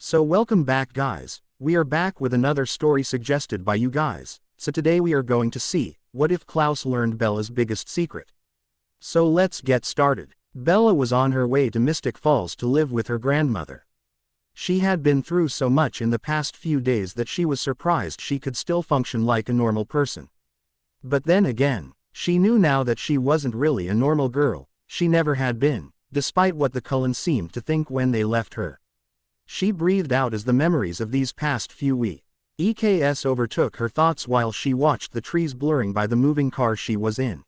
So welcome back guys, we are back with another story suggested by you guys. So today we are going to see, what if Klaus learned Bella's biggest secret? So let's get started. Bella was on her way to Mystic Falls to live with her grandmother. She had been through so much in the past few days that she was surprised she could still function like a normal person. But then again, she knew now that she wasn't really a normal girl, she never had been, despite what the Cullens seemed to think when they left her. She breathed out as the memories of these past few weeks overtook her thoughts while she watched the trees blurring by the moving car she was in.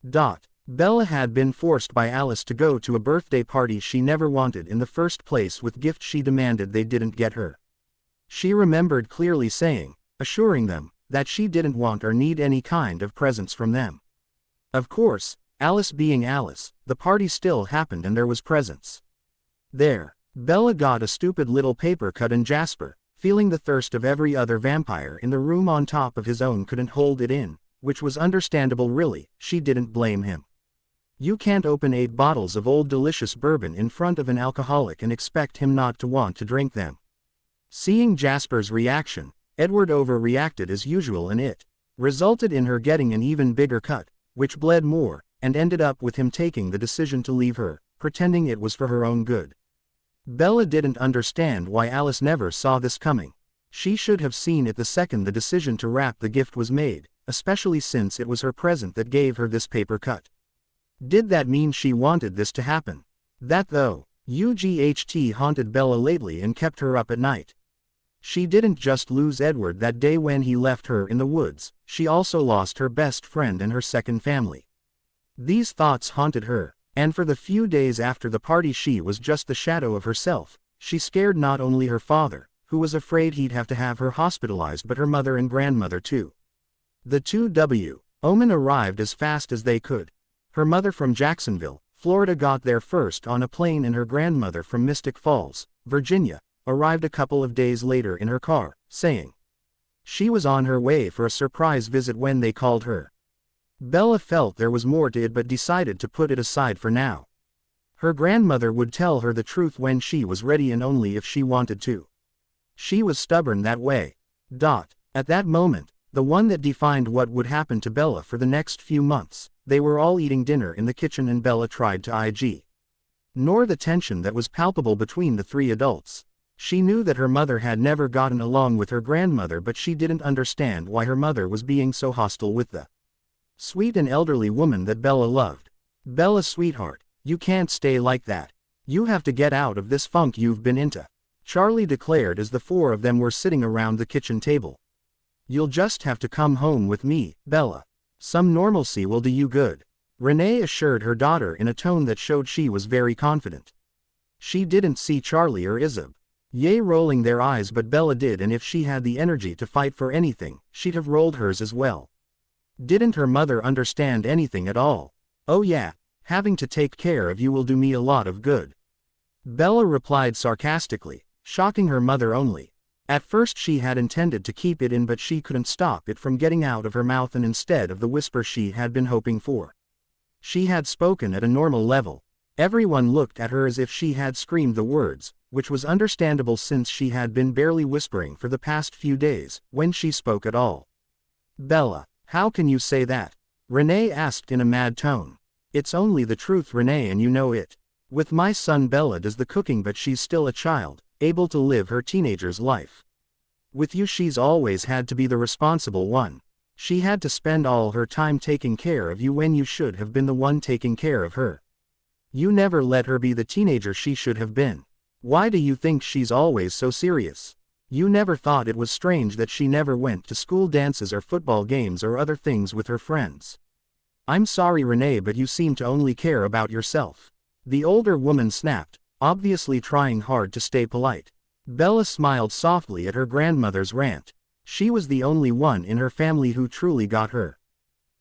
Bella had been forced by Alice to go to a birthday party she never wanted in the first place with gifts she demanded they didn't get her. She remembered clearly assuring them, that she didn't want or need any kind of presents from them. Of course, Alice being Alice, the party still happened and there was presents. Bella got a stupid little paper cut and Jasper, feeling the thirst of every other vampire in the room on top of his own couldn't hold it in, which was understandable really, she didn't blame him. You can't open 8 bottles of old delicious bourbon in front of an alcoholic and expect him not to want to drink them. Seeing Jasper's reaction, Edward overreacted as usual and it resulted in her getting an even bigger cut, which bled more, and ended up with him taking the decision to leave her, pretending it was for her own good. Bella didn't understand why Alice never saw this coming. She should have seen it the second the decision to wrap the gift was made, especially since it was her present that gave her this paper cut. Did that mean she wanted this to happen? That though, UGHT haunted Bella lately and kept her up at night. She didn't just lose Edward that day when he left her in the woods, she also lost her best friend and her second family. These thoughts haunted her. And for the few days after the party she was just the shadow of herself. She scared not only her father, who was afraid he'd have to have her hospitalized, but her mother and grandmother too. The 2W Omen arrived as fast as they could. Her mother from Jacksonville, Florida got there first on a plane and her grandmother from Mystic Falls, Virginia, arrived a couple of days later in her car, saying she was on her way for a surprise visit when they called her. Bella felt there was more to it but decided to put it aside for now. Her grandmother would tell her the truth when she was ready and only if she wanted to. She was stubborn that way. At that moment, the one that defined what would happen to Bella for the next few months, they were all eating dinner in the kitchen and Bella tried to ignore the tension that was palpable between the 3 adults. She knew that her mother had never gotten along with her grandmother, but she didn't understand why her mother was being so hostile with the sweet and elderly woman that Bella loved. Bella sweetheart, you can't stay like that. You have to get out of this funk you've been into, Charlie declared as the 4 of them were sitting around the kitchen table. You'll just have to come home with me, Bella. Some normalcy will do you good, Renee assured her daughter in a tone that showed she was very confident. She didn't see Charlie or Isab rolling their eyes, but Bella did, and if she had the energy to fight for anything, she'd have rolled hers as well. Didn't her mother understand anything at all? Oh yeah, having to take care of you will do me a lot of good, Bella replied sarcastically, shocking her mother only. At first she had intended to keep it in, but she couldn't stop it from getting out of her mouth, and instead of the whisper she had been hoping for, she had spoken at a normal level. Everyone looked at her as if she had screamed the words, which was understandable since she had been barely whispering for the past few days, when she spoke at all. Bella, how can you say that? Renee asked in a mad tone. It's only the truth, Renee, and you know it. With my son Bella does the cooking, but she's still a child, able to live her teenager's life. With you she's always had to be the responsible one. She had to spend all her time taking care of you when you should have been the one taking care of her. You never let her be the teenager she should have been. Why do you think she's always so serious? You never thought it was strange that she never went to school dances or football games or other things with her friends? I'm sorry, Renee, but you seem to only care about yourself, the older woman snapped, obviously trying hard to stay polite. Bella smiled softly at her grandmother's rant. She was the only one in her family who truly got her.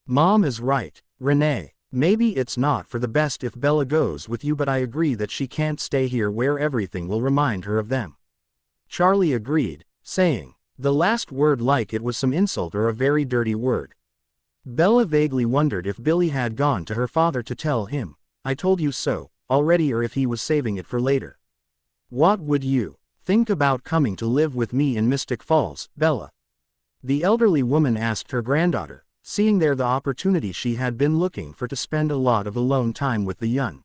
Mom is right, Renee. Maybe it's not for the best if Bella goes with you, but I agree that she can't stay here where everything will remind her of them. Charlie agreed, saying the last word like it was some insult or a very dirty word. Bella vaguely wondered if Billy had gone to her father to tell him, I told you so, already, or if he was saving it for later. What would you Think about coming to live with me in Mystic Falls, Bella. The elderly woman asked her granddaughter, seeing there the opportunity she had been looking for to spend a lot of alone time with the young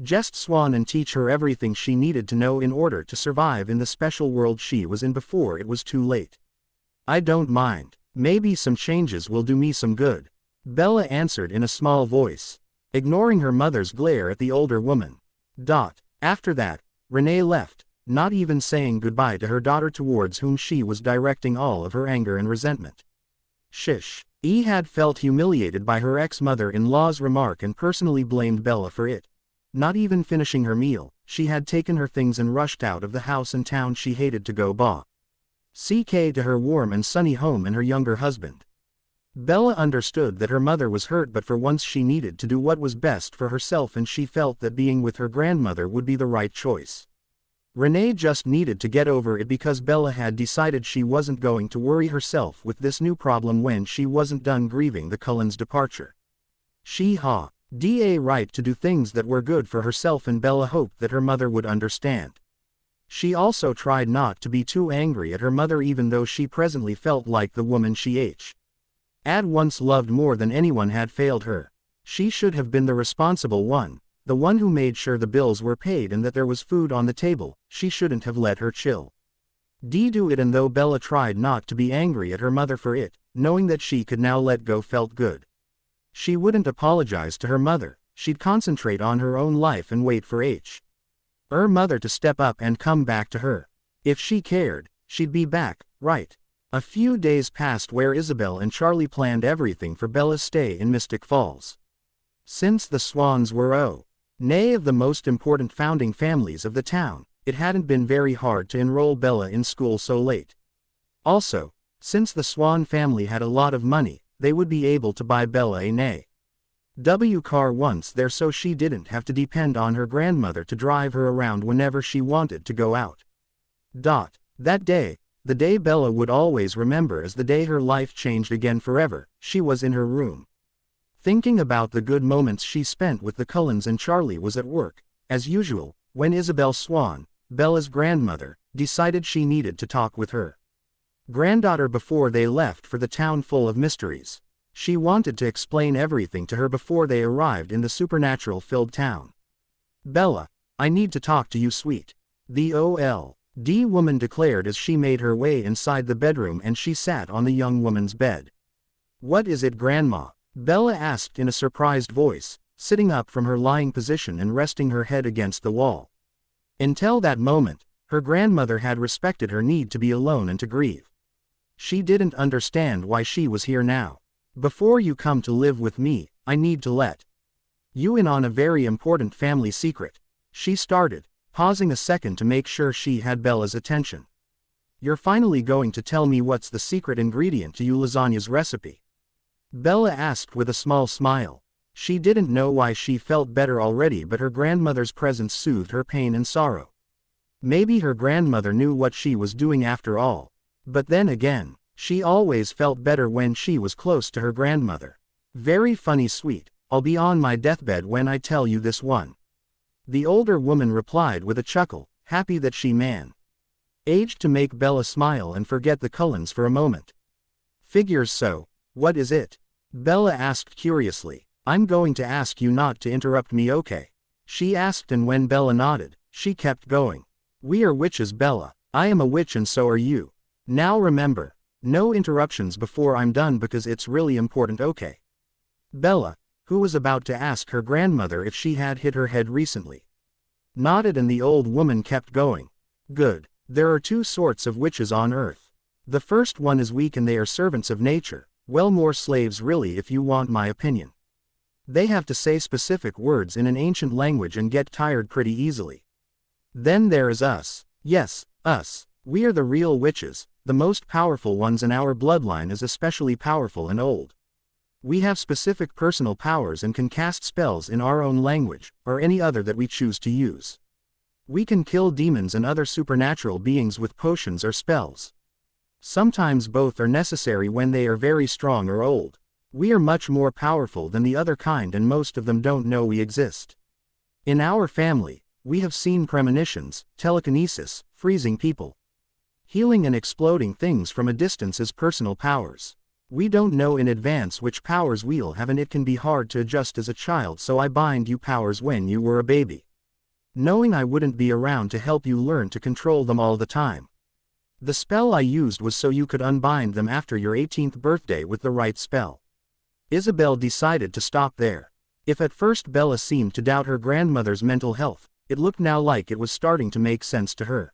Just Swan and teach her everything she needed to know in order to survive in the special world she was in before it was too late. I don't mind. Maybe some changes will do me some good, Bella answered in a small voice, ignoring her mother's glare at the older woman. After that, Renee left, not even saying goodbye to her daughter towards whom she was directing all of her anger and resentment. Shish. E had felt humiliated by her ex-mother-in-law's remark and personally blamed Bella for it. Not even finishing her meal, she had taken her things and rushed out of the house and town she hated to go back to her warm and sunny home and her younger husband. Bella understood that her mother was hurt, but for once she needed to do what was best for herself, and she felt that being with her grandmother would be the right choice. Renee just needed to get over it because Bella had decided she wasn't going to worry herself with this new problem when she wasn't done grieving the Cullens' departure. She had the right to do things that were good for herself, and Bella hoped that her mother would understand. She also tried not to be too angry at her mother, even though she presently felt like the woman she had once loved more than anyone had failed her. She should have been the responsible one, the one who made sure the bills were paid and that there was food on the table. She shouldn't have let her do it, and though Bella tried not to be angry at her mother for it, knowing that she could now let go felt good. She wouldn't apologize to her mother, she'd concentrate on her own life and wait for her mother to step up and come back to her. If she cared, she'd be back, right? A few days passed where Isabel and Charlie planned everything for Bella's stay in Mystic Falls. Since the Swans were of the most important founding families of the town, it hadn't been very hard to enroll Bella in school so late. Also, since the Swan family had a lot of money, they would be able to buy Bella a car once there, so she didn't have to depend on her grandmother to drive her around whenever she wanted to go out. That day, the day Bella would always remember as the day her life changed again forever, she was in her room, thinking about the good moments she spent with the Cullens, and Charlie was at work, as usual, when Isabel Swan, Bella's grandmother, decided she needed to talk with her granddaughter before they left for the town full of mysteries. She wanted to explain everything to her before they arrived in the supernatural-filled town. Bella, I need to talk to you, sweet. The old woman declared as she made her way inside the bedroom and she sat on the young woman's bed. What is it, Grandma? Bella asked in a surprised voice, sitting up from her lying position and resting her head against the wall. Until that moment, her grandmother had respected her need to be alone and to grieve. She didn't understand why she was here now. Before you come to live with me, I need to let you in on a very important family secret, she started, pausing a second to make sure she had Bella's attention. You're finally going to tell me what's the secret ingredient to you lasagna's recipe? Bella asked with a small smile. She didn't know why she felt better already, but her grandmother's presence soothed her pain and sorrow. Maybe her grandmother knew what she was doing after all. But then again, she always felt better when she was close to her grandmother. Very funny, sweet. I'll be on my deathbed when I tell you this one. The older woman replied with a chuckle, happy that she managed to make Bella smile and forget the Cullens for a moment. Figures so. What is it? Bella asked curiously. I'm going to ask you not to interrupt me, okay? She asked, and when Bella nodded, she kept going. We are witches, Bella. I am a witch and so are you. Now remember, no interruptions before I'm done because it's really important, okay? Bella, who was about to ask her grandmother if she had hit her head recently, nodded, and the old woman kept going. Good. There are two sorts of witches on earth. The first one is weak and they are servants of nature, well, more slaves really if you want my opinion. They have to say specific words in an ancient language and get tired pretty easily. Then there is us. Yes, us. We are the real witches, the most powerful ones, and our bloodline is especially powerful and old. We have specific personal powers and can cast spells in our own language, or any other that we choose to use. We can kill demons and other supernatural beings with potions or spells. Sometimes both are necessary when they are very strong or old. We are much more powerful than the other kind, and most of them don't know we exist. In our family, we have seen premonitions, telekinesis, freezing people, healing and exploding things from a distance as personal powers. We don't know in advance which powers we'll have, and it can be hard to adjust as a child, so I bind you powers when you were a baby, knowing I wouldn't be around to help you learn to control them all the time. The spell I used was so you could unbind them after your 18th birthday with the right spell." Isabel decided to stop there. If at first Bella seemed to doubt her grandmother's mental health, it looked now like it was starting to make sense to her.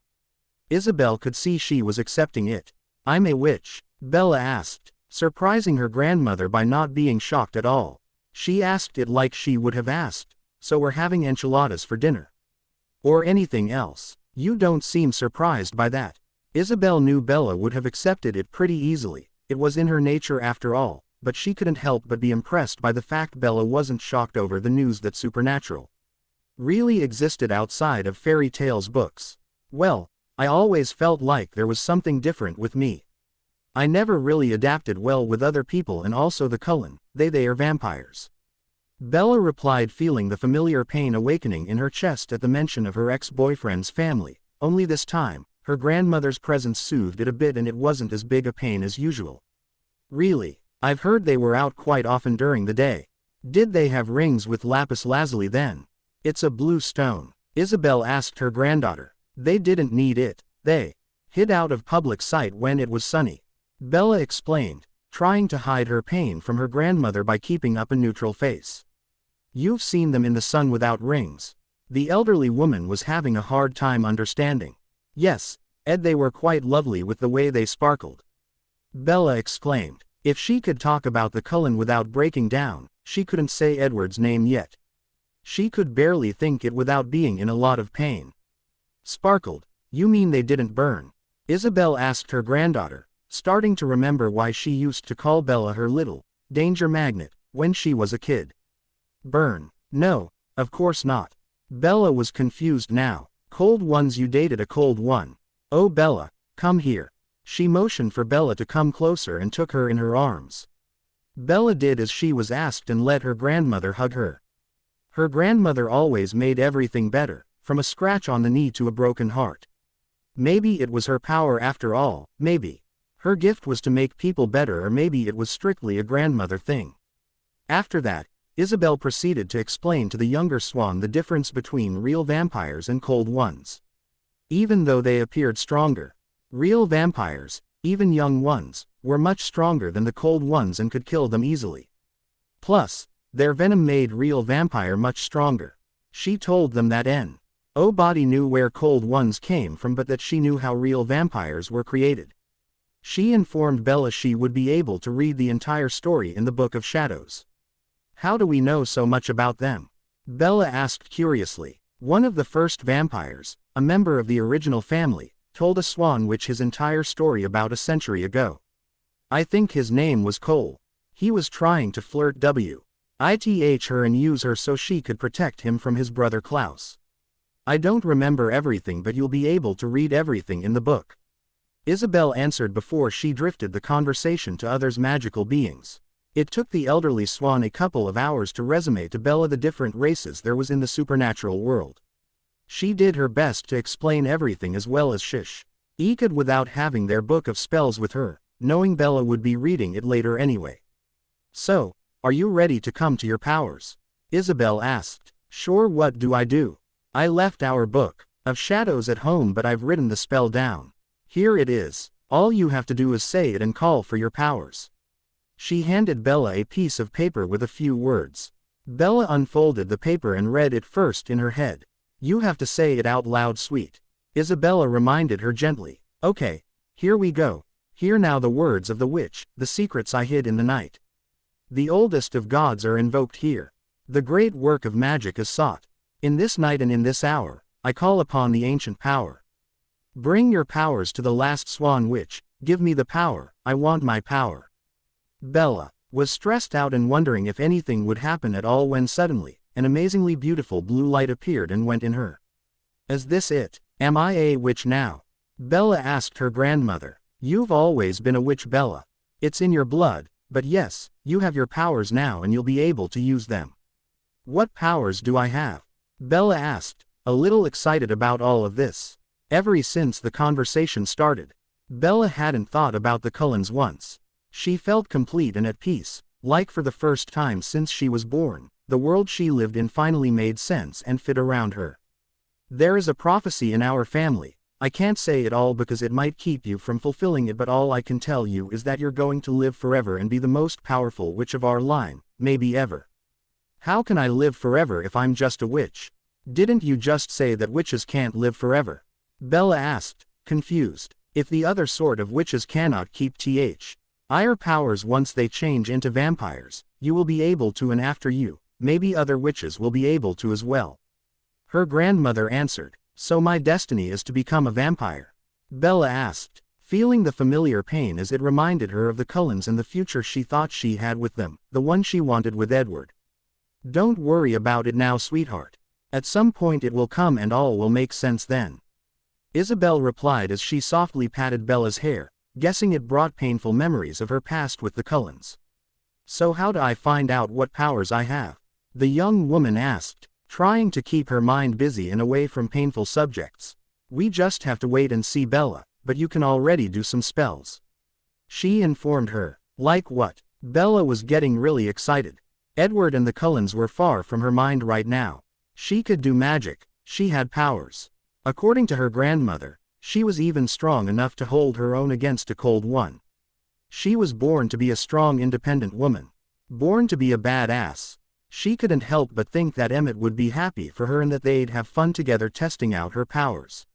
Isabel could see she was accepting it. "I'm a witch?" Bella asked, surprising her grandmother by not being shocked at all. She asked it like she would have asked, "So we're having enchiladas for dinner? Or anything else?" "You don't seem surprised by that." Isabel knew Bella would have accepted it pretty easily, it was in her nature after all, but she couldn't help but be impressed by the fact Bella wasn't shocked over the news that supernatural really existed outside of fairy tales books. "Well, I always felt like there was something different with me. I never really adapted well with other people, and also the Cullen, they are vampires." Bella replied, feeling the familiar pain awakening in her chest at the mention of her ex-boyfriend's family, only this time, her grandmother's presence soothed it a bit and it wasn't as big a pain as usual. "Really? I've heard they were out quite often during the day. Did they have rings with lapis lazuli then?" "It's a blue stone," Isabel asked her granddaughter. "They didn't need it, they hid out of public sight when it was sunny," Bella explained, trying to hide her pain from her grandmother by keeping up a neutral face. "You've seen them in the sun without rings." The elderly woman was having a hard time understanding. "Yes, Ed, they were quite lovely with the way they sparkled," Bella exclaimed. If she could talk about the Cullen without breaking down, she couldn't say Edward's name yet. She could barely think it without being in a lot of pain. "Sparkled? You mean they didn't burn?" Isabel asked her granddaughter, starting to remember why she used to call Bella her little danger magnet when she was a kid. "Burn? No, of course not." Bella was confused now. "Cold ones? You dated a cold one?" "Oh Bella, come here." She motioned for Bella to come closer and took her in her arms. Bella did as she was asked and let her grandmother hug her. Her grandmother always made everything better, from a scratch on the knee to a broken heart. Maybe it was her power after all, maybe her gift was to make people better, or maybe it was strictly a grandmother thing. After that, Isabel proceeded to explain to the younger Swan the difference between real vampires and cold ones. Even though they appeared stronger, real vampires, even young ones, were much stronger than the cold ones and could kill them easily. Plus, their venom made real vampire much stronger. She told them that nobody knew where cold ones came from, but that she knew how real vampires were created. She informed Bella she would be able to read the entire story in the Book of Shadows. "How do we know so much about them?" Bella asked curiously. "One of the first vampires, a member of the original family, told a Swan witch his entire story about a century ago. I think his name was Cole. He was trying to flirt with her and use her so she could protect him from his brother Klaus. I don't remember everything, but you'll be able to read everything in the book," Isabel answered before she drifted the conversation to others' magical beings. It took the elderly Swan a couple of hours to resume to Bella the different races there was in the supernatural world. She did her best to explain everything as well as she could without having their book of spells with her, knowing Bella would be reading it later anyway. "So, are you ready to come to your powers?" Isabel asked. "Sure, what do I do? I left our book of shadows at home, but I've written the spell down. Here it is. All you have to do is say it and call for your powers." She handed Bella a piece of paper with a few words. Bella unfolded the paper and read it first in her head. "You have to say it out loud, sweet," Isabella reminded her gently. "Okay, here we go. Hear now the words of the witch, the secrets I hid in the night. The oldest of gods are invoked here. The great work of magic is sought. In this night and in this hour, I call upon the ancient power. Bring your powers to the last Swan witch, give me the power, I want my power." Bella was stressed out and wondering if anything would happen at all when suddenly, an amazingly beautiful blue light appeared and went in her. "Is this it? Am I a witch now?" Bella asked her grandmother. "You've always been a witch, Bella. It's in your blood, but yes, you have your powers now and you'll be able to use them." "What powers do I have?" Bella asked, a little excited about all of this. ever since the conversation started. Bella hadn't thought about the Cullens once. She felt complete and at peace, like for the first time since she was born, the world she lived in finally made sense and fit around her. There is a prophecy in our family. I can't say it all because it might keep you from fulfilling it, but all I can tell you is that you're going to live forever and be the most powerful witch of our line, maybe ever. How can I live forever if I'm just a witch? Didn't you just say that witches can't live forever? Bella asked, confused. If the other sort of witches cannot keep their powers once they change into vampires, you will be able to, and after you, maybe other witches will be able to as well. Her grandmother answered, so my destiny is to become a vampire? Bella asked, feeling the familiar pain as it reminded her of the Cullens and the future she thought she had with them, the one she wanted with Edward. Don't worry about it now, sweetheart. At some point it will come and all will make sense then. Isabel replied as she softly patted Bella's hair, guessing it brought painful memories of her past with the Cullens. So how do I find out what powers I have? The young woman asked, trying to keep her mind busy and away from painful subjects. We just have to wait and see, Bella, but you can already do some spells. She informed her. Like what? Bella was getting really excited. Edward and the Cullens were far from her mind right now. She could do magic, she had powers. According to her grandmother, she was even strong enough to hold her own against a cold one. She was born to be a strong, independent woman. Born to be a badass. She couldn't help but think that Emmett would be happy for her and that they'd have fun together testing out her powers.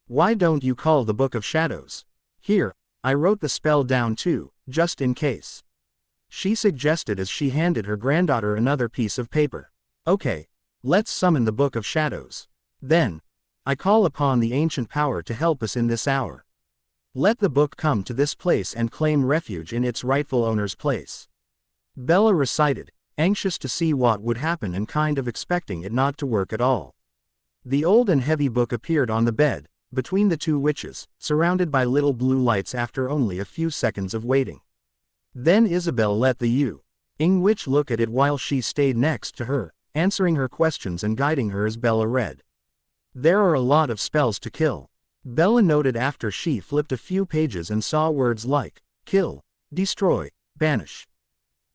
Why don't you call the Book of Shadows? Here, I wrote the spell down too, just in case. She suggested as she handed her granddaughter another piece of paper. Okay, let's summon the Book of Shadows. Then, I call upon the ancient power to help us in this hour. Let the book come to this place and claim refuge in its rightful owner's place. Bella recited, anxious to see what would happen and kind of expecting it not to work at all. The old and heavy book appeared on the bed, between the two witches, surrounded by little blue lights after only a few seconds of waiting. Then Isabel let the young witch look at it while she stayed next to her, answering her questions and guiding her as Bella read. There are a lot of spells to kill. Bella noted after she flipped a few pages and saw words like, kill, destroy, banish,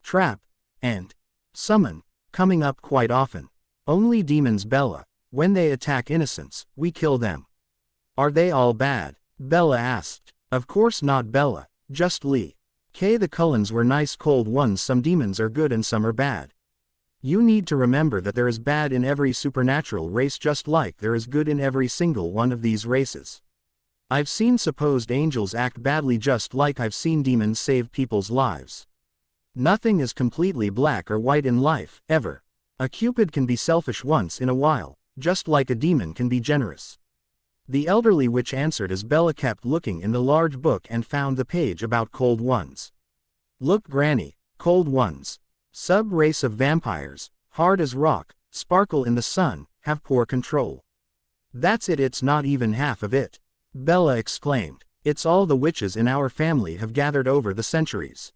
trap, and summon, coming up quite often. Only demons, Bella. When they attack innocents, we kill them. Are they all bad? Bella asked. Of course not, Bella, just Lee. The Cullens were nice cold ones. Some demons are good and some are bad. You need to remember that there is bad in every supernatural race just like there is good in every single one of these races. I've seen supposed angels act badly just like I've seen demons save people's lives. Nothing is completely black or white in life, ever. A Cupid can be selfish once in a while, just like a demon can be generous. The elderly witch answered as Bella kept looking in the large book and found the page about cold ones. Look, Granny, cold ones. Sub-race of vampires, hard as rock, sparkle in the sun, have poor control. That's it, it's not even half of it. Bella exclaimed. It's all the witches in our family have gathered over the centuries.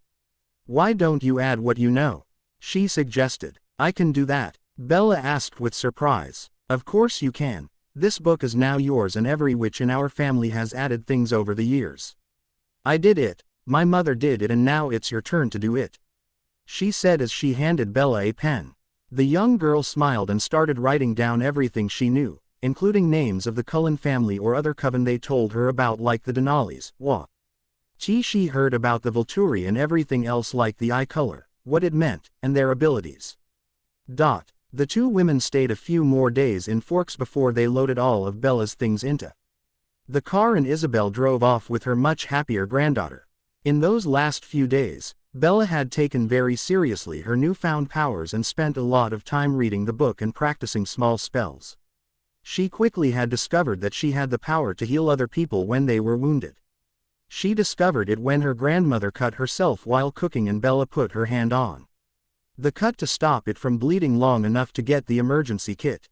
Why don't you add what you know? She suggested. I can do that, Bella asked with surprise. Of course you can. This book is now yours and every witch in our family has added things over the years. I did it, my mother did it, and now it's your turn to do it. She said as she handed Bella a pen. The young girl smiled and started writing down everything she knew, including names of the Cullen family or other coven they told her about, like the Denalis, she heard about the Volturi and everything else like the eye color, what it meant, and their abilities. The two women stayed a few more days in Forks before they loaded all of Bella's things into the car and Isabel drove off with her much happier granddaughter. In those last few days, Bella had taken very seriously her newfound powers and spent a lot of time reading the book and practicing small spells. She quickly had discovered that she had the power to heal other people when they were wounded. She discovered it when her grandmother cut herself while cooking and Bella put her hand on the cut to stop it from bleeding long enough to get the emergency kit.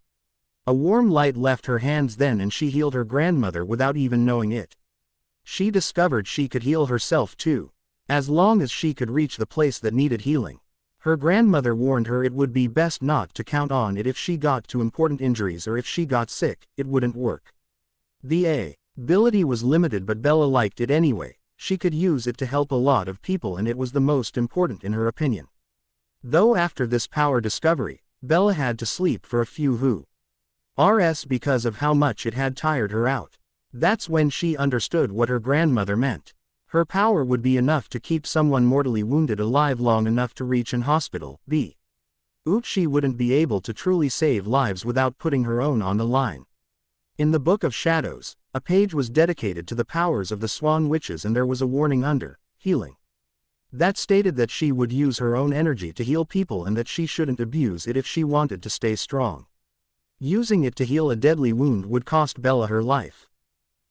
A warm light left her hands then and she healed her grandmother without even knowing it. She discovered she could heal herself too, as long as she could reach the place that needed healing. Her grandmother warned her it would be best not to count on it if she got to important injuries or if she got sick, it wouldn't work. The ability was limited, but Bella liked it anyway. She could use it to help a lot of people, and it was the most important in her opinion. Though after this power discovery, Bella had to sleep for a few hours because of how much it had tired her out. That's when she understood what her grandmother meant. Her power would be enough to keep someone mortally wounded alive long enough to reach an hospital, but she wouldn't be able to truly save lives without putting her own on the line. In the Book of Shadows, a page was dedicated to the powers of the Swan witches, and there was a warning under healing that stated that she would use her own energy to heal people and that she shouldn't abuse it if she wanted to stay strong. Using it to heal a deadly wound would cost Bella her life.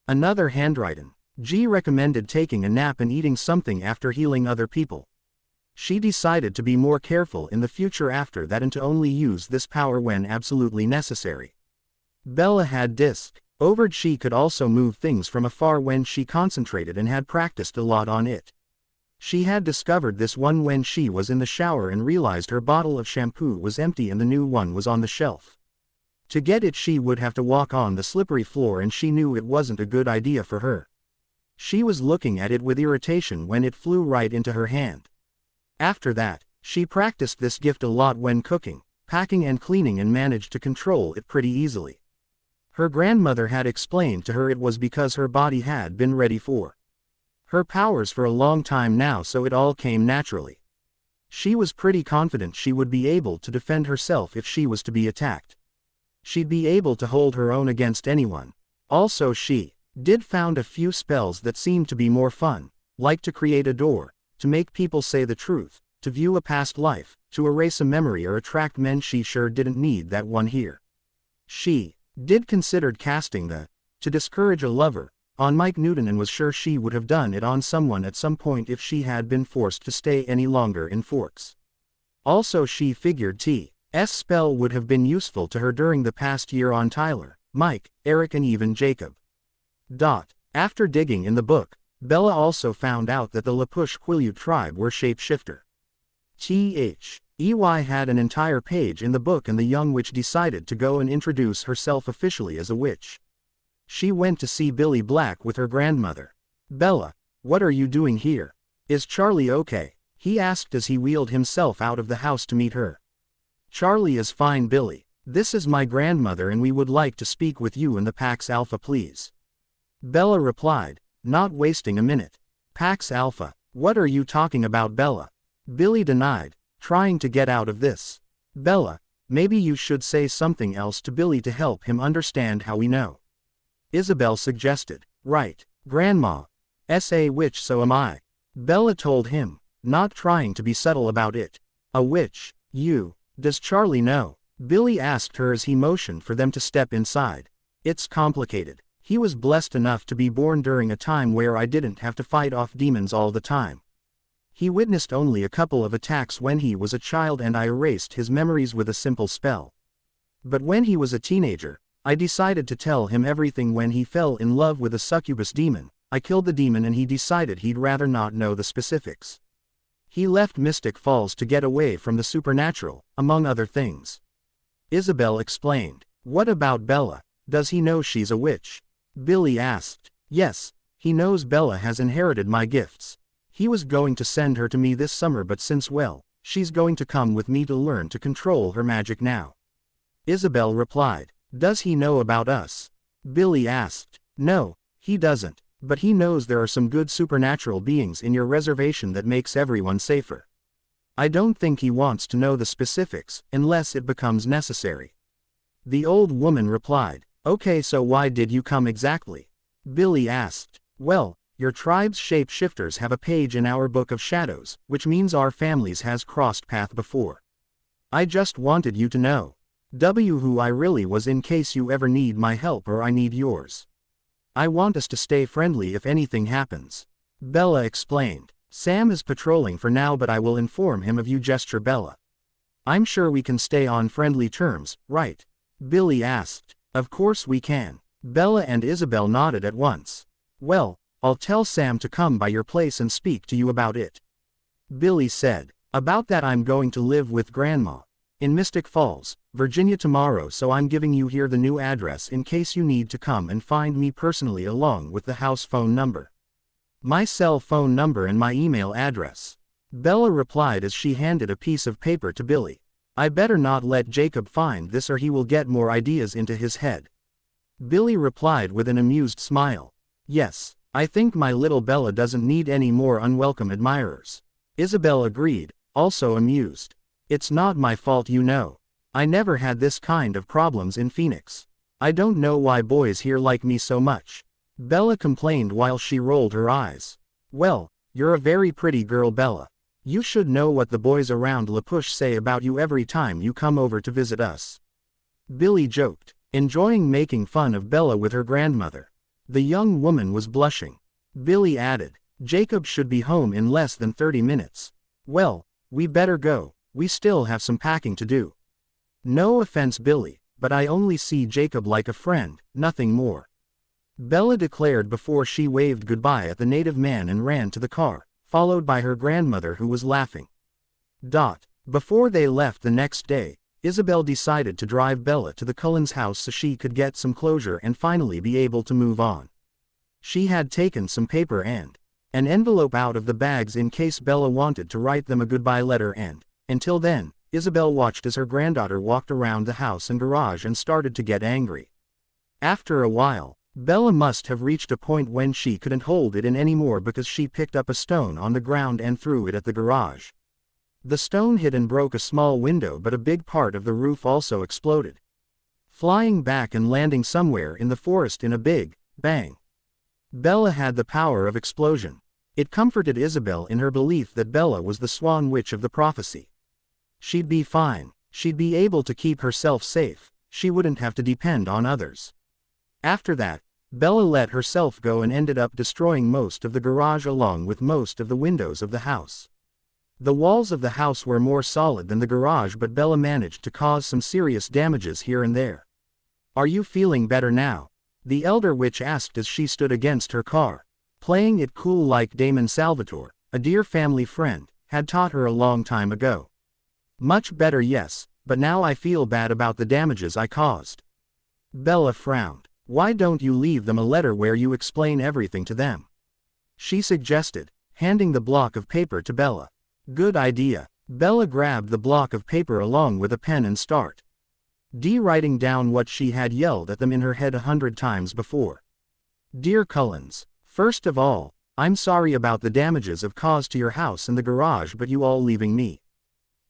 Another handwriting. G recommended taking a nap and eating something after healing other people. She decided to be more careful in the future after that and to only use this power when absolutely necessary. Bella had discovered she could also move things from afar when she concentrated and had practiced a lot on it. She had discovered this one when she was in the shower and realized her bottle of shampoo was empty and the new one was on the shelf. To get it, she would have to walk on the slippery floor, and she knew it wasn't a good idea for her. She was looking at it with irritation when it flew right into her hand. After that, she practiced this gift a lot when cooking, packing and cleaning, and managed to control it pretty easily. Her grandmother had explained to her it was because her body had been ready for her powers for a long time now, so it all came naturally. She was pretty confident she would be able to defend herself if she was to be attacked. She'd be able to hold her own against anyone. Also, she did found a few spells that seemed to be more fun, like to create a door, to make people say the truth, to view a past life, to erase a memory or attract men. She sure didn't need that one here. She did considered casting the to discourage a lover on Mike Newton, and was sure she would have done it on someone at some point if she had been forced to stay any longer in Forks. Also, she figured T's spell would have been useful to her during the past year on Tyler, Mike, Eric, and even Jacob. After digging in the book, Bella also found out that the Lapush Quileute tribe were shapeshifter. Ey had an entire page in the book, and the young witch decided to go and introduce herself officially as a witch. She went to see Billy Black with her grandmother. "Bella, what are you doing here? Is Charlie okay?" he asked as he wheeled himself out of the house to meet her. "Charlie is fine, Billy. This is my grandmother, and we would like to speak with you in the Pax Alpha, please," Bella replied, not wasting a minute. "Pax Alpha? What are you talking about, Bella?" Billy denied, trying to get out of this. "Bella, maybe you should say something else to Billy to help him understand how we know," Isabel suggested. "Right, Grandma. A witch, so am I," Bella told him, not trying to be subtle about it. "A witch, you? Does Charlie know?" Billy asked her as he motioned for them to step inside. "It's complicated. He was blessed enough to be born during a time where I didn't have to fight off demons all the time. He witnessed only a couple of attacks when he was a child, and I erased his memories with a simple spell. But when he was a teenager, I decided to tell him everything. When he fell in love with a succubus demon, I killed the demon, and he decided he'd rather not know the specifics. He left Mystic Falls to get away from the supernatural, among other things," Isabel explained. "What about Bella? Does he know she's a witch?" Billy asked. "Yes, he knows Bella has inherited my gifts. He was going to send her to me this summer, but since, well, she's going to come with me to learn to control her magic now," Isabel replied. "Does he know about us?" Billy asked. "No, he doesn't, but he knows there are some good supernatural beings in your reservation that makes everyone safer. I don't think he wants to know the specifics, unless it becomes necessary," the old woman replied. "Okay, so why did you come exactly?" Billy asked. "Well, your tribe's shapeshifters have a page in our Book of Shadows, which means our families has crossed path before. I just wanted you to know who I really was in case you ever need my help or I need yours. I want us to stay friendly if anything happens," Bella explained. "Sam is patrolling for now, but I will inform him of you," gesture Bella. "I'm sure we can stay on friendly terms, right?" Billy asked. "Of course we can." Bella and Isabel nodded at once. "Well, I'll tell Sam to come by your place and speak to you about it," Billy said. "About that, I'm going to live with Grandma. in Mystic Falls, Virginia tomorrow, so I'm giving you here the new address in case you need to come and find me personally along with the house phone number. My cell phone number and my email address. Bella replied as she handed a piece of paper to Billy. I better not let Jacob find this or he will get more ideas into his head. Billy replied with an amused smile. Yes, I think my little Bella doesn't need any more unwelcome admirers. Isabel agreed, also amused. It's not my fault, you know. I never had this kind of problems in Phoenix. I don't know why boys here like me so much. Bella complained while she rolled her eyes. Well, you're a very pretty girl, Bella. You should know what the boys around La Push say about you every time you come over to visit us. Billy joked, enjoying making fun of Bella with her grandmother. The young woman was blushing. Billy added, Jacob should be home in less than 30 minutes. Well, we better go, we still have some packing to do. No offense, Billy, but I only see Jacob like a friend, nothing more. Bella declared before she waved goodbye at the native man and ran to the car, followed by her grandmother who was laughing. Before they left the next day, Isabel decided to drive Bella to the Cullens' house so she could get some closure and finally be able to move on. She had taken some paper and an envelope out of the bags in case Bella wanted to write them a goodbye letter, and, until then, Isabel watched as her granddaughter walked around the house and garage and started to get angry. After a while, Bella must have reached a point when she couldn't hold it in anymore because she picked up a stone on the ground and threw it at the garage. The stone hit and broke a small window, but a big part of the roof also exploded, flying back and landing somewhere in the forest in a big bang. Bella had the power of explosion. It comforted Isabel in her belief that Bella was the Swan witch of the prophecy. She'd be fine, she'd be able to keep herself safe, she wouldn't have to depend on others. After that, Bella let herself go and ended up destroying most of the garage along with most of the windows of the house. The walls of the house were more solid than the garage, but Bella managed to cause some serious damages here and there. Are you feeling better now? The elder witch asked as she stood against her car, playing it cool like Damon Salvatore, a dear family friend, had taught her a long time ago. Much better, yes, but now I feel bad about the damages I caused. Bella frowned. Why don't you leave them a letter where you explain everything to them? She suggested, handing the block of paper to Bella. Good idea. Bella grabbed the block of paper along with a pen and started writing down what she had yelled at them in her head 100 times before. Dear Cullens, first of all, I'm sorry about the damages I've caused to your house and the garage, but you all leaving me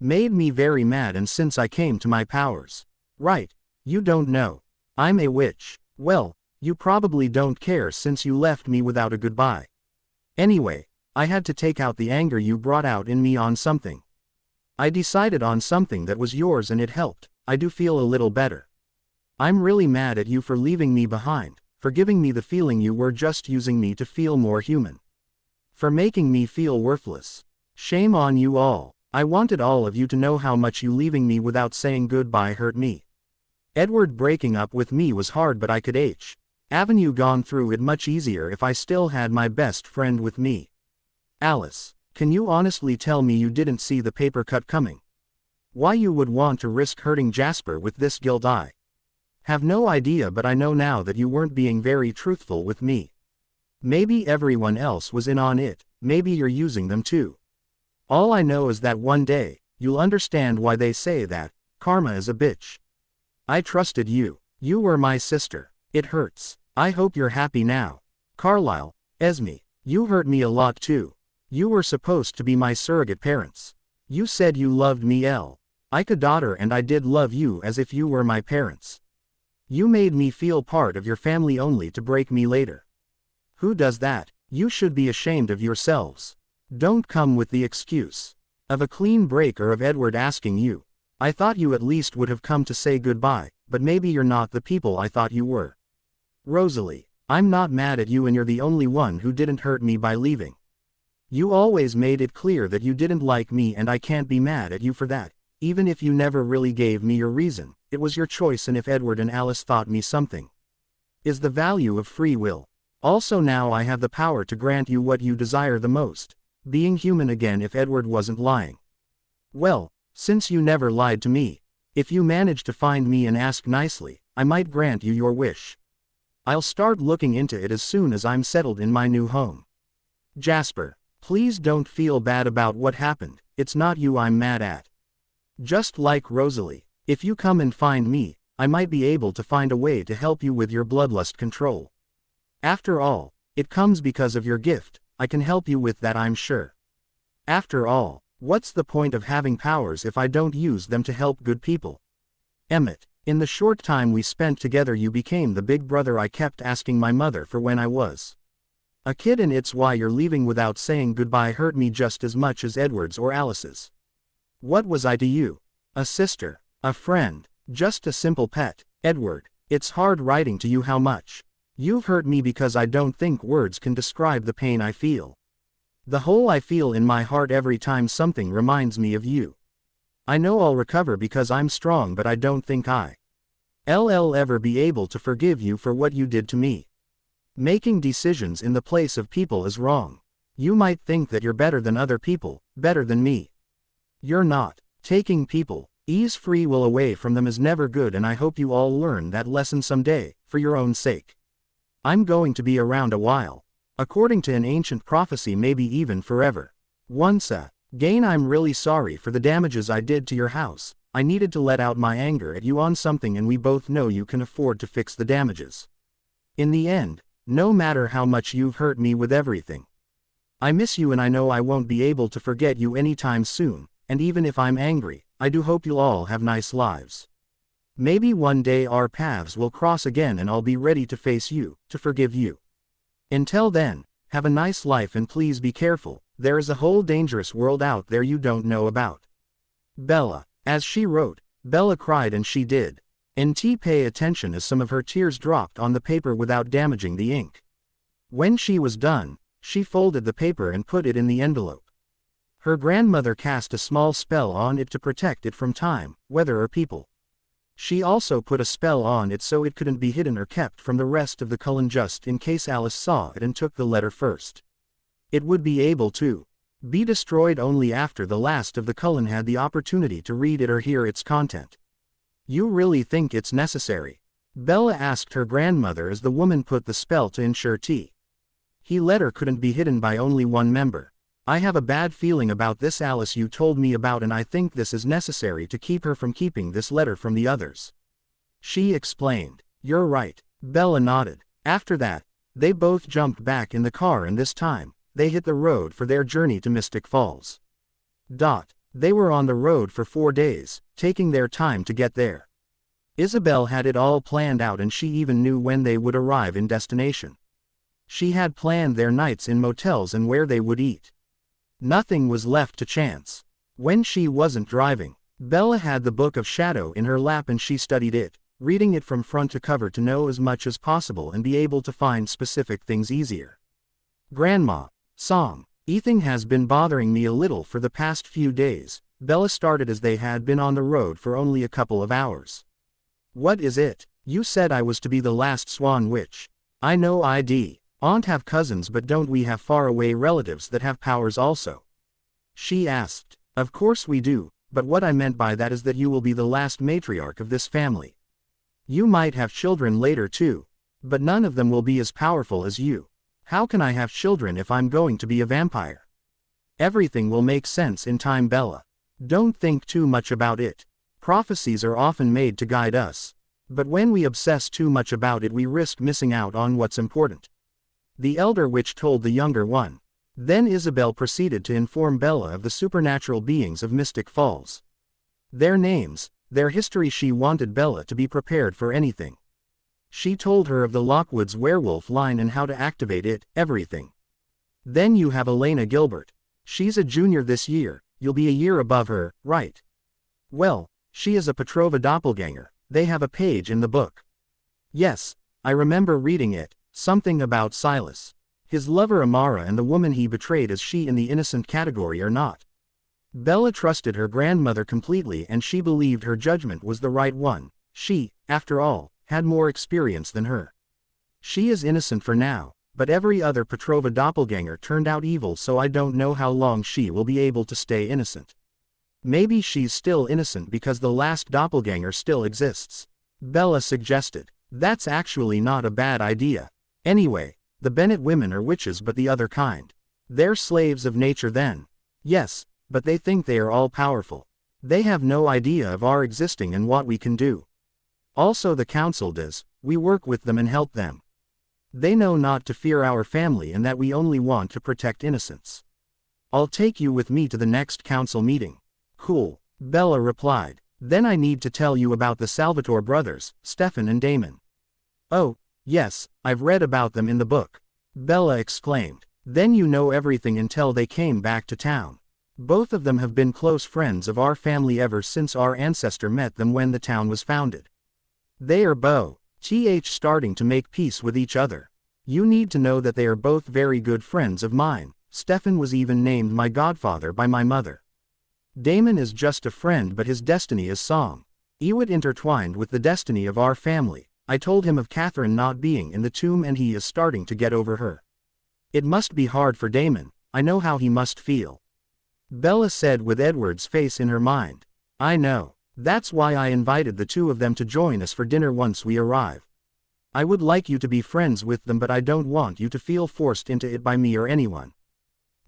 made me very mad, and since I came to my powers. Right, you don't know. I'm a witch. Well, you probably don't care since you left me without a goodbye. Anyway, I had to take out the anger you brought out in me on something. I decided on something that was yours and it helped. I do feel a little better. I'm really mad at you for leaving me behind, for giving me the feeling you were just using me to feel more human. For making me feel worthless. Shame on you all. I wanted all of you to know how much you leaving me without saying goodbye hurt me. Edward breaking up with me was hard, but I could Avenue gone through it much easier if I still had my best friend with me. Alice, can you honestly tell me you didn't see the paper cut coming? Why you would want to risk hurting Jasper with this guilt? I have no idea, but I know now that you weren't being very truthful with me. Maybe everyone else was in on it, maybe you're using them too. All I know is that one day, you'll understand why they say that karma is a bitch. I trusted you. You were my sister. It hurts. I hope you're happy now. Carlisle, Esme, you hurt me a lot too. You were supposed to be my surrogate parents. You said you loved me, like a daughter, and I did love you as if you were my parents. You made me feel part of your family only to break me later. Who does that? You should be ashamed of yourselves. Don't come with the excuse of a clean break or of Edward asking you. I thought you at least would have come to say goodbye, but maybe you're not the people I thought you were. Rosalie, I'm not mad at you, and you're the only one who didn't hurt me by leaving. You always made it clear that you didn't like me, and I can't be mad at you for that, even if you never really gave me your reason. It was your choice, and if Edward and Alice thought me something, is the value of free will. Also now I have the power to grant you what you desire the most, being human again if Edward wasn't lying. Well, since you never lied to me, If you manage to find me and ask nicely, I might grant you your wish. I'll start looking into it as soon as I'm settled in my new home. Jasper, please don't feel bad about what happened, it's not you I'm mad at. Just like Rosalie, if you come and find me, I might be able to find a way to help you with your bloodlust control. After all, it comes because of your gift, I can help you with that I'm sure. After all, what's the point of having powers if I don't use them to help good people? Emmett, in the short time we spent together you became the big brother I kept asking my mother for when I was a kid, and it's why your leaving without saying goodbye hurt me just as much as Edward's or Alice's. What was I to you? A sister, a friend, just a simple pet. Edward, it's hard writing to you how much you've hurt me because I don't think words can describe the pain I feel. The hole I feel in my heart every time something reminds me of you. I know I'll recover because I'm strong, but I don't think I'll ever be able to forgive you for what you did to me. Making decisions in the place of people is wrong. You might think that you're better than other people, better than me. You're not. Taking people's free will away from them is never good, and I hope you all learn that lesson someday, for your own sake. I'm going to be around a while. According to an ancient prophecy, maybe even forever. Once again, I'm really sorry for the damages I did to your house. I needed to let out my anger at you on something, and we both know you can afford to fix the damages. In the end, no matter how much you've hurt me with everything, I miss you, and I know I won't be able to forget you anytime soon, and even if I'm angry, I do hope you'll all have nice lives. Maybe one day our paths will cross again and I'll be ready to face you, to forgive you. Until then, have a nice life and please be careful, there is a whole dangerous world out there you don't know about. Bella. As she wrote, Bella cried, and she did. Pay attention as some of her tears dropped on the paper without damaging the ink. When she was done, she folded the paper and put it in the envelope. Her grandmother cast a small spell on it to protect it from time, weather or people. She also put a spell on it so it couldn't be hidden or kept from the rest of the Cullen, just in case Alice saw it and took the letter first. It would be able to be destroyed only after the last of the Cullen had the opportunity to read it or hear its content. You really think it's necessary? Bella asked her grandmother as the woman put the spell to ensure he letter couldn't be hidden by only one member. I have a bad feeling about this Alice you told me about, and I think this is necessary to keep her from keeping this letter from the others. She explained. You're right. Bella nodded. After that, they both jumped back in the car, and this time, they hit the road for their journey to Mystic Falls. They were on the road for 4 days, taking their time to get there. Isabel had it all planned out, and she even knew when they would arrive in destination. She had planned their nights in motels and where they would eat. Nothing was left to chance. When she wasn't driving, Bella had the Book of Shadow in her lap and she studied it, reading it from front to cover to know as much as possible and be able to find specific things easier. Grandma. Ethan has been bothering me a little for the past few days. Bella started as they had been on the road for only a couple of hours. What is it? You said I was to be the last Swan witch. I know Aunt have cousins, but don't we have faraway relatives that have powers also? She asked. Of course we do, but what I meant by that is that you will be the last matriarch of this family. You might have children later too, but none of them will be as powerful as you. How can I have children if I'm going to be a vampire? Everything will make sense in time, Bella. Don't think too much about it. Prophecies are often made to guide us. But when we obsess too much about it, we risk missing out on what's important. The elder witch told the younger one. Then Isabel proceeded to inform Bella of the supernatural beings of Mystic Falls. Their names, their history. She wanted Bella to be prepared for anything. She told her of the Lockwoods werewolf line and how to activate it, everything. Then you have Elena Gilbert. She's a junior this year, you'll be a year above her, right? Well, she is a Petrova doppelganger, they have a page in the book. Yes, I remember reading it, something about Silas. His lover Amara and the woman he betrayed. Is she in the innocent category or not? Bella trusted her grandmother completely and she believed her judgment was the right one. She, after all, had more experience than her. She is innocent for now, but every other Petrova doppelganger turned out evil, so I don't know how long she will be able to stay innocent. Maybe she's still innocent because the last doppelganger still exists. Bella suggested. That's actually not a bad idea. Anyway, the Bennett women are witches but the other kind. They're slaves of nature then. Yes, but they think they are all powerful. They have no idea of our existing and what we can do. Also the council does, we work with them and help them. They know not to fear our family and that we only want to protect innocence. I'll take you with me to the next council meeting. Cool, Bella replied. Then I need to tell you about the Salvatore brothers, Stefan and Damon. Oh, yes, I've read about them in the book. Bella exclaimed. Then you know everything until they came back to town. Both of them have been close friends of our family ever since our ancestor met them when the town was founded. They are starting to make peace with each other. You need to know that they are both very good friends of mine. Stefan was even named my godfather by my mother. Damon is just a friend but his destiny is song. Ewit intertwined with the destiny of our family. I told him of Catherine not being in the tomb and he is starting to get over her. It must be hard for Damon, I know how he must feel. Bella said with Edward's face in her mind. I know. That's why I invited the two of them to join us for dinner once we arrive. I would like you to be friends with them but I don't want you to feel forced into it by me or anyone.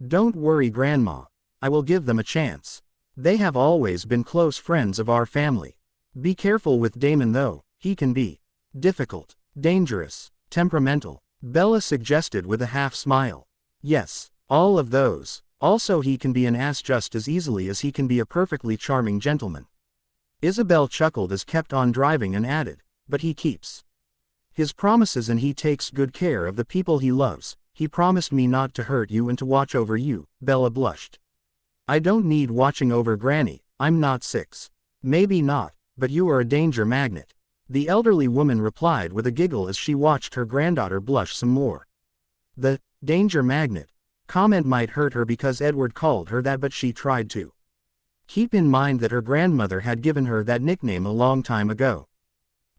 Don't worry Grandma, I will give them a chance. They have always been close friends of our family. Be careful with Damon though, he can be difficult, dangerous, temperamental, Bella suggested with a half smile. Yes, all of those. Also he can be an ass just as easily as he can be a perfectly charming gentleman. Isabel chuckled as kept on driving and added, but he keeps his promises and he takes good care of the people he loves. He promised me not to hurt you and to watch over you. Bella blushed. I don't need watching over Granny, I'm not 6. Maybe not, but you are a danger magnet. The elderly woman replied with a giggle as she watched her granddaughter blush some more. The danger magnet comment might hurt her because Edward called her that but she tried to keep in mind that her grandmother had given her that nickname a long time ago.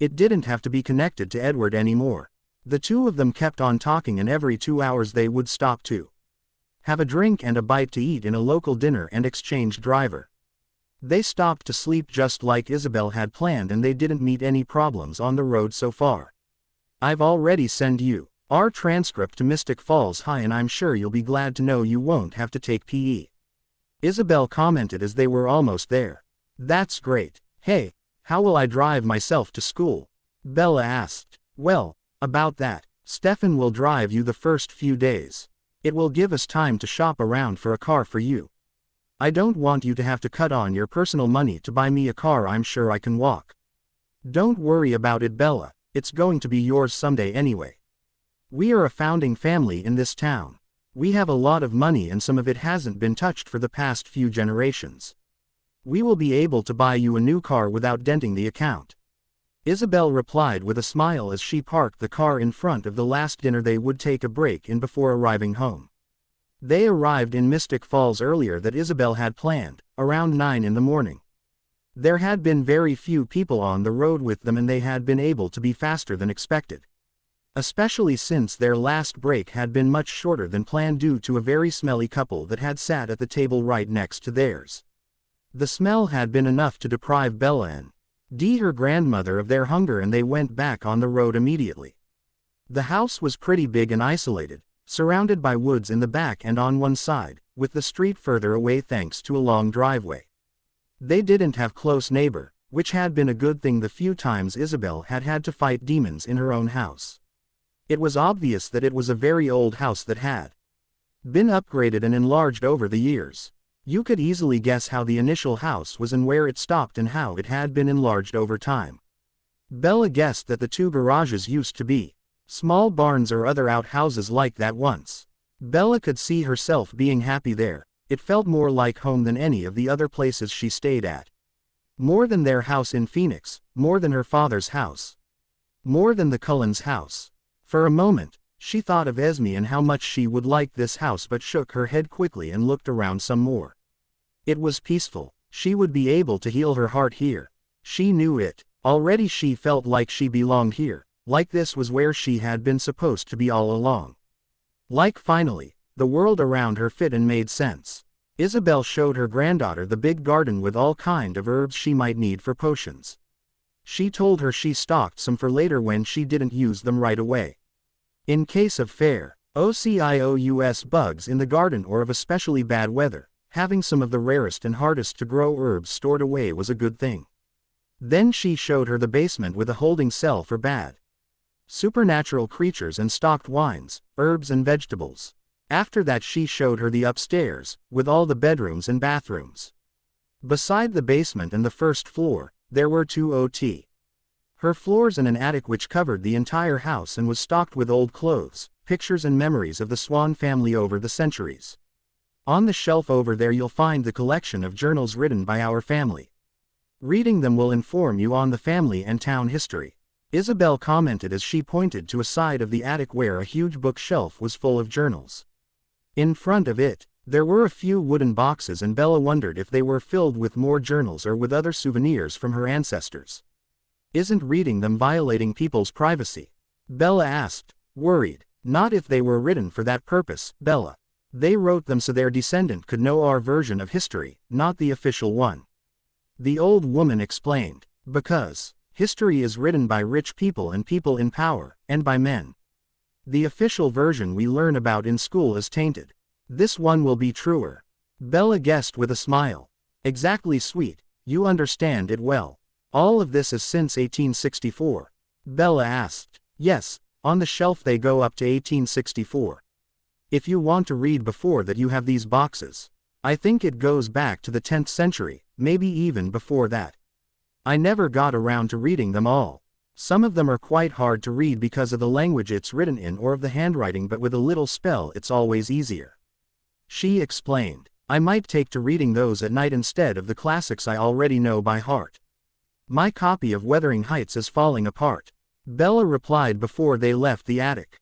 It didn't have to be connected to Edward anymore. The two of them kept on talking and every 2 hours they would stop to have a drink and a bite to eat in a local dinner and exchange driver. They stopped to sleep just like Isabel had planned and they didn't meet any problems on the road so far. I've already sent you our transcript to Mystic Falls High and I'm sure you'll be glad to know you won't have to take PE. Isabel commented as they were almost there. That's great. Hey, how will I drive myself to school? Bella asked. Well, about that, Stefan will drive you the first few days. It will give us time to shop around for a car for you. I don't want you to have to cut on your personal money to buy me a car. I'm sure I can walk. Don't worry about it Bella, it's going to be yours someday anyway. We are a founding family in this town. We have a lot of money and some of it hasn't been touched for the past few generations. We will be able to buy you a new car without denting the account. Isabel replied with a smile as she parked the car in front of the last dinner they would take a break in before arriving home. They arrived in Mystic Falls earlier than Isabel had planned, around 9 in the morning. There had been very few people on the road with them and they had been able to be faster than expected. Especially since their last break had been much shorter than planned due to a very smelly couple that had sat at the table right next to theirs. The smell had been enough to deprive Bella and her grandmother of their hunger and they went back on the road immediately. The house was pretty big and isolated, surrounded by woods in the back and on one side, with the street further away thanks to a long driveway. They didn't have close neighbor, which had been a good thing the few times Isabel had had to fight demons in her own house. It was obvious that it was a very old house that had been upgraded and enlarged over the years. You could easily guess how the initial house was and where it stopped and how it had been enlarged over time. Bella guessed that the 2 garages used to be small barns or other outhouses like that once. Bella could see herself being happy there. It felt more like home than any of the other places she stayed at. More than their house in Phoenix, more than her father's house. More than the Cullens' house. For a moment, she thought of Esme and how much she would like this house but shook her head quickly and looked around some more. It was peaceful. She would be able to heal her heart here. She knew it. Already she felt like she belonged here, like this was where she had been supposed to be all along. Like finally, the world around her fit and made sense. Isabel showed her granddaughter the big garden with all kind of herbs she might need for potions. She told her she stocked some for later when she didn't use them right away. In case of fair, OCIOUS bugs in the garden or of especially bad weather, having some of the rarest and hardest to grow herbs stored away was a good thing. Then she showed her the basement with a holding cell for bad supernatural creatures and stocked wines, herbs and vegetables. After that she showed her the upstairs, with all the bedrooms and bathrooms. Beside the basement and the first floor, there were two her floors and an attic which covered the entire house and was stocked with old clothes, pictures and memories of the Swan family over the centuries. On the shelf over there you'll find the collection of journals written by our family. Reading them will inform you on the family and town history. Isabel commented as she pointed to a side of the attic where a huge bookshelf was full of journals. In front of it, there were a few wooden boxes and Bella wondered if they were filled with more journals or with other souvenirs from her ancestors. Isn't reading them violating people's privacy? Bella asked, worried. Not if they were written for that purpose, Bella. They wrote them so their descendant could know our version of history, not the official one. The old woman explained, because history is written by rich people and people in power, and by men. The official version we learn about in school is tainted. This one will be truer. Bella guessed with a smile. Exactly, sweet, you understand it well. All of this is since 1864. Bella asked. Yes, on the shelf they go up to 1864. If you want to read before that you have these boxes. I think it goes back to the 10th century, maybe even before that. I never got around to reading them all. Some of them are quite hard to read because of the language it's written in or of the handwriting, but with a little spell it's always easier. She explained. I might take to reading those at night instead of the classics I already know by heart. My copy of Wuthering Heights is falling apart. Bella replied before they left the attic.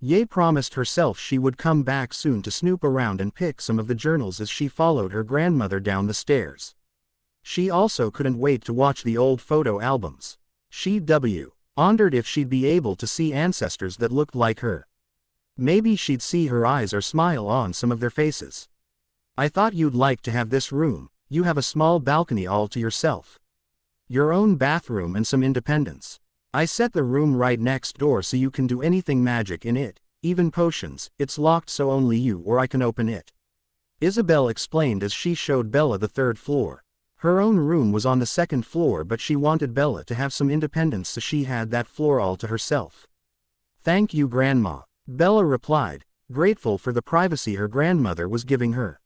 Ye promised herself she would come back soon to snoop around and pick some of the journals as she followed her grandmother down the stairs. She also couldn't wait to watch the old photo albums. She wondered if she'd be able to see ancestors that looked like her. Maybe she'd see her eyes or smile on some of their faces. I thought you'd like to have this room. You have a small balcony all to yourself. Your own bathroom and some independence. I set the room right next door so you can do anything magic in it, even potions. It's locked so only you or I can open it. Isabel explained as she showed Bella the third floor. Her own room was on the second floor, but she wanted Bella to have some independence so she had that floor all to herself. Thank you, Grandma, Bella replied, grateful for the privacy her grandmother was giving her.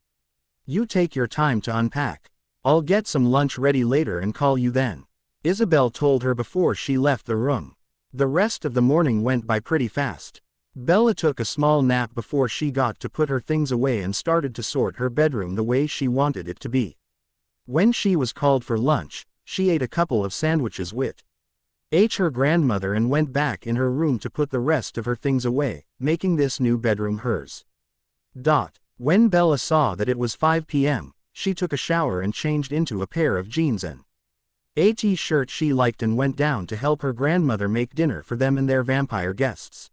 You take your time to unpack. I'll get some lunch ready later and call you then, Isabel told her before she left the room. The rest of the morning went by pretty fast. Bella took a small nap before she got to put her things away and started to sort her bedroom the way she wanted it to be. When she was called for lunch, she ate a couple of sandwiches with her grandmother and went back in her room to put the rest of her things away, making this new bedroom hers. When Bella saw that it was 5 p.m., she took a shower and changed into a pair of jeans and a t-shirt she liked and went down to help her grandmother make dinner for them and their vampire guests.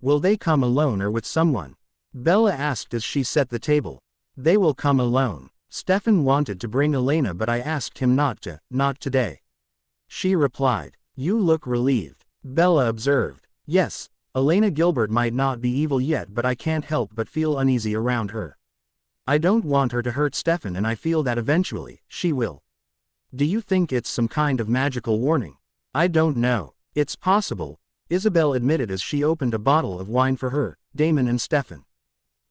Will they come alone or with someone? Bella asked as she set the table. They will come alone. Stefan wanted to bring Elena, but I asked him not today. She replied. You look relieved, Bella observed. Yes, Elena Gilbert might not be evil yet, but I can't help but feel uneasy around her. I don't want her to hurt Stefan, and I feel that eventually, she will. Do you think it's some kind of magical warning? I don't know. It's possible, Isabel admitted as she opened a bottle of wine for her, Damon and Stefan.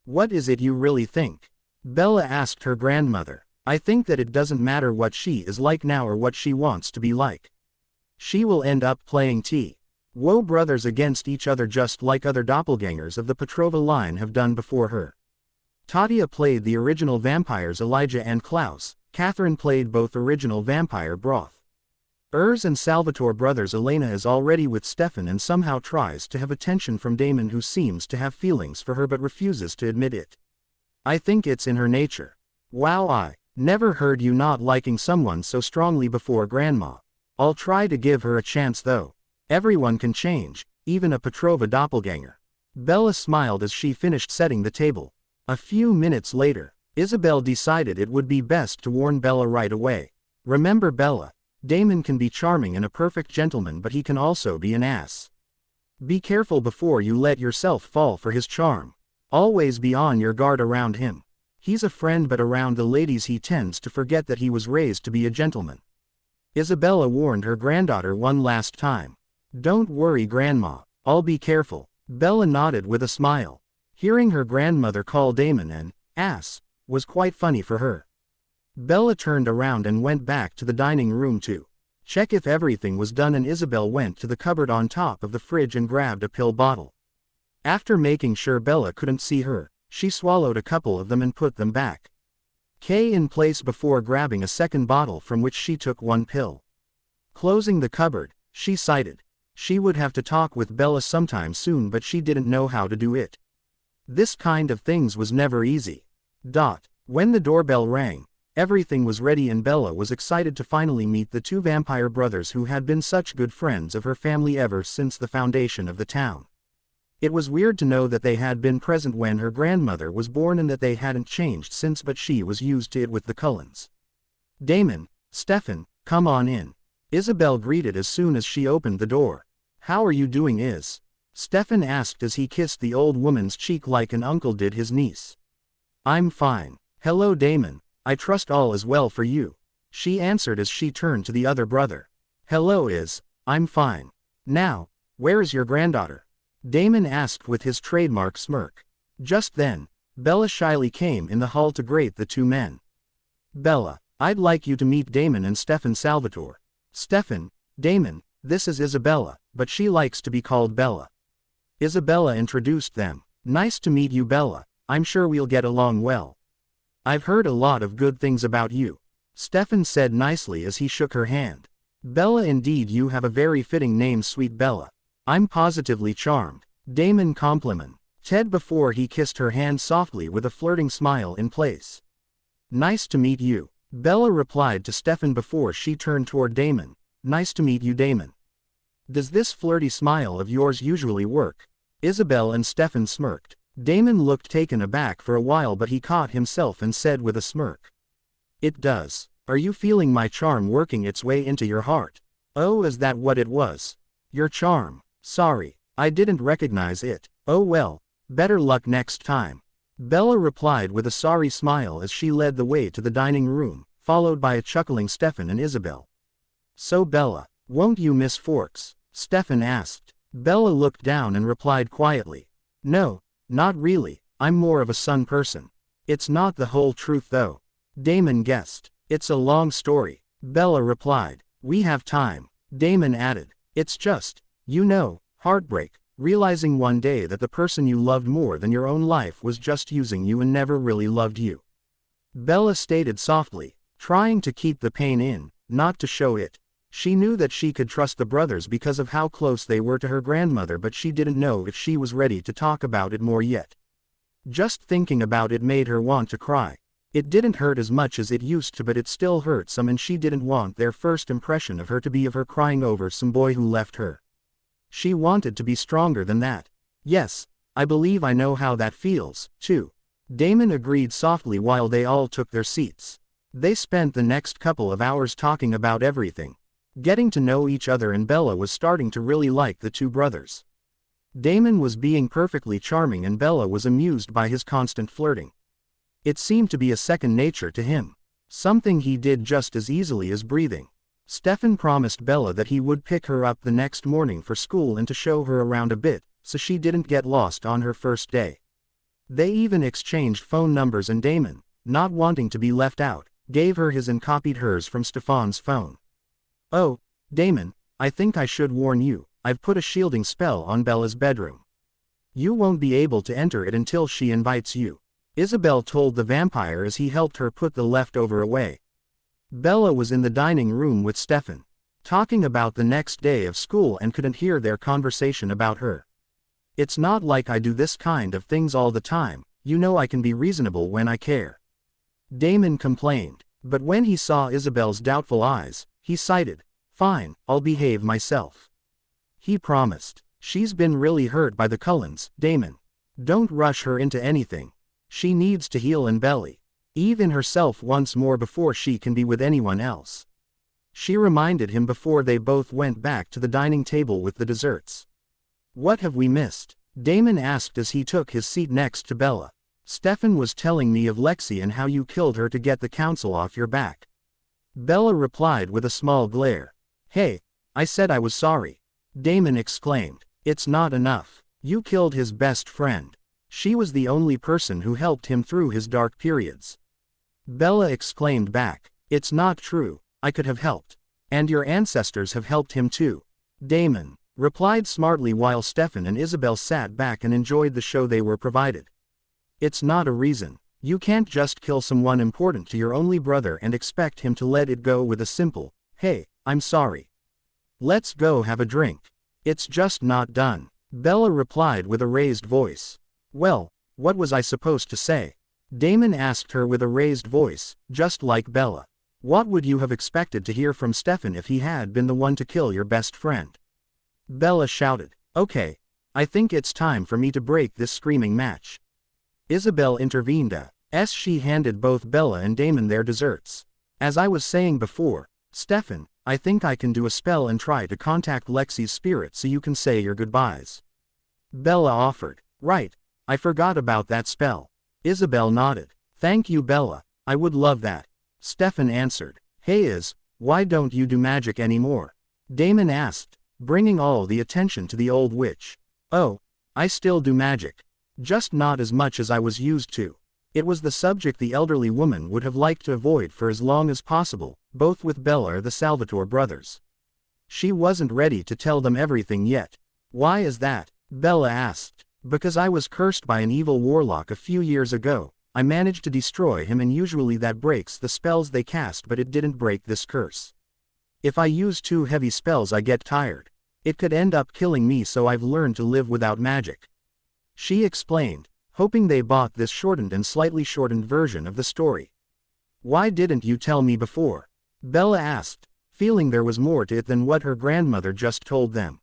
What is it you really think? Bella asked her grandmother. I think that it doesn't matter what she is like now or what she wants to be like. She will end up playing Woe brothers against each other just like other doppelgangers of the Petrova line have done before her. Tatia played the original vampires Elijah and Klaus. Catherine played both original vampire Broth. Urs and Salvatore brothers. Elena is already with Stefan and somehow tries to have attention from Damon, who seems to have feelings for her but refuses to admit it. I think it's in her nature. Wow, I never heard you not liking someone so strongly before, Grandma. I'll try to give her a chance though. Everyone can change, even a Petrova doppelganger. Bella smiled as she finished setting the table. A few minutes later, Isabel decided it would be best to warn Bella right away. Remember Bella, Damon can be charming and a perfect gentleman, but he can also be an ass. Be careful before you let yourself fall for his charm. Always be on your guard around him. He's a friend, but around the ladies he tends to forget that he was raised to be a gentleman. Isabella warned her granddaughter one last time. Don't worry, Grandma, I'll be careful. Bella nodded with a smile. Hearing her grandmother call Damon an ass was quite funny for her. Bella turned around and went back to the dining room to check if everything was done, and Isabel went to the cupboard on top of the fridge and grabbed a pill bottle. After making sure Bella couldn't see her, she swallowed a couple of them and put them back in place before grabbing a second bottle, from which she took one pill. Closing the cupboard, she sighed. She would have to talk with Bella sometime soon, but she didn't know how to do it. This kind of things was never easy. When the doorbell rang, everything was ready and Bella was excited to finally meet the two vampire brothers who had been such good friends of her family ever since the foundation of the town. It was weird to know that they had been present when her grandmother was born and that they hadn't changed since, but she was used to it with the Cullens. Damon, Stefan, come on in. Isabel greeted as soon as she opened the door. How are you doing, Is? Stefan asked as he kissed the old woman's cheek like an uncle did his niece. I'm fine. Hello, Damon. I trust all is well for you. She answered as she turned to the other brother. Hello, Is. I'm fine. Now, where is your granddaughter? Damon asked with his trademark smirk. Just then, Bella shyly came in the hall to greet the two men. Bella, I'd like you to meet Damon and Stefan Salvatore. Stefan, Damon, this is Isabella, but she likes to be called Bella. Isabella introduced them. Nice to meet you, Bella. I'm sure we'll get along well. I've heard a lot of good things about you, Stefan said nicely as he shook her hand. Bella, indeed, you have a very fitting name, sweet Bella. I'm positively charmed, Damon complimented before he kissed her hand softly with a flirting smile in place. Nice to meet you, Bella replied to Stefan before she turned toward Damon. Nice to meet you, Damon. Does this flirty smile of yours usually work? Isabel and Stefan smirked. Damon looked taken aback for a while, but he caught himself and said with a smirk. It does. Are you feeling my charm working its way into your heart? Oh, is that what it was? Your charm. Sorry, I didn't recognize it. Oh well, better luck next time. Bella replied with a sorry smile as she led the way to the dining room, followed by a chuckling Stefan and Isabel. So Bella, won't you miss forks? Stefan asked. Bella looked down and replied quietly. No, not really, I'm more of a sun person. It's not the whole truth though. Damon guessed. It's a long story. Bella replied. We have time. Damon added. It's just, heartbreak, realizing one day that the person you loved more than your own life was just using you and never really loved you. Bella stated softly, trying to keep the pain in, not to show it. She knew that she could trust the brothers because of how close they were to her grandmother, but she didn't know if she was ready to talk about it more yet. Just thinking about it made her want to cry. It didn't hurt as much as it used to, but it still hurt some, and she didn't want their first impression of her to be of her crying over some boy who left her. She wanted to be stronger than that. Yes, I believe I know how that feels, too. Damon agreed softly while they all took their seats. They spent the next couple of hours talking about everything, getting to know each other, and Bella was starting to really like the two brothers. Damon was being perfectly charming and Bella was amused by his constant flirting. It seemed to be a second nature to him, something he did just as easily as breathing. Stefan promised Bella that he would pick her up the next morning for school and to show her around a bit, so she didn't get lost on her first day. They even exchanged phone numbers, and Damon, not wanting to be left out, gave her his and copied hers from Stefan's phone. Oh, Damon, I think I should warn you, I've put a shielding spell on Bella's bedroom. You won't be able to enter it until she invites you, Isabel told the vampire as he helped her put the leftover away. Bella was in the dining room with Stefan, talking about the next day of school, and couldn't hear their conversation about her. It's not like I do this kind of things all the time, I can be reasonable when I care, Damon complained, but when he saw Isabel's doubtful eyes, he sighed. Fine, I'll behave myself, he promised. She's been really hurt by the Cullens, Damon. Don't rush her into anything. She needs to heal and belly. Even herself once more before she can be with anyone else. She reminded him before they both went back to the dining table with the desserts. What have we missed? Damon asked as he took his seat next to Bella. Stefan was telling me of Lexi and how you killed her to get the council off your back. Bella replied with a small glare. Hey, I said I was sorry. Damon exclaimed. It's not enough. You killed his best friend. She was the only person who helped him through his dark periods. Bella exclaimed back. It's not true. I could have helped. And your ancestors have helped him too. Damon replied smartly while Stefan and Isabel sat back and enjoyed the show they were provided. It's not a reason. You can't just kill someone important to your only brother and expect him to let it go with a simple, hey, I'm sorry. Let's go have a drink. It's just not done. Bella replied with a raised voice. Well, what was I supposed to say? Damon asked her with a raised voice, just like Bella. What would you have expected to hear from Stefan if he had been the one to kill your best friend? Bella shouted. Okay, I think it's time for me to break this screaming match. Isabel intervened as she handed both Bella and Damon their desserts. As I was saying before, Stefan, I think I can do a spell and try to contact Lexi's spirit so you can say your goodbyes. Bella offered. Right, I forgot about that spell. Isabel nodded. Thank you, Bella, I would love that. Stefan answered. Hey why don't you do magic anymore? Damon asked, bringing all the attention to the old witch. Oh, I still do magic. Just not as much as I was used to. It was the subject the elderly woman would have liked to avoid for as long as possible, both with Bella or the Salvatore brothers. She wasn't ready to tell them everything yet. Why is that? Bella asked. Because I was cursed by an evil warlock a few years ago. I managed to destroy him and usually that breaks the spells they cast, but it didn't break this curse. If I use too heavy spells I get tired. It could end up killing me, so I've learned to live without magic. She explained, hoping they bought this shortened and slightly shortened version of the story. Why didn't you tell me before? Bella asked, feeling there was more to it than what her grandmother just told them.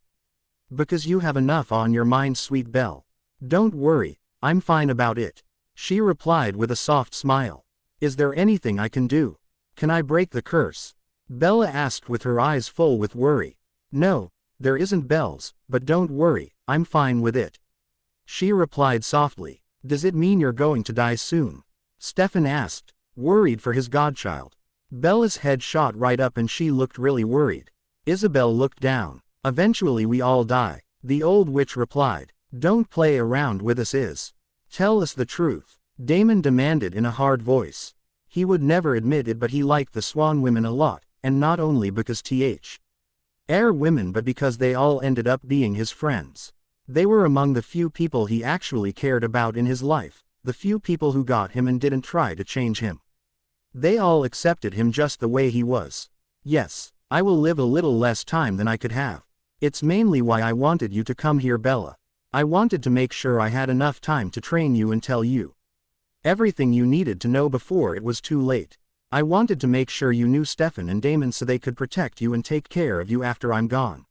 Because you have enough on your mind, sweet Belle. Don't worry, I'm fine about it. She replied with a soft smile. Is there anything I can do? Can I break the curse? Bella asked with her eyes full with worry. No, there isn't bells, but don't worry, I'm fine with it. She replied softly. Does it mean you're going to die soon? Stefan asked, worried for his godchild. Bella's head shot right up and she looked really worried. Isabel looked down. Eventually we all die, the old witch replied. Don't play around with us. Tell us the truth. Damon demanded in a hard voice. He would never admit it, but he liked the Swan women a lot, and not only because air women but because they all ended up being his friends. They were among the few people he actually cared about in his life, the few people who got him and didn't try to change him. They all accepted him just the way he was. Yes, I will live a little less time than I could have. It's mainly why I wanted you to come here, Bella. I wanted to make sure I had enough time to train you and tell you everything you needed to know before it was too late. I wanted to make sure you knew Stefan and Damon so they could protect you and take care of you after I'm gone.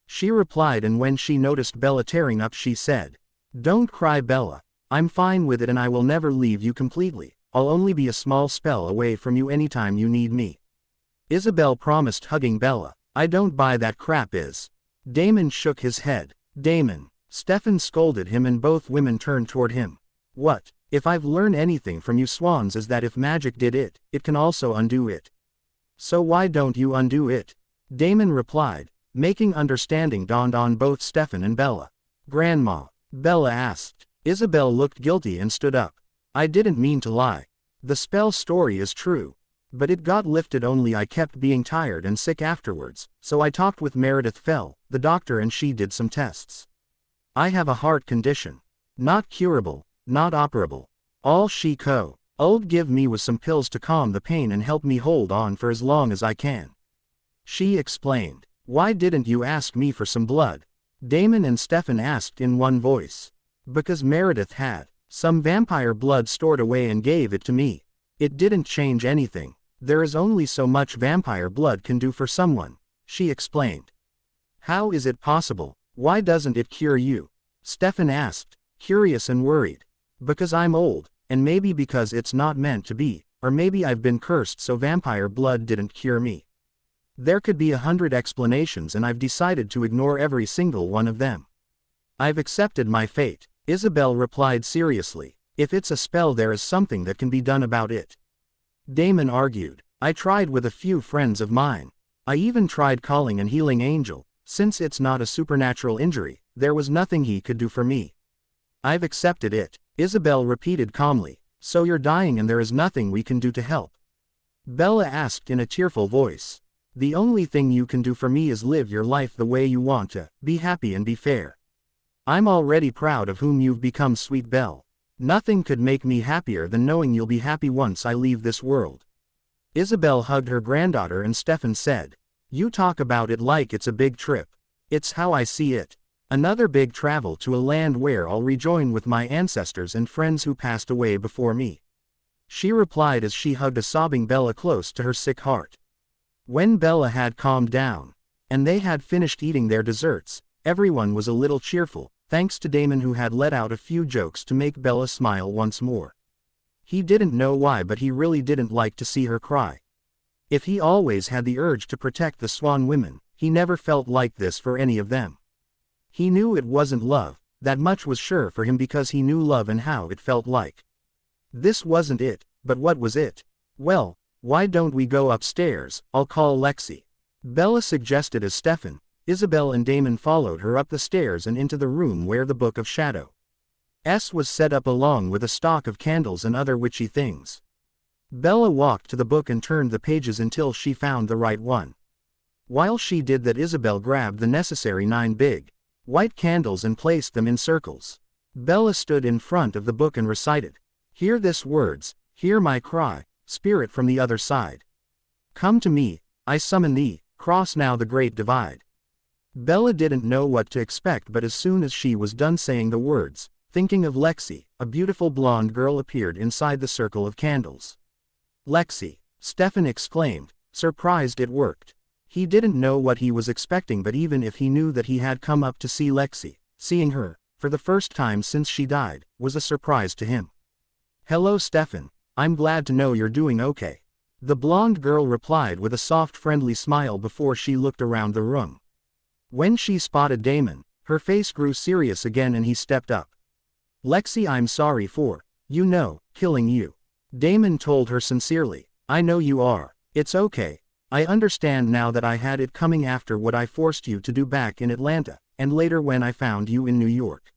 She replied, and when she noticed Bella tearing up she said, Don't cry, Bella. I'm fine with it and I will never leave you completely. I'll only be a small spell away from you anytime you need me. Isabel promised, hugging Bella. I don't buy that crap. Damon shook his head. Damon. Stefan scolded him and both women turned toward him. What? If I've learned anything from you Swans is that if magic did it, it can also undo it. So why don't you undo it? Damon replied, making understanding dawned on both Stefan and Bella. Grandma? Bella asked. Isabel looked guilty and stood up. I didn't mean to lie. The spell story is true. But it got lifted, only I kept being tired and sick afterwards, so I talked with Meredith Fell, the doctor, and she did some tests. I have a heart condition. Not curable, not operable. All she could give me was some pills to calm the pain and help me hold on for as long as I can. She explained. Why didn't you ask me for some blood? Damon and Stefan asked in one voice. Because Meredith had some vampire blood stored away and gave it to me. It didn't change anything. There is only so much vampire blood can do for someone, she explained. How is it possible? Why doesn't it cure you? Stefan asked, curious and worried. Because I'm old, and maybe because it's not meant to be, or maybe I've been cursed so vampire blood didn't cure me. There could be 100 explanations and I've decided to ignore every single one of them. I've accepted my fate, Isabel replied seriously. If it's a spell there is something that can be done about it. Damon argued. I tried with a few friends of mine. I even tried calling an healing angel. Since it's not a supernatural injury, there was nothing he could do for me. I've accepted it, Isabel repeated calmly. So you're dying and there is nothing we can do to help? Bella asked in a tearful voice. The only thing you can do for me is live your life the way you want to, be happy and be fair. I'm already proud of whom you've become, sweet Belle. Nothing could make me happier than knowing you'll be happy once I leave this world. Isabel hugged her granddaughter and Stefan said, You talk about it like it's a big trip. It's how I see it. Another big travel to a land where I'll rejoin with my ancestors and friends who passed away before me. She replied as she hugged a sobbing Bella close to her sick heart. When Bella had calmed down, and they had finished eating their desserts, everyone was a little cheerful, thanks to Damon who had let out a few jokes to make Bella smile once more. He didn't know why, but he really didn't like to see her cry. If he always had the urge to protect the Swan women, he never felt like this for any of them. He knew it wasn't love, that much was sure for him because he knew love and how it felt like. This wasn't it, but what was it? Well, why don't we go upstairs? I'll call Lexi. Bella suggested as Stefan, Isabel and Damon followed her up the stairs and into the room where the Book of Shadow was set up along with a stock of candles and other witchy things. Bella walked to the book and turned the pages until she found the right one. While she did that, Isabel grabbed the necessary 9 big, white candles and placed them in circles. Bella stood in front of the book and recited, Hear this words, hear my cry, spirit from the other side. Come to me, I summon thee, cross now the great divide. Bella didn't know what to expect, but as soon as she was done saying the words, thinking of Lexi, a beautiful blonde girl appeared inside the circle of candles. Lexi, Stefan exclaimed, surprised it worked. He didn't know what he was expecting, but even if he knew that he had come up to see Lexi, seeing her, for the first time since she died, was a surprise to him. Hello Stefan, I'm glad to know you're doing okay. The blonde girl replied with a soft friendly smile before she looked around the room. When she spotted Damon, her face grew serious again and he stepped up. Lexi, I'm sorry for, killing you. Damon told her sincerely, I know you are. It's okay. I understand now that I had it coming after what I forced you to do back in Atlanta, and later when I found you in New York.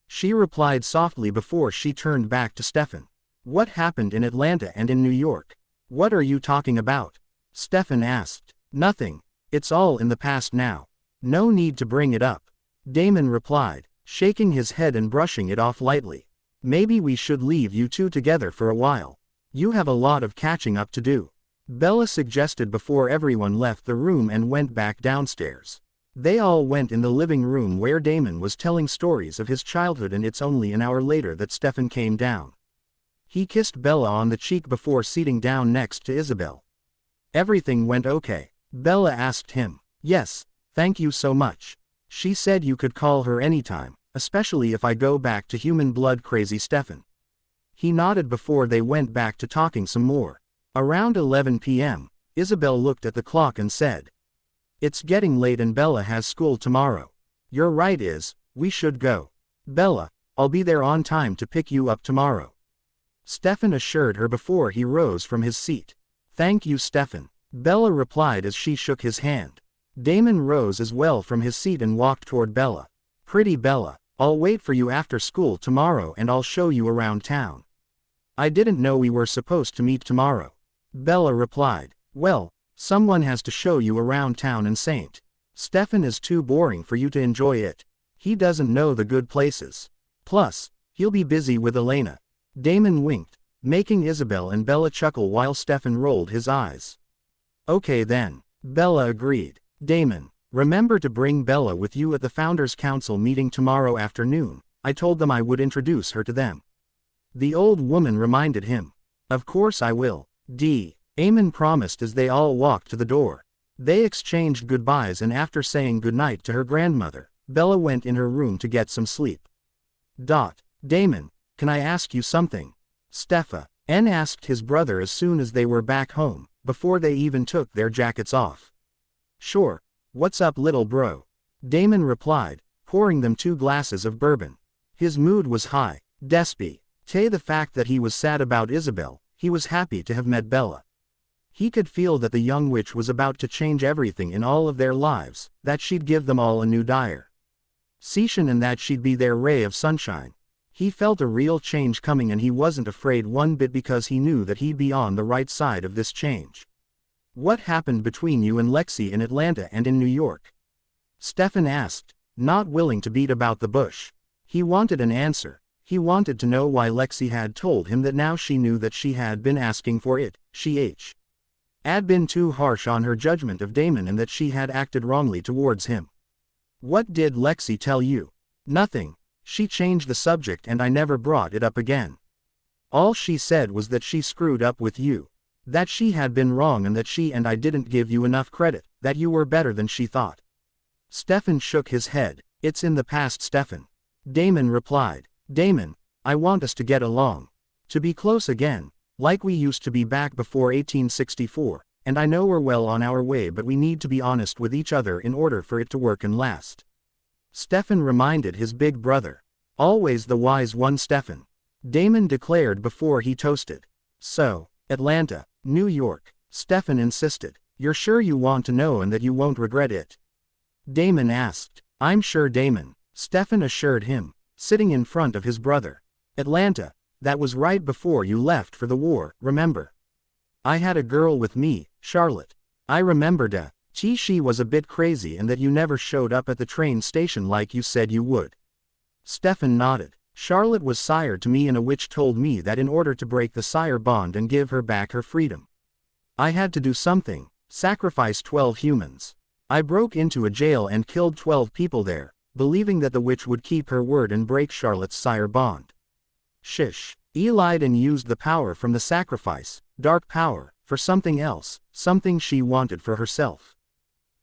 She replied softly before she turned back to Stefan. What happened in Atlanta and in New York? What are you talking about? Stefan asked. Nothing. It's all in the past now. No need to bring it up. Damon replied, shaking his head and brushing it off lightly. Maybe we should leave you two together for a while. You have a lot of catching up to do. Bella suggested before everyone left the room and went back downstairs. They all went in the living room where Damon was telling stories of his childhood, and it's only an hour later that Stefan came down. He kissed Bella on the cheek before sitting down next to Isabel. Everything went okay? Bella asked him. Yes, thank you so much. She said you could call her anytime, especially if I go back to human blood crazy Stefan. He nodded before they went back to talking some more. Around 11 p.m., Isabel looked at the clock and said, It's getting late and Bella has school tomorrow. You're right, we should go. Bella, I'll be there on time to pick you up tomorrow. Stefan assured her before he rose from his seat. Thank you, Stefan. Bella replied as she shook his hand. Damon rose as well from his seat and walked toward Bella. Pretty Bella, I'll wait for you after school tomorrow and I'll show you around town. I didn't know we were supposed to meet tomorrow. Bella replied, Well, someone has to show you around town and St. Stefan is too boring for you to enjoy it. He doesn't know the good places. Plus, he'll be busy with Elena. Damon winked, making Isabel and Bella chuckle while Stefan rolled his eyes. Okay then, Bella agreed. Damon, remember to bring Bella with you at the Founders Council meeting tomorrow afternoon. I told them I would introduce her to them. The old woman reminded him. Of course I will. Eamon promised as they all walked to the door. They exchanged goodbyes and after saying goodnight to her grandmother, Bella went in her room to get some sleep. Damon, can I ask you something? Stefan asked his brother as soon as they were back home, before they even took their jackets off. Sure, what's up little bro? Damon replied, pouring them 2 glasses of bourbon. His mood was high, despite the fact that he was sad about Isabel, he was happy to have met Bella. He could feel that the young witch was about to change everything in all of their lives, that she'd give them all a new direction and that she'd be their ray of sunshine. He felt a real change coming and he wasn't afraid one bit because he knew that he'd be on the right side of this change. What happened between you and Lexi in Atlanta and in New York? Stefan asked, not willing to beat about the bush. He wanted an answer. He wanted to know why Lexi had told him that now she knew that she had been asking for it, she had been too harsh on her judgment of Damon and that she had acted wrongly towards him. What did Lexi tell you? Nothing. She changed the subject and I never brought it up again. All she said was that she screwed up with you. That she had been wrong and that she and I didn't give you enough credit, that you were better than she thought. Stefan shook his head. It's in the past, Stefan. Damon replied. Damon, I want us to get along. To be close again, like we used to be back before 1864, and I know we're well on our way but we need to be honest with each other in order for it to work and last. Stefan reminded his big brother. Always the wise one, Stefan. Damon declared before he toasted. So, Atlanta, New York, Stefan insisted. You're sure you want to know and that you won't regret it? Damon asked. I'm sure, Damon, Stefan assured him, sitting in front of his brother. Atlanta, that was right before you left for the war, remember? I had a girl with me, Charlotte. I remembered she was a bit crazy and that you never showed up at the train station like you said you would. Stefan nodded. Charlotte was sire to me and a witch told me that in order to break the sire bond and give her back her freedom, I had to do something, sacrifice 12 humans. I broke into a jail and killed 12 people there, believing that the witch would keep her word and break Charlotte's sire bond. Shish. Lied and used the power from the sacrifice, dark power, for something else, something she wanted for herself.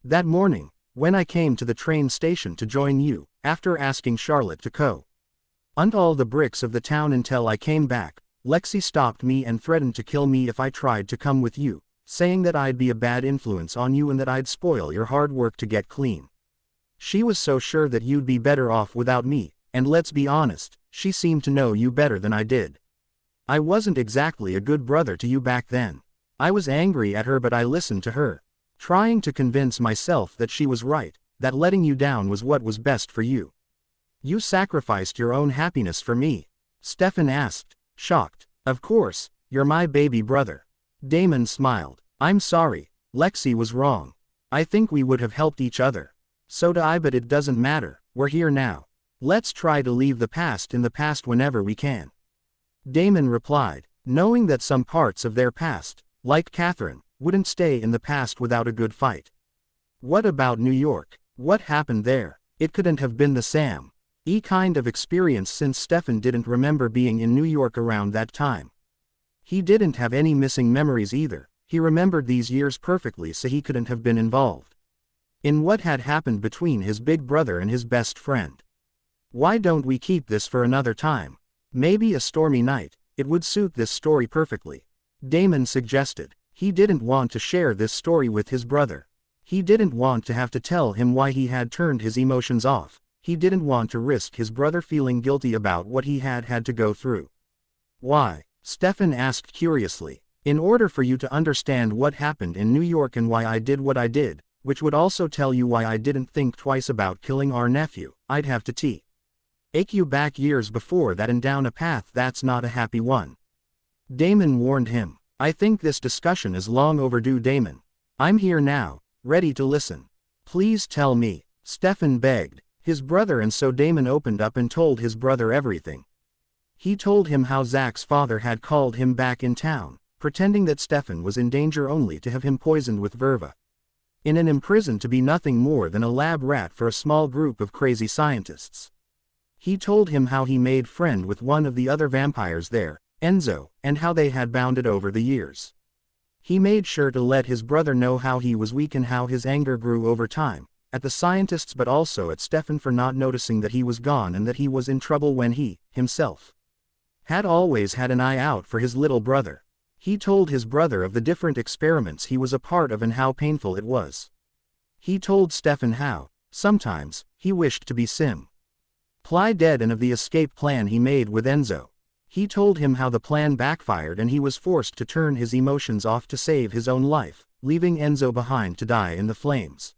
That morning, when I came to the train station to join you, after asking Charlotte to unt all the bricks of the town until I came back, Lexi stopped me and threatened to kill me if I tried to come with you, saying that I'd be a bad influence on you and that I'd spoil your hard work to get clean. She was so sure that you'd be better off without me, and let's be honest, she seemed to know you better than I did. I wasn't exactly a good brother to you back then. I was angry at her but I listened to her, trying to convince myself that she was right, that letting you down was what was best for you. You sacrificed your own happiness for me? Stefan asked, shocked. Of course, you're my baby brother. Damon smiled. I'm sorry, Lexi was wrong. I think we would have helped each other. So do I, but it doesn't matter, we're here now. Let's try to leave the past in the past whenever we can. Damon replied, knowing that some parts of their past, like Catherine, wouldn't stay in the past without a good fight. What about New York? What happened there? It couldn't have been the same kind of experience since Stefan didn't remember being in New York around that time. He didn't have any missing memories either. He remembered these years perfectly, so he couldn't have been involved in what had happened between his big brother and his best friend. Why don't we keep this for another time? Maybe a stormy night. It would suit this story perfectly. Damon suggested. He didn't want to share this story with his brother. He didn't want to have to tell him why he had turned his emotions off. He didn't want to risk his brother feeling guilty about what he had had to go through. Why? Stefan asked curiously. In order for you to understand what happened in New York and why I did what I did, which would also tell you why I didn't think twice about killing our nephew, I'd have to take you back years before that and down a path that's not a happy one. Damon warned him. I think this discussion is long overdue, Damon. I'm here now, ready to listen. Please tell me, Stefan begged his brother, and so Damon opened up and told his brother everything. He told him how Zach's father had called him back in town, pretending that Stefan was in danger only to have him poisoned with verva. In and imprisoned to be nothing more than a lab rat for a small group of crazy scientists. He told him how he made friend with one of the other vampires there, Enzo, and how they had bonded over the years. He made sure to let his brother know how he was weak and how his anger grew over time, at the scientists but also at Stefan for not noticing that he was gone and that he was in trouble when he, himself, had always had an eye out for his little brother. He told his brother of the different experiments he was a part of and how painful it was. He told Stefan how, sometimes, he wished to be Ply dead and of the escape plan he made with Enzo. He told him how the plan backfired and he was forced to turn his emotions off to save his own life, leaving Enzo behind to die in the flames.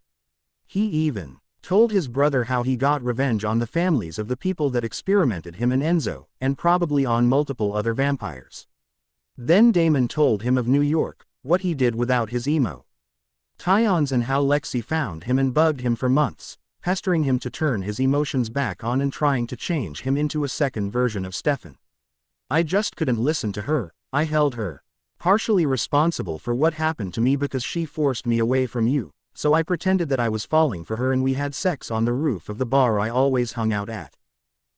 He even told his brother how he got revenge on the families of the people that experimented him and Enzo, and probably on multiple other vampires. Then Damon told him of New York, what he did without his emo Tyons and how Lexi found him and bugged him for months, pestering him to turn his emotions back on and trying to change him into a second version of Stefan. I just couldn't listen to her. I held her partially responsible for what happened to me because she forced me away from you, so I pretended that I was falling for her and we had sex on the roof of the bar I always hung out at.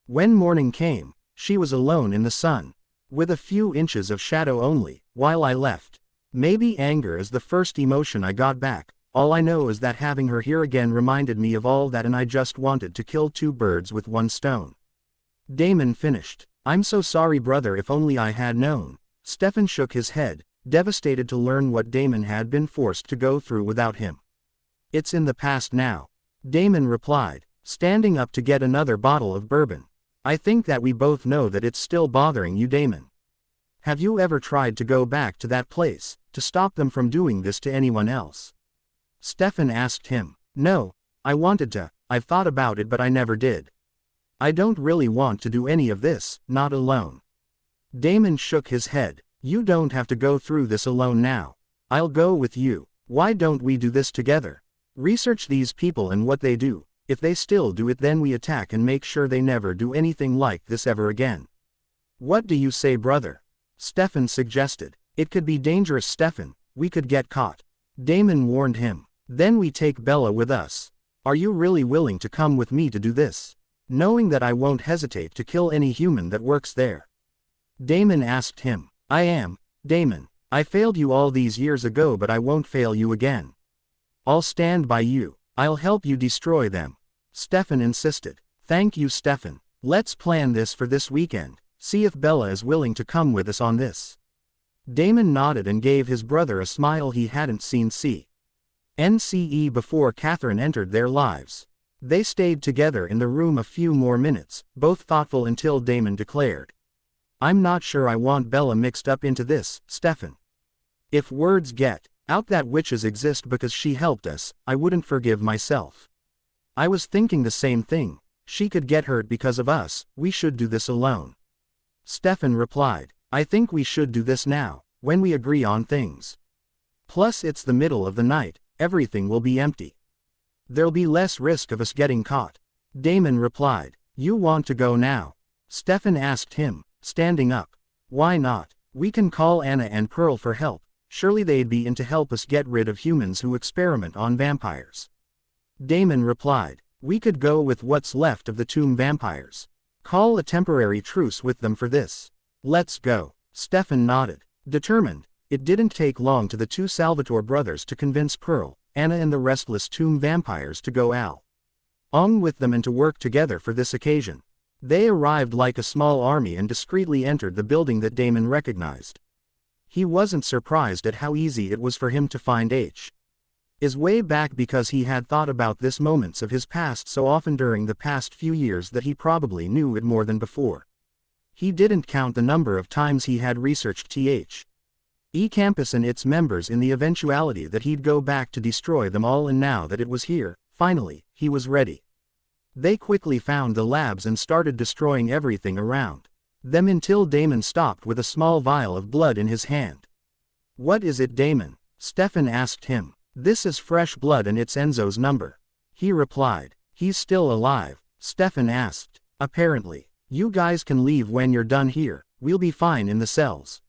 When morning came, she was alone in the sun, with a few inches of shadow only, while I left. Maybe anger is the first emotion I got back. All I know is that having her here again reminded me of all that and I just wanted to kill two birds with one stone. Damon finished. I'm so sorry brother, if only I had known. Stefan shook his head, devastated to learn what Damon had been forced to go through without him. It's in the past now, Damon replied, standing up to get another bottle of bourbon. I think that we both know that it's still bothering you, Damon. Have you ever tried to go back to that place, to stop them from doing this to anyone else? Stefan asked him. No, I wanted to, I've thought about it but I never did. I don't really want to do any of this, not alone. Damon shook his head. You don't have to go through this alone now. I'll go with you. Why don't we do this together? Research these people and what they do. If they still do it, then we attack and make sure they never do anything like this ever again. What do you say, brother? Stefan suggested. It could be dangerous, Stefan. We could get caught. Damon warned him. Then we take Bella with us. Are you really willing to come with me to do this? Knowing that I won't hesitate to kill any human that works there. Damon asked him. I am, Damon. I failed you all these years ago but I won't fail you again. I'll stand by you. I'll help you destroy them. Stefan insisted. Thank you, Stefan. Let's plan this for this weekend. See if Bella is willing to come with us on this. Damon nodded and gave his brother a smile he hadn't seen since before Catherine entered their lives. They stayed together in the room a few more minutes, both thoughtful until Damon declared. I'm not sure I want Bella mixed up into this, Stefan. If words get out that witches exist because she helped us, I wouldn't forgive myself. I was thinking the same thing. She could get hurt because of us. We should do this alone. Stefan replied. I think we should do this now, when we agree on things. Plus it's the middle of the night, everything will be empty. There'll be less risk of us getting caught. Damon replied. You want to go now? Stefan asked him, standing up. Why not? We can call Anna and Pearl for help. Surely they'd be in to help us get rid of humans who experiment on vampires. Damon replied. We could go with what's left of the tomb vampires. Call a temporary truce with them for this. Let's go. Stefan nodded. Determined. It didn't take long to the two Salvatore brothers to convince Pearl, Anna and the restless tomb vampires to go along with them and to work together for this occasion. They arrived like a small army and discreetly entered the building that Damon recognized. He wasn't surprised at how easy it was for him to find his way back because he had thought about this moments of his past so often during the past few years that he probably knew it more than before. He didn't count the number of times he had researched campus and its members in the eventuality that he'd go back to destroy them all, and now that it was here, finally, he was ready. They quickly found the labs and started destroying everything around them until Damon stopped with a small vial of blood in his hand. What is it, Damon? Stefan asked him. This is fresh blood and it's Enzo's number. He replied. He's still alive? Stefan asked. Apparently. You guys can leave when you're done here. We'll be fine in the cells.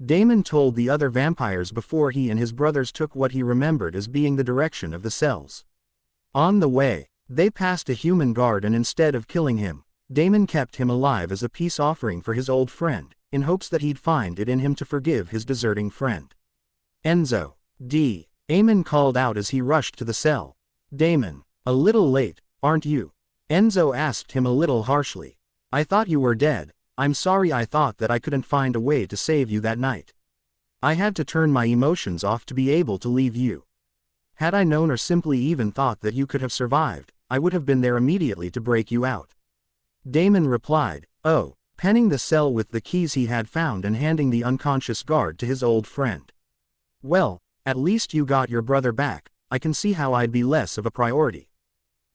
Damon told the other vampires before he and his brothers took what he remembered as being the direction of the cells. On the way, they passed a human guard and instead of killing him, Damon kept him alive as a peace offering for his old friend, in hopes that he'd find it in him to forgive his deserting friend. Enzo. Damon called out as he rushed to the cell. Damon, a little late, aren't you? Enzo asked him a little harshly. I thought you were dead. I'm sorry I thought that I couldn't find a way to save you that night. I had to turn my emotions off to be able to leave you. Had I known or simply even thought that you could have survived, I would have been there immediately to break you out. Damon replied, penning the cell with the keys he had found and handing the unconscious guard to his old friend. Well, at least you got your brother back. I can see how I'd be less of a priority.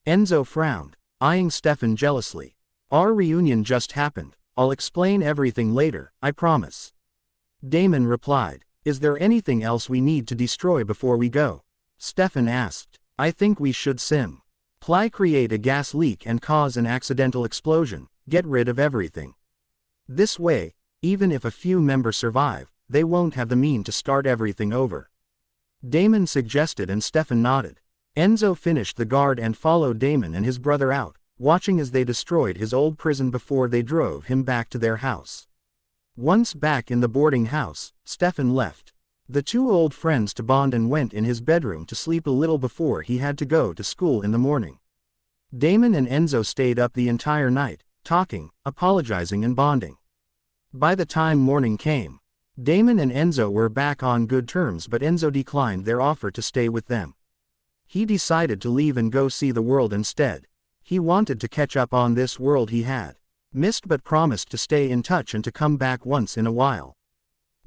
Enzo frowned, eyeing Stefan jealously. Our reunion just happened. I'll explain everything later, I promise. Damon replied, is there anything else we need to destroy before we go? Stefan asked. I think we should create a gas leak and cause an accidental explosion, get rid of everything. This way, even if a few members survive, they won't have the means to start everything over. Damon suggested and Stefan nodded. Enzo finished the guard and followed Damon and his brother out, watching as they destroyed his old prison before they drove him back to their house. Once back in the boarding house, Stefan left the two old friends to bond and went in his bedroom to sleep a little before he had to go to school in the morning. Damon and Enzo stayed up the entire night, talking, apologizing and bonding. By the time morning came, Damon and Enzo were back on good terms, but Enzo declined their offer to stay with them. He decided to leave and go see the world instead. He wanted to catch up on this world he had missed, but promised to stay in touch and to come back once in a while.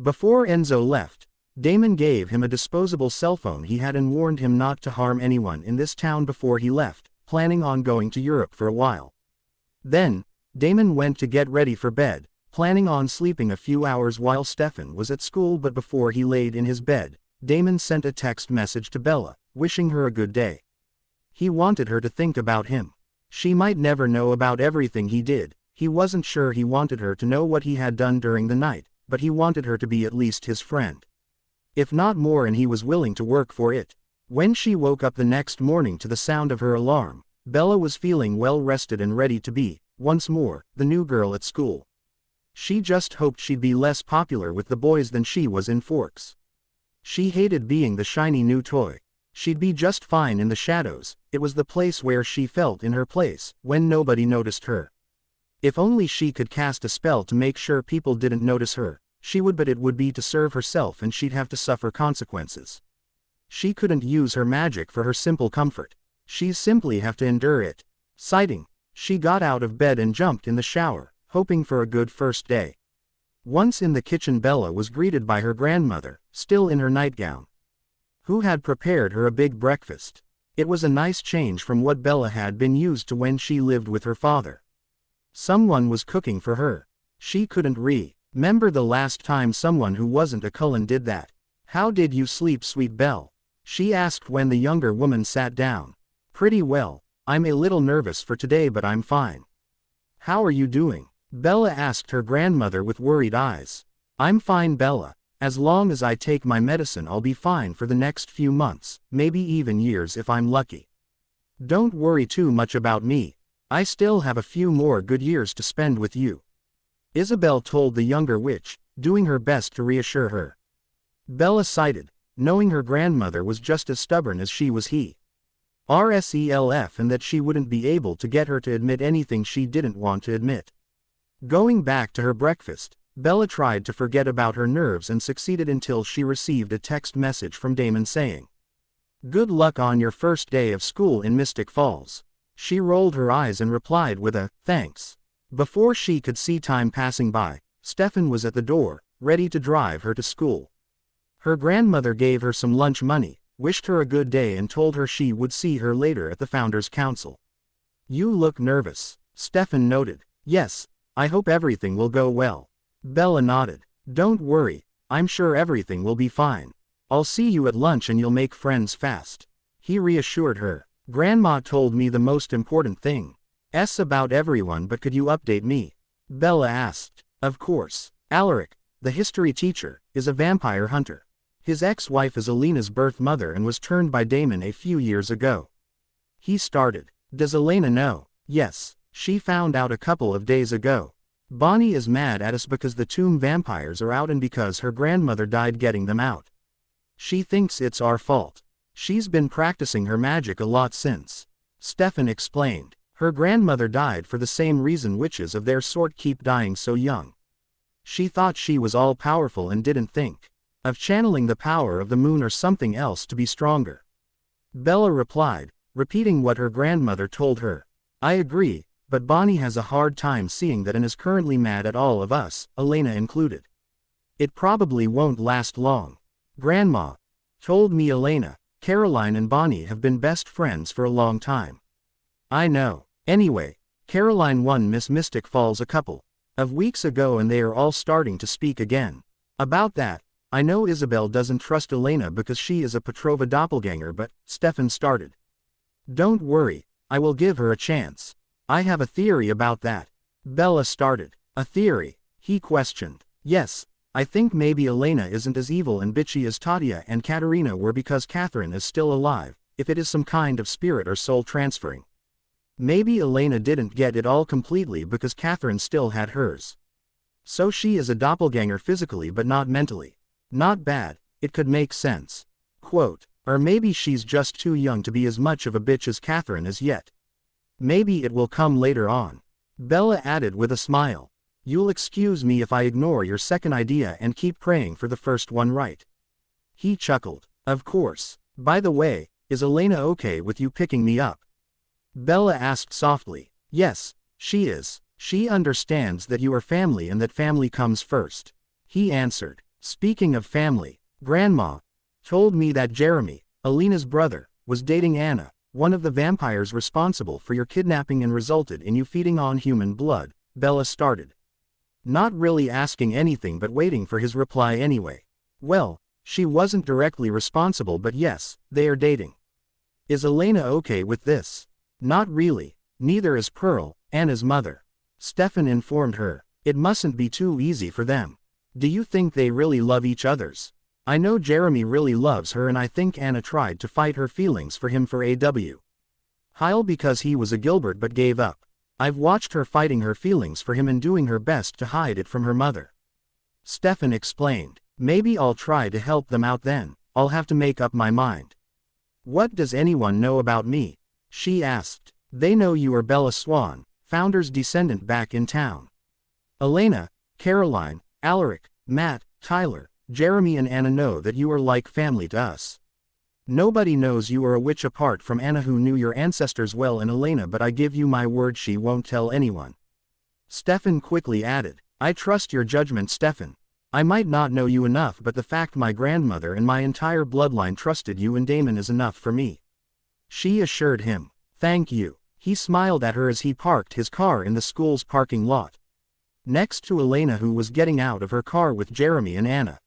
Before Enzo left, Damon gave him a disposable cell phone he had and warned him not to harm anyone in this town before he left, planning on going to Europe for a while. Then, Damon went to get ready for bed, planning on sleeping a few hours while Stefan was at school, but before he laid in his bed, Damon sent a text message to Bella, wishing her a good day. He wanted her to think about him. She might never know about everything he did. He wasn't sure he wanted her to know what he had done during the night, but he wanted her to be at least his friend. If not more, and he was willing to work for it. When she woke up the next morning to the sound of her alarm, Bella was feeling well rested and ready to be, once more, the new girl at school. She just hoped she'd be less popular with the boys than she was in Forks. She hated being the shiny new toy. She'd be just fine in the shadows. It was the place where she felt in her place, when nobody noticed her. If only she could cast a spell to make sure people didn't notice her, she would, but it would be to serve herself and she'd have to suffer consequences. She couldn't use her magic for her simple comfort. She'd simply have to endure it. Sighing, she got out of bed and jumped in the shower, hoping for a good first day. Once in the kitchen, Bella was greeted by her grandmother, still in her nightgown, who had prepared her a big breakfast. It was a nice change from what Bella had been used to when she lived with her father. Someone was cooking for her. She couldn't remember the last time someone who wasn't a Cullen did that. How did you sleep, sweet Belle? She asked when the younger woman sat down. Pretty well. I'm a little nervous for today, but I'm fine. How are you doing? Bella asked her grandmother with worried eyes. I'm fine, Bella. As long as I take my medicine, I'll be fine for the next few months, maybe even years if I'm lucky. Don't worry too much about me. I still have a few more good years to spend with you. Isabel told the younger witch, doing her best to reassure her. Bella sighed, knowing her grandmother was just as stubborn as she was herself, and that she wouldn't be able to get her to admit anything she didn't want to admit. Going back to her breakfast, Bella tried to forget about her nerves and succeeded until she received a text message from Damon saying, "Good luck on your first day of school in Mystic Falls." She rolled her eyes and replied with a, "Thanks." Before she could see time passing by, Stefan was at the door, ready to drive her to school. Her grandmother gave her some lunch money, wished her a good day and told her she would see her later at the Founders' Council. "You look nervous," Stefan noted. "Yes, I hope everything will go well." Bella nodded. "Don't worry, I'm sure everything will be fine. I'll see you at lunch and you'll make friends fast." He reassured her. "Grandma told me the most important thing about everyone, but could you update me?" Bella asked. "Of course. Alaric, the history teacher, is a vampire hunter. His ex-wife is Elena's birth mother and was turned by Damon a few years ago." He started. "Does Elena know?" "Yes, she found out a couple of days ago. Bonnie is mad at us because the tomb vampires are out and because her grandmother died getting them out. She thinks it's our fault. She's been practicing her magic a lot since." Stefan explained. Her grandmother died for the same reason witches of their sort keep dying so young. She thought she was all-powerful and didn't think of channeling the power of the moon or something else to be stronger. Bella replied, repeating what her grandmother told her. I agree, but Bonnie has a hard time seeing that and is currently mad at all of us, Elena included. It probably won't last long. Grandma told me Elena, Caroline and Bonnie have been best friends for a long time. I know. Anyway, Caroline won Miss Mystic Falls a couple of weeks ago and they are all starting to speak again about that. I know Isabel doesn't trust Elena because she is a Petrova doppelganger, but Stefan started. Don't worry, I will give her a chance. I have a theory about that. Bella started. A theory? He questioned. Yes, I think maybe Elena isn't as evil and bitchy as Tatia and Katerina were because Catherine is still alive, if it is some kind of spirit or soul transferring. Maybe Elena didn't get it all completely because Catherine still had hers. So she is a doppelganger physically but not mentally. Not bad, it could make sense. Quote, or maybe she's just too young to be as much of a bitch as Catherine as yet. Maybe it will come later on. Bella added with a smile. You'll excuse me if I ignore your second idea and keep praying for the first one right. He chuckled. Of course. By the way, is Elena okay with you picking me up? Bella asked softly. Yes, she is. She understands that you are family and that family comes first. He answered. Speaking of family, Grandma told me that Jeremy, Elena's brother, was dating Anna, one of the vampires responsible for your kidnapping and resulted in you feeding on human blood, Bella started. Not really asking anything but waiting for his reply anyway. Well, she wasn't directly responsible but yes, they are dating. Is Elena okay with this? Not really, neither is Pearl, Anna's mother. Stefan informed her. It mustn't be too easy for them. Do you think they really love each other's? I know Jeremy really loves her and I think Anna tried to fight her feelings for him for a.w. because he was a Gilbert but gave up. I've watched her fighting her feelings for him and doing her best to hide it from her mother. Stefan explained. Maybe I'll try to help them out then, I'll have to make up my mind. What does anyone know about me? She asked. They know you are Bella Swan, founder's descendant back in town. Elena, Caroline, Alaric, Matt, Tyler, Jeremy and Anna know that you are like family to us. Nobody knows you are a witch apart from Anna who knew your ancestors well and Elena, but I give you my word she won't tell anyone. Stefan quickly added. I trust your judgment, Stefan. I might not know you enough but the fact my grandmother and my entire bloodline trusted you and Damon is enough for me. She assured him. Thank you. He smiled at her as he parked his car in the school's parking lot. Next to Elena who was getting out of her car with Jeremy and Anna.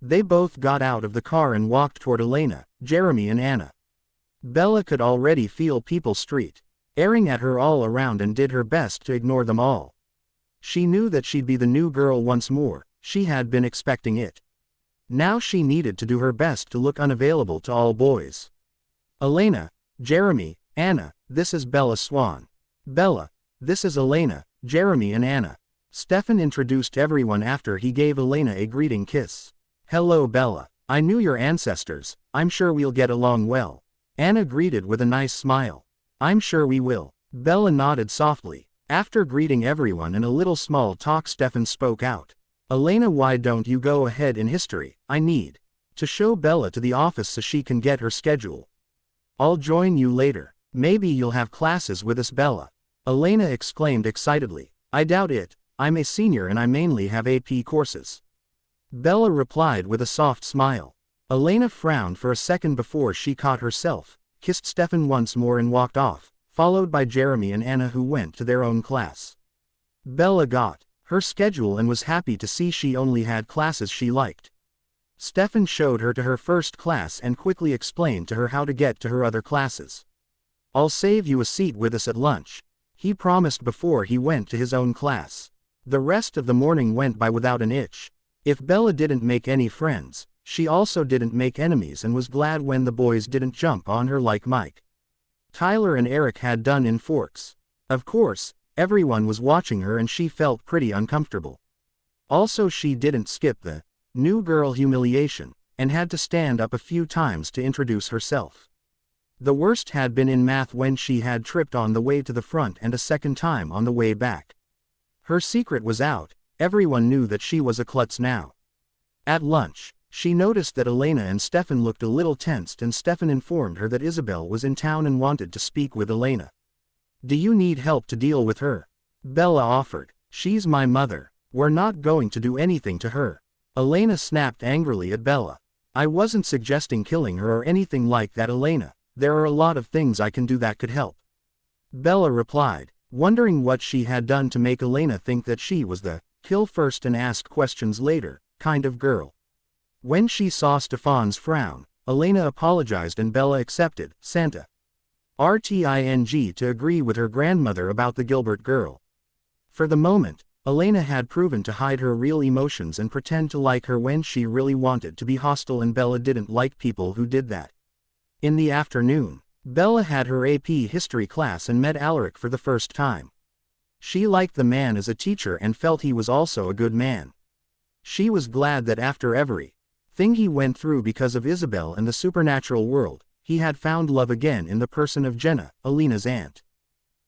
They both got out of the car and walked toward Elena, Jeremy and Anna. Bella could already feel people staring at her all around and did her best to ignore them all. She knew that she'd be the new girl once more, she had been expecting it. Now she needed to do her best to look unavailable to all boys. Elena, Jeremy, Anna, this is Bella Swan. Bella, this is Elena, Jeremy and Anna. Stefan introduced everyone after he gave Elena a greeting kiss. Hello Bella, I knew your ancestors, I'm sure we'll get along well. Anna greeted with a nice smile. I'm sure we will. Bella nodded softly. After greeting everyone and a little small talk, Stefan spoke out. Elena, why don't you go ahead in history? I need to show Bella to the office so she can get her schedule. I'll join you later. Maybe you'll have classes with us, Bella. Elena exclaimed excitedly. I doubt it. I'm a senior and I mainly have AP courses. Bella replied with a soft smile. Elena frowned for a second before she caught herself, kissed Stefan once more and walked off, followed by Jeremy and Anna who went to their own class. Bella got her schedule and was happy to see she only had classes she liked. Stefan showed her to her first class and quickly explained to her how to get to her other classes. I'll save you a seat with us at lunch, he promised before he went to his own class. The rest of the morning went by without an itch. If Bella didn't make any friends, she also didn't make enemies and was glad when the boys didn't jump on her like Mike, Tyler and Eric had done in Forks. Of course, everyone was watching her and she felt pretty uncomfortable. Also, she didn't skip the new girl humiliation, and had to stand up a few times to introduce herself. The worst had been in math when she had tripped on the way to the front and a second time on the way back. Her secret was out, everyone knew that she was a klutz now. At lunch, she noticed that Elena and Stefan looked a little tensed, and Stefan informed her that Isabel was in town and wanted to speak with Elena. "Do you need help to deal with her?" Bella offered. "She's my mother. We're not going to do anything to her." Elena snapped angrily at Bella. "I wasn't suggesting killing her or anything like that, Elena. There are a lot of things I can do that could help." Bella replied, wondering what she had done to make Elena think that she was the kill first and ask questions later kind of girl. When she saw Stefan's frown, Elena apologized and Bella accepted Santa RTING to agree with her grandmother about the Gilbert girl. For the moment, Elena had proven to hide her real emotions and pretend to like her when she really wanted to be hostile, and Bella didn't like people who did that. In the afternoon, Bella had her AP history class and met Alaric for the first time. She liked the man as a teacher and felt he was also a good man. She was glad that after everything he went through because of Isabel and the supernatural world, he had found love again in the person of Jenna, Elena's aunt.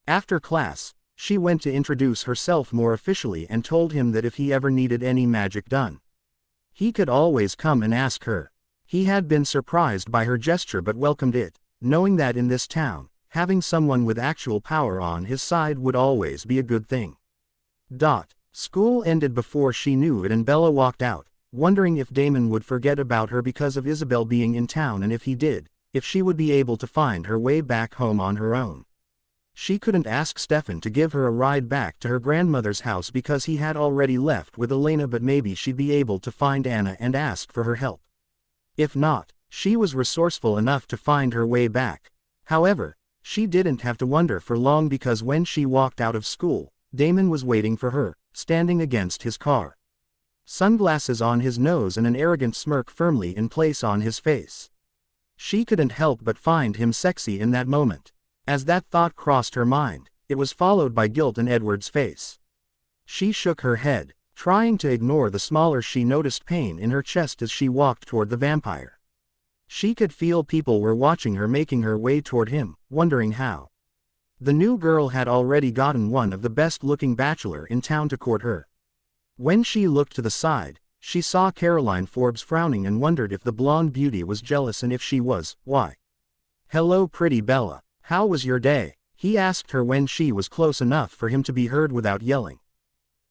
After class, she went to introduce herself more officially and told him that if he ever needed any magic done, he could always come and ask her. He had been surprised by her gesture but welcomed it, knowing that in this town, having someone with actual power on his side would always be a good thing. School ended before she knew it and Bella walked out, wondering if Damon would forget about her because of Isabel being in town, and if he did, if she would be able to find her way back home on her own. She couldn't ask Stefan to give her a ride back to her grandmother's house because he had already left with Elena, but maybe she'd be able to find Anna and ask for her help. If not, she was resourceful enough to find her way back. However, she didn't have to wonder for long because when she walked out of school, Damon was waiting for her, standing against his car. Sunglasses on his nose and an arrogant smirk firmly in place on his face. She couldn't help but find him sexy in that moment. As that thought crossed her mind, it was followed by guilt in Edward's face. She shook her head, trying to ignore the smaller she noticed pain in her chest as she walked toward the vampire. She could feel people were watching her, making her way toward him, wondering how. The new girl had already gotten one of the best-looking bachelor in town to court her. When she looked to the side, she saw Caroline Forbes frowning and wondered if the blonde beauty was jealous, and if she was, why. "Hello, pretty Bella. How was your day?" he asked her when she was close enough for him to be heard without yelling.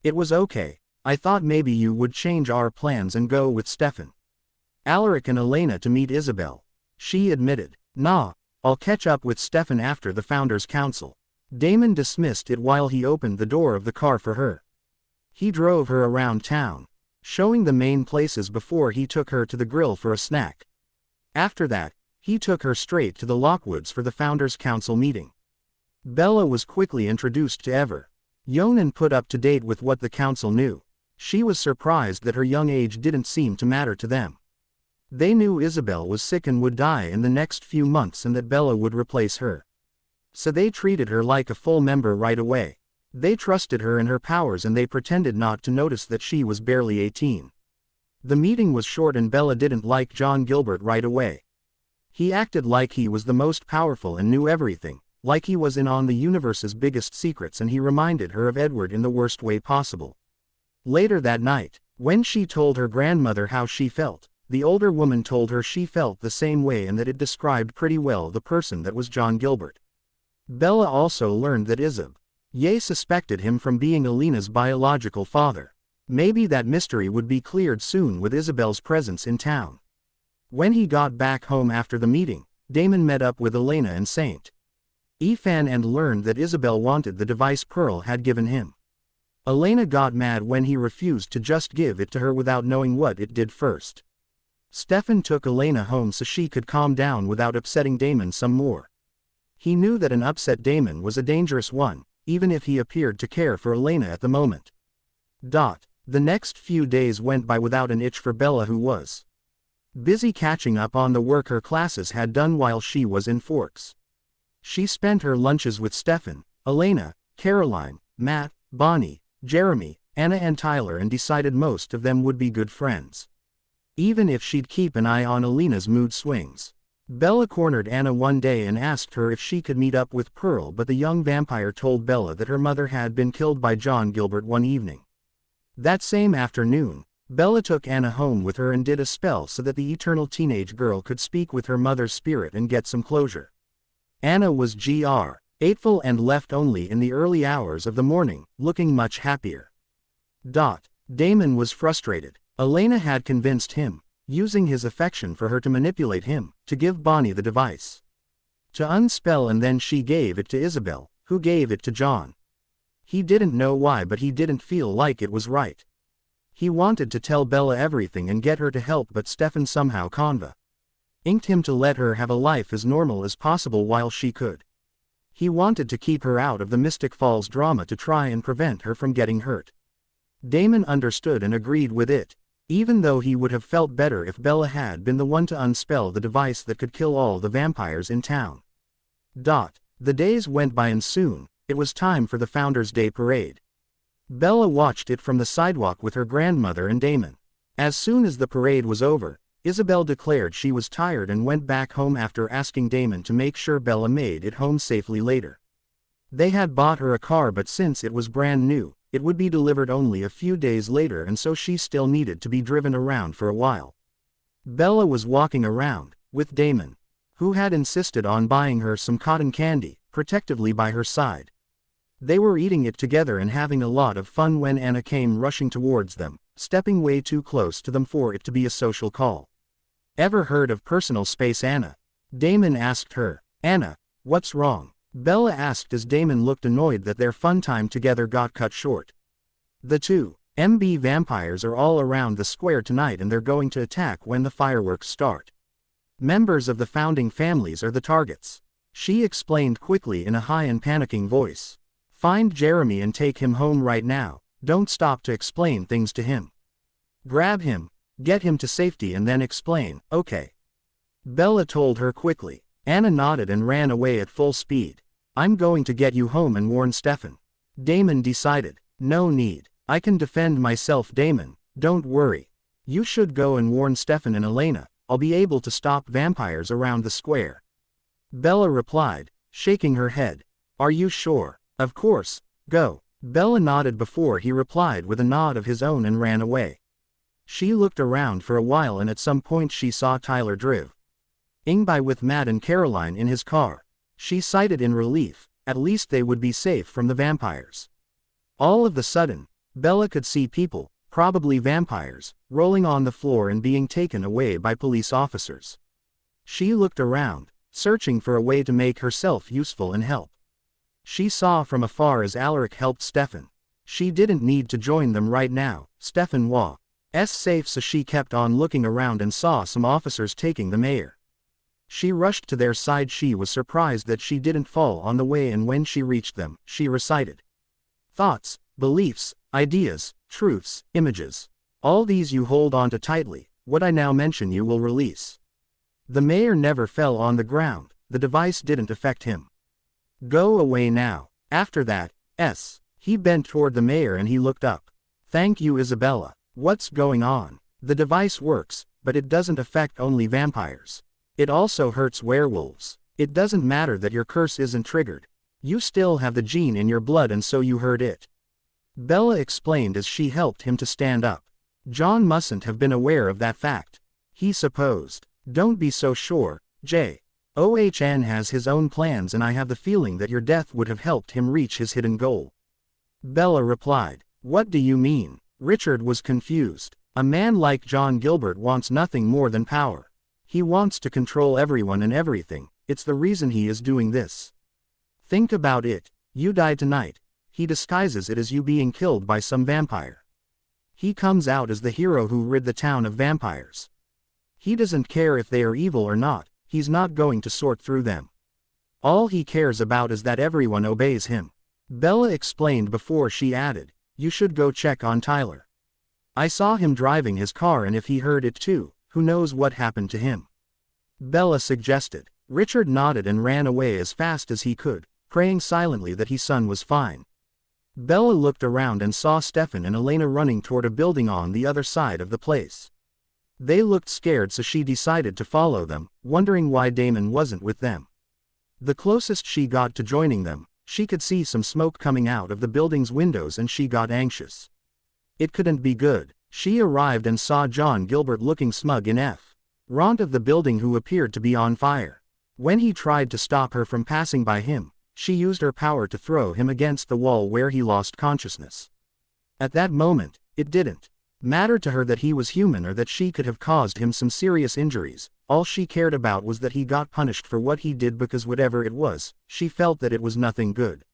"It was okay. I thought maybe you would change our plans and go with Stefan, Alaric and Elena to meet Isabel," she admitted. "Nah, I'll catch up with Stefan after the Founders' Council." Damon dismissed it while he opened the door of the car for her. He drove her around town, showing the main places before he took her to the grill for a snack. After that, he took her straight to the Lockwoods for the Founders' Council meeting. Bella was quickly introduced to everyone and put up to date with what the council knew. She was surprised that her young age didn't seem to matter to them. They knew Isabel was sick and would die in the next few months and that Bella would replace her. So they treated her like a full member right away. They trusted her and her powers, and they pretended not to notice that she was barely 18. The meeting was short and Bella didn't like John Gilbert right away. He acted like he was the most powerful and knew everything, like he was in on the universe's biggest secrets, and he reminded her of Edward in the worst way possible. Later that night, when she told her grandmother how she felt, the older woman told her she felt the same way and that it described pretty well the person that was John Gilbert. Bella also learned that Isabel suspected him from being Elena's biological father. Maybe that mystery would be cleared soon with Isabel's presence in town. When he got back home after the meeting, Damon met up with Elena and Saint Efan and learned that Isabel wanted the device Pearl had given him. Elena got mad when he refused to just give it to her without knowing what it did first. Stefan took Elena home so she could calm down without upsetting Damon some more. He knew that an upset Damon was a dangerous one, even if he appeared to care for Elena at the moment. The next few days went by without an itch for Bella, who was busy catching up on the work her classes had done while she was in Forks. She spent her lunches with Stefan, Elena, Caroline, Matt, Bonnie, Jeremy, Anna and Tyler, and decided most of them would be good friends. Even if she'd keep an eye on Elena's mood swings. Bella cornered Anna one day and asked her if she could meet up with Pearl, but the young vampire told Bella that her mother had been killed by John Gilbert one evening. That same afternoon, Bella took Anna home with her and did a spell so that the eternal teenage girl could speak with her mother's spirit and get some closure. Anna was grateful and left only in the early hours of the morning, looking much happier. Damon was frustrated. Elena had convinced him, using his affection for her to manipulate him, to give Bonnie the device to unspell, and then she gave it to Isabel, who gave it to John. He didn't know why, but he didn't feel like it was right. He wanted to tell Bella everything and get her to help, but Stefan somehow inked him to let her have a life as normal as possible while she could. He wanted to keep her out of the Mystic Falls drama to try and prevent her from getting hurt. Damon understood and agreed with it, even though he would have felt better if Bella had been the one to unspell the device that could kill all the vampires in town. The days went by and soon, it was time for the Founders' Day parade. Bella watched it from the sidewalk with her grandmother and Damon. As soon as the parade was over, Isabel declared she was tired and went back home after asking Damon to make sure Bella made it home safely later. They had bought her a car, but since it was brand new, it would be delivered only a few days later, and so she still needed to be driven around for a while. Bella was walking around, with Damon, who had insisted on buying her some cotton candy, protectively by her side. They were eating it together and having a lot of fun when Anna came rushing towards them, stepping way too close to them for it to be a social call. "Ever heard of personal space, Anna?" Damon asked her. "Anna, what's wrong?" Bella asked as Damon looked annoyed that their fun time together got cut short. "The two MB vampires are all around the square tonight and they're going to attack when the fireworks start. Members of the founding families are the targets," she explained quickly in a high and panicking voice. "Find Jeremy and take him home right now, don't stop to explain things to him. Grab him, get him to safety and then explain, okay?" Bella told her quickly. Anna nodded and ran away at full speed. "I'm going to get you home and warn Stefan." Damon decided. "No need. I can defend myself, Damon, don't worry. You should go and warn Stefan and Elena, I'll be able to stop vampires around the square." Bella replied, shaking her head. "Are you sure?" "Of course, go." Bella nodded before he replied with a nod of his own and ran away. She looked around for a while and at some point she saw Tyler driving by with Matt and Caroline in his car. She sighed in relief, at least they would be safe from the vampires. All of a sudden, Bella could see people, probably vampires, rolling on the floor and being taken away by police officers. She looked around, searching for a way to make herself useful and help. She saw from afar as Alaric helped Stefan. She didn't need to join them right now, Stefan was safe, so she kept on looking around and saw some officers taking the mayor. She rushed to their side. She was surprised that she didn't fall on the way, and when she reached them, she recited thoughts, beliefs, ideas, truths, images. All these you hold on to tightly, what I now mention you will release. The mayor never fell on the ground, the device didn't affect him. Go away now. After that, he bent toward the mayor and he looked up. Thank you, Isabella. What's going on? The device works, but it doesn't affect only vampires. It also hurts werewolves. It doesn't matter that your curse isn't triggered. You still have the gene in your blood and so you heard it. Bella explained as she helped him to stand up. John mustn't have been aware of that fact. He supposed. Don't be so sure, John has his own plans and I have the feeling that your death would have helped him reach his hidden goal. Bella replied. What do you mean? Richard was confused. A man like John Gilbert wants nothing more than power. He wants to control everyone and everything. It's the reason he is doing this. Think about it. You die tonight. He disguises it as you being killed by some vampire. He comes out as the hero who rid the town of vampires. He doesn't care if they are evil or not. He's not going to sort through them. All he cares about is that everyone obeys him. Bella explained before she added, you should go check on Tyler. I saw him driving his car and if he heard it too, who knows what happened to him. Bella suggested. Richard nodded and ran away as fast as he could, praying silently that his son was fine. Bella looked around and saw Stefan and Elena running toward a building on the other side of the place. They looked scared, so she decided to follow them, wondering why Damon wasn't with them. The closest she got to joining them, she could see some smoke coming out of the building's windows and she got anxious. It couldn't be good. She arrived and saw John Gilbert looking smug in front of the building, who appeared to be on fire. When he tried to stop her from passing by him, she used her power to throw him against the wall, where he lost consciousness. At that moment, it didn't matter to her that he was human or that she could have caused him some serious injuries. All she cared about was that he got punished for what he did, because whatever it was, she felt that it was nothing good.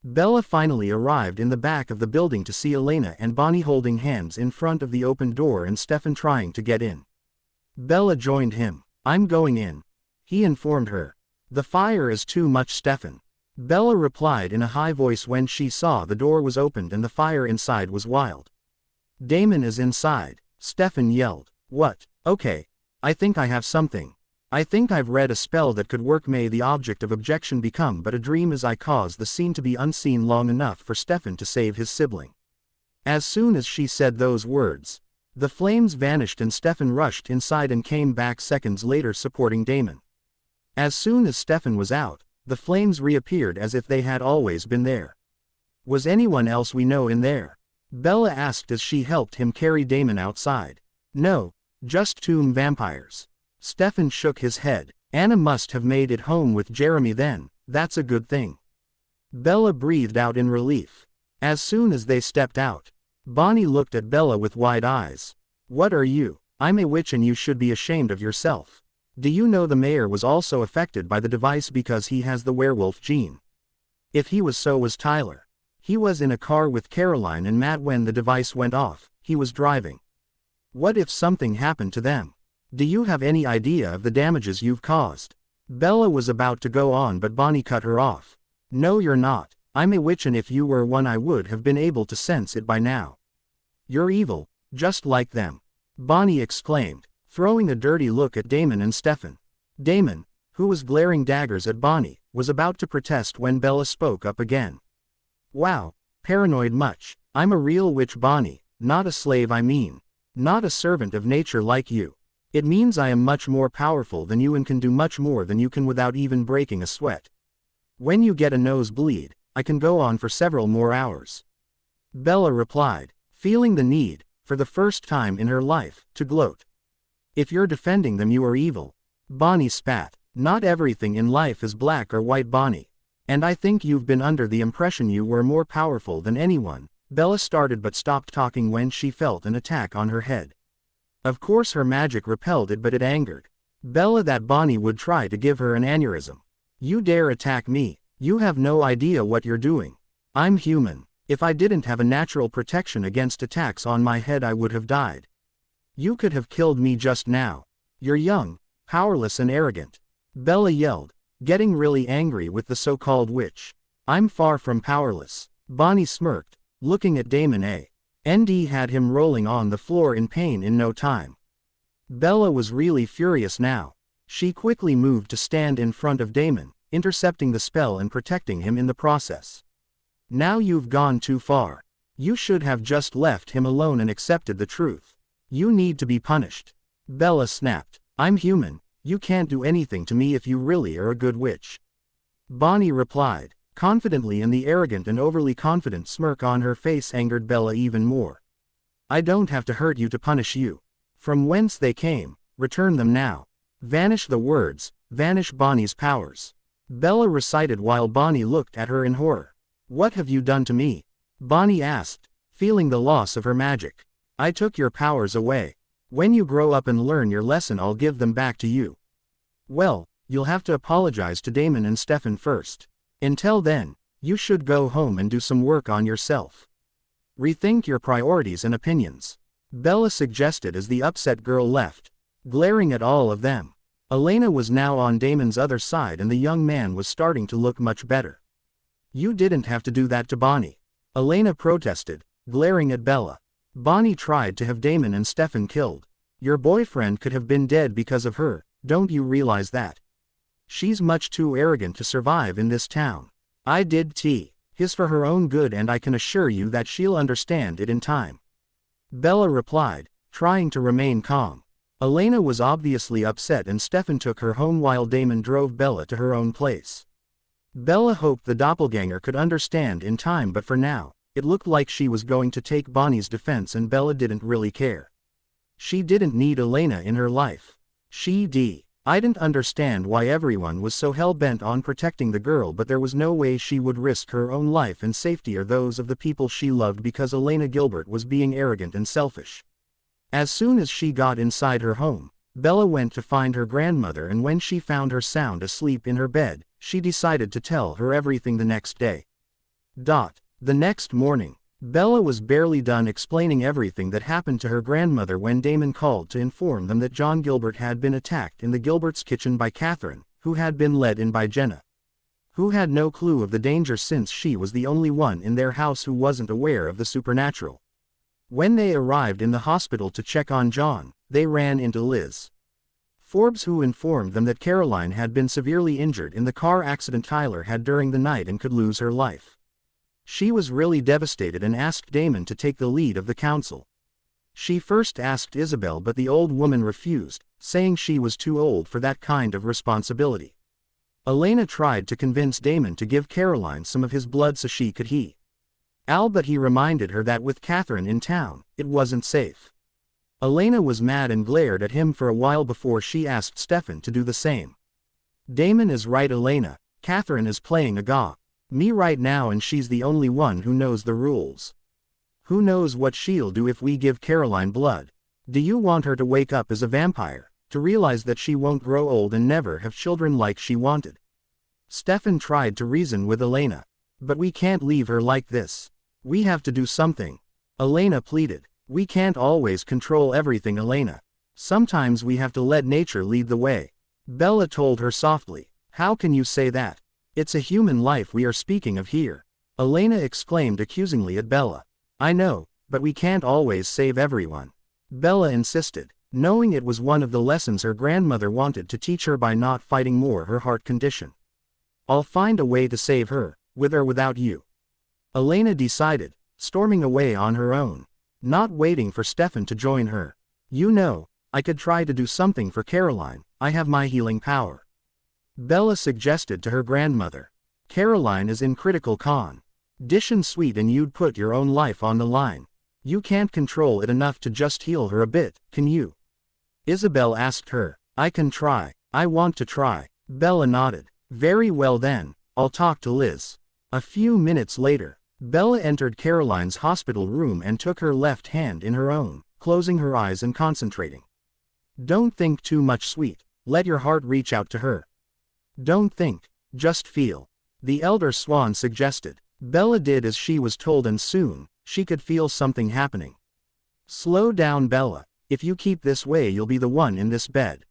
Bella finally arrived in the back of the building to see Elena and Bonnie holding hands in front of the open door and Stefan trying to get in. Bella joined him. "I'm going in," he informed her. "The fire is too much, Stefan," Bella replied in a high voice when she saw the door was opened and the fire inside was wild. "Damon is inside," Stefan yelled. "What? Okay. I think I have something. I think I've read a spell that could work. May the object of objection become but a dream as I cause the scene to be unseen long enough for Stefan to save his sibling." As soon as she said those words, the flames vanished and Stefan rushed inside and came back seconds later supporting Damon. As soon as Stefan was out, the flames reappeared as if they had always been there. "Was anyone else we know in there?" Bella asked as she helped him carry Damon outside. "No, just tomb vampires." Stefan shook his head. "Anna must have made it home with Jeremy then. That's a good thing." Bella breathed out in relief. As soon as they stepped out, Bonnie looked at Bella with wide eyes. "What are you? I'm a witch and you should be ashamed of yourself. Do you know the mayor was also affected by the device because he has the werewolf gene? If he was, so was Tyler. He was in a car with Caroline and Matt when the device went off. He was driving. What if something happened to them? Do you have any idea of the damages you've caused?" Bella was about to go on, but Bonnie cut her off. "No, you're not. I'm a witch, and if you were one I would have been able to sense it by now. You're evil, just like them," Bonnie exclaimed, throwing a dirty look at Damon and Stefan. Damon, who was glaring daggers at Bonnie, was about to protest when Bella spoke up again. "Wow, paranoid much. I'm a real witch, Bonnie, not a slave. I mean, not a servant of nature like you. It means I am much more powerful than you and can do much more than you can without even breaking a sweat. When you get a nosebleed, I can go on for several more hours," Bella replied, feeling the need, for the first time in her life, to gloat. "If you're defending them, you are evil," Bonnie spat. "Not everything in life is black or white, Bonnie. And I think you've been under the impression you were more powerful than anyone." Bella started but stopped talking when she felt an attack on her head. Of course her magic repelled it, but it angered Bella that Bonnie would try to give her an aneurysm. "You dare attack me? You have no idea what you're doing. I'm human. If I didn't have a natural protection against attacks on my head, I would have died. You could have killed me just now. You're young, powerless and arrogant," Bella yelled, getting really angry with the so-called witch. "I'm far from powerless," Bonnie smirked, looking at Damon. ND had him rolling on the floor in pain in no time. Bella was really furious now. She quickly moved to stand in front of Damon, intercepting the spell and protecting him in the process. "Now you've gone too far. You should have just left him alone and accepted the truth. You need to be punished," Bella snapped. "I'm human. You can't do anything to me if you really are a good witch," Bonnie replied, confidently, and the arrogant and overly confident smirk on her face angered Bella even more. "I don't have to hurt you to punish you. From whence they came, return them now. Vanish the words, vanish Bonnie's powers," Bella recited while Bonnie looked at her in horror. "What have you done to me?" Bonnie asked, feeling the loss of her magic. "I took your powers away. When you grow up and learn your lesson, I'll give them back to you." "Well, you'll have to apologize to Damon and Stefan first. Until then, you should go home and do some work on yourself. Rethink your priorities and opinions," Bella suggested as the upset girl left, glaring at all of them. Elena was now on Damon's other side and the young man was starting to look much better. "You didn't have to do that to Bonnie," Elena protested, glaring at Bella. "Bonnie tried to have Damon and Stefan killed. Your boyfriend could have been dead because of her. Don't you realize that? She's much too arrogant to survive in this town. I did his for her own good, and I can assure you that she'll understand it in time," Bella replied, trying to remain calm. Elena was obviously upset and Stefan took her home while Damon drove Bella to her own place. Bella hoped the doppelganger could understand in time, but for now, it looked like she was going to take Bonnie's defense and Bella didn't really care. She didn't need Elena in her life. I didn't understand why everyone was so hell-bent on protecting the girl, but there was no way she would risk her own life and safety or those of the people she loved because Elena Gilbert was being arrogant and selfish. As soon as she got inside her home, Bella went to find her grandmother, and when she found her sound asleep in her bed, she decided to tell her everything the next day. The next morning, Bella was barely done explaining everything that happened to her grandmother when Damon called to inform them that John Gilbert had been attacked in the Gilberts' kitchen by Catherine, who had been let in by Jenna, who had no clue of the danger since she was the only one in their house who wasn't aware of the supernatural. When they arrived in the hospital to check on John, they ran into Liz Forbes, who informed them that Caroline had been severely injured in the car accident Tyler had during the night and could lose her life. She was really devastated and asked Damon to take the lead of the council. She first asked Isabel, but the old woman refused, saying she was too old for that kind of responsibility. Elena tried to convince Damon to give Caroline some of his blood so she could heal, but he reminded her that with Catherine in town, it wasn't safe. Elena was mad and glared at him for a while before she asked Stefan to do the same. Damon is right, Elena. Catherine is playing me right now, and she's the only one who knows the rules. Who knows what she'll do if we give Caroline blood? Do you want her to wake up as a vampire, to realize that she won't grow old and never have children like she wanted? Stefan tried to reason with Elena. But we can't leave her like this. We have to do something. Elena pleaded. We can't always control everything, Elena. Sometimes we have to let nature lead the way. Bella told her softly. How can you say that? It's a human life we are speaking of here. Elena exclaimed accusingly at Bella. I know, but we can't always save everyone. Bella insisted, knowing it was one of the lessons her grandmother wanted to teach her by not fighting more her heart condition. I'll find a way to save her, with or without you. Elena decided, storming away on her own, not waiting for Stefan to join her. You know, I could try to do something for Caroline. I have my healing power. Bella suggested to her grandmother. Caroline is in critical condition, sweet, and you'd put your own life on the line. You can't control it enough to just heal her a bit, can you? Isabel asked her. I can try. I want to try. Bella nodded. Very well then, I'll talk to Liz. A few minutes later, Bella entered Caroline's hospital room and took her left hand in her own, closing her eyes and concentrating. Don't think too much, sweet. Let your heart reach out to her. Don't think, just feel. The elder Swan suggested. Bella did as she was told, and soon, she could feel something happening. Slow down, Bella. If you keep this way, you'll be the one in this bed.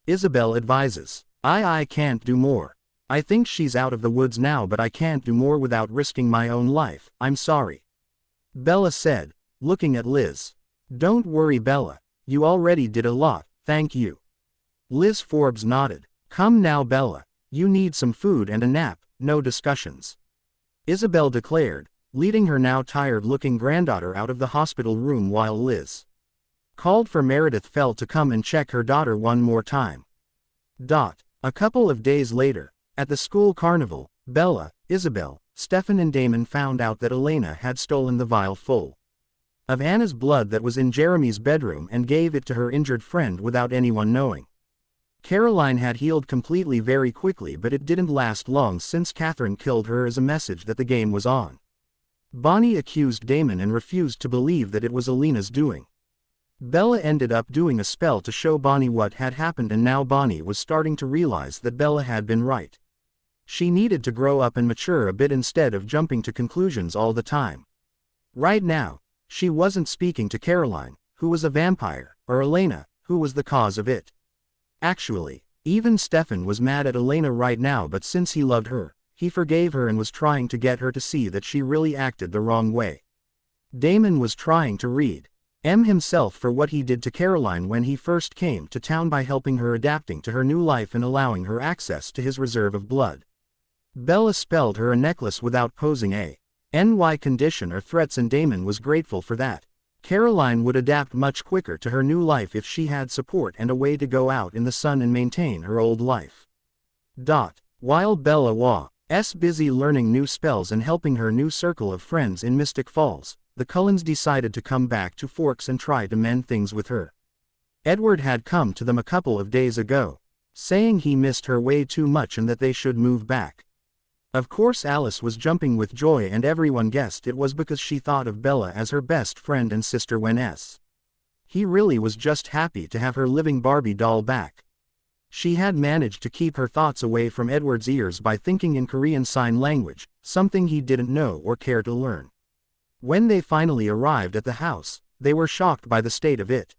Isabel advises. I can't do more. I think she's out of the woods now, but I can't do more without risking my own life. I'm sorry. Bella said, looking at Liz. Don't worry, Bella. You already did a lot, thank you. Liz Forbes nodded. Come now, Bella. You need some food and a nap, no discussions. Isabel declared, leading her now tired-looking granddaughter out of the hospital room while Liz called for Meredith Fell to come and check her daughter one more time. A couple of days later, at the school carnival, Bella, Isabel, Stefan and Damon found out that Elena had stolen the vial full of Anna's blood that was in Jeremy's bedroom and gave it to her injured friend without anyone knowing. Caroline had healed completely very quickly, but it didn't last long since Catherine killed her as a message that the game was on. Bonnie accused Damon and refused to believe that it was Elena's doing. Bella ended up doing a spell to show Bonnie what had happened, and now Bonnie was starting to realize that Bella had been right. She needed to grow up and mature a bit instead of jumping to conclusions all the time. Right now, she wasn't speaking to Caroline, who was a vampire, or Elena, who was the cause of it. Actually, even Stefan was mad at Elena right now, but since he loved her, he forgave her and was trying to get her to see that she really acted the wrong way. Damon was trying to read himself for what he did to Caroline when he first came to town by helping her adapting to her new life and allowing her access to his reserve of blood. Bella spelled her a necklace without posing a NY condition or threats, and Damon was grateful for that. Caroline would adapt much quicker to her new life if she had support and a way to go out in the sun and maintain her old life. While Bella was busy learning new spells and helping her new circle of friends in Mystic Falls, the Cullens decided to come back to Forks and try to mend things with her. Edward had come to them a couple of days ago, saying he missed her way too much and that they should move back. Of course Alice was jumping with joy, and everyone guessed it was because she thought of Bella as her best friend and sister when he really was just happy to have her living Barbie doll back. She had managed to keep her thoughts away from Edward's ears by thinking in Korean Sign Language, something he didn't know or care to learn. When they finally arrived at the house, they were shocked by the state of it.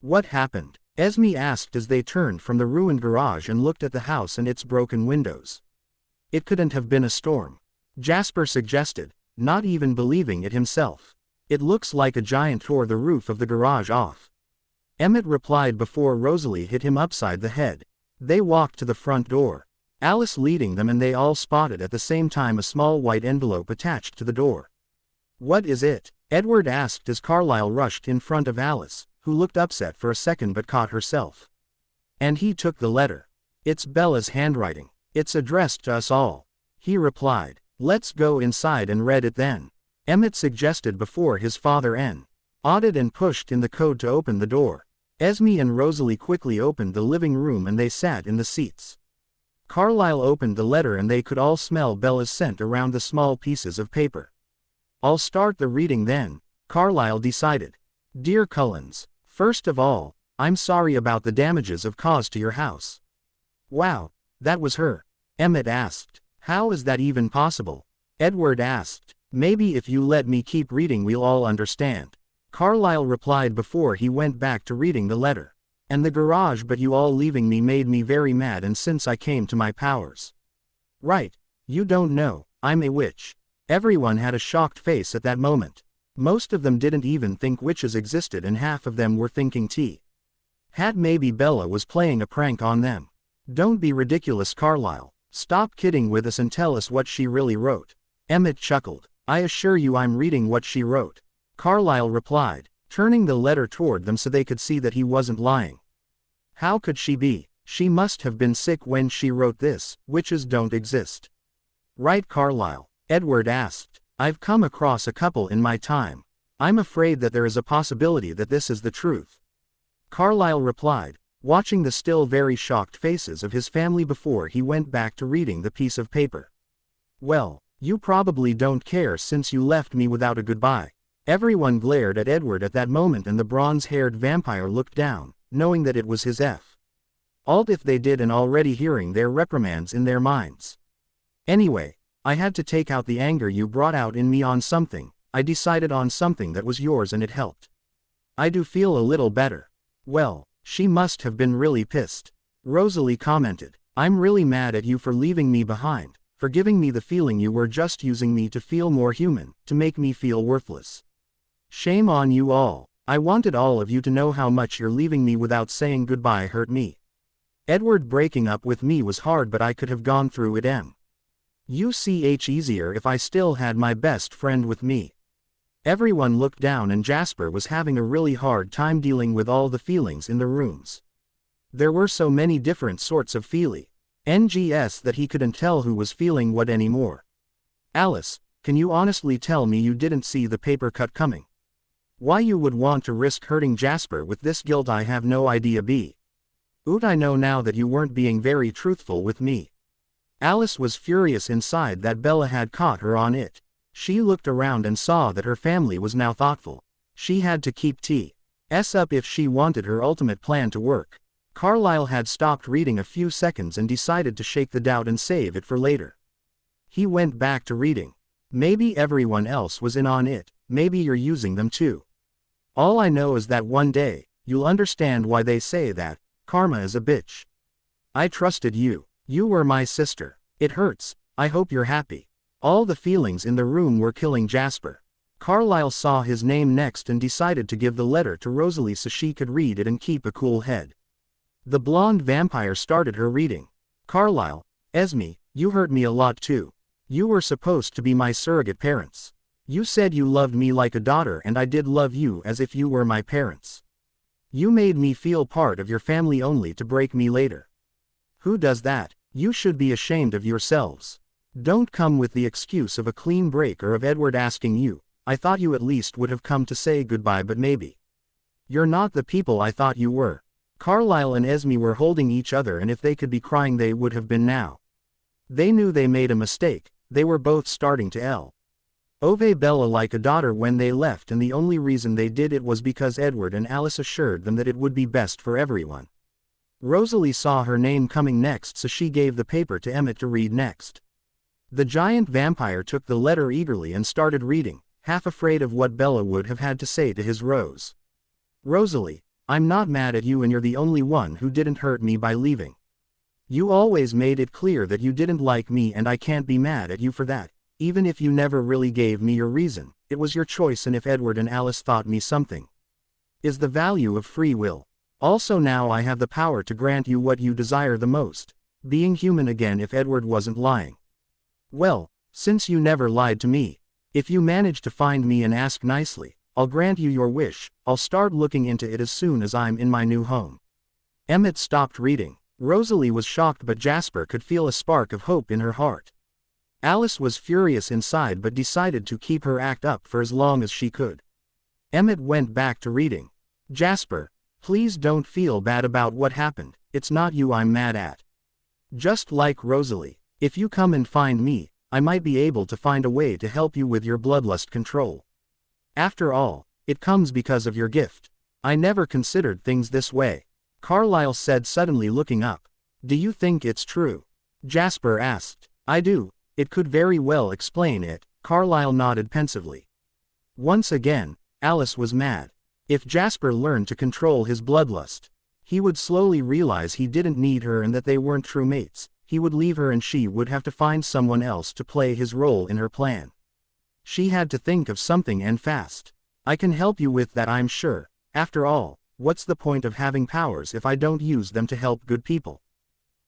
"What happened?" Esme asked as they turned from the ruined garage and looked at the house and its broken windows. "It couldn't have been a storm," Jasper suggested, not even believing it himself. "It looks like a giant tore the roof of the garage off," Emmett replied before Rosalie hit him upside the head. They walked to the front door, Alice leading them, and they all spotted at the same time a small white envelope attached to the door. "What is it?" Edward asked as Carlisle rushed in front of Alice, who looked upset for a second but caught herself. And he took the letter. "It's Bella's handwriting. It's addressed to us all," he replied. "Let's go inside and read it then," Emmett suggested before his father nodded and pushed in the code to open the door. Esme and Rosalie quickly opened the living room and they sat in the seats. Carlisle opened the letter and they could all smell Bella's scent around the small pieces of paper. "I'll start the reading then," Carlisle decided. "Dear Cullens, first of all, I'm sorry about the damages I've caused to your house." "Wow, that was her?" Emmett asked. "How is that even possible?" Edward asked. "Maybe if you let me keep reading we'll all understand," Carlisle replied before he went back to reading the letter. "And the garage, but you all leaving me made me very mad, and since I came to my powers." "Right, you don't know, I'm a witch." Everyone had a shocked face at that moment. Most of them didn't even think witches existed, and half of them were thinking had maybe Bella was playing a prank on them. "Don't be ridiculous, Carlisle. Stop kidding with us and tell us what she really wrote." Emmett chuckled. "I assure you I'm reading what she wrote," Carlisle replied, turning the letter toward them so they could see that he wasn't lying. "How could she be? She must have been sick when she wrote this. Witches don't exist." "Right, Carlisle?" Edward asked. "I've come across a couple in my time. I'm afraid that there is a possibility that this is the truth," Carlisle replied, watching the still very shocked faces of his family before he went back to reading the piece of paper. "Well, you probably don't care since you left me without a goodbye." Everyone glared at Edward at that moment, and the bronze-haired vampire looked down, knowing that it was his fault if they did, and already hearing their reprimands in their minds. "Anyway, I had to take out the anger you brought out in me on something. I decided on something that was yours and it helped. I do feel a little better." "Well, she must have been really pissed," Rosalie commented. "I'm really mad at you for leaving me behind, for giving me the feeling you were just using me to feel more human, to make me feel worthless. Shame on you all. I wanted all of you to know how much your leaving me without saying goodbye hurt me. Edward breaking up with me was hard, but I could have gone through it easier if I still had my best friend with me." Everyone looked down, and Jasper was having a really hard time dealing with all the feelings in the rooms. There were so many different sorts of NGS that he couldn't tell who was feeling what anymore. "Alice, can you honestly tell me you didn't see the paper cut coming? Why you would want to risk hurting Jasper with this guilt I have no idea. I know now that you weren't being very truthful with me." Alice was furious inside that Bella had caught her on it. She looked around and saw that her family was now thoughtful. She had to keep T's up if she wanted her ultimate plan to work. Carlisle had stopped reading a few seconds and decided to shake the doubt and save it for later. He went back to reading. "Maybe everyone else was in on it, maybe you're using them too. All I know is that one day, you'll understand why they say that karma is a bitch. I trusted you. You were my sister. It hurts. I hope you're happy." All the feelings in the room were killing Jasper. Carlisle saw his name next and decided to give the letter to Rosalie so she could read it and keep a cool head. The blonde vampire started her reading. "Carlisle, Esme, you hurt me a lot too. You were supposed to be my surrogate parents. You said you loved me like a daughter, and I did love you as if you were my parents. You made me feel part of your family only to break me later. Who does that? You should be ashamed of yourselves. Don't come with the excuse of a clean break or of Edward asking you. I thought you at least would have come to say goodbye, but maybe. You're not the people I thought you were. Carlisle and Esme were holding each other, and if they could be crying they would have been now. They knew they made a mistake. They were both starting to love Bella like a daughter when they left, and the only reason they did it was because Edward and Alice assured them that it would be best for everyone. Rosalie saw her name coming next, so she gave the paper to Emmett to read next. The giant vampire took the letter eagerly and started reading, half afraid of what Bella would have had to say to his Rose. Rosalie, I'm not mad at you, and you're the only one who didn't hurt me by leaving. You always made it clear that you didn't like me, and I can't be mad at you for that. Even if you never really gave me your reason, it was your choice, and if Edward and Alice thought me something, is the value of free will. Also now I have the power to grant you what you desire the most, being human again if Edward wasn't lying. Well, since you never lied to me, if you manage to find me and ask nicely, I'll grant you your wish. I'll start looking into it as soon as I'm in my new home. Emmett stopped reading. Rosalie was shocked, but Jasper could feel a spark of hope in her heart. Alice was furious inside but decided to keep her act up for as long as she could. Emmett went back to reading. Jasper, please don't feel bad about what happened. It's not you I'm mad at. Just like Rosalie, if you come and find me, I might be able to find a way to help you with your bloodlust control. After all, it comes because of your gift. I never considered things this way, Carlisle said suddenly, looking up. Do you think it's true? Jasper asked. I do. It could very well explain it, Carlisle nodded pensively. Once again, Alice was mad. If Jasper learned to control his bloodlust, he would slowly realize he didn't need her and that they weren't true mates. He would leave her and she would have to find someone else to play his role in her plan. She had to think of something, and fast. I can help you with that, I'm sure. After all, what's the point of having powers if I don't use them to help good people?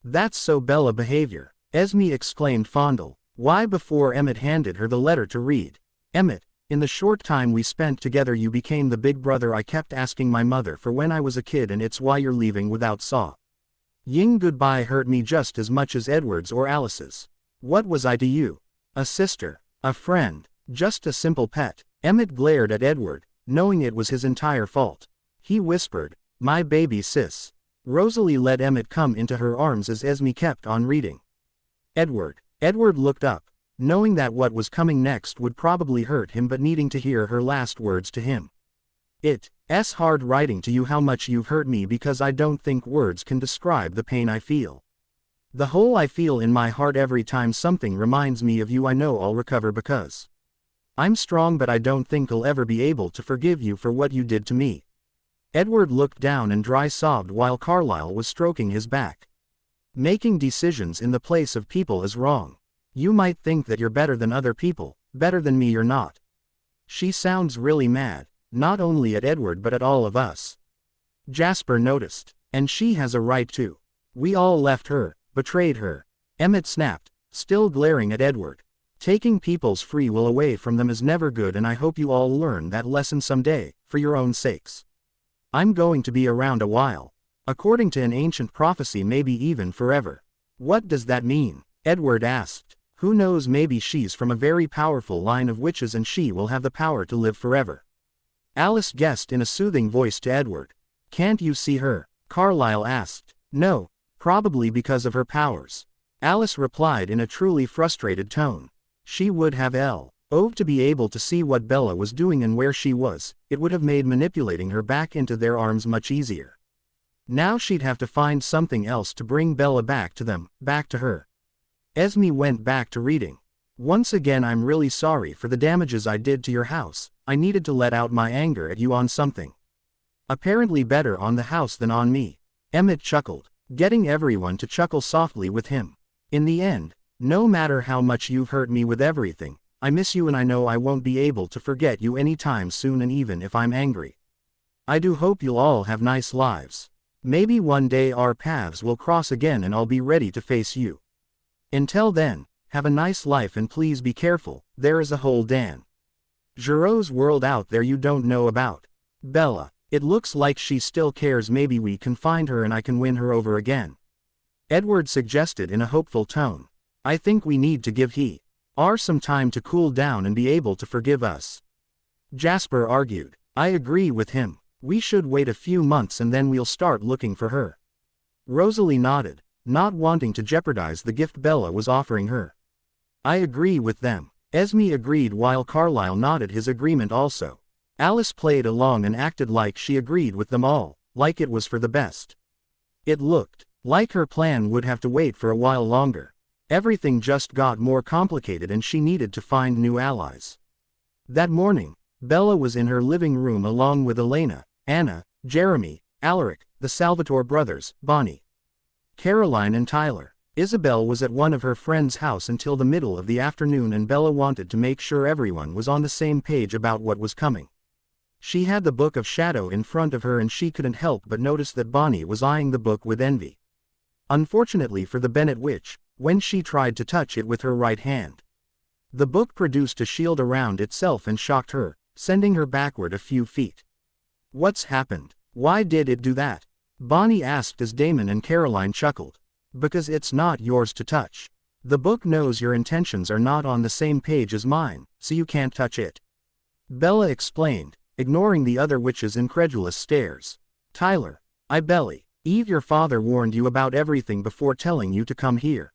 That's so Bella behavior, Esme exclaimed fondly. Why, before Emmett handed her the letter to read. Emmett, in the short time we spent together you became the big brother I kept asking my mother for when I was a kid, and it's why you're leaving without saying goodbye hurt me just as much as Edward's or Alice's. What was I to you? A sister, a friend, just a simple pet. Emmett glared at Edward, knowing it was his entire fault. He whispered, my baby sis. Rosalie let Emmett come into her arms as Esme kept on reading. Edward looked up, knowing that what was coming next would probably hurt him, but needing to hear her last words to him. It's hard writing to you how much you've hurt me, because I don't think words can describe the pain I feel. The hole I feel in my heart every time something reminds me of you. I know I'll recover because I'm strong, but I don't think I'll ever be able to forgive you for what you did to me. Edward looked down and dry sobbed while Carlisle was stroking his back. Making decisions in the place of people is wrong. You might think that you're better than other people, better than me, you're not. She sounds really mad, not only at Edward but at all of us. Jasper noticed. And she has a right to. We all left her, betrayed her. Emmett snapped, still glaring at Edward. Taking people's free will away from them is never good, and I hope you all learn that lesson someday, for your own sakes. I'm going to be around a while. According to an ancient prophecy, maybe even forever. What does that mean? Edward asked. Who knows, maybe she's from a very powerful line of witches and she will have the power to live forever. Alice guessed in a soothing voice to Edward. Can't you see her? Carlisle asked. No, probably because of her powers. Alice replied in a truly frustrated tone. She would have loved to be able to see what Bella was doing and where she was. It would have made manipulating her back into their arms much easier. Now she'd have to find something else to bring Bella back to them, back to her. Esme went back to reading. Once again, I'm really sorry for the damages I did to your house. I needed to let out my anger at you on something. Apparently better on the house than on me. Emmett chuckled, getting everyone to chuckle softly with him. In the end, no matter how much you've hurt me with everything, I miss you and I know I won't be able to forget you anytime soon, and even if I'm angry, I do hope you'll all have nice lives. Maybe one day our paths will cross again and I'll be ready to face you. Until then, have a nice life and please be careful. There is a hole, Dan. Giro's world out there you don't know about. Bella, it looks like she still cares. Maybe we can find her and I can win her over again. Edward suggested in a hopeful tone. I think we need to give her some time to cool down and be able to forgive us. Jasper argued. I agree with him. We should wait a few months and then we'll start looking for her. Rosalie nodded, not wanting to jeopardize the gift Bella was offering her. I agree with them. Esme agreed while Carlyle nodded his agreement also. Alice played along and acted like she agreed with them all, like it was for the best. It looked like her plan would have to wait for a while longer. Everything just got more complicated and she needed to find new allies. That morning, Bella was in her living room along with Elena, Anna, Jeremy, Alaric, the Salvatore brothers, Bonnie, Caroline and Tyler. Isabel was at one of her friends' house until the middle of the afternoon and Bella wanted to make sure everyone was on the same page about what was coming. She had the Book of Shadow in front of her and she couldn't help but notice that Bonnie was eyeing the book with envy. Unfortunately for the Bennett witch, when she tried to touch it with her right hand, the book produced a shield around itself and shocked her, sending her backward a few feet. What's happened? Why did it do that? Bonnie asked as Damon and Caroline chuckled. Because it's not yours to touch. The book knows your intentions are not on the same page as mine, so you can't touch it. Bella explained, ignoring the other witch's incredulous stares. Tyler, I belly. Eve, your father warned you about everything before telling you to come here.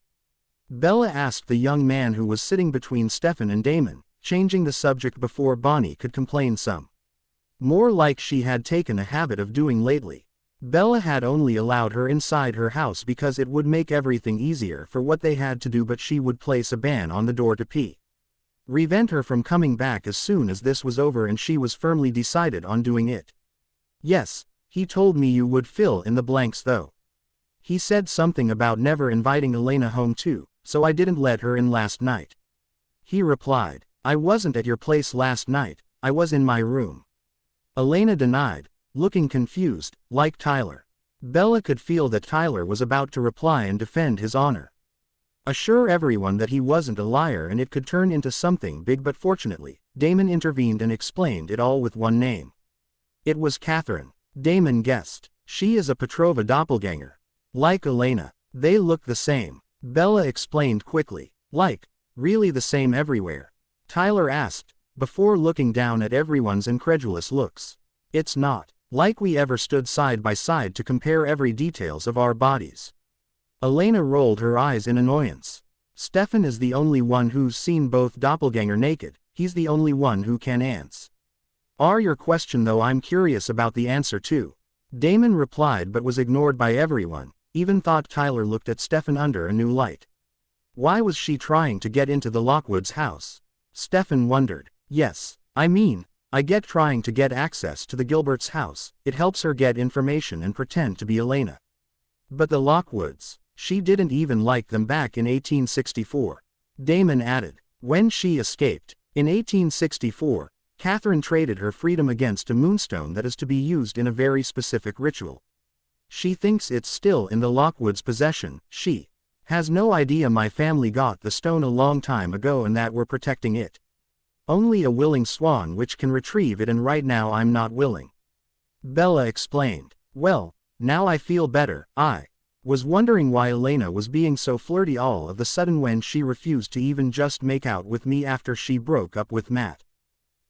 Bella asked the young man who was sitting between Stefan and Damon, changing the subject before Bonnie could complain some. More like she had taken a habit of doing lately. Bella had only allowed her inside her house because it would make everything easier for what they had to do, but she would place a ban on the door to prevent her from coming back as soon as this was over, and she was firmly decided on doing it. Yes, he told me you would fill in the blanks though. He said something about never inviting Elena home too, so I didn't let her in last night. He replied, I wasn't at your place last night, I was in my room. Elena denied, looking confused, like Tyler. Bella could feel that Tyler was about to reply and defend his honor. Assure everyone that he wasn't a liar and it could turn into something big, but fortunately, Damon intervened and explained it all with one name. It was Catherine. Damon guessed. She is a Petrova doppelganger. Like Elena. They look the same. Bella explained quickly. Like, really the same everywhere? Tyler asked, before looking down at everyone's incredulous looks. It's not like we ever stood side by side to compare every details of our bodies. Elena rolled her eyes in annoyance. Stefan is the only one who's seen both doppelganger naked, he's the only one who can answer your question though. I'm curious about the answer too. Damon replied but was ignored by everyone, even thought Tyler looked at Stefan under a new light. Why was she trying to get into the Lockwood's house? Stefan wondered. Yes, I get trying to get access to the Gilbert's house, it helps her get information and pretend to be Elena. But the Lockwoods, she didn't even like them back in 1864. Damon added, when she escaped. In 1864, Catherine traded her freedom against a moonstone that is to be used in a very specific ritual. She thinks it's still in the Lockwoods' possession. She has no idea my family got the stone a long time ago and that we're protecting it. Only a willing Swan witch can retrieve it, and right now I'm not willing. Bella explained. Well, now I feel better. I was wondering why Elena was being so flirty all of a sudden when she refused to even just make out with me after she broke up with Matt.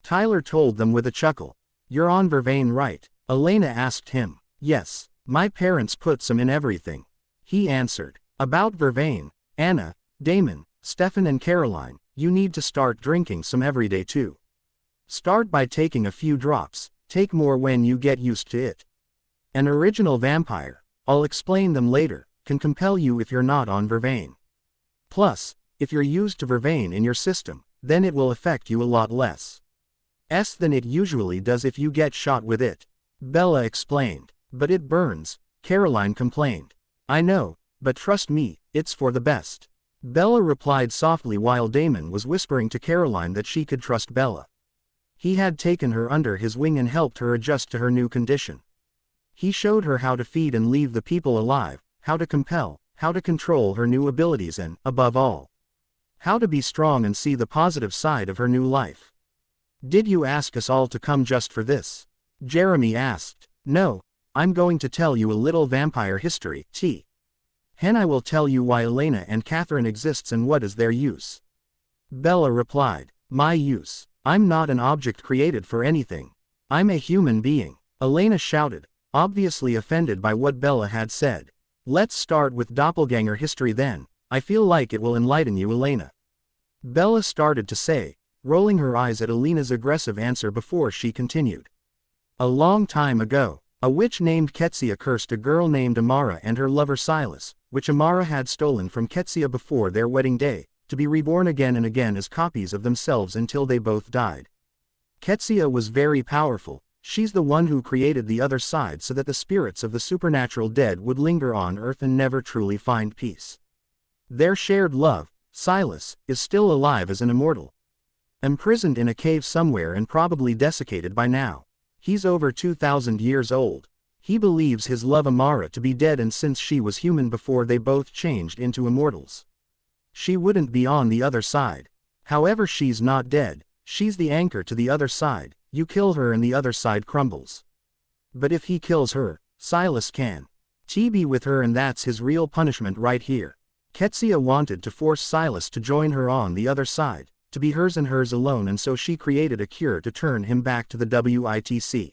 Tyler told them with a chuckle. You're on Vervain, right? Elena asked him. Yes, my parents put some in everything. He answered. About Vervain, Anna, Damon, Stefan and Caroline, you need to start drinking some every day too. Start by taking a few drops, take more when you get used to it. An original vampire, I'll explain them later, can compel you if you're not on Vervain. Plus, if you're used to Vervain in your system, then it will affect you a lot less than it usually does if you get shot with it. Bella explained. But it burns, Caroline complained. I know, but trust me, it's for the best. Bella replied softly while Damon was whispering to Caroline that she could trust Bella. He had taken her under his wing and helped her adjust to her new condition. He showed her how to feed and leave the people alive, how to compel, how to control her new abilities and, above all, how to be strong and see the positive side of her new life. Did you ask us all to come just for this? Jeremy asked. No, I'm going to tell you a little vampire history, Hen I will tell you why Elena and Catherine exists and what is their use. Bella replied. My use? I'm not an object created for anything. I'm a human being. Elena shouted, obviously offended by what Bella had said. Let's start with doppelganger history then, I feel like it will enlighten you, Elena. Bella started to say, rolling her eyes at Elena's aggressive answer before she continued. A long time ago, a witch named Ketsia cursed a girl named Amara and her lover Silas, which Amara had stolen from Ketsia before their wedding day, to be reborn again and again as copies of themselves until they both died. Ketsia was very powerful. She's the one who created the other side so that the spirits of the supernatural dead would linger on earth and never truly find peace. Their shared love, Silas, is still alive as an immortal. Imprisoned in a cave somewhere and probably desiccated by now. He's over 2,000 years old. He believes his love Amara to be dead, and since she was human before they both changed into immortals, she wouldn't be on the other side. However, she's not dead. She's the anchor to the other side. You kill her and the other side crumbles. But if he kills her, Silas can be with her, and that's his real punishment right here. Ketsia wanted to force Silas to join her on the other side, to be hers and hers alone, and so she created a cure to turn him back to the WITC.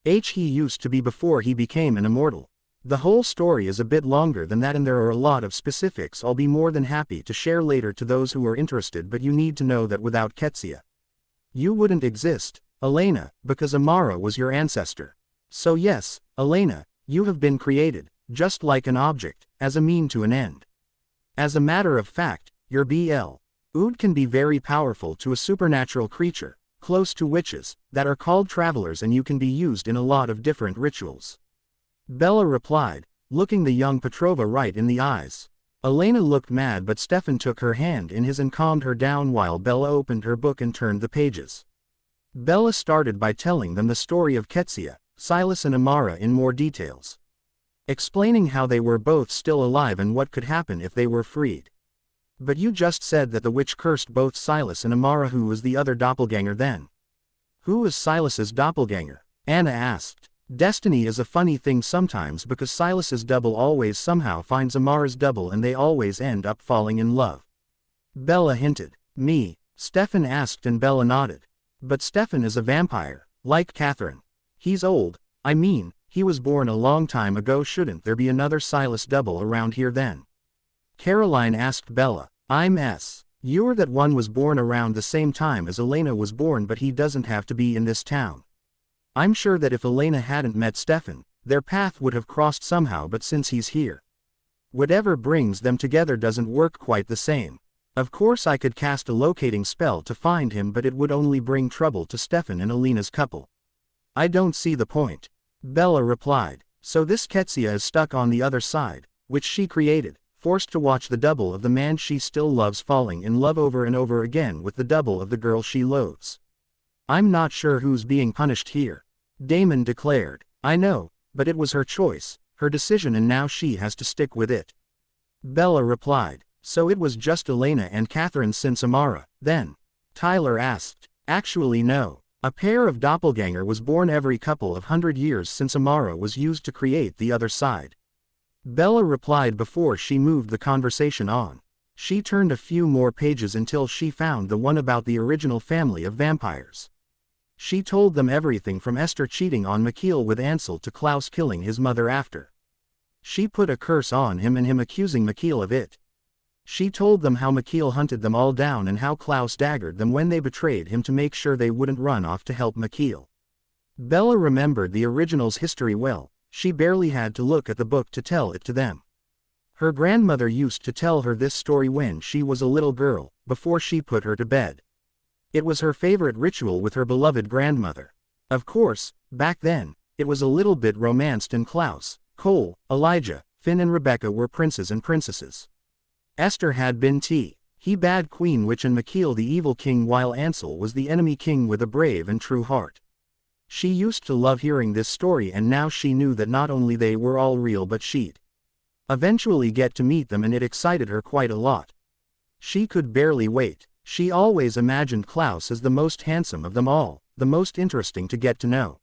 He used to be before he became an immortal. The whole story is a bit longer than that and there are a lot of specifics I'll be more than happy to share later to those who are interested, but you need to know that without Ketsia, you wouldn't exist, Elena, because Amara was your ancestor. So yes, Elena, you have been created, just like an object, as a mean to an end. As a matter of fact, your Ood can be very powerful to a supernatural creature, close to witches, that are called travelers, and you can be used in a lot of different rituals. Bella replied, looking the young Petrova right in the eyes. Elena looked mad, but Stefan took her hand in his and calmed her down while Bella opened her book and turned the pages. Bella started by telling them the story of Ketsia, Silas and Amara in more details, explaining how they were both still alive and what could happen if they were freed. But you just said that the witch cursed both Silas and Amara. Who was the other doppelganger then? Who was Silas's doppelganger? Anna asked. Destiny is a funny thing sometimes, because Silas's double always somehow finds Amara's double and they always end up falling in love. Bella hinted. Me? Stefan asked and Bella nodded. But Stefan is a vampire, like Catherine. He's old, I mean, he was born a long time ago. Shouldn't there be another Silas double around here then? Caroline asked Bella. You're that one was born around the same time as Elena was born, but he doesn't have to be in this town. I'm sure that if Elena hadn't met Stefan, their path would have crossed somehow, but since he's here, whatever brings them together doesn't work quite the same. Of course I could cast a locating spell to find him, but it would only bring trouble to Stefan and Elena's couple. I don't see the point. Bella replied. So this Ketsia is stuck on the other side, which she created, forced to watch the double of the man she still loves falling in love over and over again with the double of the girl she loathes. I'm not sure who's being punished here, Damon declared. I know, but it was her choice, her decision, and now she has to stick with it. Bella replied. So it was just Elena and Catherine since Amara, then? Tyler asked. Actually no. A pair of doppelganger was born every couple of 100 years since Amara was used to create the other side. Bella replied before she moved the conversation on. She turned a few more pages until she found the one about the original family of vampires. She told them everything from Esther cheating on Mikhail with Ansel to Klaus killing his mother after she put a curse on him and him accusing Mikhail of it. She told them how Mikhail hunted them all down and how Klaus daggered them when they betrayed him to make sure they wouldn't run off to help Mikhail. Bella remembered the original's history well. She barely had to look at the book to tell it to them. Her grandmother used to tell her this story when she was a little girl, before she put her to bed. It was her favorite ritual with her beloved grandmother. Of course, back then, it was a little bit romanced, and Klaus, Cole, Elijah, Finn and Rebecca were princes and princesses. Esther had been he bad queen witch and Mikhail the evil king, while Ansel was the enemy king with a brave and true heart. She used to love hearing this story, and now she knew that not only they were all real, but she'd eventually get to meet them, and it excited her quite a lot. She could barely wait. She always imagined Klaus as the most handsome of them all, the most interesting to get to know.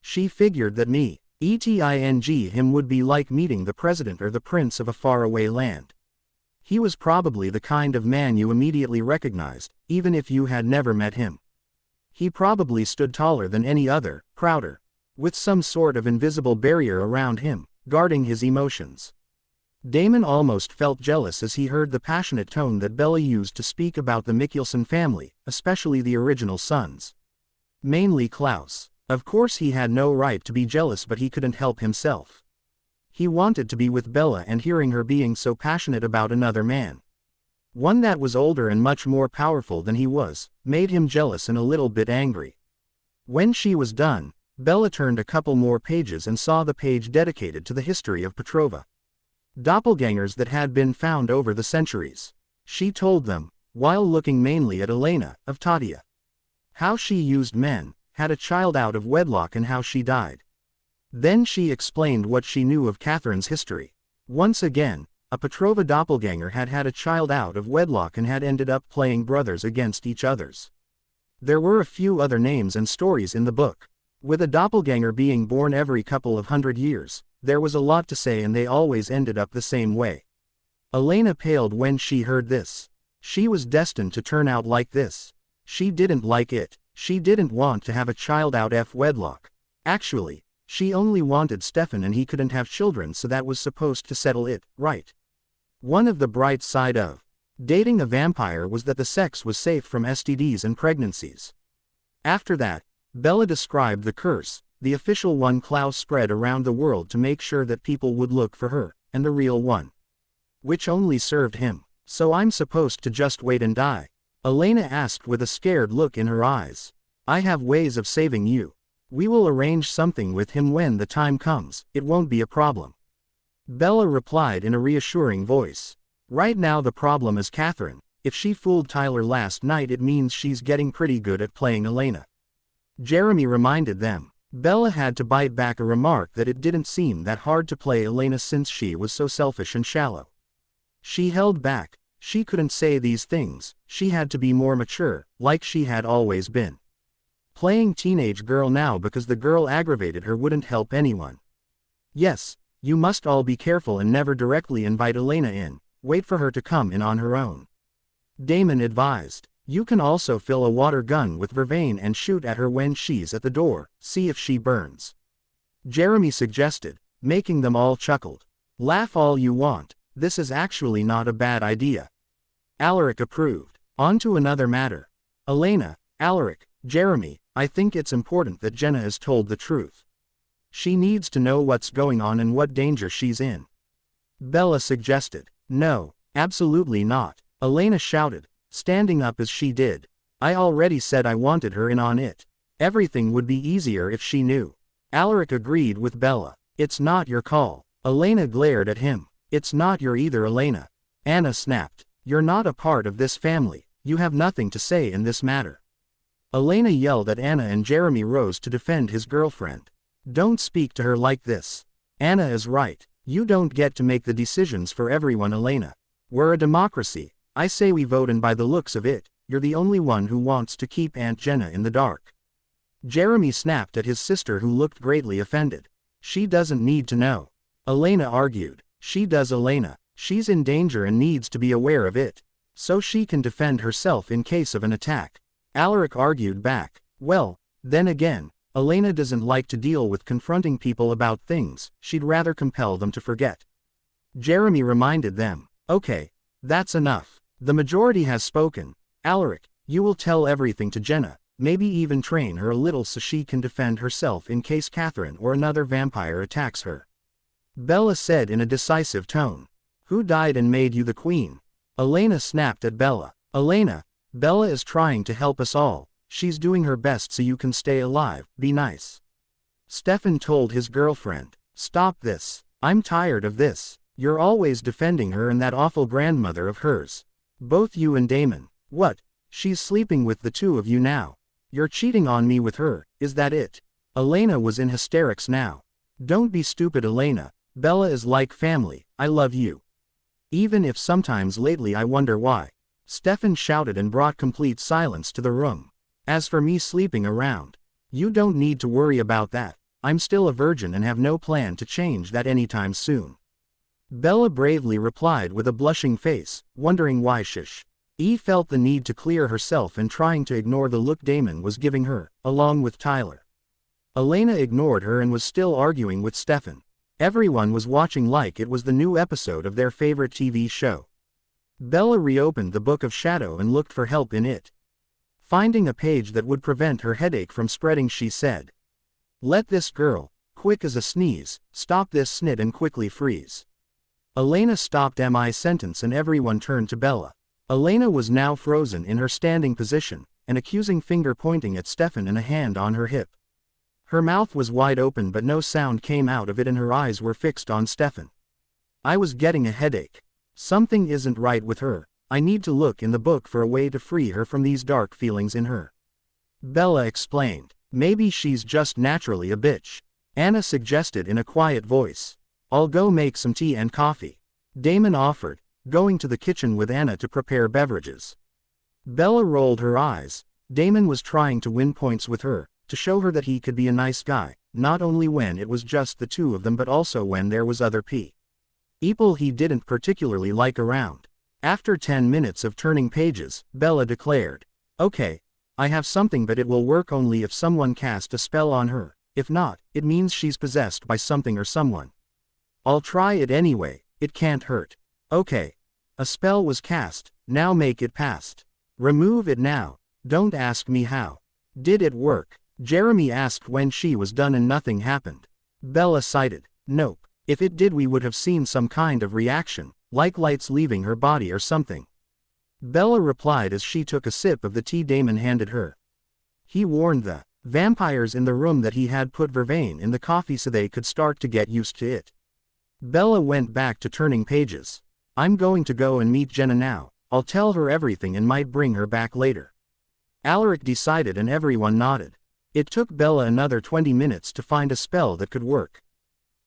She figured that him would be like meeting the president or the prince of a faraway land. He was probably the kind of man you immediately recognized, even if you had never met him. He probably stood taller than any other, prouder, with some sort of invisible barrier around him, guarding his emotions. Damon almost felt jealous as he heard the passionate tone that Bella used to speak about the Mikkelsen family, especially the original sons. Mainly Klaus. Of course he had no right to be jealous, but he couldn't help himself. He wanted to be with Bella, and hearing her being so passionate about another man, one that was older and much more powerful than he was, made him jealous and a little bit angry. When she was done, Bella turned a couple more pages and saw the page dedicated to the history of Petrova. Doppelgangers that had been found over the centuries. She told them, while looking mainly at Elena, of Tatia. How she used men, had a child out of wedlock, and how she died. Then she explained what she knew of Catherine's history. Once again, a Petrova doppelganger had had a child out of wedlock and had ended up playing brothers against each others. There were a few other names and stories in the book. With a doppelganger being born every couple of 100 years, there was a lot to say, and they always ended up the same way. Elena paled when she heard this. She was destined to turn out like this. She didn't like it. She didn't want to have a child out of wedlock. Actually, she only wanted Stefan, and he couldn't have children, so that was supposed to settle it, right? One of the bright side of dating a vampire was that the sex was safe from STDs and pregnancies. After that, Bella described the curse, the official one Klaus spread around the world to make sure that people would look for her, and the real one, which only served him. So I'm supposed to just wait and die? Elena asked with a scared look in her eyes. I have ways of saving you. We will arrange something with him when the time comes, it won't be a problem. Bella replied in a reassuring voice. Right now the problem is Catherine. If she fooled Tyler last night, it means she's getting pretty good at playing Elena. Jeremy reminded them. Bella had to bite back a remark that it didn't seem that hard to play Elena since she was so selfish and shallow. She held back. She couldn't say these things. She had to be more mature, like she had always been. Playing teenage girl now because the girl aggravated her wouldn't help anyone. Yes, you must all be careful and never directly invite Elena in. Wait for her to come in on her own. Damon advised. You can also fill a water gun with vervain and shoot at her when she's at the door, see if she burns. Jeremy suggested, making them all chuckle. Laugh all you want, this is actually not a bad idea. Alaric approved. On to another matter. Elena, Alaric, Jeremy, I think it's important that Jenna is told the truth. She needs to know what's going on and what danger she's in. Bella suggested. No, absolutely not, Elena shouted, standing up as she did. I already said I wanted her in on it. Everything would be easier if she knew. Alaric agreed with Bella. It's not your call. Elena glared at him. It's not your either, Elena. Anna snapped. You're not a part of this family. You have nothing to say in this matter. Elena yelled at Anna, and Jeremy rose to defend his girlfriend. Don't speak to her like this. Anna is right. You don't get to make the decisions for everyone, Elena. We're a democracy. I say we vote, and by the looks of it, you're the only one who wants to keep Aunt Jenna in the dark. Jeremy snapped at his sister, who looked greatly offended. She doesn't need to know. Elena argued. She does, Elena. She's in danger and needs to be aware of it, so she can defend herself in case of an attack. Alaric argued back. Well, then again, Elena doesn't like to deal with confronting people about things. She'd rather compel them to forget. Jeremy reminded them. Okay, that's enough. The majority has spoken. Alaric, you will tell everything to Jenna, maybe even train her a little so she can defend herself in case Catherine or another vampire attacks her. Bella said in a decisive tone. Who died and made you the queen? Elena snapped at Bella. Elena, Bella is trying to help us all. She's doing her best so you can stay alive. Be nice. Stefan told his girlfriend. Stop this. I'm tired of this. You're always defending her and that awful grandmother of hers. Both you and Damon. What? She's sleeping with the two of you now. You're cheating on me with her, is that it? Elena was in hysterics now. Don't be stupid, Elena. Bella is like family. I love you. Even if sometimes lately I wonder why. Stefan shouted and brought complete silence to the room. As for me sleeping around, you don't need to worry about that. I'm still a virgin and have no plan to change that anytime soon. Bella bravely replied with a blushing face, wondering why she felt the need to clear herself and trying to ignore the look Damon was giving her, along with Tyler. Elena ignored her and was still arguing with Stefan. Everyone was watching like it was the new episode of their favorite TV show. Bella reopened the Book of Shadow and looked for help in it. Finding a page that would prevent her headache from spreading, she said, "Let this girl, quick as a sneeze, stop this snit and quickly freeze." Elena stopped my sentence and everyone turned to Bella. Elena was now frozen in her standing position, an accusing finger pointing at Stefan and a hand on her hip. Her mouth was wide open but no sound came out of it and her eyes were fixed on Stefan. "I was getting a headache. Something isn't right with her. I need to look in the book for a way to free her from these dark feelings in her." Bella explained. "Maybe she's just naturally a bitch," Anna suggested in a quiet voice. "I'll go make some tea and coffee," Damon offered, going to the kitchen with Anna to prepare beverages. Bella rolled her eyes. Damon was trying to win points with her, to show her that he could be a nice guy, not only when it was just the two of them but also when there was other people he didn't particularly like around. After 10 minutes of turning pages, Bella declared, "Okay, I have something but it will work only if someone cast a spell on her. If not, it means she's possessed by something or someone. I'll try it anyway, it can't hurt." "Okay. A spell was cast, now make it past. Remove it now, don't ask me how." "Did it work?" Jeremy asked when she was done and nothing happened. Bella cited, "Nope. If it did we would have seen some kind of reaction, like lights leaving her body or something." Bella replied as she took a sip of the tea Damon handed her. He warned the vampires in the room that he had put vervain in the coffee so they could start to get used to it. Bella went back to turning pages. "I'm going to go and meet Jenna now. I'll tell her everything and might bring her back later." Alaric decided and everyone nodded. It took Bella another 20 minutes to find a spell that could work.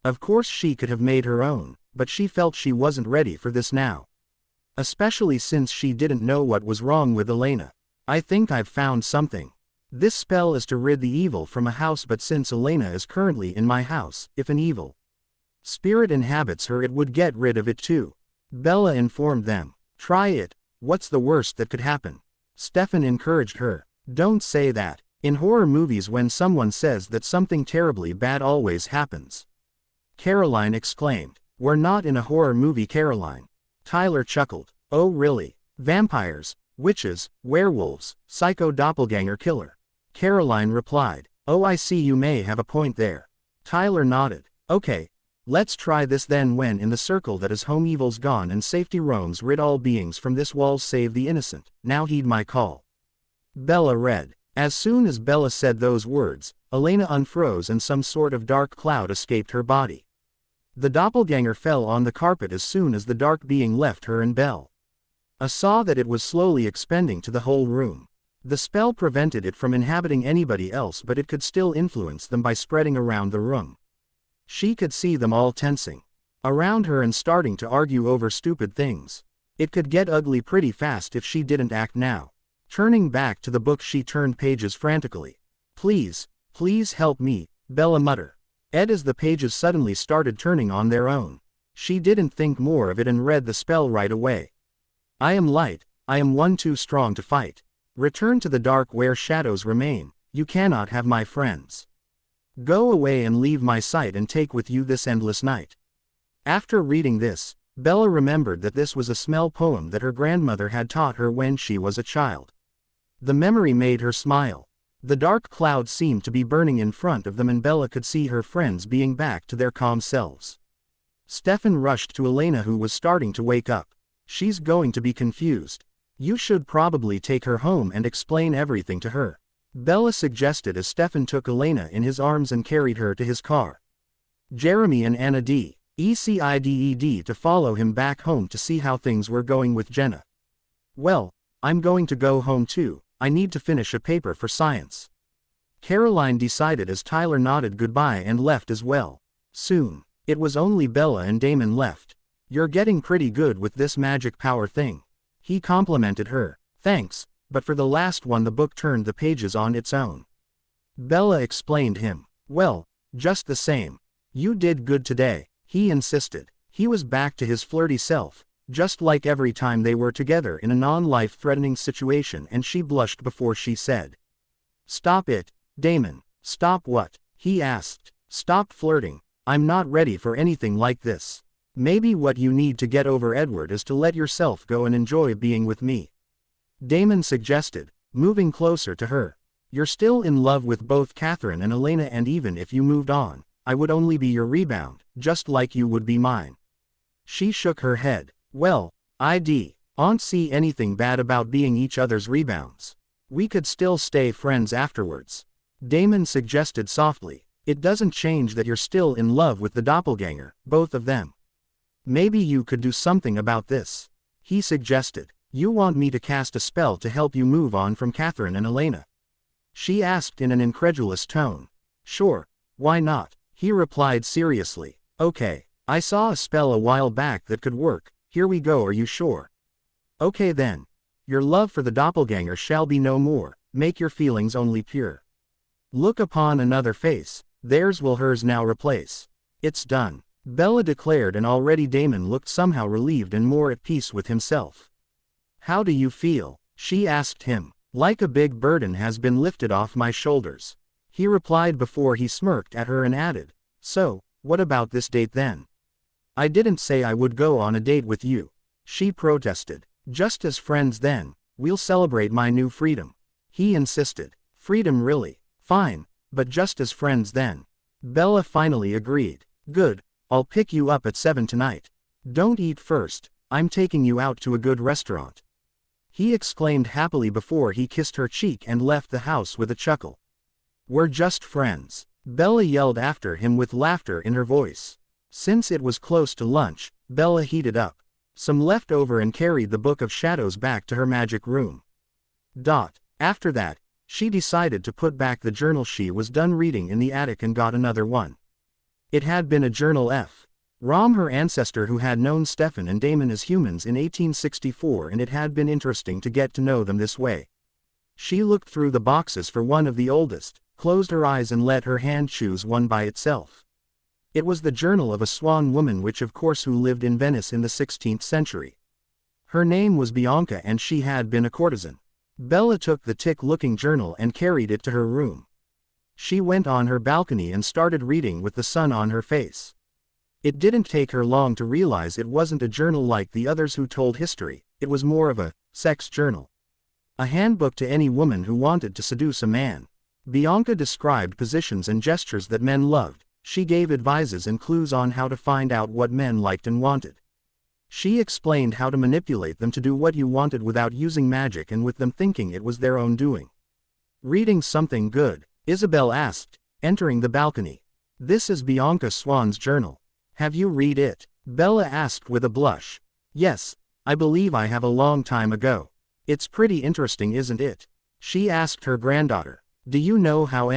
Of course she could have made her own, but she felt she wasn't ready for this now. Especially since she didn't know what was wrong with Elena. "I think I've found something. This spell is to rid the evil from a house, but since Elena is currently in my house, if an evil spirit inhabits her it would get rid of it too." Bella informed them. "Try it, what's the worst that could happen?" Stefan encouraged her. "Don't say that. In horror movies when someone says that something terribly bad always happens." Caroline exclaimed. "We're not in a horror movie, Caroline." Tyler chuckled. "Oh really? Vampires, witches, werewolves, psycho doppelganger killer." Caroline replied. "Oh, I see, you may have a point there." Tyler nodded. "Okay, let's try this then. When in the circle that is home evil's gone and safety roams, rid all beings from this walls, save the innocent, now heed my call." Bella read. As soon as Bella said those words, Elena unfroze and some sort of dark cloud escaped her body. The doppelganger fell on the carpet as soon as the dark being left her and Belle saw that it was slowly expanding to the whole room. The spell prevented it from inhabiting anybody else, but it could still influence them by spreading around the room. She could see them all tensing around her and starting to argue over stupid things. It could get ugly pretty fast if she didn't act now. Turning back to the book, she turned pages frantically. Please help me," Bella muttered. As the pages suddenly started turning on their own. She didn't think more of it and read the spell right away. "I am light, I am one too strong to fight. Return to the dark where shadows remain, you cannot have my friends. Go away and leave my sight and take with you this endless night." After reading this, Bella remembered that this was a smell poem that her grandmother had taught her when she was a child. The memory made her smile. The dark cloud seemed to be burning in front of them and Bella could see her friends being back to their calm selves. Stefan rushed to Elena, who was starting to wake up. "She's going to be confused. You should probably take her home and explain everything to her," Bella suggested as Stefan took Elena in his arms and carried her to his car. Jeremy and Anna decided to follow him back home to see how things were going with Jenna. "Well, I'm going to go home too. I need to finish a paper for science," Caroline decided as Tyler nodded goodbye and left as well. Soon, it was only Bella and Damon left. "You're getting pretty good with this magic power thing," He complimented her. Thanks, but for the last one the book turned the pages on its own. Bella explained him. Well, just the same. You did good today, he insisted. He was back to his flirty self, just like every time they were together in a non-life-threatening situation, and she blushed before she said. Stop it, Damon. Stop what? He asked. Stop flirting. I'm not ready for anything like this. Maybe what you need to get over Edward is to let yourself go and enjoy being with me. Damon suggested, moving closer to her. You're still in love with both Catherine and Elena, and even if you moved on, I would only be your rebound, just like you would be mine. She shook her head. Well, I don't see anything bad about being each other's rebounds. We could still stay friends afterwards. Damon suggested softly. It doesn't change that you're still in love with the doppelganger, both of them. Maybe you could do something about this. He suggested. You want me to cast a spell to help you move on from Catherine and Elena? She asked in an incredulous tone. Sure, why not? He replied seriously. Okay, I saw a spell a while back that could work. Here we go, are you sure? Okay then. Your love for the doppelganger shall be no more, make your feelings only pure. Look upon another face, theirs will hers now replace. It's done, Bella declared, and already Damon looked somehow relieved and more at peace with himself. How do you feel? She asked him. Like a big burden has been lifted off my shoulders. He replied before he smirked at her and added, so, what about this date then? I didn't say I would go on a date with you. She protested. Just as friends then, we'll celebrate my new freedom. He insisted. Freedom really? Fine, but just as friends then. Bella finally agreed. Good, I'll pick you up at 7 tonight. Don't eat first, I'm taking you out to a good restaurant. He exclaimed happily before he kissed her cheek and left the house with a chuckle. We're just friends, Bella yelled after him with laughter in her voice. Since it was close to lunch, Bella heated up some leftover and carried the Book of Shadows back to her magic room. After that, she decided to put back the journal she was done reading in the attic and got another one. It had been a journal from her ancestor who had known Stefan and Damon as humans in 1864, and it had been interesting to get to know them this way. She looked through the boxes for one of the oldest, closed her eyes and let her hand choose one by itself. It was the journal of a Swan woman, which of course who lived in Venice in the 16th century. Her name was Bianca and she had been a courtesan. Bella took the thick-looking journal and carried it to her room. She went on her balcony and started reading with the sun on her face. It didn't take her long to realize it wasn't a journal like the others who told history, it was more of a sex journal. A handbook to any woman who wanted to seduce a man. Bianca described positions and gestures that men loved. She gave advices and clues on how to find out what men liked and wanted. She explained how to manipulate them to do what you wanted without using magic and with them thinking it was their own doing. Reading something good? Isabel asked, entering the balcony. This is Bianca Swan's journal. Have you read it? Bella asked with a blush. Yes, I believe I have a long time ago. It's pretty interesting, isn't it? She asked her granddaughter. Do you know how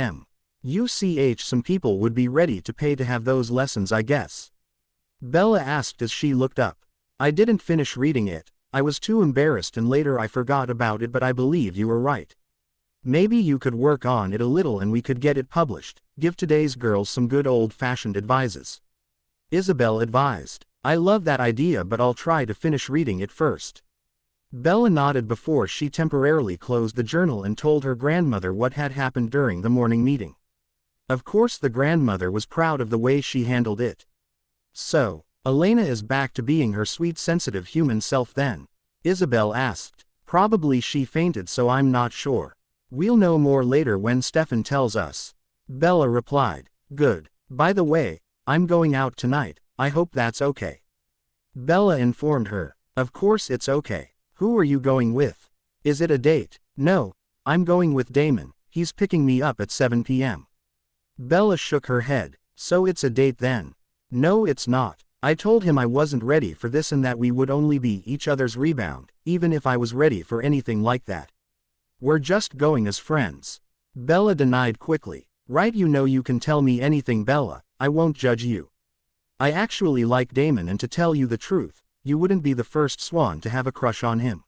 some people would be ready to pay to have those lessons, I guess? Bella asked as she looked up. I didn't finish reading it, I was too embarrassed and later I forgot about it, but I believe you were right. Maybe you could work on it a little and we could get it published, give today's girls some good old-fashioned advices. Isabel advised. I love that idea, but I'll try to finish reading it first. Bella nodded before she temporarily closed the journal and told her grandmother what had happened during the morning meeting. Of course the grandmother was proud of the way she handled it. So, Elena is back to being her sweet sensitive human self then? Isabel asked. Probably she fainted, so I'm not sure. We'll know more later when Stefan tells us. Bella replied. Good. By the way, I'm going out tonight, I hope that's okay. Bella informed her. Of course it's okay. Who are you going with? Is it a date? No, I'm going with Damon, he's picking me up at 7 p.m. Bella shook her head. So it's a date then? No, it's not. I told him I wasn't ready for this and that we would only be each other's rebound, even if I was ready for anything like that. We're just going as friends. Bella denied quickly. Right, you know you can tell me anything, Bella, I won't judge you. I actually like Damon, and to tell you the truth, you wouldn't be the first Swan to have a crush on him.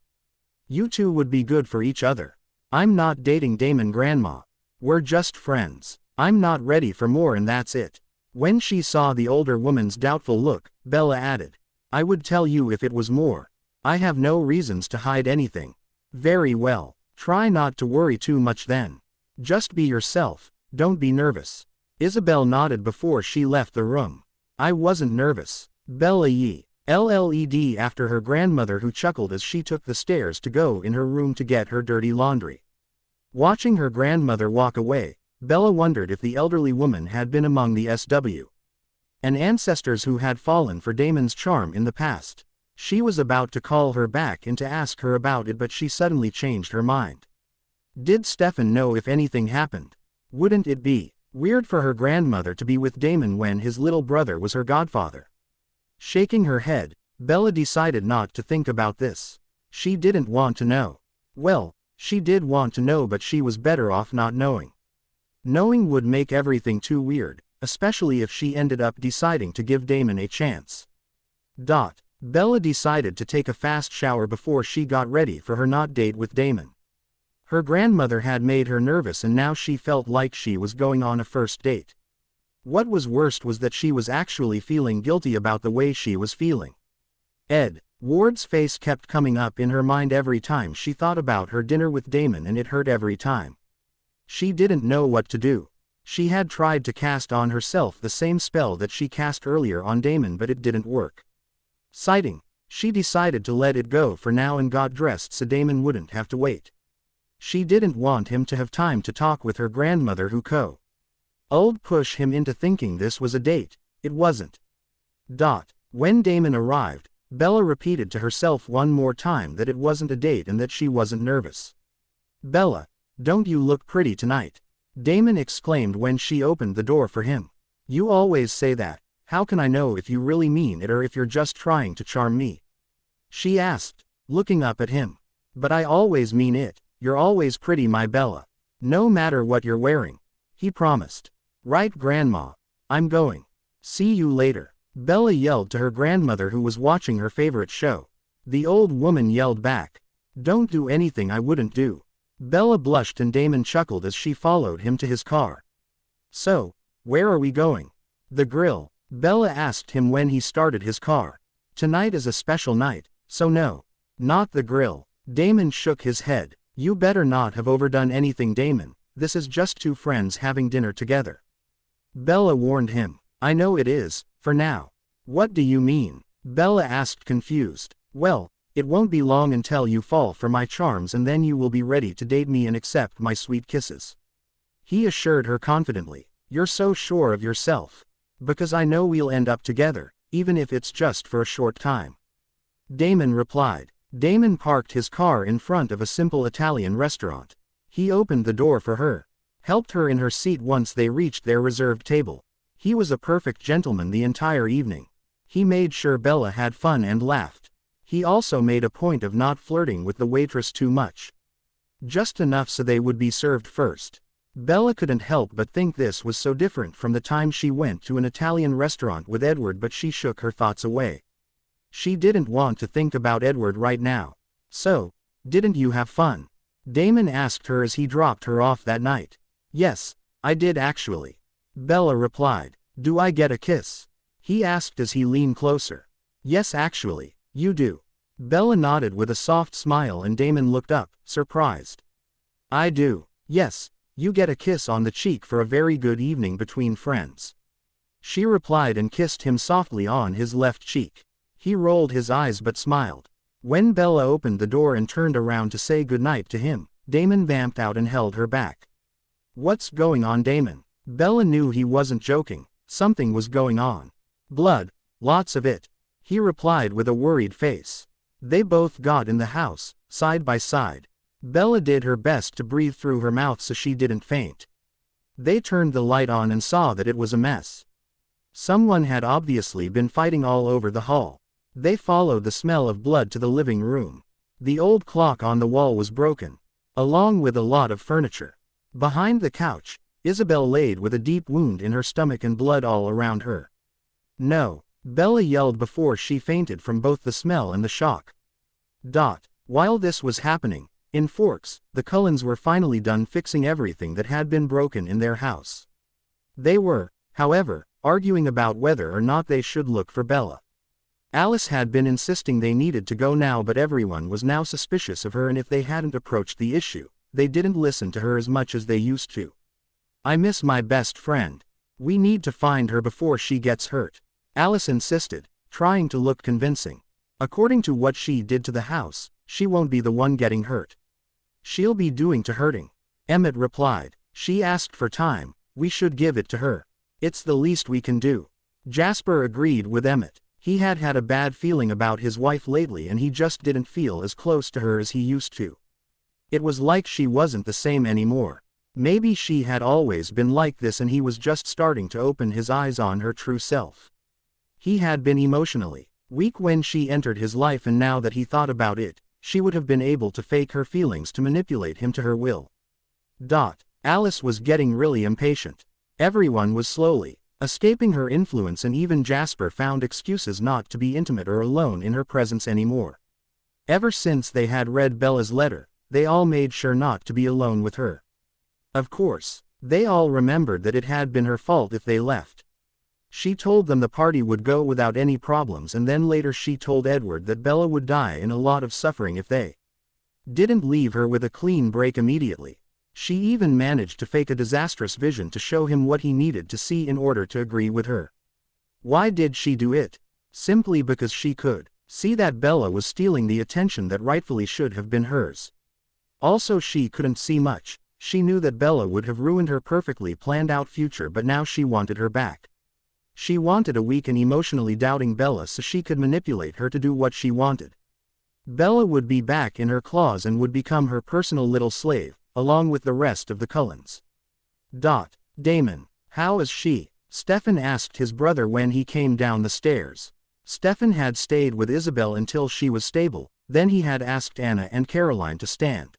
You two would be good for each other. I'm not dating Damon, Grandma. We're just friends. I'm not ready for more and that's it. When she saw the older woman's doubtful look, Bella added, I would tell you if it was more. I have no reasons to hide anything. Very well. Try not to worry too much then. Just be yourself, don't be nervous. Isabel nodded before she left the room. I wasn't nervous. Bella yelled after her grandmother, who chuckled as she took the stairs to go in her room to get her dirty laundry. Watching her grandmother walk away, Bella wondered if the elderly woman had been among the SW and ancestors who had fallen for Damon's charm in the past. She was about to call her back and to ask her about it, but she suddenly changed her mind. Did Stefan know if anything happened? Wouldn't it be weird for her grandmother to be with Damon when his little brother was her godfather? Shaking her head, Bella decided not to think about this. She didn't want to know. Well, she did want to know, but she was better off not knowing. Knowing would make everything too weird, especially if she ended up deciding to give Damon a chance. Bella decided to take a fast shower before she got ready for her not date with Damon. Her grandmother had made her nervous and now she felt like she was going on a first date. What was worst was that she was actually feeling guilty about the way she was feeling. Ed Ward's face kept coming up in her mind every time she thought about her dinner with Damon, and it hurt every time. She didn't know what to do. She had tried to cast on herself the same spell that she cast earlier on Damon, but it didn't work. Sighing, she decided to let it go for now and got dressed so Damon wouldn't have to wait. She didn't want him to have time to talk with her grandmother, who would push him into thinking this was a date. It wasn't. When Damon arrived, Bella repeated to herself one more time that it wasn't a date and that she wasn't nervous. Bella, don't you look pretty tonight? Damon exclaimed when she opened the door for him. You always say that. How can I know if you really mean it or if you're just trying to charm me? She asked, looking up at him. But I always mean it. You're always pretty, my Bella. No matter what you're wearing. He promised. Right, Grandma. I'm going. See you later. Bella yelled to her grandmother, who was watching her favorite show. The old woman yelled back. Don't do anything I wouldn't do. Bella blushed and Damon chuckled as she followed him to his car. So, where are we going? The grill. Bella asked him when he started his car. Tonight is a special night, so no. Not the grill. Damon shook his head. You better not have overdone anything, Damon. This is just two friends having dinner together. Bella warned him. I know it is, for now. What do you mean? Bella asked, confused. Well, it won't be long until you fall for my charms and then you will be ready to date me and accept my sweet kisses. He assured her confidently. You're so sure of yourself. Because I know we'll end up together, even if it's just for a short time. Damon replied. Damon parked his car in front of a simple Italian restaurant. He opened the door for her, helped her in her seat once they reached their reserved table. He was a perfect gentleman the entire evening. He made sure Bella had fun and laughed. He also made a point of not flirting with the waitress too much. Just enough so they would be served first. Bella couldn't help but think this was so different from the time she went to an Italian restaurant with Edward, but she shook her thoughts away. She didn't want to think about Edward right now. So, didn't you have fun? Damon asked her as he dropped her off that night. Yes, I did actually. Bella replied. Do I get a kiss? He asked as he leaned closer. Yes, actually, you do. Bella nodded with a soft smile and Damon looked up, surprised. I do. Yes. You get a kiss on the cheek for a very good evening between friends. She replied and kissed him softly on his left cheek. He rolled his eyes but smiled. When Bella opened the door and turned around to say goodnight to him, Damon vamped out and held her back. What's going on, Damon? Bella knew he wasn't joking. Something was going on. Blood, lots of it. He replied with a worried face. They both got in the house, side by side. Bella did her best to breathe through her mouth so she didn't faint. They turned the light on and saw that it was a mess. Someone had obviously been fighting all over the hall. They followed the smell of blood to the living room. The old clock on the wall was broken, along with a lot of furniture. Behind the couch, Isabel laid with a deep wound in her stomach and blood all around her. No, Bella yelled before she fainted from both the smell and the shock. While this was happening, in Forks, the Cullens were finally done fixing everything that had been broken in their house. They were, however, arguing about whether or not they should look for Bella. Alice had been insisting they needed to go now, but everyone was now suspicious of her, and if they hadn't approached the issue, they didn't listen to her as much as they used to. "I miss my best friend. We need to find her before she gets hurt," Alice insisted, trying to look convincing. "According to what she did to the house, she won't be the one getting hurt. She'll be doing to hurting," Emmett replied. "She asked for time, we should give it to her. It's the least we can do." Jasper agreed with Emmett. He had had a bad feeling about his wife lately, and he just didn't feel as close to her as he used to. It was like she wasn't the same anymore. Maybe she had always been like this and he was just starting to open his eyes on her true self. He had been emotionally weak when she entered his life, and now that he thought about it, she would have been able to fake her feelings to manipulate him to her will. Alice was getting really impatient. Everyone was slowly escaping her influence, and even Jasper found excuses not to be intimate or alone in her presence anymore. Ever since they had read Bella's letter, they all made sure not to be alone with her. Of course, they all remembered that it had been her fault if they left. She told them the party would go without any problems, and then later she told Edward that Bella would die in a lot of suffering if they didn't leave her with a clean break immediately. She even managed to fake a disastrous vision to show him what he needed to see in order to agree with her. Why did she do it? Simply because she could see that Bella was stealing the attention that rightfully should have been hers. Also, she couldn't see much. She knew that Bella would have ruined her perfectly planned out future, but now she wanted her back. She wanted a weak and emotionally doubting Bella so she could manipulate her to do what she wanted. Bella would be back in her claws and would become her personal little slave, along with the rest of the Cullens. Damon, how is she? Stefan asked his brother when he came down the stairs. Stefan had stayed with Isabel until she was stable, then he had asked Anna and Caroline to stand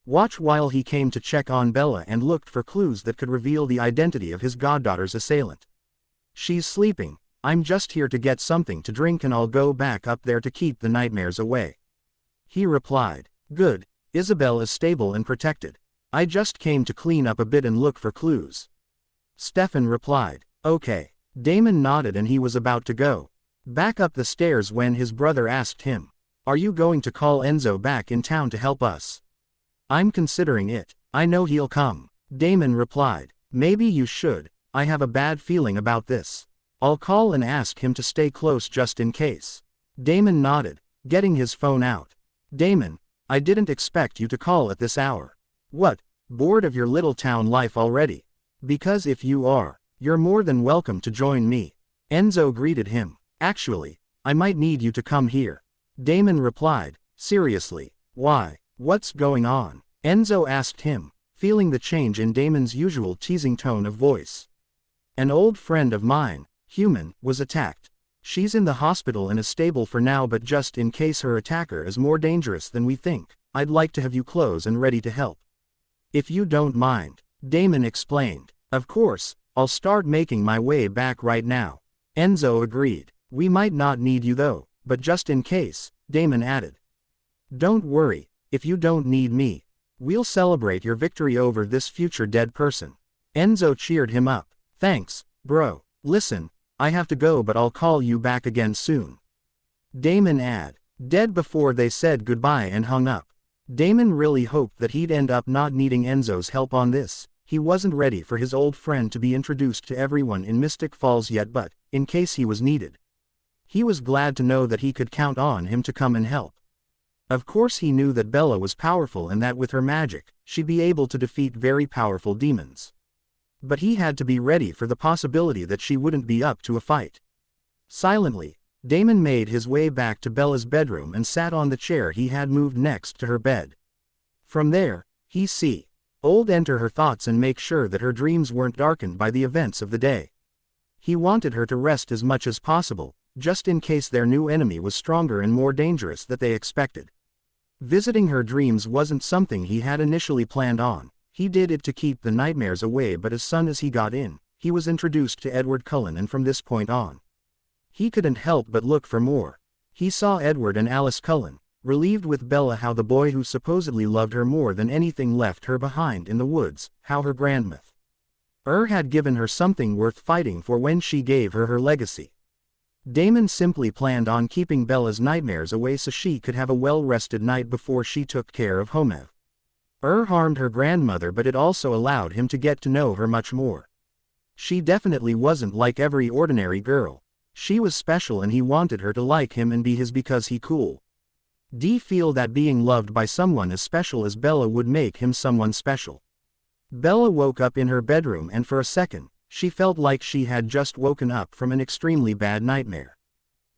watch while he came to check on Bella and looked for clues that could reveal the identity of his goddaughter's assailant. "She's sleeping. I'm just here to get something to drink and I'll go back up there to keep the nightmares away," he replied. "Good. Isabel is stable and protected. I just came to clean up a bit and look for clues," Stefan replied. "Okay." Damon nodded and he was about to go back up the stairs when his brother asked him, "Are you going to call Enzo back in town to help us?" "I'm considering it. I know he'll come," Damon replied. "Maybe you should. I have a bad feeling about this. I'll call and ask him to stay close just in case." Damon nodded, getting his phone out. "Damon, I didn't expect you to call at this hour. What, bored of your little town life already? Because if you are, you're more than welcome to join me." Enzo greeted him. "Actually, I might need you to come here," Damon replied. "Seriously, why? What's going on?" Enzo asked him, feeling the change in Damon's usual teasing tone of voice. "An old friend of mine, Human, was attacked. She's in the hospital and is stable for now, but just in case her attacker is more dangerous than we think, I'd like to have you close and ready to help. If you don't mind," Damon explained. "Of course, I'll start making my way back right now," Enzo agreed. "We might not need you though, but just in case," Damon added. "Don't worry, if you don't need me. We'll celebrate your victory over this future dead person." Enzo cheered him up. "Thanks, bro. Listen, I have to go, but I'll call you back again soon." Damon dead before they said goodbye and hung up. Damon really hoped that he'd end up not needing Enzo's help on this. He wasn't ready for his old friend to be introduced to everyone in Mystic Falls yet, but, in case he was needed, he was glad to know that he could count on him to come and help. Of course he knew that Bella was powerful and that with her magic, she'd be able to defeat very powerful demons. But he had to be ready for the possibility that she wouldn't be up to a fight. Silently, Damon made his way back to Bella's bedroom and sat on the chair he had moved next to her bed. From there, he would enter her thoughts and make sure that her dreams weren't darkened by the events of the day. He wanted her to rest as much as possible, just in case their new enemy was stronger and more dangerous than they expected. Visiting her dreams wasn't something he had initially planned on. He did it to keep the nightmares away, but as soon as he got in, he was introduced to Edward Cullen, and from this point on, he couldn't help but look for more. He saw Edward and Alice Cullen, relieved with Bella how the boy who supposedly loved her more than anything left her behind in the woods, how her grandmother had given her something worth fighting for when she gave her her legacy. Damon simply planned on keeping Bella's nightmares away so she could have a well-rested night before she took care of Homev. Harmed her grandmother, but it also allowed him to get to know her much more. She definitely wasn't like every ordinary girl. She was special and he wanted her to like him and be his because he cool. Feel that being loved by someone as special as Bella would make him someone special. Bella woke up in her bedroom and for a second, she felt like she had just woken up from an extremely bad nightmare.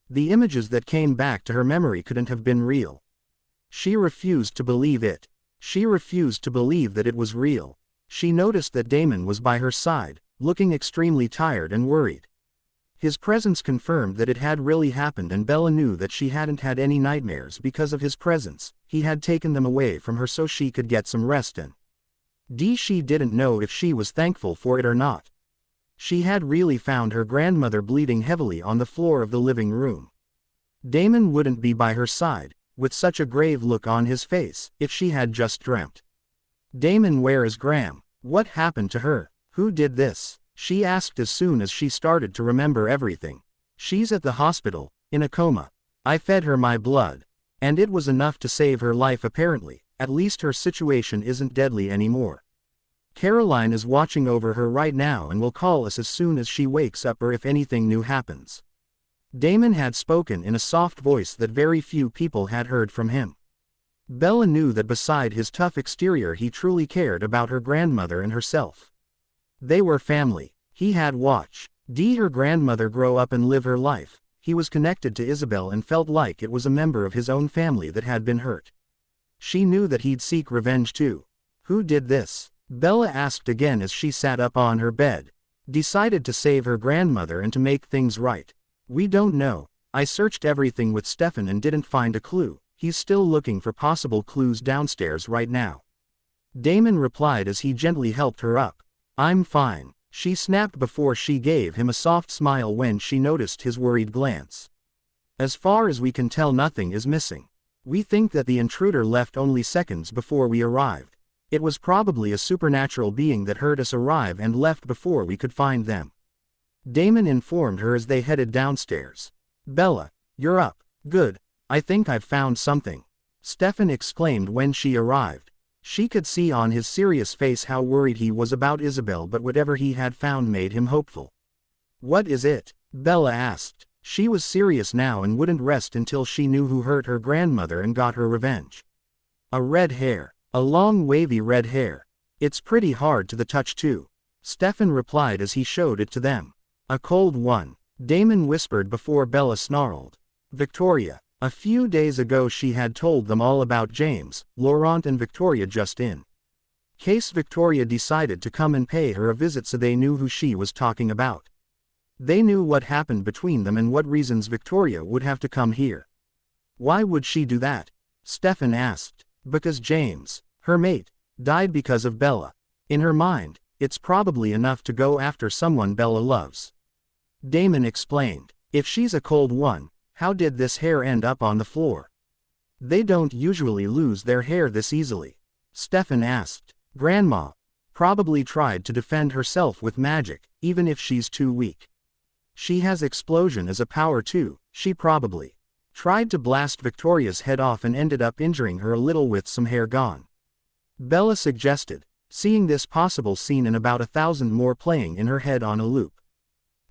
The images that came back to her memory couldn't have been real. She refused to believe it. She refused to believe that it was real. She noticed that Damon was by her side, looking extremely tired and worried. His presence confirmed that it had really happened, and Bella knew that she hadn't had any nightmares because of his presence. He had taken them away from her so she could get some rest in. She didn't know if she was thankful for it or not. She had really found her grandmother bleeding heavily on the floor of the living room. Damon wouldn't be by her side, with such a grave look on his face, if she had just dreamt. Damon, where is Gram? What happened to her? Who did this? She asked as soon as she started to remember everything. She's at the hospital, in a coma. I fed her my blood. And it was enough to save her life apparently. At least her situation isn't deadly anymore. Caroline is watching over her right now and will call us as soon as she wakes up or if anything new happens. Damon had spoken in a soft voice that very few people had heard from him. Bella knew that beside his tough exterior he truly cared about her grandmother and herself. They were family. He had watched her grandmother grow up and live her life. He was connected to Isabel and felt like it was a member of his own family that had been hurt. She knew that he'd seek revenge too. Who did this? Bella asked again as she sat up on her bed. Decided to save her grandmother and to make things right. We don't know. I searched everything with Stefan and didn't find a clue. He's still looking for possible clues downstairs right now. Damon replied as he gently helped her up. I'm fine, she snapped before she gave him a soft smile when she noticed his worried glance. As far as we can tell, nothing is missing. We think that the intruder left only seconds before we arrived. It was probably a supernatural being that heard us arrive and left before we could find them. Damon informed her as they headed downstairs. Bella, you're up. Good. I think I've found something. Stefan exclaimed when she arrived. She could see on his serious face how worried he was about Isabel, but whatever he had found made him hopeful. What is it? Bella asked. She was serious now and wouldn't rest until she knew who hurt her grandmother and got her revenge. A red hair. A long wavy red hair. It's pretty hard to the touch too. Stefan replied as he showed it to them. A cold one. Damon whispered before Bella snarled. Victoria. A few days ago she had told them all about James, Laurent and Victoria just in case Victoria decided to come and pay her a visit, so they knew who she was talking about. They knew what happened between them and what reasons Victoria would have to come here. Why would she do that? Stefan asked. Because James, her mate, died because of Bella. In her mind, it's probably enough to go after someone Bella loves. Damon explained. If she's a cold one, how did this hair end up on the floor? They don't usually lose their hair this easily. Stefan asked. Grandma probably tried to defend herself with magic, even if she's too weak. She has explosion as a power too. She probably tried to blast Victoria's head off and ended up injuring her a little with some hair gone. Bella suggested, seeing this possible scene and about 1,000 more playing in her head on a loop.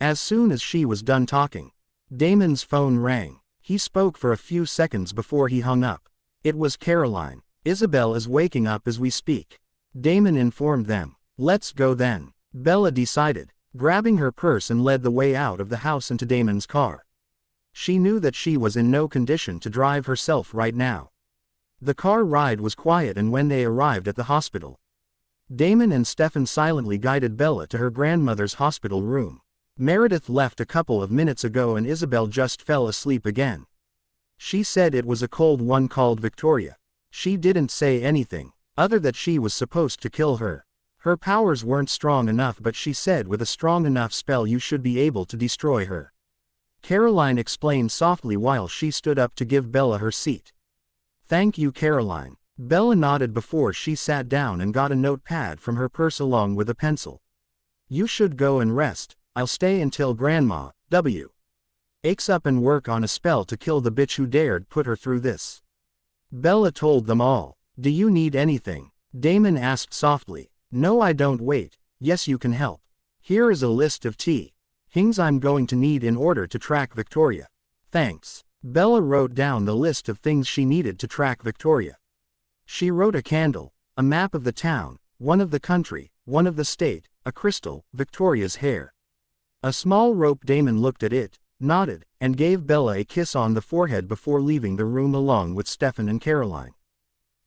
As soon as she was done talking, Damon's phone rang. He spoke for a few seconds before he hung up. It was Caroline. Isabel is waking up as we speak. Damon informed them. Let's go then. Bella decided, grabbing her purse and led the way out of the house into Damon's car. She knew that she was in no condition to drive herself right now. The car ride was quiet, and when they arrived at the hospital, Damon and Stefan silently guided Bella to her grandmother's hospital room. Meredith left a couple of minutes ago and Isabel just fell asleep again. She said it was a cold one called Victoria. She didn't say anything, other that she was supposed to kill her. Her powers weren't strong enough, but she said with a strong enough spell you should be able to destroy her. Caroline explained softly while she stood up to give Bella her seat. Thank you, Caroline. Bella nodded before she sat down and got a notepad from her purse along with a pencil. You should go and rest. I'll stay until Grandma W. Aches up and work on a spell to kill the bitch who dared put her through this. Bella told them all. Do you need anything? Damon asked softly. No, I don't. Wait. Yes, you can help. Here is a list of things I'm going to need in order to track Victoria. Thanks. Bella wrote down the list of things she needed to track Victoria. She wrote a candle, a map of the town, one of the country, one of the state, a crystal, Victoria's hair. A small rope. Damon looked at it, nodded, and gave Bella a kiss on the forehead before leaving the room along with Stefan and Caroline.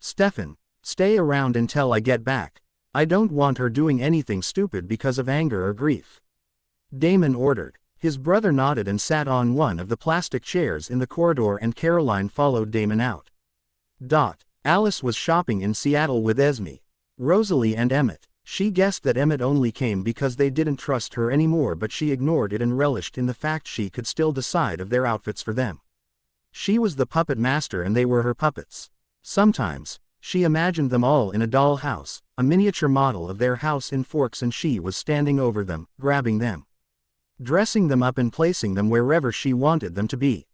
Stefan, stay around until I get back. I don't want her doing anything stupid because of anger or grief. Damon ordered. His brother nodded and sat on one of the plastic chairs in the corridor, and Caroline followed Damon out. Alice was shopping in Seattle with Esme, Rosalie and Emmett. She guessed that Emmett only came because they didn't trust her anymore, but she ignored it and relished in the fact she could still decide of their outfits for them. She was the puppet master and they were her puppets. Sometimes, she imagined them all in a doll house, a miniature model of their house in Forks, and she was standing over them, grabbing them, dressing them up and placing them wherever she wanted them to be.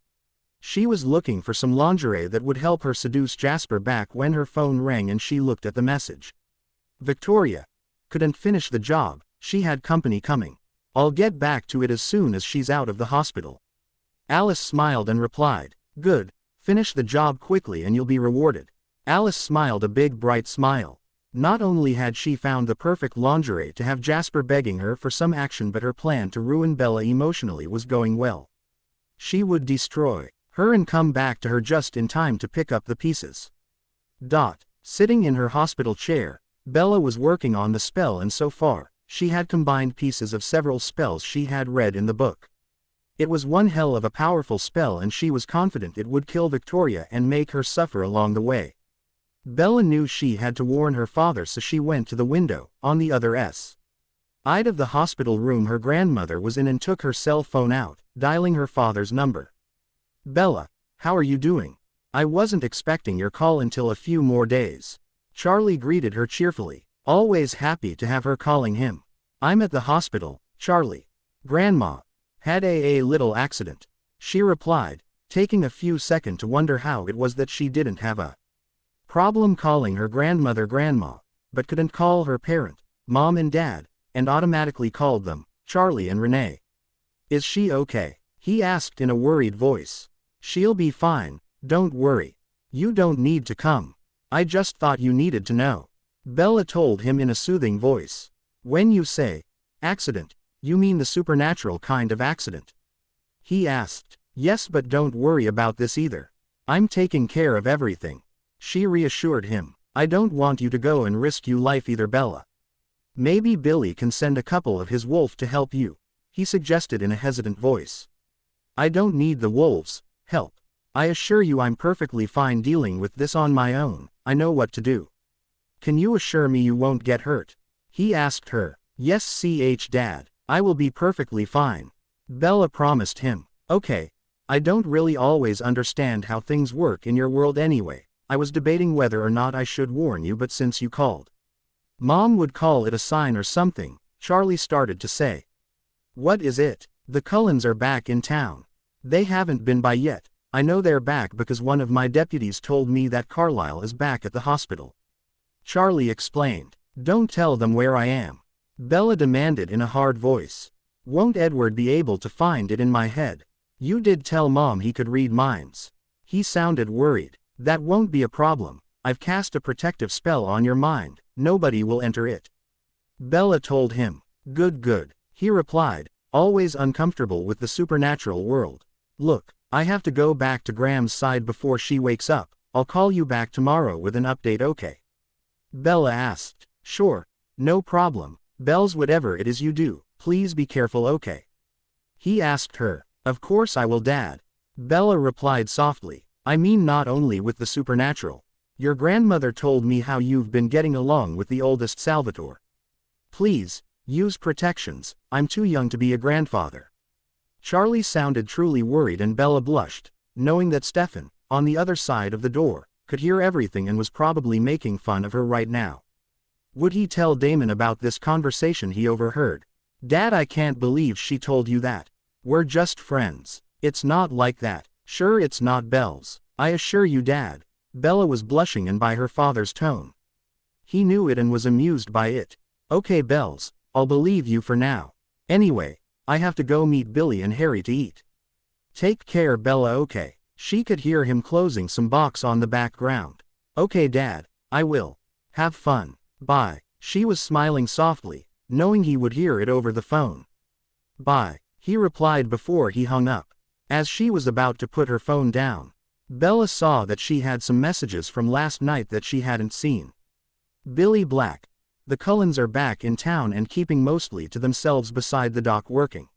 She was looking for some lingerie that would help her seduce Jasper back when her phone rang and she looked at the message. Victoria couldn't finish the job, she had company coming. I'll get back to it as soon as she's out of the hospital. Alice smiled and replied, good, finish the job quickly and you'll be rewarded. Alice smiled a big bright smile. Not only had she found the perfect lingerie to have Jasper begging her for some action, but her plan to ruin Bella emotionally was going well. She would destroy her and come back to her just in time to pick up the pieces. Sitting in her hospital chair, Bella was working on the spell, and so far, she had combined pieces of several spells she had read in the book. It was one hell of a powerful spell and she was confident it would kill Victoria and make her suffer along the way. Bella knew she had to warn her father, so she went to the window, on the other side of the hospital room her grandmother was in, and took her cell phone out, dialing her father's number. Bella, how are you doing? I wasn't expecting your call until a few more days. Charlie greeted her cheerfully, always happy to have her calling him. I'm at the hospital, Charlie. Grandma had a little accident, she replied, taking a few seconds to wonder how it was that she didn't have a problem calling her grandmother grandma, but couldn't call her parent, mom and dad, and automatically called them, Charlie and Renee. Is she okay? He asked in a worried voice. She'll be fine, don't worry. You don't need to come. I just thought you needed to know. Bella told him in a soothing voice. When you say accident, you mean the supernatural kind of accident? He asked. Yes, but don't worry about this either. I'm taking care of everything. She reassured him. I don't want you to go and risk your life either, Bella. Maybe Billy can send a couple of his wolves to help you, he suggested in a hesitant voice. I don't need the wolves' help. I assure you I'm perfectly fine dealing with this on my own. I know what to do. Can you assure me you won't get hurt? He asked her. Yes, Dad. I will be perfectly fine. Bella promised him. Okay. I don't really always understand how things work in your world anyway. I was debating whether or not I should warn you, but since you called. Mom would call it a sign or something, Charlie started to say. What is it? The Cullens are back in town. They haven't been by yet. I know they're back because one of my deputies told me that Carlisle is back at the hospital. Charlie explained. Don't tell them where I am. Bella demanded in a hard voice. Won't Edward be able to find it in my head? You did tell Mom he could read minds. He sounded worried. That won't be a problem. I've cast a protective spell on your mind. Nobody will enter it. Bella told him. Good, he replied, always uncomfortable with the supernatural world. Look, I have to go back to Graham's side before she wakes up. I'll call you back tomorrow with an update, okay? Bella asked. Sure, no problem. Bells, whatever it is you do, please be careful, okay? He asked her. Of course I will, Dad. Bella replied softly. I mean not only with the supernatural. Your grandmother told me how you've been getting along with the oldest Salvatore. Please, use protections. I'm too young to be a grandfather. Charlie sounded truly worried and Bella blushed, knowing that Stefan, on the other side of the door, could hear everything and was probably making fun of her right now. Would he tell Damon about this conversation he overheard? Dad, I can't believe she told you that. We're just friends. It's not like that. Sure, it's not, Bells. I assure you, Dad. Bella was blushing, and by her father's tone, he knew it and was amused by it. Okay, Bells, I'll believe you for now. Anyway, I have to go meet Billy and Harry to eat. Take care, Bella. Okay. She could hear him closing some box on the background. Okay, Dad, I will. Have fun. Bye. She was smiling softly, knowing he would hear it over the phone. Bye, he replied before he hung up. As she was about to put her phone down, Bella saw that she had some messages from last night that she hadn't seen. Billy Black. The Cullens are back in town and keeping mostly to themselves beside the dock working.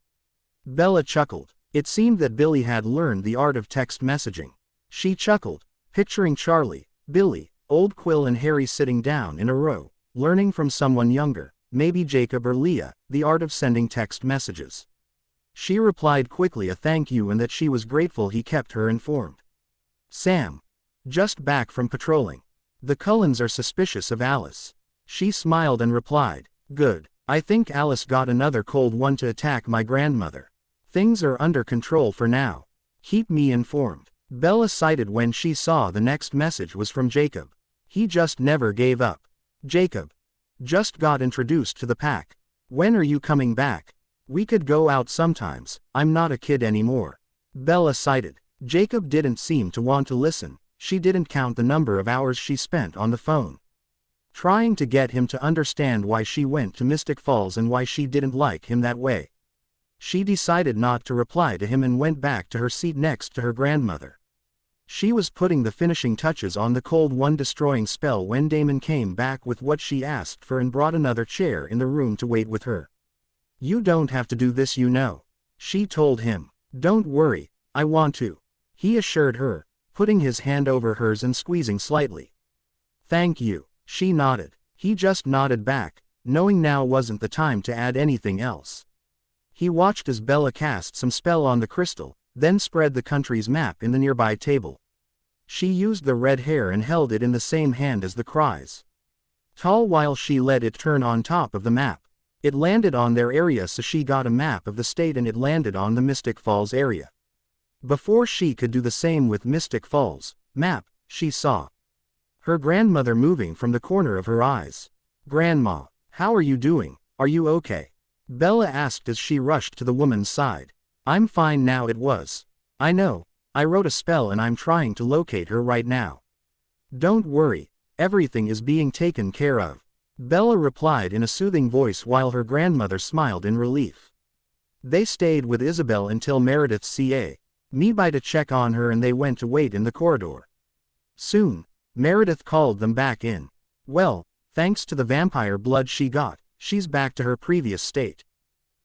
Bella chuckled. It seemed that Billy had learned the art of text messaging. She chuckled, picturing Charlie, Billy, Old Quill and Harry sitting down in a row, learning from someone younger, maybe Jacob or Leah, the art of sending text messages. She replied quickly a thank you and that she was grateful he kept her informed. Sam. Just back from patrolling. The Cullens are suspicious of Alice. She smiled and replied, good. I think Alice got another cold one to attack my grandmother. Things are under control for now. Keep me informed. Bella sighed when she saw the next message was from Jacob. He just never gave up. Jacob. Just got introduced to the pack. When are you coming back? We could go out sometimes. I'm not a kid anymore. Bella sighed. Jacob didn't seem to want to listen. She didn't count the number of hours she spent on the phone, trying to get him to understand why she went to Mystic Falls and why she didn't like him that way. She decided not to reply to him and went back to her seat next to her grandmother. She was putting the finishing touches on the cold one destroying spell when Damon came back with what she asked for and brought another chair in the room to wait with her. You don't have to do this, you know. She told him. Don't worry, I want to. He assured her, putting his hand over hers and squeezing slightly. Thank you. She nodded. He just nodded back, knowing now wasn't the time to add anything else. He watched as Bella cast some spell on the crystal, then spread the country's map in the nearby table. She used the red hair and held it in the same hand as the cries. Tall while she let it turn on top of the map. It landed on their area, so she got a map of the state and it landed on the Mystic Falls area. Before she could do the same with Mystic Falls map, she saw her grandmother moving from the corner of her eyes. Grandma, how are you doing? Are you okay? Bella asked as she rushed to the woman's side. I'm fine now. It was. I know. I wrote a spell and I'm trying to locate her right now. Don't worry. Everything is being taken care of. Bella replied in a soothing voice while her grandmother smiled in relief. They stayed with Isabel until Meredith's CA me by to check on her and they went to wait in the corridor. Soon, Meredith called them back in. Well, thanks to the vampire blood she got, she's back to her previous state.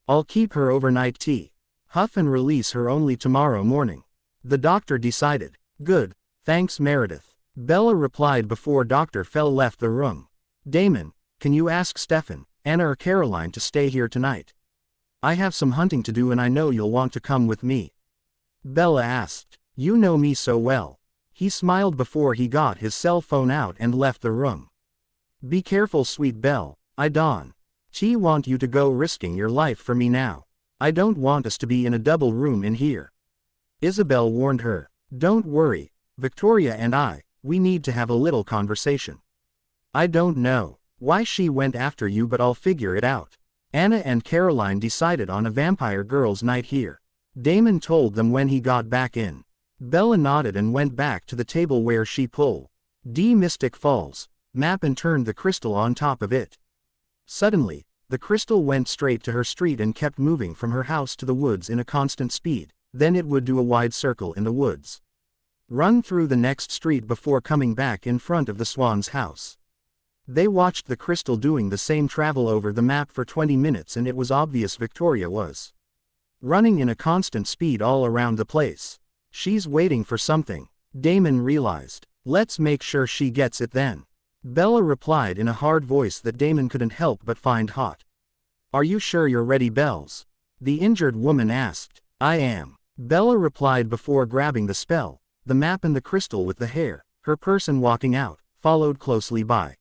I'll keep her overnight tea. Huff and release her only tomorrow morning. The doctor decided. Good, thanks Meredith. Bella replied before Dr. Fell left the room. Damon, can you ask Stefan, Anna or Caroline to stay here tonight? I have some hunting to do and I know you'll want to come with me. Bella asked. You know me so well. He smiled before he got his cell phone out and left the room. Be careful, sweet Belle. I don't want you to go risking your life for me now. I don't want us to be in a double room in here. Isabel warned her. Don't worry, Victoria and we need to have a little conversation. I don't know why she went after you, but I'll figure it out. Anna and Caroline decided on a vampire girls' night here. Damon told them when he got back in. Bella nodded and went back to the table where she pulled the Mystic Falls map and turned the crystal on top of it. Suddenly, the crystal went straight to her street and kept moving from her house to the woods in a constant speed, then it would do a wide circle in the woods, run through the next street before coming back in front of the Swan's house. They watched the crystal doing the same travel over the map for 20 minutes and it was obvious Victoria was running in a constant speed all around the place. She's waiting for something, Damon realized. Let's make sure she gets it then. Bella replied in a hard voice that Damon couldn't help but find hot. Are you sure you're ready, Bells? The injured woman asked. I am. Bella replied before grabbing the spell, the map and the crystal with the hair, her person walking out, followed closely by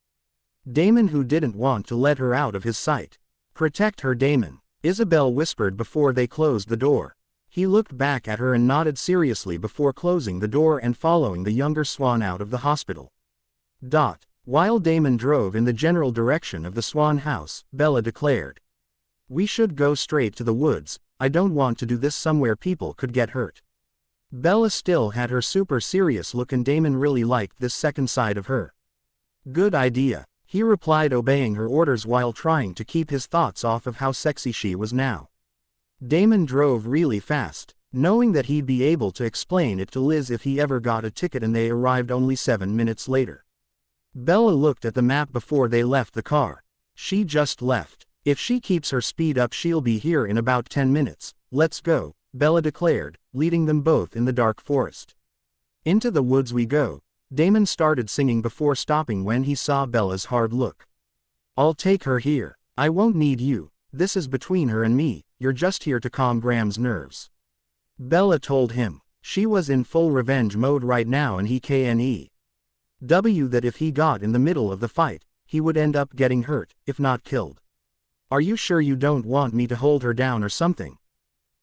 Damon, who didn't want to let her out of his sight. "Protect her, Damon," Isabel whispered before they closed the door. He looked back at her and nodded seriously before closing the door and following the younger Swan out of the hospital. While Damon drove in the general direction of the Swan house, Bella declared, "We should go straight to the woods. I don't want to do this somewhere people could get hurt." Bella still had her super serious look and Damon really liked this second side of her. "Good idea," he replied, obeying her orders while trying to keep his thoughts off of how sexy she was now. Damon drove really fast, knowing that he'd be able to explain it to Liz if he ever got a ticket, and they arrived only 7 minutes later. Bella looked at the map before they left the car. She just left. "If she keeps her speed up she'll be here in about 10 minutes. Let's go," Bella declared, leading them both in the dark forest. "Into the woods we go," Damon started singing before stopping when he saw Bella's hard look. "I'll take her here. I won't need you. This is between her and me. You're just here to calm Graham's nerves," Bella told him. She was in full revenge mode right now, and he knew that if he got in the middle of the fight, he would end up getting hurt, if not killed. "Are you sure you don't want me to hold her down or something?"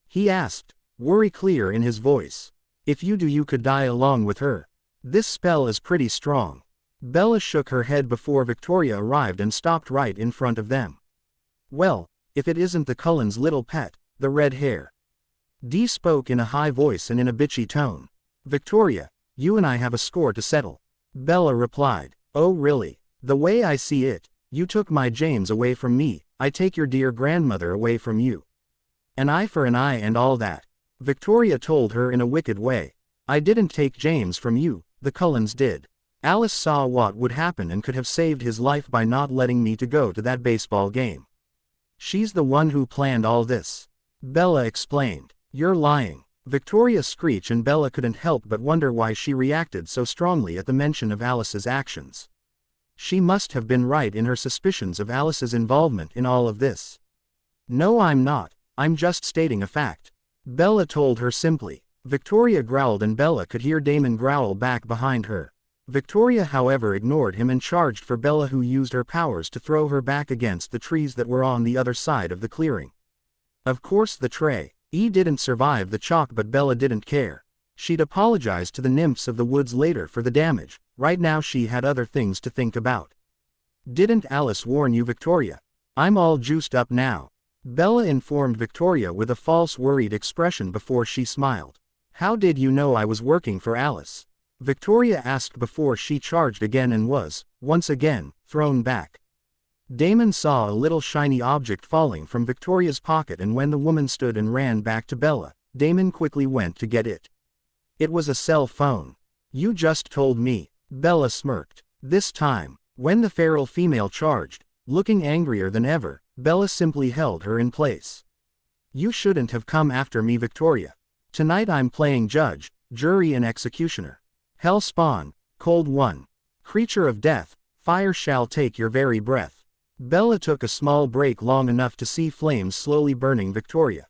he asked, worry clear in his voice. "If you do, you could die along with her. This spell is pretty strong." Bella shook her head before Victoria arrived and stopped right in front of them. "Well, if it isn't the Cullen's little pet, the red hair." Dee spoke in a high voice and in a bitchy tone. "Victoria, you and I have a score to settle," Bella replied. "Oh really? The way I see it, you took my James away from me, I take your dear grandmother away from you. An eye for an eye and all that," Victoria told her in a wicked way. "I didn't take James from you, the Cullens did. Alice saw what would happen and could have saved his life by not letting me to go to that baseball game. She's the one who planned all this," Bella explained. "You're lying," Victoria screeched, and Bella couldn't help but wonder why she reacted so strongly at the mention of Alice's actions. She must have been right in her suspicions of Alice's involvement in all of this. "No, I'm not. I'm just stating a fact," Bella told her simply. Victoria growled and Bella could hear Damon growl back behind her. Victoria, however, ignored him and charged for Bella, who used her powers to throw her back against the trees that were on the other side of the clearing. Of course the tray didn't survive the chalk, but Bella didn't care. She'd apologize to the nymphs of the woods later for the damage. Right now she had other things to think about. "Didn't Alice warn you, Victoria? I'm all juiced up now," Bella informed Victoria with a false worried expression before she smiled. "How did you know I was working for Alice?" Victoria asked before she charged again and was, once again, thrown back. Damon saw a little shiny object falling from Victoria's pocket, and when the woman stood and ran back to Bella, Damon quickly went to get it. It was a cell phone. "You just told me," Bella smirked. This time, when the feral female charged, looking angrier than ever, Bella simply held her in place. "You shouldn't have come after me, Victoria. Tonight I'm playing judge, jury and executioner. Hell spawn, cold one. Creature of death, fire shall take your very breath." Bella took a small break long enough to see flames slowly burning Victoria.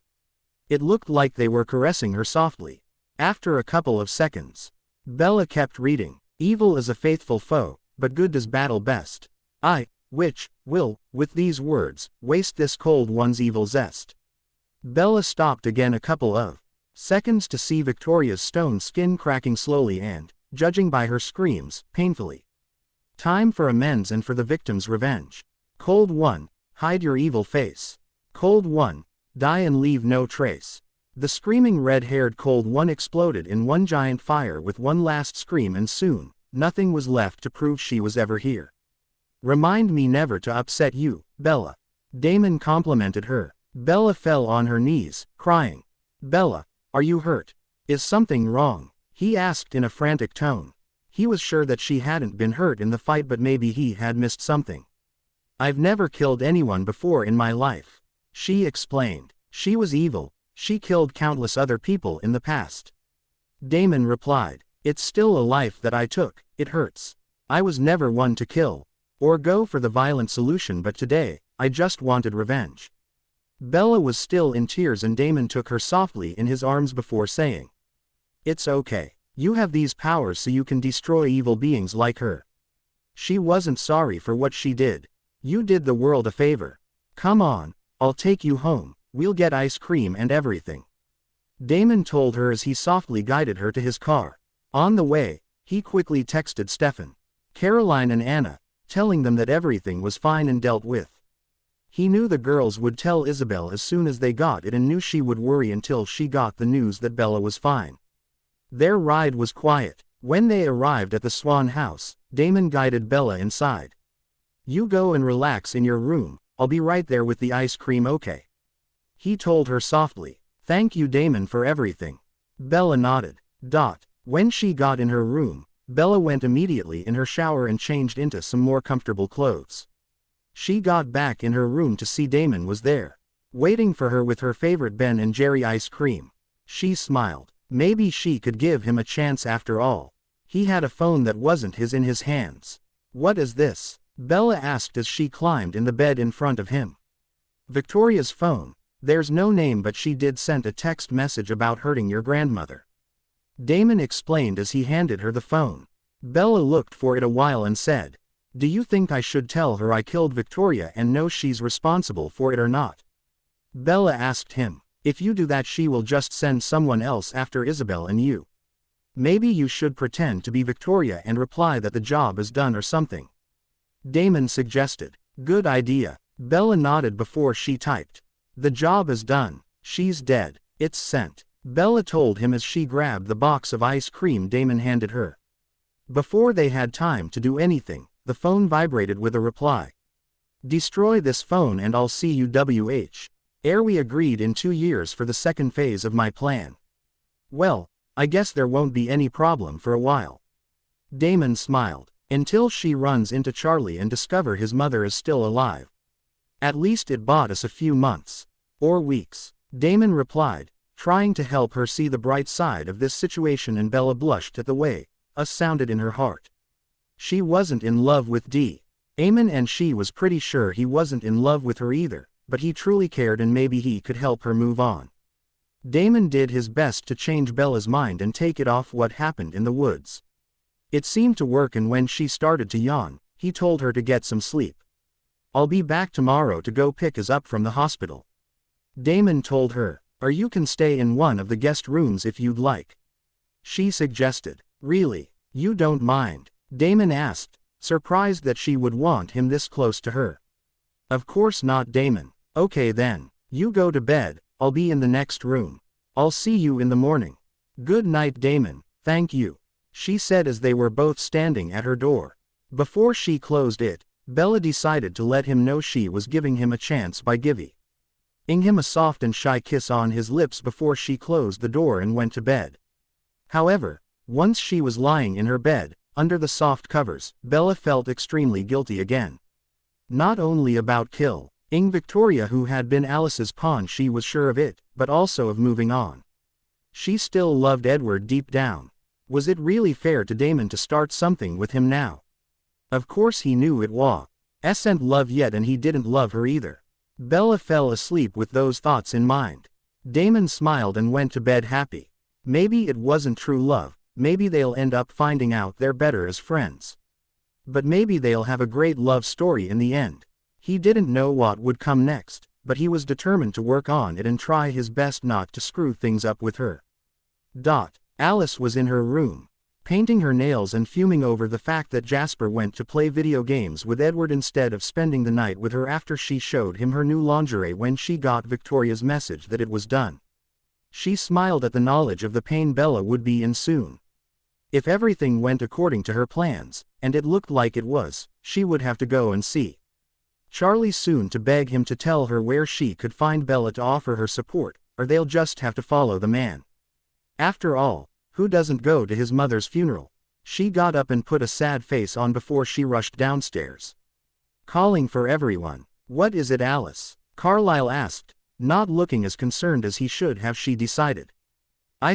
It looked like they were caressing her softly. After a couple of seconds, Bella kept reading. "Evil is a faithful foe, but good does battle best. I, which, will, with these words, waste this cold one's evil zest." Bella stopped again a couple of seconds to see Victoria's stone skin cracking slowly and, judging by her screams, painfully. Time for amends and for the victim's revenge. Cold one, hide your evil face. Cold one, die and leave no trace. The screaming red-haired Cold One exploded in one giant fire with one last scream, and soon, nothing was left to prove she was ever here. "Remind me never to upset you, Bella," Damon complimented her. Bella fell on her knees, crying. "Bella, are you hurt? Is something wrong?" he asked in a frantic tone. He was sure that she hadn't been hurt in the fight, but maybe he had missed something. "I've never killed anyone before in my life," she explained. "She was evil. She killed countless other people in the past." Damon replied. "It's still a life that I took. It hurts. I was never one to kill or go for the violent solution, but today, I just wanted revenge." Bella was still in tears and Damon took her softly in his arms before saying, "It's okay. You have these powers so you can destroy evil beings like her. She wasn't sorry for what she did. You did the world a favor. Come on, I'll take you home, we'll get ice cream and everything. Damon told her as he softly guided her to his car. On the way, he quickly texted Stefan, Caroline and Anna, telling them that everything was fine and dealt with. He knew the girls would tell Isabel as soon as they got it and knew she would worry until she got the news that Bella was fine. Their ride was quiet. When they arrived at the Swan house, Damon guided Bella inside. You go and relax in your room, I'll be right there with the ice cream, okay? He told her softly. Thank you, Damon, for everything. Bella nodded. When she got in her room, Bella went immediately in her shower and changed into some more comfortable clothes. She got back in her room to see Damon was there, waiting for her with her favorite Ben and Jerry ice cream. She smiled. Maybe she could give him a chance after all. He had a phone that wasn't his in his hands. What is this? Bella asked as she climbed in the bed in front of him. Victoria's phone. There's no name, but she did send a text message about hurting your grandmother. Damon explained as he handed her the phone. Bella looked for it a while and said, Do you think I should tell her I killed Victoria and know she's responsible for it or not? Bella asked him. If you do that, she will just send someone else after Isabel and you. Maybe you should pretend to be Victoria and reply that the job is done or something. Damon suggested. Good idea. Bella nodded before she typed. The job is done. She's dead. It's sent. Bella told him as she grabbed the box of ice cream Damon handed her. Before they had time to do anything, the phone vibrated with a reply. Destroy this phone and I'll see you WH. We agreed in 2 years for the second phase of my plan. Well, I guess there won't be any problem for a while. Damon smiled. Until she runs into Charlie and discover his mother is still alive. At least it bought us a few months. Or weeks. Damon replied, trying to help her see the bright side of this situation, and Bella blushed at the way sounded in her heart. She wasn't in love with Damon, and she was pretty sure he wasn't in love with her either, but he truly cared and maybe he could help her move on. Damon did his best to change Bella's mind and take it off what happened in the woods. It seemed to work, and when she started to yawn, he told her to get some sleep. I'll be back tomorrow to go pick us up from the hospital. Damon told her, or you can stay in one of the guest rooms if you'd like. She suggested. Really? You don't mind? Damon asked, surprised that she would want him this close to her. Of course not, Damon. Okay then, you go to bed, I'll be in the next room. I'll see you in the morning. Good night, Damon, thank you, she said as they were both standing at her door. Before she closed it, Bella decided to let him know she was giving him a chance by giving him a soft and shy kiss on his lips before she closed the door and went to bed. However, once she was lying in her bed, under the soft covers, Bella felt extremely guilty again. Not only about killing Victoria, who had been Alice's pawn, she was sure of it, but also of moving on. She still loved Edward deep down. Was it really fair to Damon to start something with him now? Of course he knew it wasn't love yet, and he didn't love her either. Bella fell asleep with those thoughts in mind. Damon smiled and went to bed happy. Maybe it wasn't true love, maybe they'll end up finding out they're better as friends. But maybe they'll have a great love story in the end. He didn't know what would come next, but he was determined to work on it and try his best not to screw things up with her. Alice was in her room, painting her nails and fuming over the fact that Jasper went to play video games with Edward instead of spending the night with her after she showed him her new lingerie when she got Victoria's message that it was done. She smiled at the knowledge of the pain Bella would be in soon. If everything went according to her plans, and it looked like it was, she would have to go and see Charlie soon to beg him to tell her where she could find Bella to offer her support, or they'll just have to follow the man. After all, who doesn't go to his mother's funeral? She got up and put a sad face on before she rushed downstairs, calling for everyone. What is it, Alice? Carlyle asked, not looking as concerned as he should have. She decided. I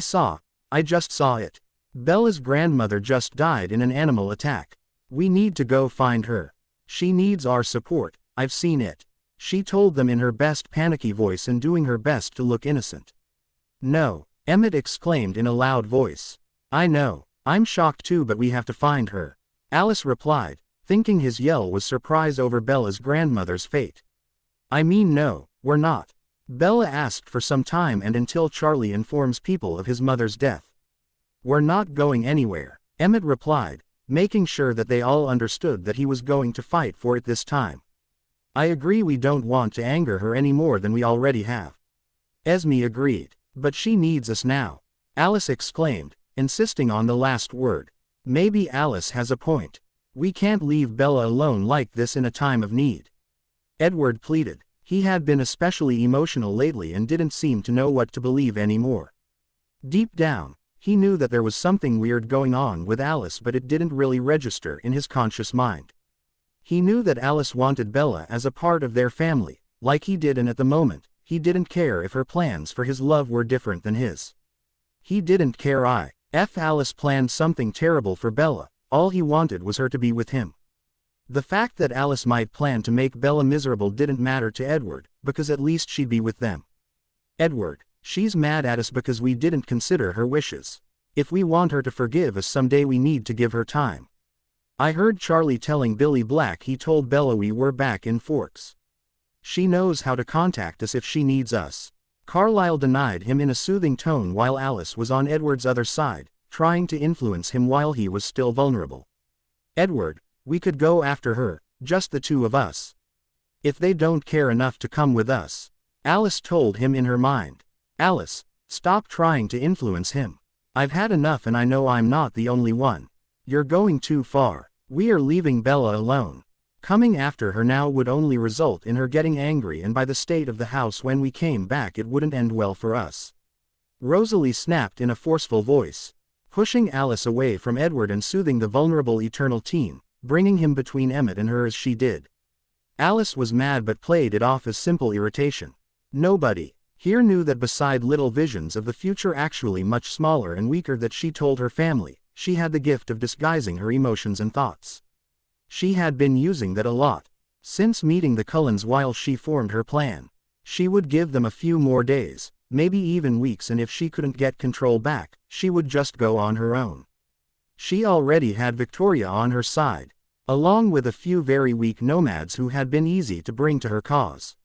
just saw it. Bella's grandmother just died in an animal attack. We need to go find her. She needs our support, I've seen it. She told them in her best panicky voice and doing her best to look innocent. No, Emmett exclaimed in a loud voice. I know. I'm shocked too, but we have to find her. Alice replied, thinking his yell was surprise over Bella's grandmother's fate. I mean no, we're not. Bella asked for some time and until Charlie informs people of his mother's death. We're not going anywhere, Emmett replied, making sure that they all understood that he was going to fight for it this time. I agree, we don't want to anger her any more than we already have. Esme agreed. But she needs us now, Alice exclaimed, insisting on the last word. Maybe Alice has a point. We can't leave Bella alone like this in a time of need. Edward pleaded. He had been especially emotional lately and didn't seem to know what to believe anymore. Deep down, he knew that there was something weird going on with Alice, but it didn't really register in his conscious mind. He knew that Alice wanted Bella as a part of their family, like he did, and at the moment, he didn't care if her plans for his love were different than his. He didn't care if Alice planned something terrible for Bella, all he wanted was her to be with him. The fact that Alice might plan to make Bella miserable didn't matter to Edward, because at least she'd be with them. Edward, she's mad at us because we didn't consider her wishes. If we want her to forgive us someday, we need to give her time. I heard Charlie telling Billy Black he told Bella we were back in Forks. She knows how to contact us if she needs us. Carlyle denied him in a soothing tone while Alice was on Edward's other side, trying to influence him while he was still vulnerable. Edward, we could go after her, just the two of us. If they don't care enough to come with us, Alice told him in her mind. Alice, stop trying to influence him. I've had enough and I know I'm not the only one. You're going too far. We are leaving Bella alone. Coming after her now would only result in her getting angry, and by the state of the house when we came back it wouldn't end well for us. Rosalie snapped in a forceful voice, pushing Alice away from Edward and soothing the vulnerable eternal teen, bringing him between Emmett and her as she did. Alice was mad but played it off as simple irritation. Nobody here knew that beside little visions of the future actually much smaller and weaker that she told her family, she had the gift of disguising her emotions and thoughts. She had been using that a lot. Since meeting the Cullens while she formed her plan. She would give them a few more days, maybe even weeks, and if she couldn't get control back, she would just go on her own. She already had Victoria on her side, along with a few very weak nomads who had been easy to bring to her cause.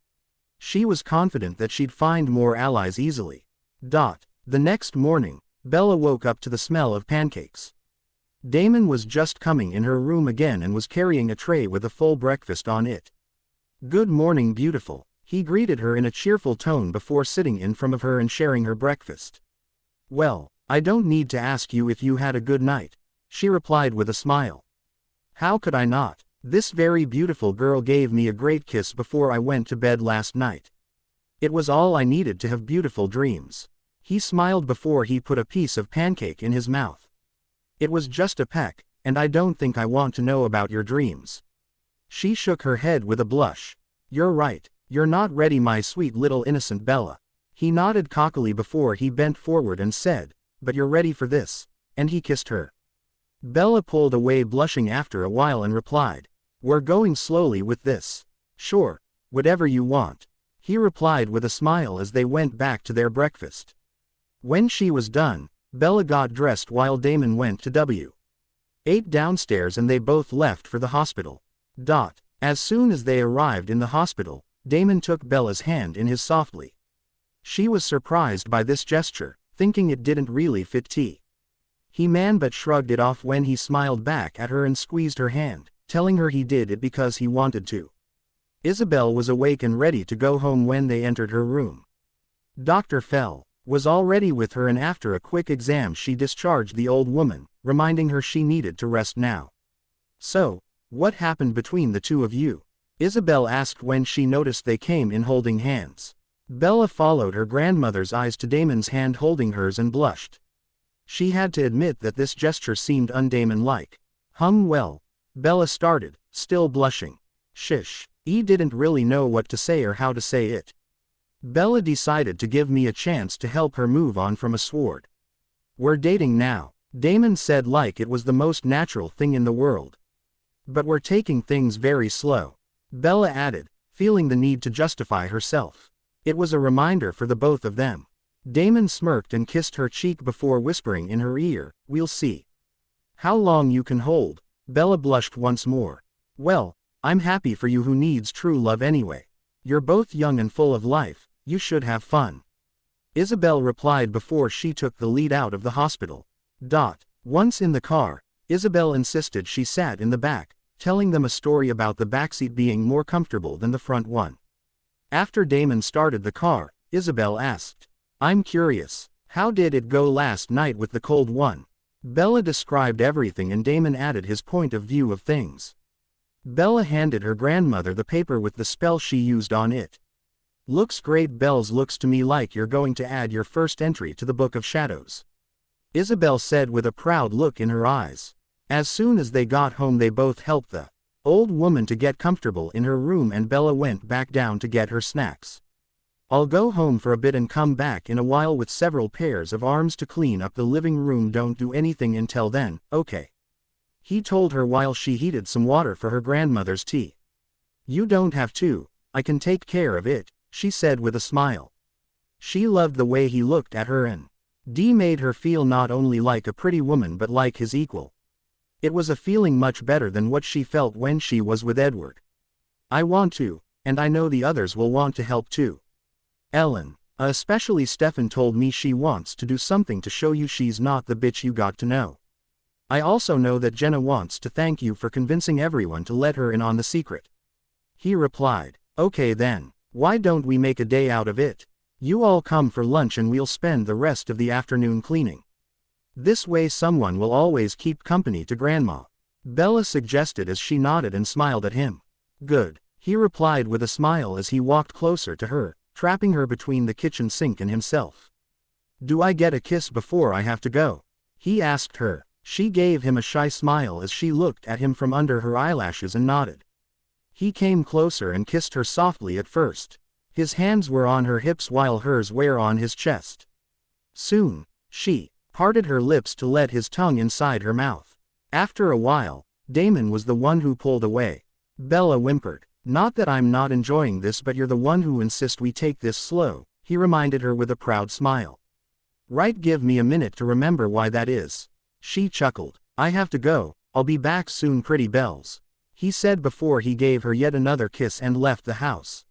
She was confident that she'd find more allies easily. The next morning, Bella woke up to the smell of pancakes. Damon was just coming in her room again and was carrying a tray with a full breakfast on it. Good morning, beautiful, he greeted her in a cheerful tone before sitting in front of her and sharing her breakfast. Well, I don't need to ask you if you had a good night, she replied with a smile. How could I not? This very beautiful girl gave me a great kiss before I went to bed last night. It was all I needed to have beautiful dreams. He smiled before he put a piece of pancake in his mouth. It was just a peck, and I don't think I want to know about your dreams. She shook her head with a blush. You're right, you're not ready, my sweet little innocent Bella. He nodded cockily before he bent forward and said, but you're ready for this, and he kissed her. Bella pulled away blushing after a while and replied, we're going slowly with this. Sure, whatever you want, he replied with a smile as they went back to their breakfast. When she was done, Bella got dressed while Damon went to W.8 downstairs and they both left for the hospital. As soon as they arrived in the hospital, Damon took Bella's hand in his softly. She was surprised by this gesture, thinking it didn't really fit he man but shrugged it off when he smiled back at her and squeezed her hand, telling her he did it because he wanted to. Isabel was awake and ready to go home when they entered her room. Dr. Fell was already with her, and after a quick exam she discharged the old woman, reminding her she needed to rest now. So, what happened between the two of you? Isabel asked when she noticed they came in holding hands. Bella followed her grandmother's eyes to Damon's hand holding hers and blushed. She had to admit that this gesture seemed un-Damon-like. Well, Bella started, still blushing. Shish, he didn't really know what to say or how to say it. Bella decided to give me a chance to help her move on from a sword. We're dating now, Damon said like it was the most natural thing in the world. But we're taking things very slow, Bella added, feeling the need to justify herself. It was a reminder for the both of them. Damon smirked and kissed her cheek before whispering in her ear, "We'll see how long you can hold." Bella blushed once more. "Well, I'm happy for you. Who needs true love anyway? You're both young and full of life, you should have fun," Isabel replied before she took the lead out of the hospital. Once in the car, Isabel insisted she sat in the back, telling them a story about the backseat being more comfortable than the front one. After Damon started the car, Isabel asked, "I'm curious, how did it go last night with the cold one?" Bella described everything and Damon added his point of view of things. Bella handed her grandmother the paper with the spell she used on it. "Looks great. Bells, looks to me like you're going to add your first entry to the Book of Shadows," Isabel said with a proud look in her eyes. As soon as they got home they both helped the old woman to get comfortable in her room and Bella went back down to get her snacks. "I'll go home for a bit and come back in a while with several pairs of arms to clean up the living room. Don't do anything until then, okay?" he told her while she heated some water for her grandmother's tea. "You don't have to, I can take care of it," she said with a smile. She loved the way he looked at her and made her feel not only like a pretty woman but like his equal. It was a feeling much better than what she felt when she was with Edward. "I want to, and I know the others will want to help too. Ellen, especially Stefan, told me she wants to do something to show you she's not the bitch you got to know. I also know that Jenna wants to thank you for convincing everyone to let her in on the secret," he replied. "Okay then, why don't we make a day out of it? You all come for lunch and we'll spend the rest of the afternoon cleaning. This way someone will always keep company to Grandma," Bella suggested as she nodded and smiled at him. "Good," he replied with a smile as he walked closer to her, trapping her between the kitchen sink and himself. "Do I get a kiss before I have to go?" he asked her. She gave him a shy smile as she looked at him from under her eyelashes and nodded. He came closer and kissed her softly at first. His hands were on her hips while hers were on his chest. Soon, she parted her lips to let his tongue inside her mouth. After a while, Damon was the one who pulled away. Bella whimpered, "Not that I'm not enjoying this, but you're the one who insists we take this slow," he reminded her with a proud smile. "Right, give me a minute to remember why that is." She chuckled. "I have to go, I'll be back soon, pretty bells," he said before he gave her yet another kiss and left the house.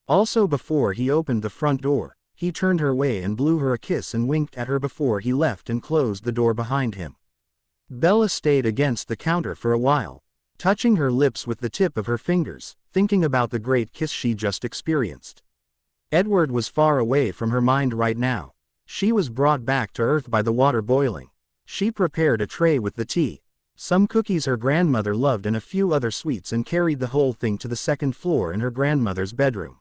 Also before he opened the front door, he turned her way and blew her a kiss and winked at her before he left and closed the door behind him. Bella stayed against the counter for a while, touching her lips with the tip of her fingers, thinking about the great kiss she just experienced. Edward was far away from her mind right now. She was brought back to earth by the water boiling. She prepared a tray with the tea, some cookies her grandmother loved and a few other sweets and carried the whole thing to the second floor in her grandmother's bedroom.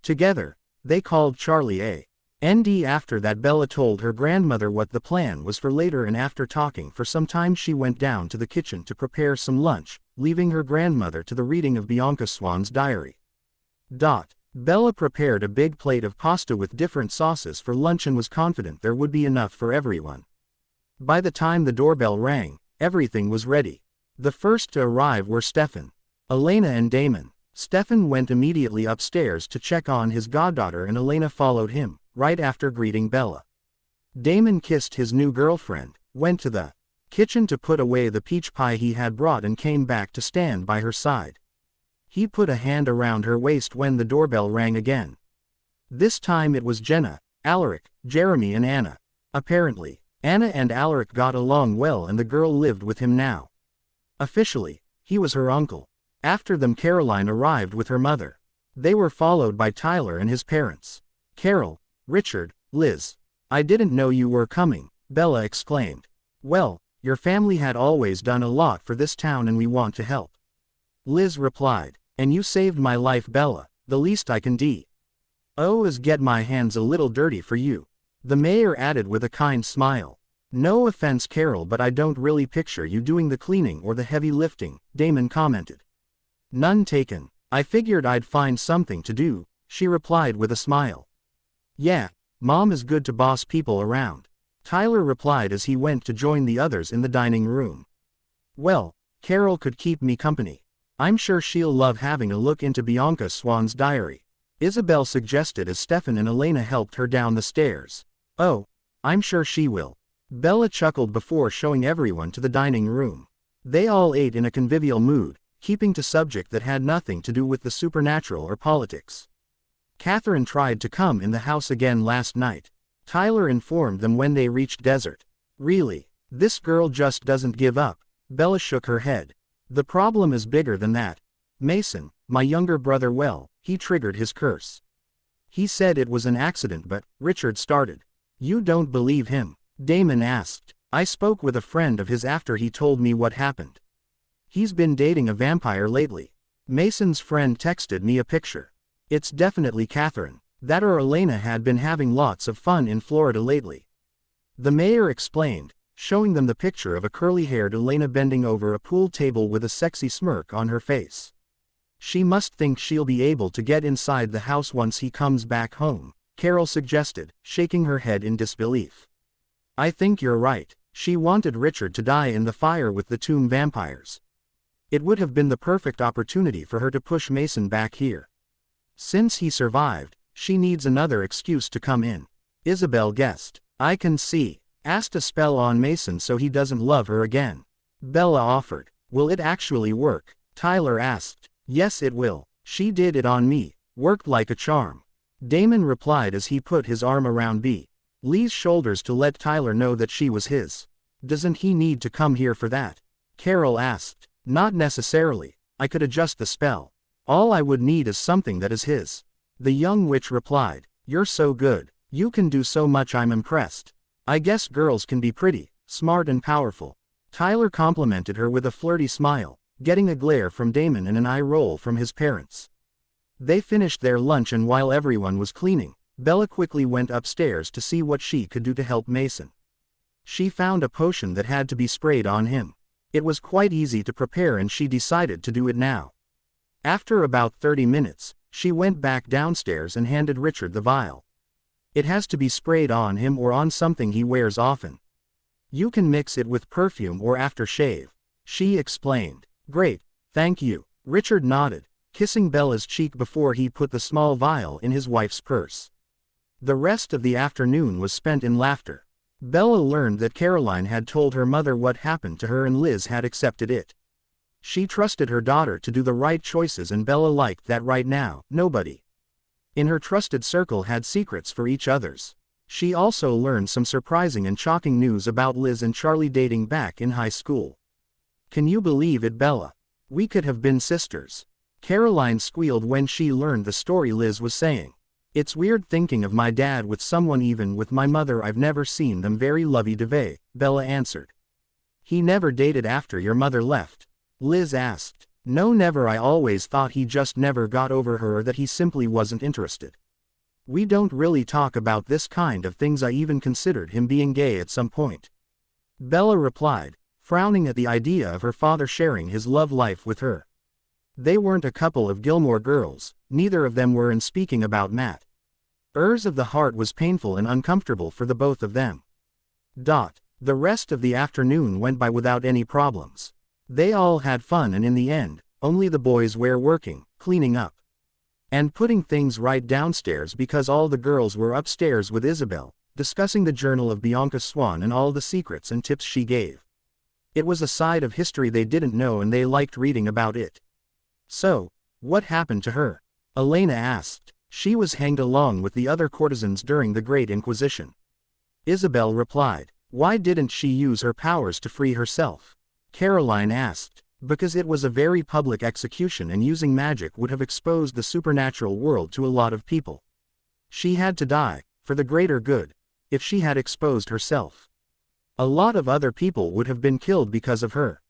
Together, they called Charlie A.N.D. After that, Bella told her grandmother what the plan was for later, and after talking for some time she went down to the kitchen to prepare some lunch, leaving her grandmother to the reading of Bianca Swan's diary. Bella prepared a big plate of pasta with different sauces for lunch and was confident there would be enough for everyone. By the time the doorbell rang, everything was ready. The first to arrive were Stefan, Elena and Damon. Stefan went immediately upstairs to check on his goddaughter and Elena followed him, right after greeting Bella. Damon kissed his new girlfriend, went to the kitchen to put away the peach pie he had brought and came back to stand by her side. He put a hand around her waist when the doorbell rang again. This time it was Jenna, Alaric, Jeremy and Anna. Apparently, Anna and Alaric got along well and the girl lived with him now. Officially, he was her uncle. After them Caroline arrived with her mother. They were followed by Tyler and his parents. "Carol, Richard, Liz. I didn't know you were coming," Bella exclaimed. "Well, your family had always done a lot for this town and we want to help," Liz replied. "And you saved my life, Bella, the least I can do is get my hands a little dirty for you," the mayor added with a kind smile. "No offense, Carol, but I don't really picture you doing the cleaning or the heavy lifting," Damon commented. "None taken. I figured I'd find something to do," she replied with a smile. "Yeah, Mom is good to boss people around," Tyler replied as he went to join the others in the dining room. "Well, Carol could keep me company. I'm sure she'll love having a look into Bianca Swan's diary," Isabel suggested as Stefan and Elena helped her down the stairs. Oh, I'm sure she will. Bella chuckled before showing everyone to the dining room. They all ate in a convivial mood, keeping to subject that had nothing to do with the supernatural or politics. Catherine tried to come in the house again last night. Tyler informed them when they reached Desert. Really, this girl just doesn't give up. Bella shook her head. The problem is bigger than that. Mason, my younger brother, well, he triggered his curse. He said it was an accident, but, Richard started. You don't believe him? Damon asked. I spoke with a friend of his after he told me what happened. He's been dating a vampire lately. Mason's friend texted me a picture. It's definitely Catherine. That or Elena had been having lots of fun in Florida lately. The mayor explained, showing them the picture of a curly-haired Elena bending over a pool table with a sexy smirk on her face. She must think she'll be able to get inside the house once he comes back home, Carol suggested, shaking her head in disbelief. I think you're right. She wanted Richard to die in the fire with the tomb vampires. It would have been the perfect opportunity for her to push Mason back here. Since he survived, she needs another excuse to come in. Isabel guessed. I can see. Asked a spell on Mason so he doesn't love her again. Bella offered. Will it actually work? Tyler asked. Yes, it will. She did it on me. Worked like a charm. Damon replied as he put his arm around Lee's shoulders to let Tyler know that she was his. Doesn't he need to come here for that? Carol asked. Not necessarily. I could adjust the spell. All I would need is something that is his. The young witch replied. You're so good. You can do so much, I'm impressed. I guess girls can be pretty, smart and powerful. Tyler complimented her with a flirty smile, getting a glare from Damon and an eye roll from his parents. They finished their lunch, and while everyone was cleaning, Bella quickly went upstairs to see what she could do to help Mason. She found a potion that had to be sprayed on him. It was quite easy to prepare and she decided to do it now. After about 30 minutes, she went back downstairs and handed Richard the vial. It has to be sprayed on him or on something he wears often. You can mix it with perfume or aftershave, she explained. Great, thank you. Richard nodded, kissing Bella's cheek before he put the small vial in his wife's purse. The rest of the afternoon was spent in laughter. Bella learned that Caroline had told her mother what happened to her and Liz had accepted it. She trusted her daughter to do the right choices, and Bella liked that right now, nobody in her trusted circle had secrets for each others. She also learned some surprising and shocking news about Liz and Charlie dating back in high school. Can you believe it, Bella? We could have been sisters. Caroline squealed when she learned the story Liz was saying. It's weird thinking of my dad with someone, even with my mother I've never seen them very lovey-dovey, Bella answered. He never dated after your mother left? Liz asked. No, never. I always thought he just never got over her, or that he simply wasn't interested. We don't really talk about this kind of things. I even considered him being gay at some point. Bella replied, frowning at the idea of her father sharing his love life with her. They weren't a couple of Gilmore Girls, neither of them were, and speaking about Matt. Ers of the heart was painful and uncomfortable for the both of them. The rest of the afternoon went by without any problems. They all had fun, and in the end, only the boys were working, cleaning up and putting things right downstairs, because all the girls were upstairs with Isabel, discussing the journal of Bianca Swan and all the secrets and tips she gave. It was a side of history they didn't know, and they liked reading about it. So, what happened to her? Elena asked. She was hanged along with the other courtesans during the Great Inquisition. Isabel replied. Why didn't she use her powers to free herself? Caroline asked. Because it was a very public execution, and using magic would have exposed the supernatural world to a lot of people. She had to die, for the greater good. If she had exposed herself, a lot of other people would have been killed because of her.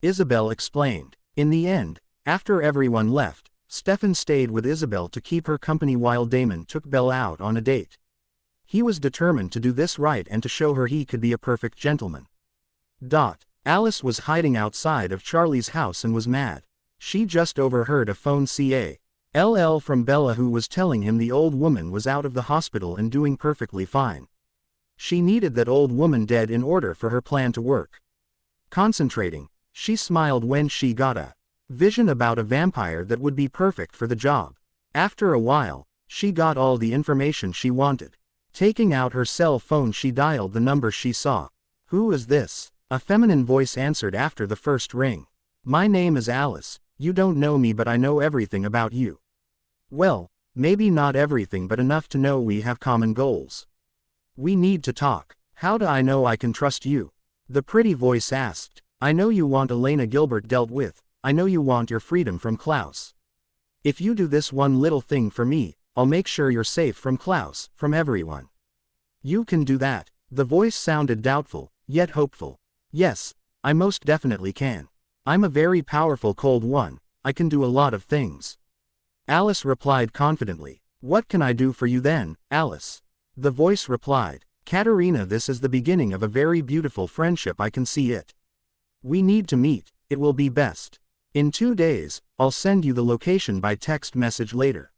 Isabel explained. In the end, after everyone left, Stefan stayed with Isabel to keep her company while Damon took Bella out on a date. He was determined to do this right and to show her he could be a perfect gentleman. Alice was hiding outside of Charlie's house and was mad. She just overheard a phone call from Bella, who was telling him the old woman was out of the hospital and doing perfectly fine. She needed that old woman dead in order for her plan to work. Concentrating, she smiled when she got a vision about a vampire that would be perfect for the job. After a while, she got all the information she wanted. Taking out her cell phone, she dialed the number she saw. "Who is this?" A feminine voice answered after the first ring. "My name is Alice. You don't know me, but I know everything about you." "Well, maybe not everything, but enough to know we have common goals. We need to talk." "How do I know I can trust you?" the pretty voice asked. "I know you want Elena Gilbert dealt with. I know you want your freedom from Klaus. If you do this one little thing for me, I'll make sure you're safe from Klaus, from everyone. You can do that." The voice sounded doubtful, yet hopeful. "Yes, I most definitely can. I'm a very powerful cold one. I can do a lot of things." Alice replied confidently. "What can I do for you then, Alice?" The voice replied. "Katerina, this is the beginning of a very beautiful friendship, I can see it. We need to meet, it will be best. In 2 days, I'll send you the location by text message later."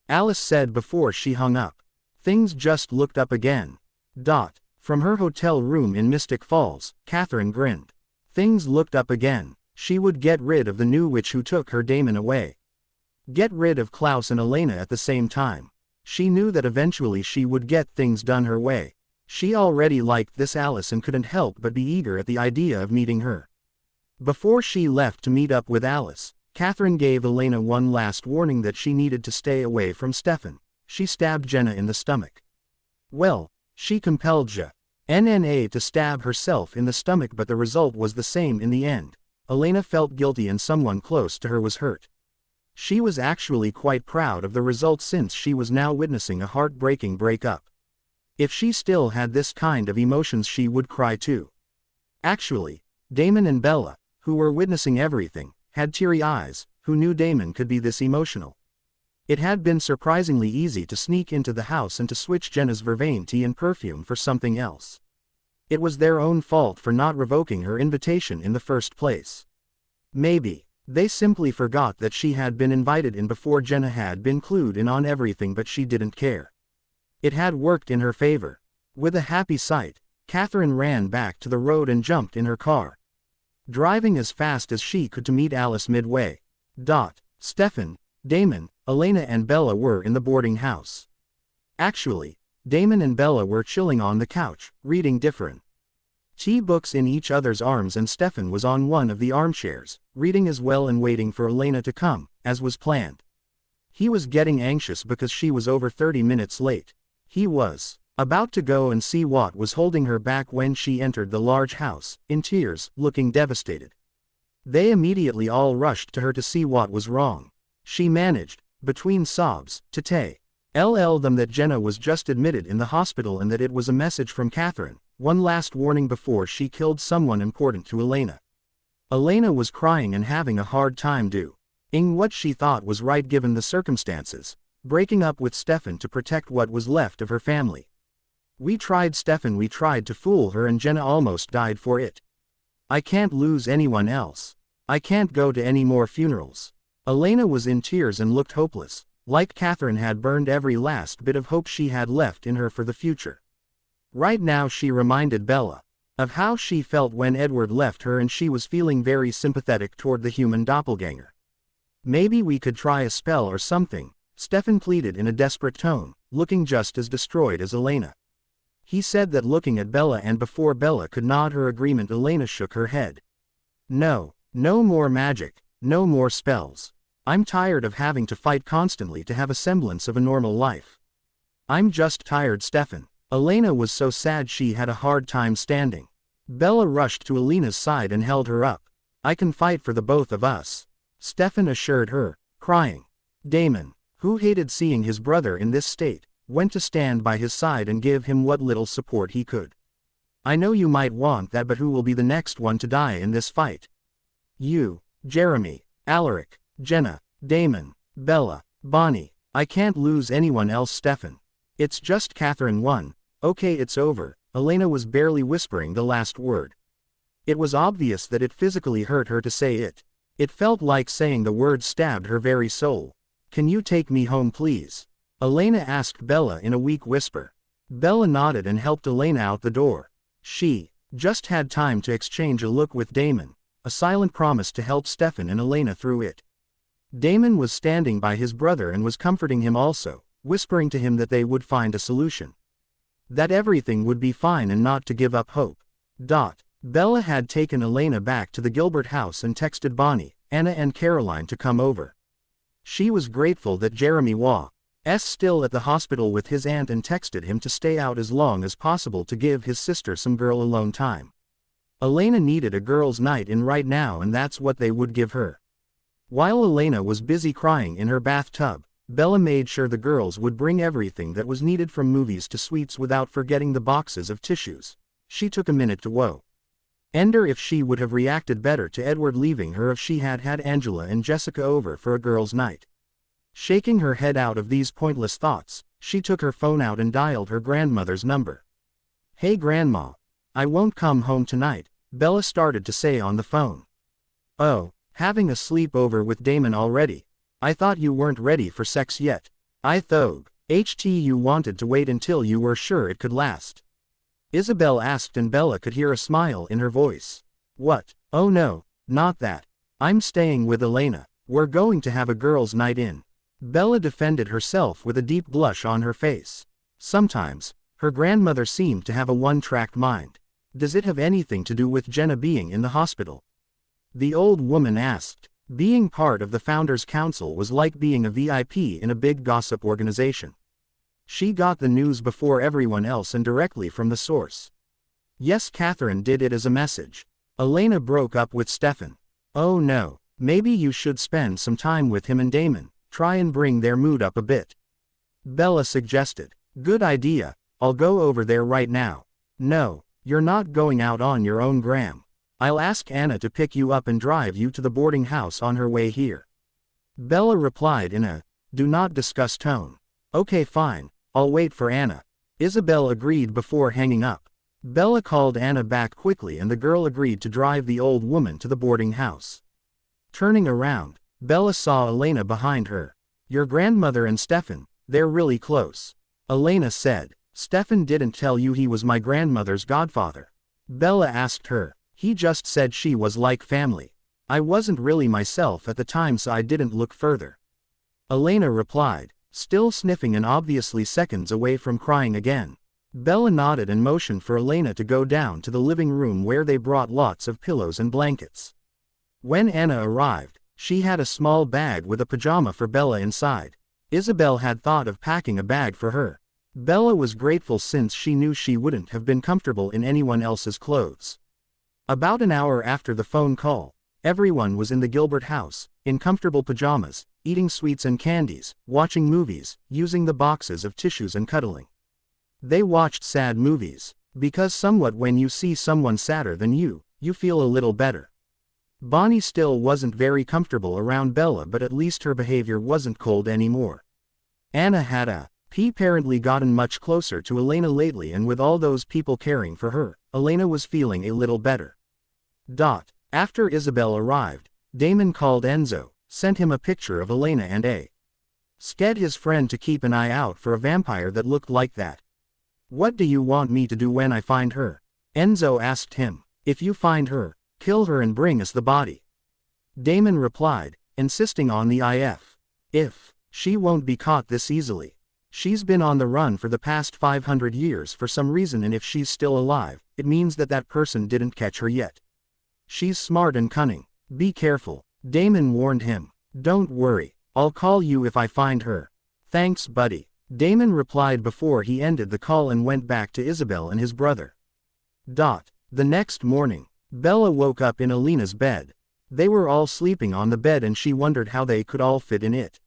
Alice said before she hung up. Things just looked up again. From her hotel room in Mystic Falls, Catherine grinned. Things looked up again. She would get rid of the new witch who took her Damon away. Get rid of Klaus and Elena at the same time. She knew that eventually she would get things done her way. She already liked this Alice and couldn't help but be eager at the idea of meeting her. Before she left to meet up with Alice, Catherine gave Elena one last warning that she needed to stay away from Stefan. She stabbed Jenna in the stomach. Well, she compelled Jenna to stab herself in the stomach, but the result was the same in the end. Elena felt guilty and someone close to her was hurt. She was actually quite proud of the result since she was now witnessing a heartbreaking breakup. If she still had this kind of emotions, she would cry too. Actually, Damon and Bella, who were witnessing everything, had teary eyes. Who knew Damon could be this emotional? It had been surprisingly easy to sneak into the house and to switch Jenna's vervain tea and perfume for something else. It was their own fault for not revoking her invitation in the first place. Maybe they simply forgot that she had been invited in before Jenna had been clued in on everything, but she didn't care. It had worked in her favor. With a happy sight, Catherine ran back to the road and jumped in her car, driving as fast as she could to meet Alice midway. Stefan, Damon, Elena and Bella were in the boarding house. Actually, Damon and Bella were chilling on the couch, reading different books in each other's arms, and Stefan was on one of the armchairs, reading as well and waiting for Elena to come, as was planned. He was getting anxious because she was over 30 minutes late. He was about to go and see what was holding her back when she entered the large house, in tears, looking devastated. They immediately all rushed to her to see what was wrong. She managed, between sobs, to tell them that Jenna was just admitted in the hospital and that it was a message from Catherine, one last warning before she killed someone important to Elena. Elena was crying and having a hard time doing what she thought was right given the circumstances, breaking up with Stefan to protect what was left of her family. "We tried, Stefan, we tried to fool her, and Jenna almost died for it. I can't lose anyone else. I can't go to any more funerals." Elena was in tears and looked hopeless, like Catherine had burned every last bit of hope she had left in her for the future. Right now she reminded Bella of how she felt when Edward left her, and she was feeling very sympathetic toward the human doppelganger. "Maybe we could try a spell or something," Stefan pleaded in a desperate tone, looking just as destroyed as Elena. He said that, looking at Bella, and before Bella could nod her agreement, Elena shook her head. "No, no more magic, no more spells. I'm tired of having to fight constantly to have a semblance of a normal life. I'm just tired, Stefan." Elena was so sad she had a hard time standing. Bella rushed to Elena's side and held her up. "I can fight for the both of us," Stefan assured her, crying. Damon, who hated seeing his brother in this state, went to stand by his side and give him what little support he could. "I know you might want that, but who will be the next one to die in this fight? You, Jeremy, Alaric, Jenna, Damon, Bella, Bonnie. I can't lose anyone else, Stefan. It's just Catherine won. Okay, it's over." Elena was barely whispering the last word. It was obvious that it physically hurt her to say it. It felt like saying the word stabbed her very soul. "Can you take me home, please?" Elena asked Bella in a weak whisper. Bella nodded and helped Elena out the door. She just had time to exchange a look with Damon, a silent promise to help Stefan and Elena through it. Damon was standing by his brother and was comforting him also, whispering to him that they would find a solution. That everything would be fine and not to give up hope. Bella had taken Elena back to the Gilbert house and texted Bonnie, Anna and Caroline to come over. She was grateful that Jeremy was still at the hospital with his aunt and texted him to stay out as long as possible to give his sister some girl alone time. Elena needed a girls' night in right now and that's what they would give her. While Elena was busy crying in her bathtub, Bella made sure the girls would bring everything that was needed from movies to sweets without forgetting the boxes of tissues. She took a minute to wonder if she would have reacted better to Edward leaving her if she had had Angela and Jessica over for a girls' night. Shaking her head out of these pointless thoughts, she took her phone out and dialed her grandmother's number. "Hey Grandma. I won't come home tonight," Bella started to say on the phone. "Oh, having a sleepover with Damon already? I thought you weren't ready for sex yet. I thought you wanted to wait until you were sure it could last." Isabel asked and Bella could hear a smile in her voice. "What? Oh no, not that. I'm staying with Elena. We're going to have a girls' night in." Bella defended herself with a deep blush on her face. Sometimes, her grandmother seemed to have a one-track mind. "Does it have anything to do with Jenna being in the hospital?" the old woman asked. Being part of the Founders Council was like being a VIP in a big gossip organization. She got the news before everyone else and directly from the source. Yes, Catherine did it as a message. Elena broke up with Stefan. "Oh no, maybe you should spend some time with him and Damon, try and bring their mood up a bit," Bella suggested. "Good idea, I'll go over there right now." "No, you're not going out on your own, Graham. I'll ask Anna to pick you up and drive you to the boarding house on her way here," Bella replied in a do not discuss tone. "Okay fine, I'll wait for Anna," Isabel agreed before hanging up. Bella called Anna back quickly and the girl agreed to drive the old woman to the boarding house. Turning around, Bella saw Elena behind her. "Your grandmother and Stefan, they're really close," Elena said. "Stefan didn't tell you he was my grandmother's godfather?" Bella asked her. "He just said she was like family. I wasn't really myself at the time so I didn't look further," Elena replied, still sniffing and obviously seconds away from crying again. Bella nodded and motioned for Elena to go down to the living room where they brought lots of pillows and blankets. When Anna arrived, she had a small bag with a pajama for Bella inside. Isabel had thought of packing a bag for her. Bella was grateful since she knew she wouldn't have been comfortable in anyone else's clothes. About an hour after the phone call, everyone was in the Gilbert house, in comfortable pajamas, eating sweets and candies, watching movies, using the boxes of tissues and cuddling. They watched sad movies, because somewhat when you see someone sadder than you feel a little better. Bonnie still wasn't very comfortable around Bella but at least her behavior wasn't cold anymore. Anna had apparently gotten much closer to Elena lately and with all those people caring for her, Elena was feeling a little better. After Isabel arrived, Damon called Enzo, sent him a picture of Elena and sked his friend to keep an eye out for a vampire that looked like that. "What do you want me to do when I find her?" Enzo asked him. "If you find her, kill her and bring us the body," Damon replied, insisting on the if she won't be caught this easily. She's been on the run for the past 500 years for some reason and if she's still alive, it means that that person didn't catch her yet. She's smart and cunning. Be careful, Damon warned him. "Don't worry, I'll call you if I find her." "Thanks buddy," Damon replied before he ended the call and went back to Isabel and his brother. The next morning, Bella woke up in Elena's bed. They were all sleeping on the bed and she wondered how they could all fit in it.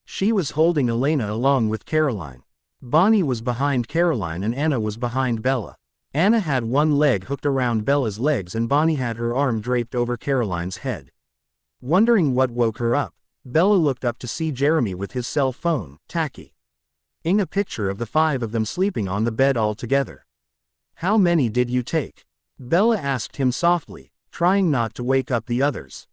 She was holding Elena along with Caroline. Bonnie was behind Caroline and Anna was behind Bella. Anna had one leg hooked around Bella's legs and Bonnie had her arm draped over Caroline's head. Wondering what woke her up, Bella looked up to see Jeremy with his cell phone, taking a picture of the 5 of them sleeping on the bed all together. "How many did you take?" Bella asked him softly, trying not to wake up the others.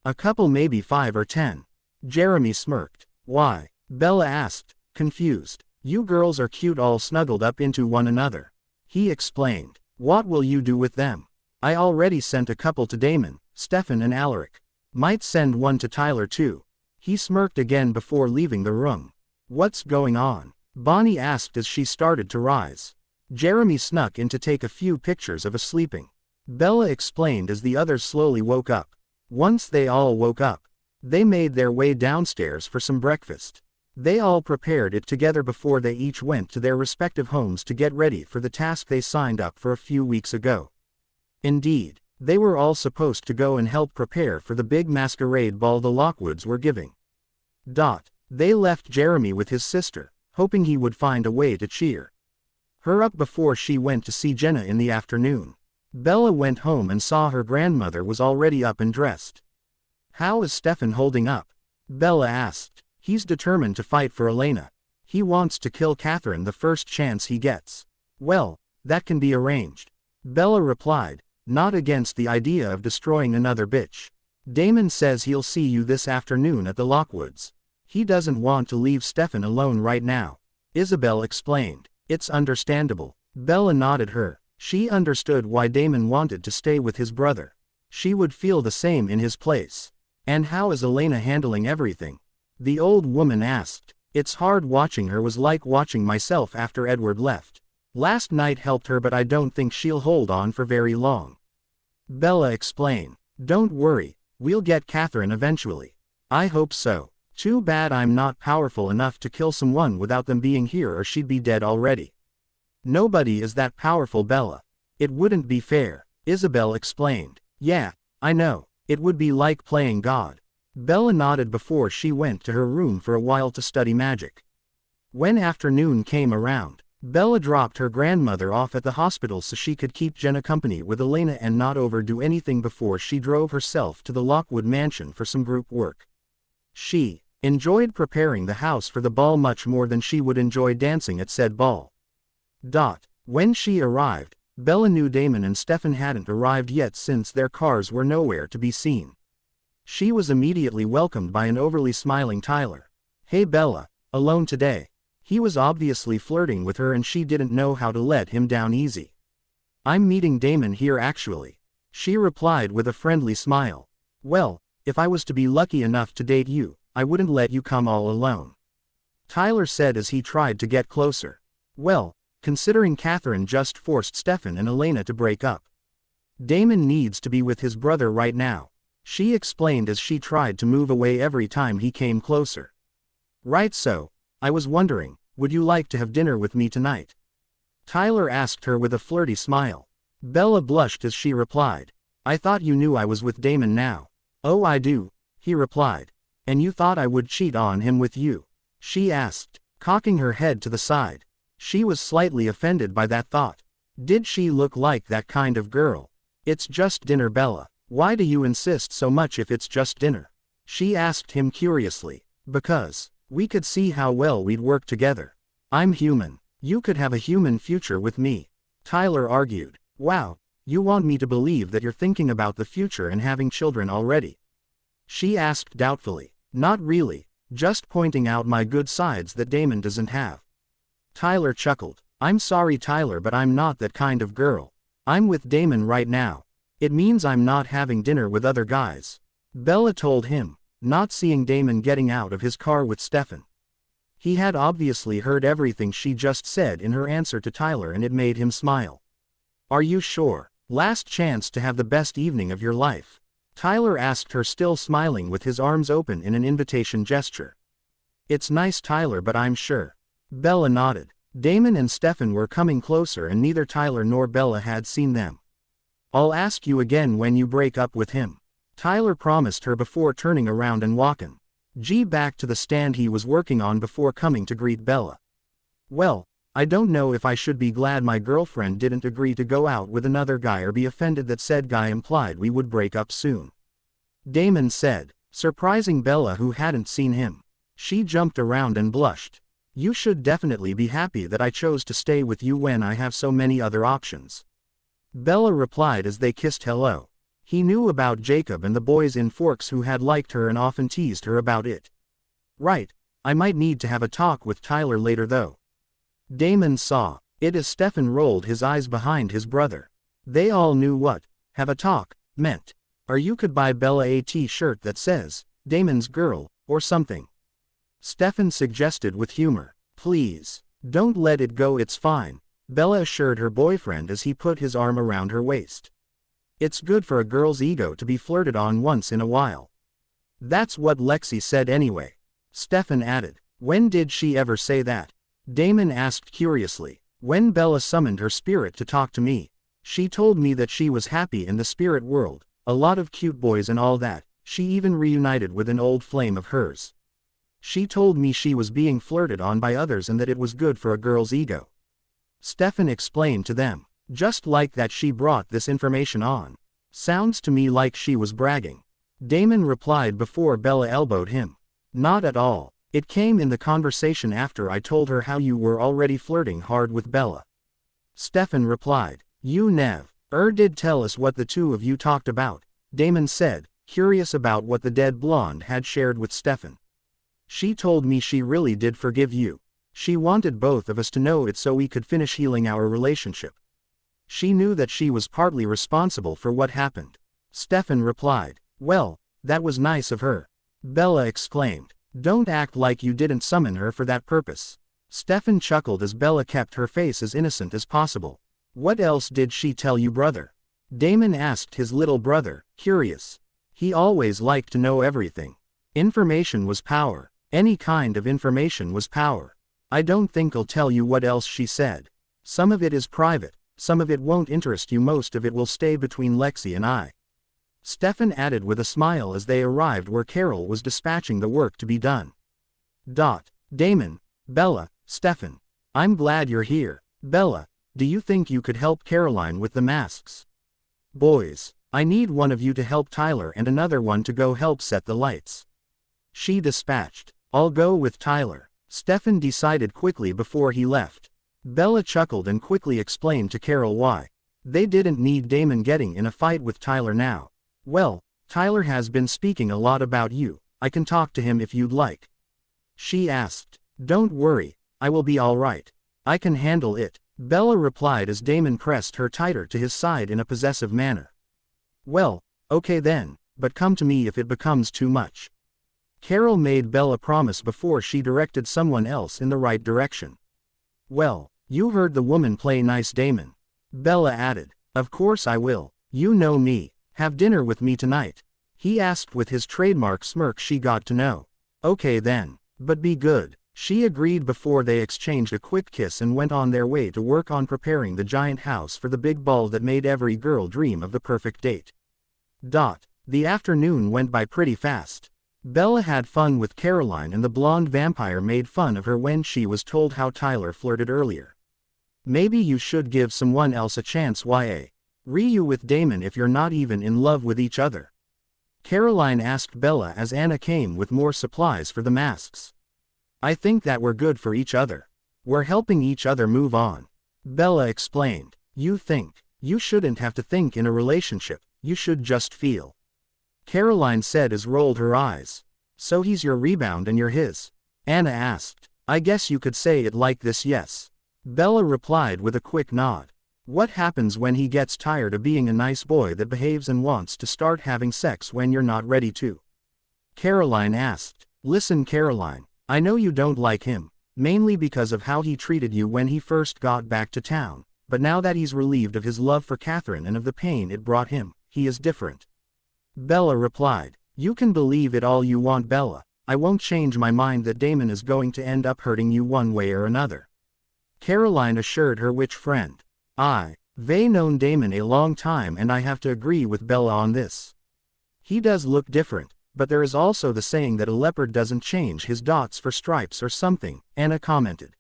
"A couple, maybe 5 or 10. Jeremy smirked. "Why?" Bella asked, confused. "You girls are cute all snuggled up into one another," he explained. "What will you do with them?" "I already sent a couple to Damon, Stefan and Alaric. Might send one to Tyler too." He smirked again before leaving the room. What's going on? Bonnie asked as she started to rise. Jeremy snuck in to take a few pictures of us sleeping. Bella explained as the others slowly woke up. Once they all woke up, they made their way downstairs for some breakfast. They all prepared it together before they each went to their respective homes to get ready for the task they signed up for a few weeks ago. Indeed, they were all supposed to go and help prepare for the big masquerade ball the Lockwoods were giving. They left Jeremy with his sister, hoping he would find a way to cheer her up before she went to see Jenna in the afternoon. Bella went home and saw her grandmother was already up and dressed. How is Stefan holding up? Bella asked. He's determined to fight for Elena. He wants to kill Catherine the first chance he gets. Well, that can be arranged. Bella replied, not against the idea of destroying another bitch. Damon says he'll see you this afternoon at the Lockwoods. He doesn't want to leave Stefan alone right now. Isabel explained. It's understandable. Bella nodded her. She understood why Damon wanted to stay with his brother. She would feel the same in his place. And how is Elena handling everything? The old woman asked. It's hard watching her, was like watching myself after Edward left. Last night helped her, but I don't think she'll hold on for very long. Bella explained. Don't worry, we'll get Catherine eventually. I hope so. Too bad I'm not powerful enough to kill someone without them being here, or she'd be dead already. Nobody is that powerful, Bella. It wouldn't be fair, Isabel explained. Yeah, I know. It would be like playing God. Bella nodded before she went to her room for a while to study magic. When afternoon came around, Bella dropped her grandmother off at the hospital so she could keep Jenna company with Elena and not overdo anything before she drove herself to the Lockwood mansion for some group work. She enjoyed preparing the house for the ball much more than she would enjoy dancing at said ball. When she arrived, Bella knew Damon and Stefan hadn't arrived yet since their cars were nowhere to be seen. She was immediately welcomed by an overly smiling Tyler. Hey Bella, alone today? He was obviously flirting with her and she didn't know how to let him down easy. I'm meeting Damon here actually, she replied with a friendly smile. Well, if I was to be lucky enough to date you, I wouldn't let you come all alone, Tyler said as he tried to get closer. Well, considering Catherine just forced Stefan and Elena to break up, Damon needs to be with his brother right now, she explained as she tried to move away every time he came closer. Right, so, I was wondering, would you like to have dinner with me tonight? Tyler asked her with a flirty smile. Bella blushed as she replied. I thought you knew I was with Damon now. Oh, I do, he replied. And you thought I would cheat on him with you? She asked, cocking her head to the side. She was slightly offended by that thought. Did she look like that kind of girl? It's just dinner, Bella. Why do you insist so much if it's just dinner? She asked him curiously. Because we could see how well we'd work together. I'm human. You could have a human future with me, Tyler argued. Wow, you want me to believe that you're thinking about the future and having children already? She asked doubtfully. Not really, just pointing out my good sides that Damon doesn't have. Tyler chuckled. I'm sorry Tyler, but I'm not that kind of girl. I'm with Damon right now. It means I'm not having dinner with other guys, Bella told him, not seeing Damon getting out of his car with Stefan. He had obviously heard everything she just said in her answer to Tyler and it made him smile. Are you sure? Last chance to have the best evening of your life, Tyler asked her, still smiling with his arms open in an invitation gesture. It's nice Tyler, but I'm sure. Bella nodded. Damon and Stefan were coming closer and neither Tyler nor Bella had seen them. I'll ask you again when you break up with him, Tyler promised her before turning around and walking back to the stand he was working on before coming to greet Bella. Well, I don't know if I should be glad my girlfriend didn't agree to go out with another guy or be offended that said guy implied we would break up soon, Damon said, surprising Bella who hadn't seen him. She jumped around and blushed. You should definitely be happy that I chose to stay with you when I have so many other options, Bella replied as they kissed hello. He knew about Jacob and the boys in Forks who had liked her and often teased her about it. Right, I might need to have a talk with Tyler later though, Damon saw it as Stefan rolled his eyes behind his brother. They all knew what have a talk meant. Or you could buy Bella a t-shirt that says, Damon's girl, or something. Stefan suggested with humor. Please, don't let it go, it's fine, Bella assured her boyfriend as he put his arm around her waist. It's good for a girl's ego to be flirted on once in a while. That's what Lexi said anyway, Stefan added. When did she ever say that? Damon asked curiously. When Bella summoned her spirit to talk to me. She told me that she was happy in the spirit world, a lot of cute boys and all that. She even reunited with an old flame of hers. She told me she was being flirted on by others and that it was good for a girl's ego. Stefan explained to them. Just like that she brought this information on. Sounds to me like she was bragging. Damon replied before Bella elbowed him. Not at all. It came in the conversation after I told her how you were already flirting hard with Bella. Stefan replied. You did tell us what the two of you talked about, Damon said, curious about what the dead blonde had shared with Stefan. She told me she really did forgive you. She wanted both of us to know it so we could finish healing our relationship. She knew that she was partly responsible for what happened. Stefan replied. Well, that was nice of her. Bella exclaimed. Don't act like you didn't summon her for that purpose. Stefan chuckled as Bella kept her face as innocent as possible. What else did she tell you, brother? Damon asked his little brother, curious. He always liked to know everything. Information was power. Any kind of information was power. I don't think I'll tell you what else she said. Some of it is private, some of it won't interest you, most of it will stay between Lexi and I. Stefan added with a smile as they arrived where Carol was dispatching the work to be done. Damon, Bella, Stefan. I'm glad you're here. Bella, do you think you could help Caroline with the masks? Boys, I need one of you to help Tyler and another one to go help set the lights. She dispatched. I'll go with Tyler, Stefan decided quickly before he left. Bella chuckled and quickly explained to Carol why. They didn't need Damon getting in a fight with Tyler now. Well, Tyler has been speaking a lot about you. I can talk to him if you'd like. She asked. Don't worry, I will be all right. I can handle it, Bella replied as Damon pressed her tighter to his side in a possessive manner. Well, okay then, but come to me if it becomes too much. Carol made Bella promise before she directed someone else in the right direction. Well, you heard the woman play nice, Damon. Bella added. Of course I will. You know me. Have dinner with me tonight? He asked with his trademark smirk she got to know. Okay then, but be good. She agreed before they exchanged a quick kiss and went on their way to work on preparing the giant house for the big ball that made every girl dream of the perfect date. The afternoon went by pretty fast. Bella had fun with Caroline and the blonde vampire made fun of her when she was told how Tyler flirted earlier. Maybe you should give someone else a chance, you with Damon if you're not even in love with each other. Caroline asked Bella as Anna came with more supplies for the masks. I think that we're good for each other. We're helping each other move on. Bella explained. You think. You shouldn't have to think in a relationship, you should just feel. Caroline said as rolled her eyes. So he's your rebound and you're his? Anna asked. I guess you could say it like this, yes. Bella replied with a quick nod. What happens when he gets tired of being a nice boy that behaves and wants to start having sex when you're not ready to? Caroline asked. Listen, Caroline, I know you don't like him, mainly because of how he treated you when he first got back to town, but now that he's relieved of his love for Catherine and of the pain it brought him, he is different. Bella replied. You can believe it all you want, Bella. I won't change my mind that Damon is going to end up hurting you one way or another. Caroline assured her witch friend. I've known Damon a long time and I have to agree with Bella on this. He does look different, but there is also the saying that a leopard doesn't change his dots for stripes or something, Anna commented.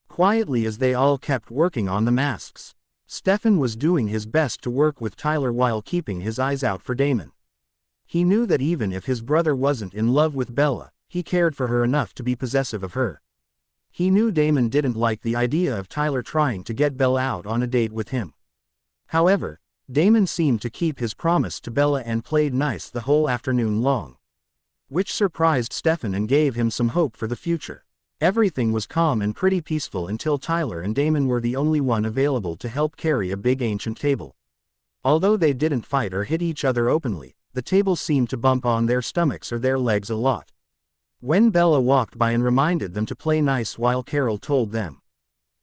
Quietly as they all kept working on the masks. Stefan was doing his best to work with Tyler while keeping his eyes out for Damon. He knew that even if his brother wasn't in love with Bella, he cared for her enough to be possessive of her. He knew Damon didn't like the idea of Tyler trying to get Bella out on a date with him. However, Damon seemed to keep his promise to Bella and played nice the whole afternoon long. Which surprised Stefan and gave him some hope for the future. Everything was calm and pretty peaceful until Tyler and Damon were the only one available to help carry a big ancient table. Although they didn't fight or hit each other openly, the table seemed to bump on their stomachs or their legs a lot. when Bella walked by and reminded them to play nice while Carol told them.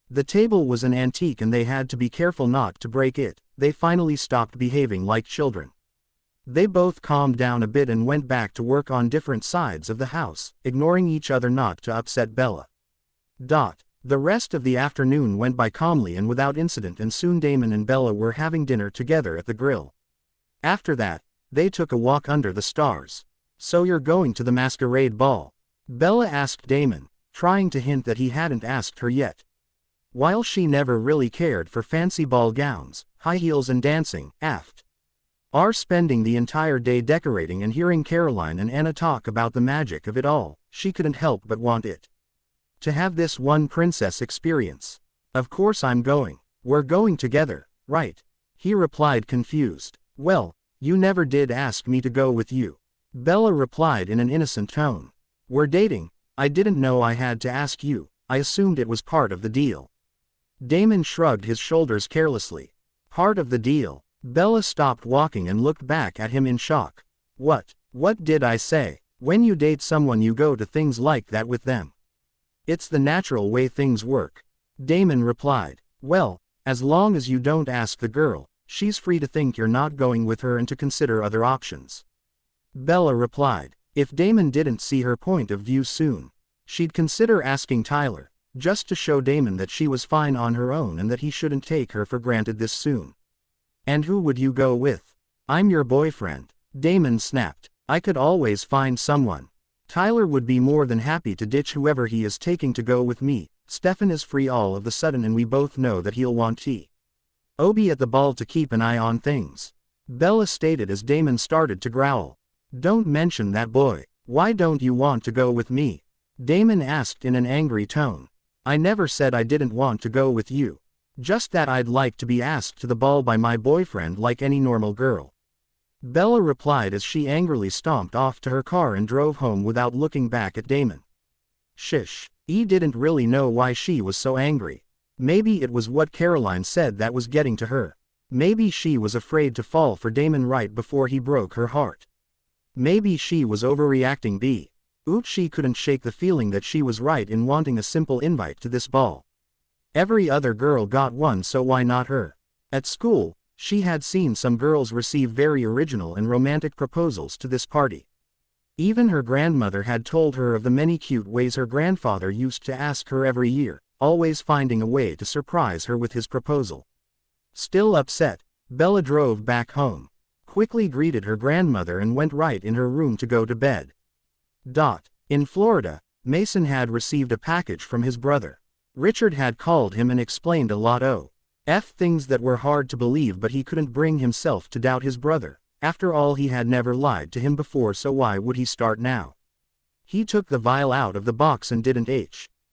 The table was an antique and they had to be careful not to break it. They finally stopped behaving like children. They both calmed down a bit and went back to work on different sides of the house, ignoring each other not to upset Bella. The rest of the afternoon went by calmly and without incident, and soon Damon and Bella were having dinner together at the grill. After that, they took a walk under the stars. "So you're going to the masquerade ball?" Bella asked Damon, trying to hint that he hadn't asked her yet. While she never really cared for fancy ball gowns, high heels and dancing, are spending the entire day decorating and hearing Caroline and Anna talk about the magic of it all, she couldn't help but want it. To have this one princess experience. "Of course I'm going. We're going together, right?" he replied, confused. "Well, you never did ask me to go with you," Bella replied in an innocent tone. "We're dating. I didn't know I had to ask you. I assumed it was part of the deal." Damon shrugged his shoulders carelessly. "Part of the deal?" Bella stopped walking and looked back at him in shock. What did I say? When you date someone you go to things like that with them. It's the natural way things work." Damon replied. "Well, as long as you don't ask the girl, she's free to think you're not going with her and to consider other options." Bella replied. If Damon didn't see her point of view soon, she'd consider asking Tyler, just to show Damon that she was fine on her own and that he shouldn't take her for granted this soon. "And who would you go with?" "I'm your boyfriend," Damon snapped. "I could always find someone. Tyler would be more than happy to ditch whoever he is taking to go with me. Stefan is free all of a sudden and we both know that he'll want Obi at the ball to keep an eye on things," Bella stated as Damon started to growl. "Don't mention that boy. Why don't you want to go with me?" Damon asked in an angry tone. "I never said I didn't want to go with you. Just that I'd like to be asked to the ball by my boyfriend like any normal girl," Bella replied as she angrily stomped off to her car and drove home without looking back at Damon. Shish. He didn't really know why she was so angry. Maybe it was what Caroline said that was getting to her. Maybe she was afraid to fall for Damon right before he broke her heart. Maybe she was overreacting. She couldn't shake the feeling that she was right in wanting a simple invite to this ball. Every other girl got one, so why not her? At school, she had seen some girls receive very original and romantic proposals to this party. Even her grandmother had told her of the many cute ways her grandfather used to ask her every year, always finding a way to surprise her with his proposal. Still upset, Bella drove back home, quickly greeted her grandmother and went right in her room to go to bed. In Florida, Mason had received a package from his brother. Richard had called him and explained a lot of things that were hard to believe, but he couldn't bring himself to doubt his brother. After all, he had never lied to him before, so why would he start now? He took the vial out of the box and didn't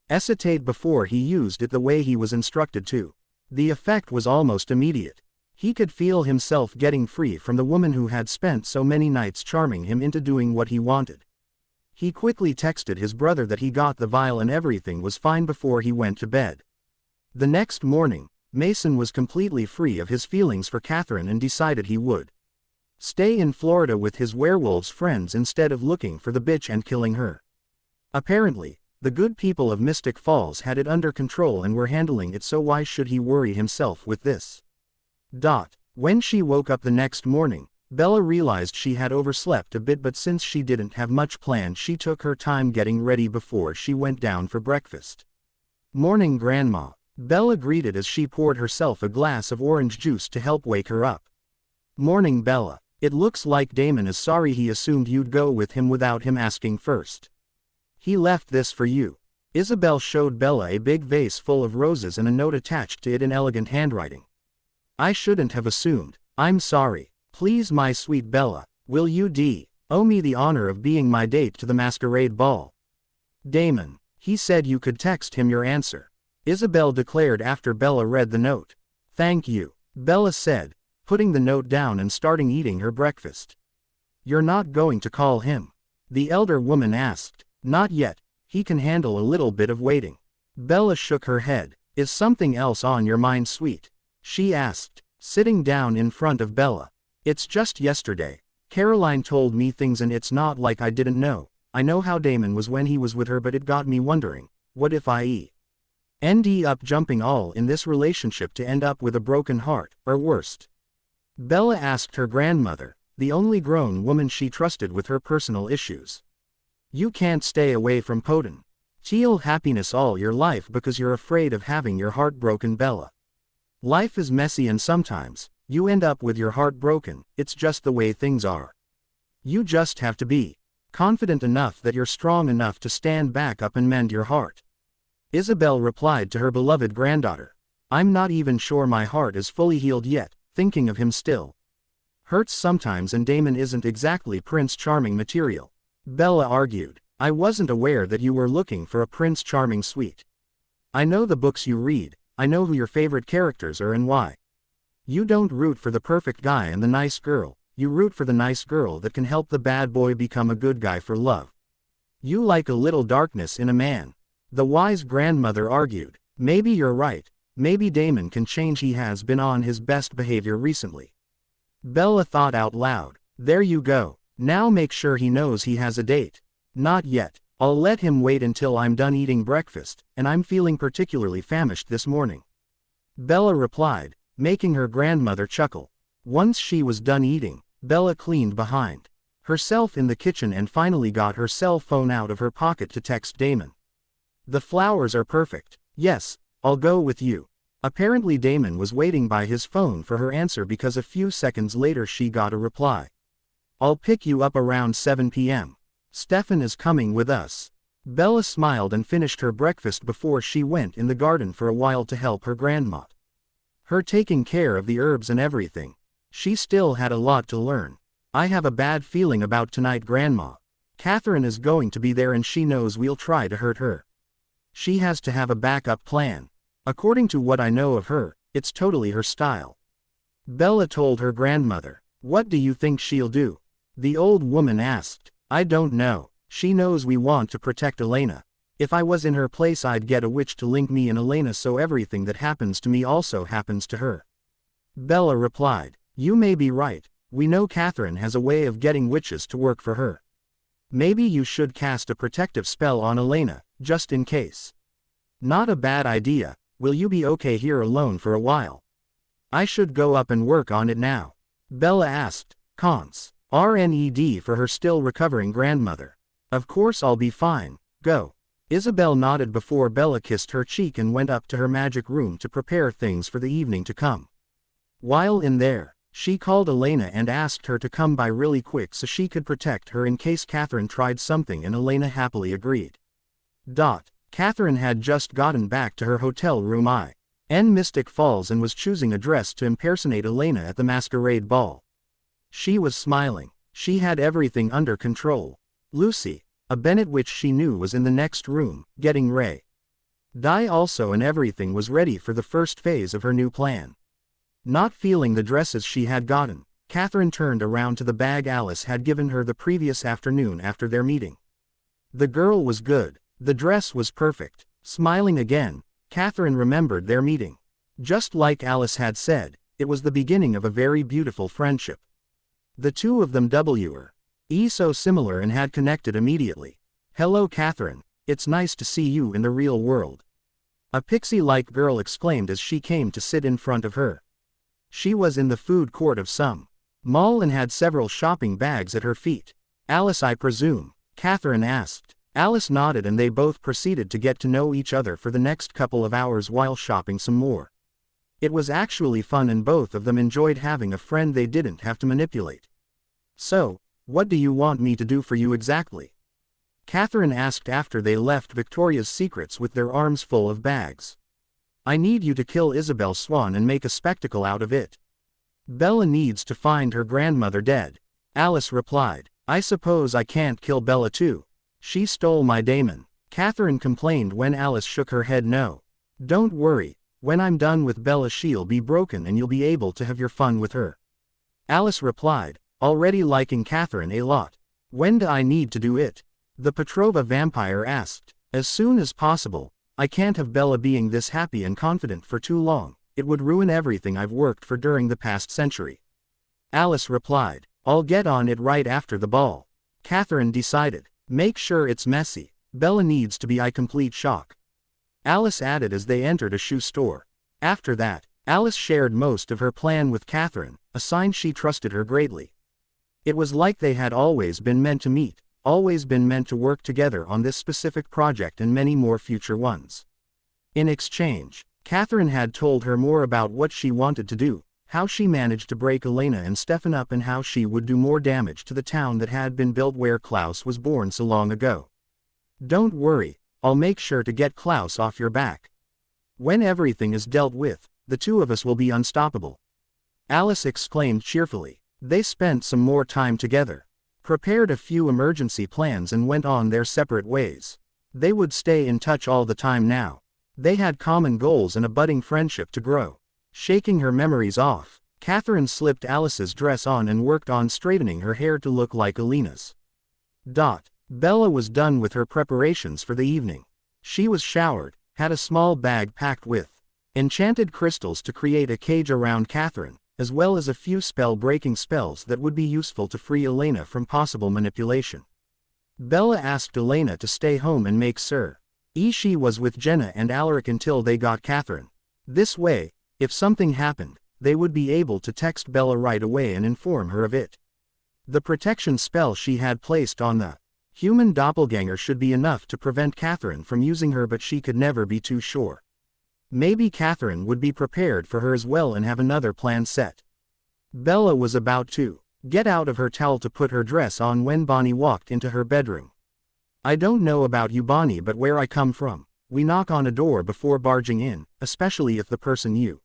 hesitate before he used it the way he was instructed to. The effect was almost immediate. He could feel himself getting free from the woman who had spent so many nights charming him into doing what he wanted. He quickly texted his brother that he got the vial and everything was fine before he went to bed. The next morning, Mason was completely free of his feelings for Catherine and decided he would stay in Florida with his werewolves friends instead of looking for the bitch and killing her. Apparently, the good people of Mystic Falls had it under control and were handling it, so why should he worry himself with this? When she woke up the next morning, Bella realized she had overslept a bit, but since she didn't have much planned, she took her time getting ready before she went down for breakfast. "Morning, Grandma," Bella greeted as she poured herself a glass of orange juice to help wake her up. "Morning, Bella. It looks like Damon is sorry he assumed you'd go with him without him asking first. He left this for you." Isabel showed Bella a big vase full of roses and a note attached to it in elegant handwriting. "I shouldn't have assumed. I'm sorry. Please, my sweet Bella, will you owe me the honor of being my date to the masquerade ball?" "Damon. He said you could text him your answer," Isabel declared after Bella read the note. "Thank you," Bella said, putting the note down and starting eating her breakfast. "You're not going to call him?" the elder woman asked. "Not yet. He can handle a little bit of waiting." Bella shook her head. "Is something else on your mind, sweet?" she asked, sitting down in front of Bella. "It's just yesterday. Caroline told me things and it's not like I didn't know. I know how Damon was when he was with her, but it got me wondering, what if I end up jumping all in this relationship to end up with a broken heart, or worst? Bella asked her grandmother, the only grown woman she trusted with her personal issues. You can't stay away from potential happiness all your life because you're afraid of having your heart broken, Bella. Life is messy and sometimes, you end up with your heart broken. It's just the way things are. You just have to be confident enough that you're strong enough to stand back up and mend your heart. Isabel replied to her beloved granddaughter. I'm not even sure my heart is fully healed yet, thinking of him still hurts sometimes, and Damon isn't exactly Prince Charming material. Bella argued. I wasn't aware that you were looking for a Prince Charming suite. I know the books you read, I know who your favorite characters are and why. You don't root for the perfect guy and the nice girl, you root for the nice girl that can help the bad boy become a good guy for love. You like a little darkness in a man. The wise grandmother argued. Maybe you're right, maybe Damon can change, he has been on his best behavior recently. Bella thought out loud. There you go. Now make sure he knows he has a date. Not yet. I'll let him wait until I'm done eating breakfast, and I'm feeling particularly famished this morning. Bella replied, making her grandmother chuckle. Once she was done eating, Bella cleaned behind herself in the kitchen and finally got her cell phone out of her pocket to text Damon. The flowers are perfect. Yes, I'll go with you. Apparently Damon was waiting by his phone for her answer because a few seconds later she got a reply. I'll pick you up around 7 p.m. Stefan is coming with us. Bella smiled and finished her breakfast before she went in the garden for a while to help her grandma. Her taking care of the herbs and everything. She still had a lot to learn. I have a bad feeling about tonight, Grandma. Catherine is going to be there and she knows we'll try to hurt her. She has to have a backup plan. According to what I know of her, it's totally her style. Bella told her grandmother. What do you think she'll do? The old woman asked. I don't know. She knows we want to protect Elena. If I was in her place I'd get a witch to link me and Elena so everything that happens to me also happens to her. Bella replied. You may be right. We know Catherine has a way of getting witches to work for her. Maybe you should cast a protective spell on Elena, just in case. Not a bad idea. Will you be okay here alone for a while? I should go up and work on it now. Bella asked. Cons. RNED for her still recovering grandmother. Of course I'll be fine. Go. Isabel nodded before Bella kissed her cheek and went up to her magic room to prepare things for the evening to come. While in there, she called Elena and asked her to come by really quick so she could protect her in case Catherine tried something, and Elena happily agreed. Catherine had just gotten back to her hotel room in Mystic Falls and was choosing a dress to impersonate Elena at the masquerade ball. She was smiling. She had everything under control. Lucy, a Bennett which she knew was in the next room, getting ready also, and everything was ready for the first phase of her new plan. Not feeling the dresses she had gotten, Catherine turned around to the bag Alice had given her the previous afternoon after their meeting. The girl was good. The dress was perfect. Smiling again, Catherine remembered their meeting. Just like Alice had said, it was the beginning of a very beautiful friendship. The two of them were so similar and had connected immediately. Hello Catherine, it's nice to see you in the real world. A pixie-like girl exclaimed as she came to sit in front of her. She was in the food court of some mall and had several shopping bags at her feet. Alice, I presume? Catherine asked. Alice nodded and they both proceeded to get to know each other for the next couple of hours while shopping some more. It was actually fun and both of them enjoyed having a friend they didn't have to manipulate. So, what do you want me to do for you exactly? Catherine asked after they left Victoria's Secrets with their arms full of bags. I need you to kill Isabel Swan and make a spectacle out of it. Bella needs to find her grandmother dead. Alice replied. I suppose I can't kill Bella too. She stole my Damon. Catherine complained when Alice shook her head no. Don't worry, when I'm done with Bella she'll be broken and you'll be able to have your fun with her. Alice replied, already liking Catherine a lot. When do I need to do it? The Petrova vampire asked. As soon as possible. I can't have Bella being this happy and confident for too long. It would ruin everything I've worked for during the past century. Alice replied. I'll get on it right after the ball. Catherine decided. Make sure it's messy. Bella needs to be a complete shock. Alice added as they entered a shoe store. After that, Alice shared most of her plan with Catherine, a sign she trusted her greatly. It was like they had always been meant to meet, always been meant to work together on this specific project and many more future ones. In exchange, Catherine had told her more about what she wanted to do, how she managed to break Elena and Stefan up, and how she would do more damage to the town that had been built where Klaus was born so long ago. Don't worry, I'll make sure to get Klaus off your back. When everything is dealt with, the two of us will be unstoppable. Alice exclaimed cheerfully. They spent some more time together, prepared a few emergency plans and went on their separate ways. They would stay in touch all the time now. They had common goals and a budding friendship to grow. Shaking her memories off, Catherine slipped Alice's dress on and worked on straightening her hair to look like Elena's. Bella was done with her preparations for the evening. She was showered, had a small bag packed with enchanted crystals to create a cage around Catherine, as well as a few spell-breaking spells that would be useful to free Elena from possible manipulation. Bella asked Elena to stay home and make sure she was with Jenna and Alaric until they got Catherine. This way, if something happened, they would be able to text Bella right away and inform her of it. The protection spell she had placed on the human doppelganger should be enough to prevent Catherine from using her, but she could never be too sure. Maybe Catherine would be prepared for her as well and have another plan set. Bella was about to get out of her towel to put her dress on when Bonnie walked into her bedroom. I don't know about you, Bonnie, but where I come from, we knock on a door before barging in, especially if the person you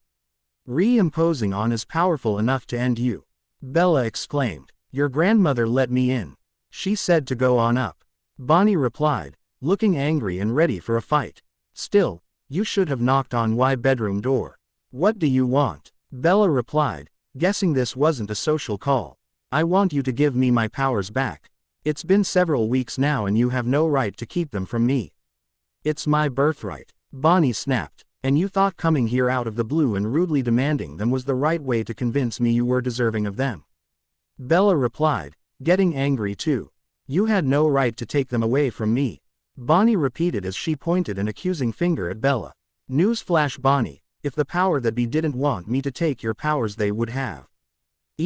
imposing on is powerful enough to end you. Bella exclaimed. Your grandmother let me in. She said to go on up. Bonnie replied, looking angry and ready for a fight. Still, you should have knocked on my bedroom door. What do you want? Bella replied, guessing this wasn't a social call. I want you to give me my powers back. It's been several weeks now and you have no right to keep them from me. It's my birthright. Bonnie snapped. And you thought coming here out of the blue and rudely demanding them was the right way to convince me you were deserving of them? Bella replied, getting angry too. You had no right to take them away from me. Bonnie repeated as she pointed an accusing finger at Bella. Newsflash, Bonnie, if the power that be didn't want me to take your powers, they would have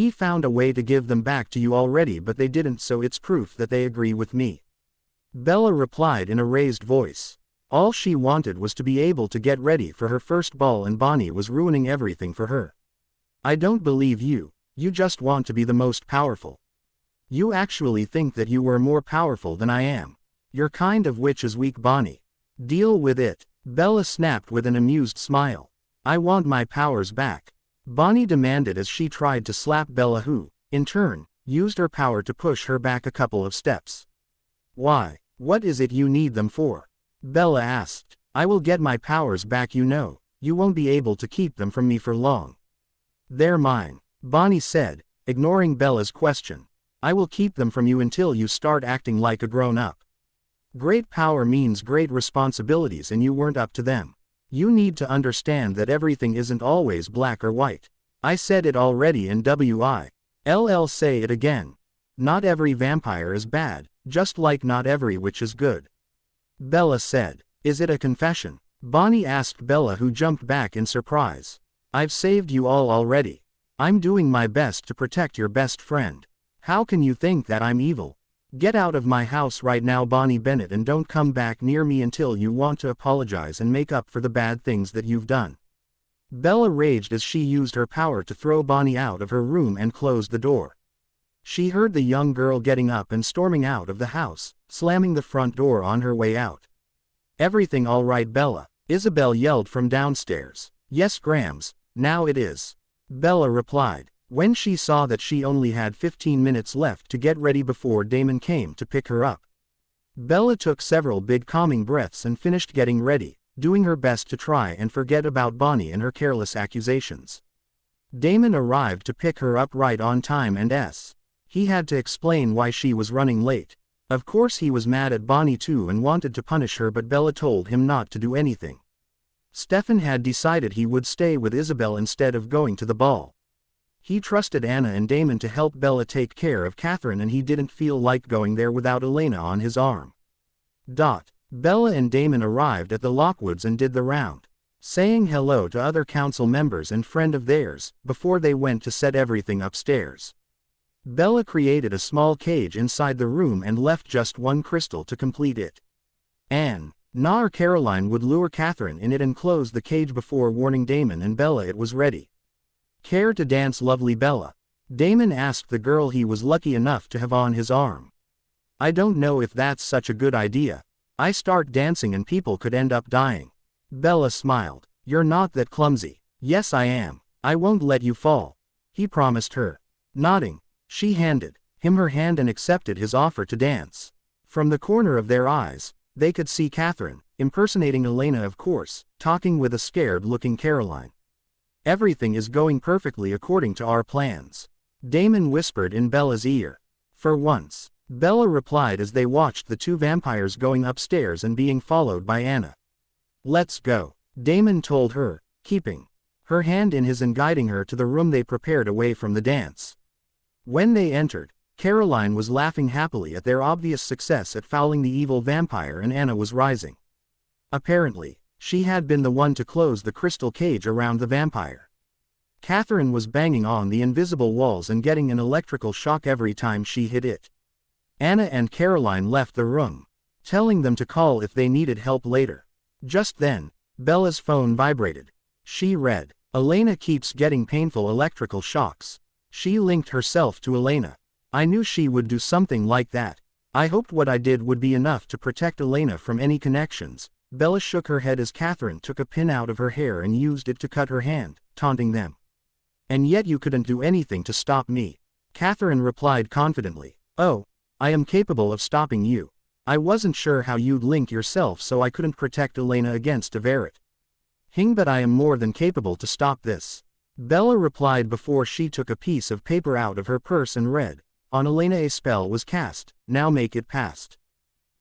found a way to give them back to you already, but they didn't, so it's proof that they agree with me. Bella replied in a raised voice. All she wanted was to be able to get ready for her first ball, and Bonnie was ruining everything for her. I don't believe you. You just want to be the most powerful. You actually think that you were more powerful than I am. Your kind of witch is weak, Bonnie. Deal with it. Bella snapped with an amused smile. I want my powers back. Bonnie demanded as she tried to slap Bella, who, in turn, used her power to push her back a couple of steps. Why? What is it you need them for? Bella asked. I will get my powers back, you know. You won't be able to keep them from me for long. They're mine, Bonnie said, ignoring Bella's question. I will keep them from you until you start acting like a grown-up. Great power means great responsibilities, and you weren't up to them. You need to understand that everything isn't always black or white. I said it already in WILL say it again. Not every vampire is bad, just like not every witch is good. Bella said. Is it a confession? Bonnie asked Bella, who jumped back in surprise. I've saved you all already. I'm doing my best to protect your best friend. How can you think that I'm evil? Get out of my house right now, Bonnie Bennett, and don't come back near me until you want to apologize and make up for the bad things that you've done. Bella raged as she used her power to throw Bonnie out of her room and closed the door. She heard the young girl getting up and storming out of the house, slamming the front door on her way out. Everything all right, Bella? Isabel yelled from downstairs. Yes, Grams, now it is. Bella replied, when she saw that she only had 15 minutes left to get ready before Damon came to pick her up. Bella took several big calming breaths and finished getting ready, doing her best to try and forget about Bonnie and her careless accusations. Damon arrived to pick her up right on time, and he had to explain why she was running late. Of course he was mad at Bonnie too and wanted to punish her, but Bella told him not to do anything. Stefan had decided he would stay with Isabel instead of going to the ball. He trusted Anna and Damon to help Bella take care of Catherine, and he didn't feel like going there without Elena on his arm. Bella and Damon arrived at the Lockwoods and did the round, saying hello to other council members and friend of theirs, before they went to set everything upstairs. Bella created a small cage inside the room and left just one crystal to complete it. Anne, or Caroline would lure Catherine in it and close the cage before warning Damon and Bella it was ready. Care to dance, lovely Bella? Damon asked the girl he was lucky enough to have on his arm. I don't know if that's such a good idea. I start dancing and people could end up dying. Bella smiled. You're not that clumsy. Yes, I am. I won't let you fall, he promised her. Nodding, she handed him her hand and accepted his offer to dance. From the corner of their eyes, they could see Catherine, impersonating Elena of course, talking with a scared-looking Caroline. Everything is going perfectly according to our plans, Damon whispered in Bella's ear. For once, Bella replied as they watched the two vampires going upstairs and being followed by Anna. Let's go, Damon told her, keeping her hand in his and guiding her to the room they prepared away from the dance. When they entered, Caroline was laughing happily at their obvious success at fouling the evil vampire, and Anna was rising. Apparently, she had been the one to close the crystal cage around the vampire. Catherine was banging on the invisible walls and getting an electrical shock every time she hit it. Anna and Caroline left the room, telling them to call if they needed help later. Just then, Bella's phone vibrated. She read, Elena keeps getting painful electrical shocks. She linked herself to Elena. I knew she would do something like that. I hoped what I did would be enough to protect Elena from any connections. Bella shook her head as Catherine took a pin out of her hair and used it to cut her hand, taunting them. And yet you couldn't do anything to stop me. Catherine replied confidently. Oh, I am capable of stopping you. I wasn't sure how you'd link yourself, so I couldn't protect Elena against Everett. But I am more than capable to stop this. Bella replied before she took a piece of paper out of her purse and read, on Elena a spell was cast, now make it past.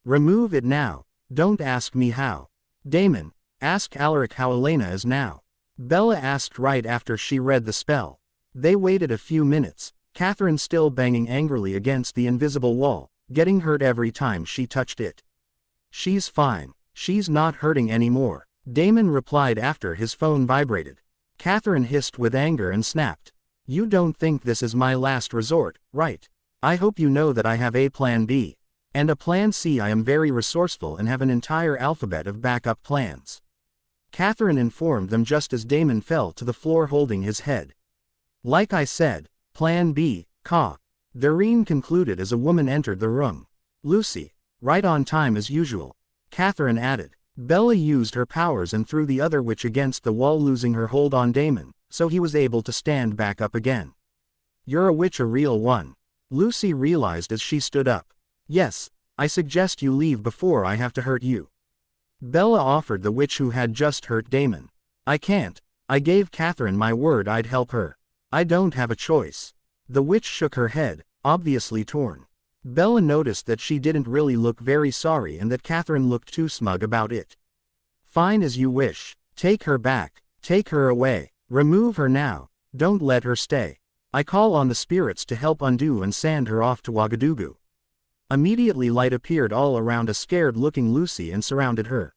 Remove it now, don't ask me how. Damon, ask Alaric how Elena is now. Bella asked right after she read the spell. They waited a few minutes, Catherine still banging angrily against the invisible wall, getting hurt every time she touched it. She's fine, she's not hurting anymore, Damon replied after his phone vibrated. Catherine hissed with anger and snapped. You don't think this is my last resort, right? I hope you know that I have a plan B. And a plan C. I am very resourceful and have an entire alphabet of backup plans. Catherine informed them just as Damon fell to the floor holding his head. Like I said, plan B, Doreen concluded as a woman entered the room. Lucy, right on time as usual, Catherine added. Bella used her powers and threw the other witch against the wall, losing her hold on Damon, so he was able to stand back up again. You're a witch, a real one, Lucy realized as she stood up. Yes, I suggest you leave before I have to hurt you, Bella offered the witch who had just hurt Damon. I can't, I gave Catherine my word I'd help her. I don't have a choice. The witch shook her head, obviously torn. Bella noticed that she didn't really look very sorry and that Catherine looked too smug about it. Fine, as you wish. Take her back. Take her away. Remove her now. Don't let her stay. I call on the spirits to help undo and send her off to Ouagadougou. Immediately light appeared all around a scared-looking Lucy and surrounded her.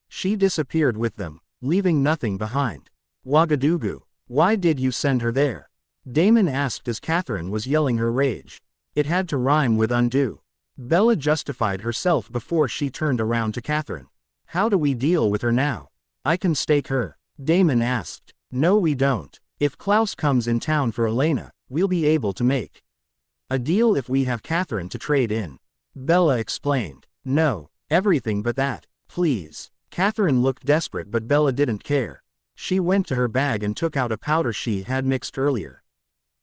She disappeared with them, leaving nothing behind. Ouagadougou. Why did you send her there? Damon asked as Catherine was yelling her rage. It had to rhyme with undo. Bella justified herself before she turned around to Catherine. How do we deal with her now? I can stake her, Damon asked. No, we don't. If Klaus comes in town for Elena, we'll be able to make a deal if we have Catherine to trade in. Bella explained. No, everything but that, please. Catherine looked desperate, but Bella didn't care. She went to her bag and took out a powder she had mixed earlier.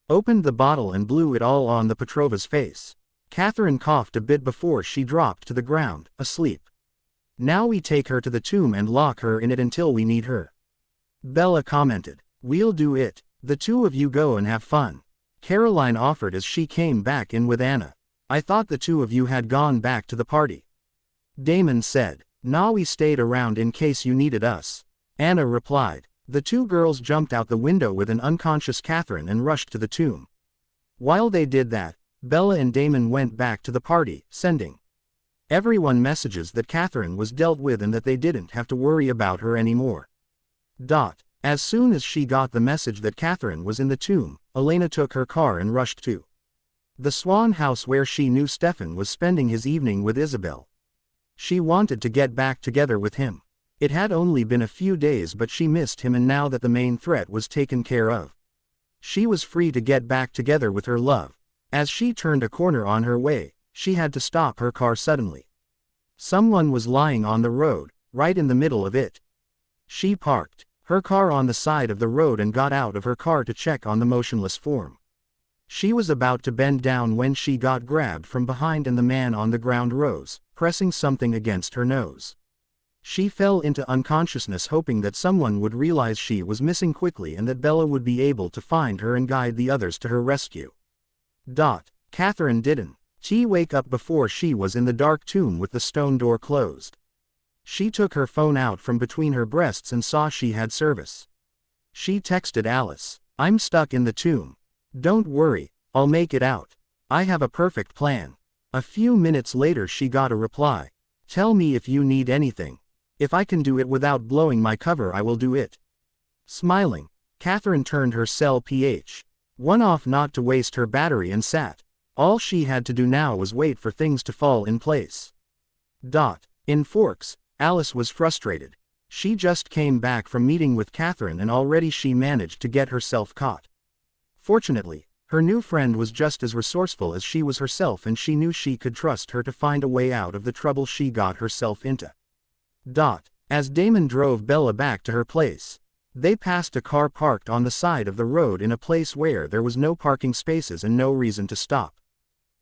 Opened the bottle and blew it all on the Petrova's face. Catherine coughed a bit before she dropped to the ground, asleep. Now we take her to the tomb and lock her in it until we need her, Bella commented. We'll do it. The two of you go and have fun, Caroline offered as she came back in with Anna. I thought the two of you had gone back to the party, Damon said. Nah, we stayed around in case you needed us, Anna replied. The two girls jumped out the window with an unconscious Catherine and rushed to the tomb. While they did that, Bella and Damon went back to the party, sending everyone messages that Catherine was dealt with and that they didn't have to worry about her anymore. As soon as she got the message that Catherine was in the tomb, Elena took her car and rushed to the Swan house where she knew Stefan was spending his evening with Isabel. She wanted to get back together with him. It had only been a few days, but she missed him, and now that the main threat was taken care of, she was free to get back together with her love. As she turned a corner on her way, she had to stop her car suddenly. Someone was lying on the road, right in the middle of it. She parked her car on the side of the road and got out of her car to check on the motionless form. She was about to bend down when she got grabbed from behind and the man on the ground rose, pressing something against her nose. She fell into unconsciousness, hoping that someone would realize she was missing quickly and that Bella would be able to find her and guide the others to her rescue. Catherine didn't. She wake up before she was in the dark tomb with the stone door closed. She took her phone out from between her breasts and saw she had service. She texted Alice, "I'm stuck in the tomb. Don't worry, I'll make it out. I have a perfect plan." A few minutes later she got a reply. "Tell me if you need anything. If I can do it without blowing my cover, I will do it." Smiling, Catherine turned her cell pH1 off not to waste her battery and sat. All she had to do now was wait for things to fall in place. In Forks, Alice was frustrated. She just came back from meeting with Catherine and already she managed to get herself caught. Fortunately, her new friend was just as resourceful as she was herself, and she knew she could trust her to find a way out of the trouble she got herself into. As Damon drove Bella back to her place, they passed a car parked on the side of the road in a place where there was no parking spaces and no reason to stop.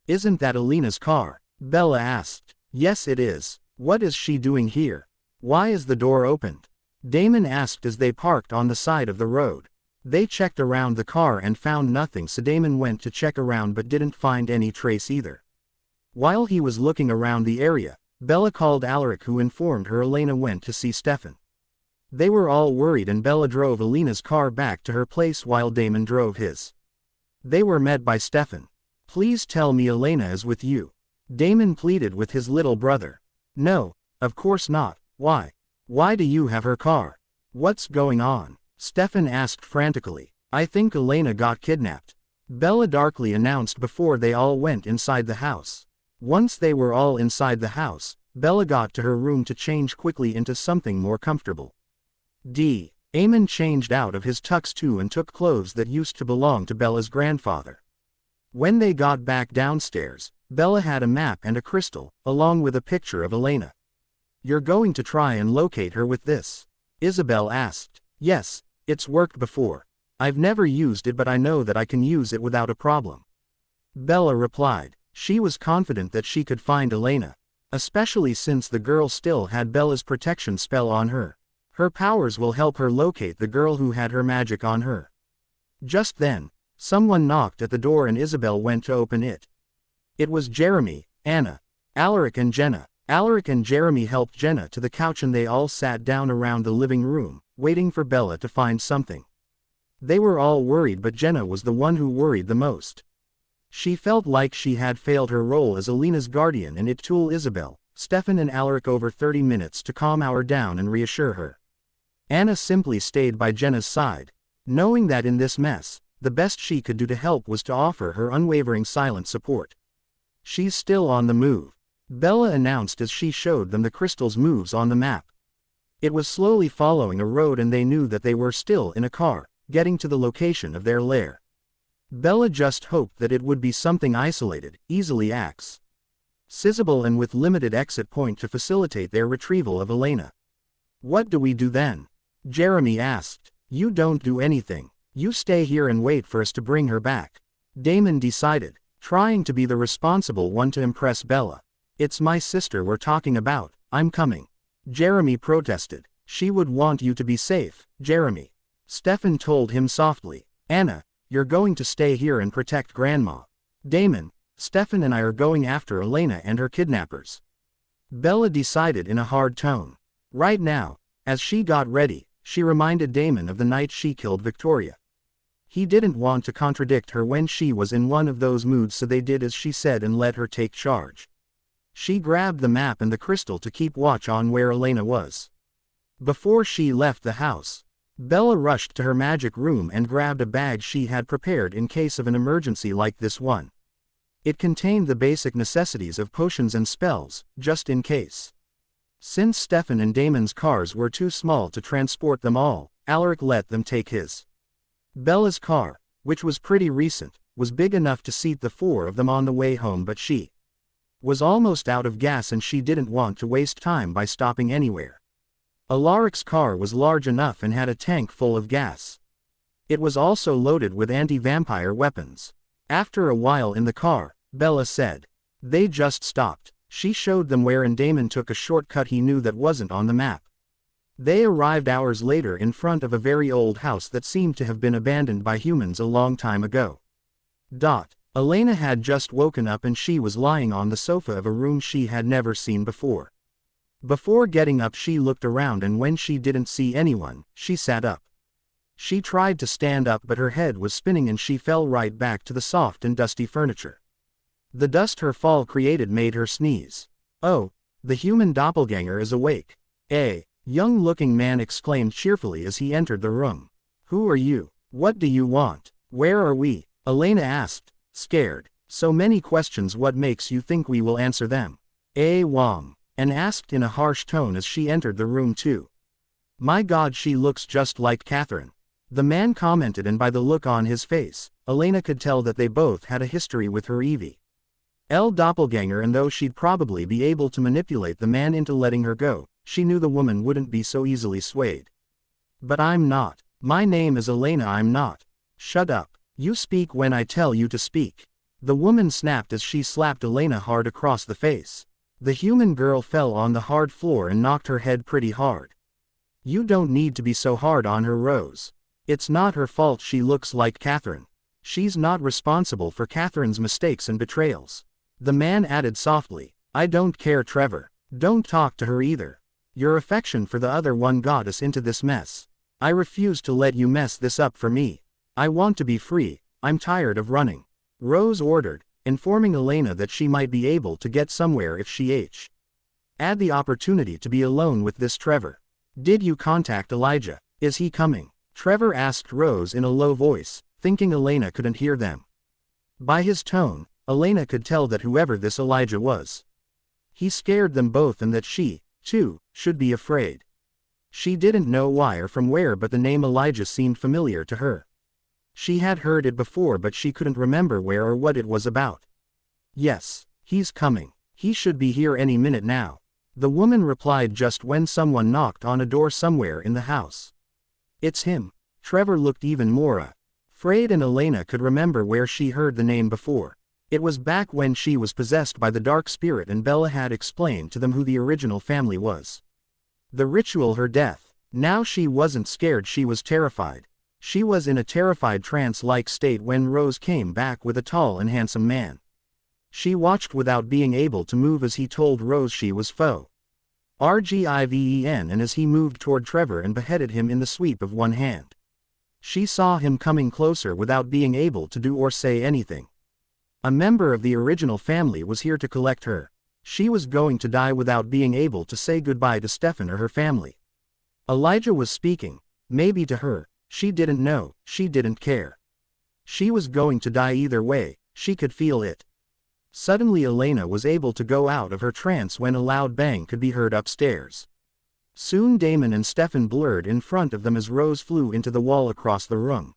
"Isn't that Elena's car?" Bella asked. "Yes, it is. What is she doing here? Why is the door opened?" Damon asked as they parked on the side of the road. They checked around the car and found nothing, so Damon went to check around but didn't find any trace either. While he was looking around the area, Bella called Alaric, who informed her Elena went to see Stefan. They were all worried and Bella drove Elena's car back to her place while Damon drove his. They were met by Stefan. "Please tell me Elena is with you," Damon pleaded with his little brother. "No, of course not. Why? Why do you have her car? What's going on?" Stefan asked frantically. "I think Elena got kidnapped," Bella darkly announced before they all went inside the house. Once they were all inside the house, Bella got to her room to change quickly into something more comfortable. Eamon changed out of his tux too and took clothes that used to belong to Bella's grandfather. When they got back downstairs, Bella had a map and a crystal, along with a picture of Elena. "You're going to try and locate her with this?" Isabel asked. "Yes, it's worked before. I've never used it, but I know that I can use it without a problem," Bella replied. She was confident that she could find Elena, especially since the girl still had Bella's protection spell on her. Her powers will help her locate the girl who had her magic on her. Just then, someone knocked at the door and Isabel went to open it. It was Jeremy, Anna, Alaric and Jenna. Alaric and Jeremy helped Jenna to the couch and they all sat down around the living room, waiting for Bella to find something. They were all worried, but Jenna was the one who worried the most. She felt like she had failed her role as Elena's guardian, and it took Isabel, Stefan and Alaric over 30 minutes to calm her down and reassure her. Anna simply stayed by Jenna's side, knowing that in this mess, the best she could do to help was to offer her unwavering silent support. "She's still on the move," Bella announced as she showed them the crystal's moves on the map. It was slowly following a road and they knew that they were still in a car, getting to the location of their lair. Bella just hoped that it would be something isolated, easily accessible and with limited exit point to facilitate their retrieval of Elena. "What do we do then?" Jeremy asked. "You don't do anything. You stay here and wait for us to bring her back," Damon decided, trying to be the responsible one to impress Bella. "It's my sister we're talking about. I'm coming," Jeremy protested. "She would want you to be safe, Jeremy," Stefan told him softly. "Anna, you're going to stay here and protect Grandma. Damon, Stefan and I are going after Elena and her kidnappers," Bella decided in a hard tone. Right now, as she got ready, she reminded Damon of the night she killed Victoria. He didn't want to contradict her when she was in one of those moods, so they did as she said and let her take charge. She grabbed the map and the crystal to keep watch on where Elena was. Before she left the house, Bella rushed to her magic room and grabbed a bag she had prepared in case of an emergency like this one. It contained the basic necessities of potions and spells, just in case. Since Stefan and Damon's cars were too small to transport them all, Alaric let them take his. Bella's car, which was pretty recent, was big enough to seat the four of them on the way home, but she was almost out of gas and she didn't want to waste time by stopping anywhere. Alaric's car was large enough and had a tank full of gas. It was also loaded with anti-vampire weapons. After a while in the car, Bella said, "They just stopped." She showed them where and Damon took a shortcut he knew that wasn't on the map. They arrived hours later in front of a very old house that seemed to have been abandoned by humans a long time ago. Elena had just woken up and she was lying on the sofa of a room she had never seen before. Before getting up she looked around and when she didn't see anyone, she sat up. She tried to stand up but her head was spinning and she fell right back to the soft and dusty furniture. The dust her fall created made her sneeze. "Oh, the human doppelganger is awake." A young-looking man exclaimed cheerfully as he entered the room. "Who are you? What do you want? Where are we?" Elena asked, scared. "So many questions, what makes you think we will answer them?" Wong, and asked in a harsh tone as she entered the room too. "My God, she looks just like Catherine," the man commented, and by the look on his face, Elena could tell that they both had a history with her Evie. Doppelganger, and though she'd probably be able to manipulate the man into letting her go, she knew the woman wouldn't be so easily swayed. "But I'm not. My name is Elena, I'm not." "Shut up. You speak when I tell you to speak," the woman snapped as she slapped Elena hard across the face. The human girl fell on the hard floor and knocked her head pretty hard. "You don't need to be so hard on her, Rose. It's not her fault she looks like Catherine. She's not responsible for Catherine's mistakes and betrayals." The man added softly, "I don't care, Trevor. Don't talk to her either. Your affection for the other one got us into this mess. I refuse to let you mess this up for me. I want to be free, I'm tired of running," Rose ordered, informing Elena that she might be able to get somewhere if she had the opportunity to be alone with this Trevor. "Did you contact Elijah? Is he coming?" Trevor asked Rose in a low voice, thinking Elena couldn't hear them. By his tone, Elena could tell that whoever this Elijah was, he scared them both and that she, too, should be afraid. She didn't know why or from where, but the name Elijah seemed familiar to her. She had heard it before but she couldn't remember where or what it was about. "Yes, he's coming. He should be here any minute now," the woman replied just when someone knocked on a door somewhere in the house. "It's him." Trevor looked even more afraid and Elena could remember where she heard the name before. It was back when she was possessed by the dark spirit and Bella had explained to them who the original family was. The ritual, her death. Now she wasn't scared, she was terrified. She was in a terrified trance-like state when Rose came back with a tall and handsome man. She watched without being able to move as he told Rose she was foe Rgiven, and as he moved toward Trevor and beheaded him in the sweep of one hand. She saw him coming closer without being able to do or say anything. A member of the original family was here to collect her. She was going to die without being able to say goodbye to Stefan or her family. Elijah was speaking, maybe to her, she didn't know, she didn't care. She was going to die either way, she could feel it. Suddenly Elena was able to go out of her trance when a loud bang could be heard upstairs. Soon Damon and Stefan blurred in front of them as Rose flew into the wall across the room.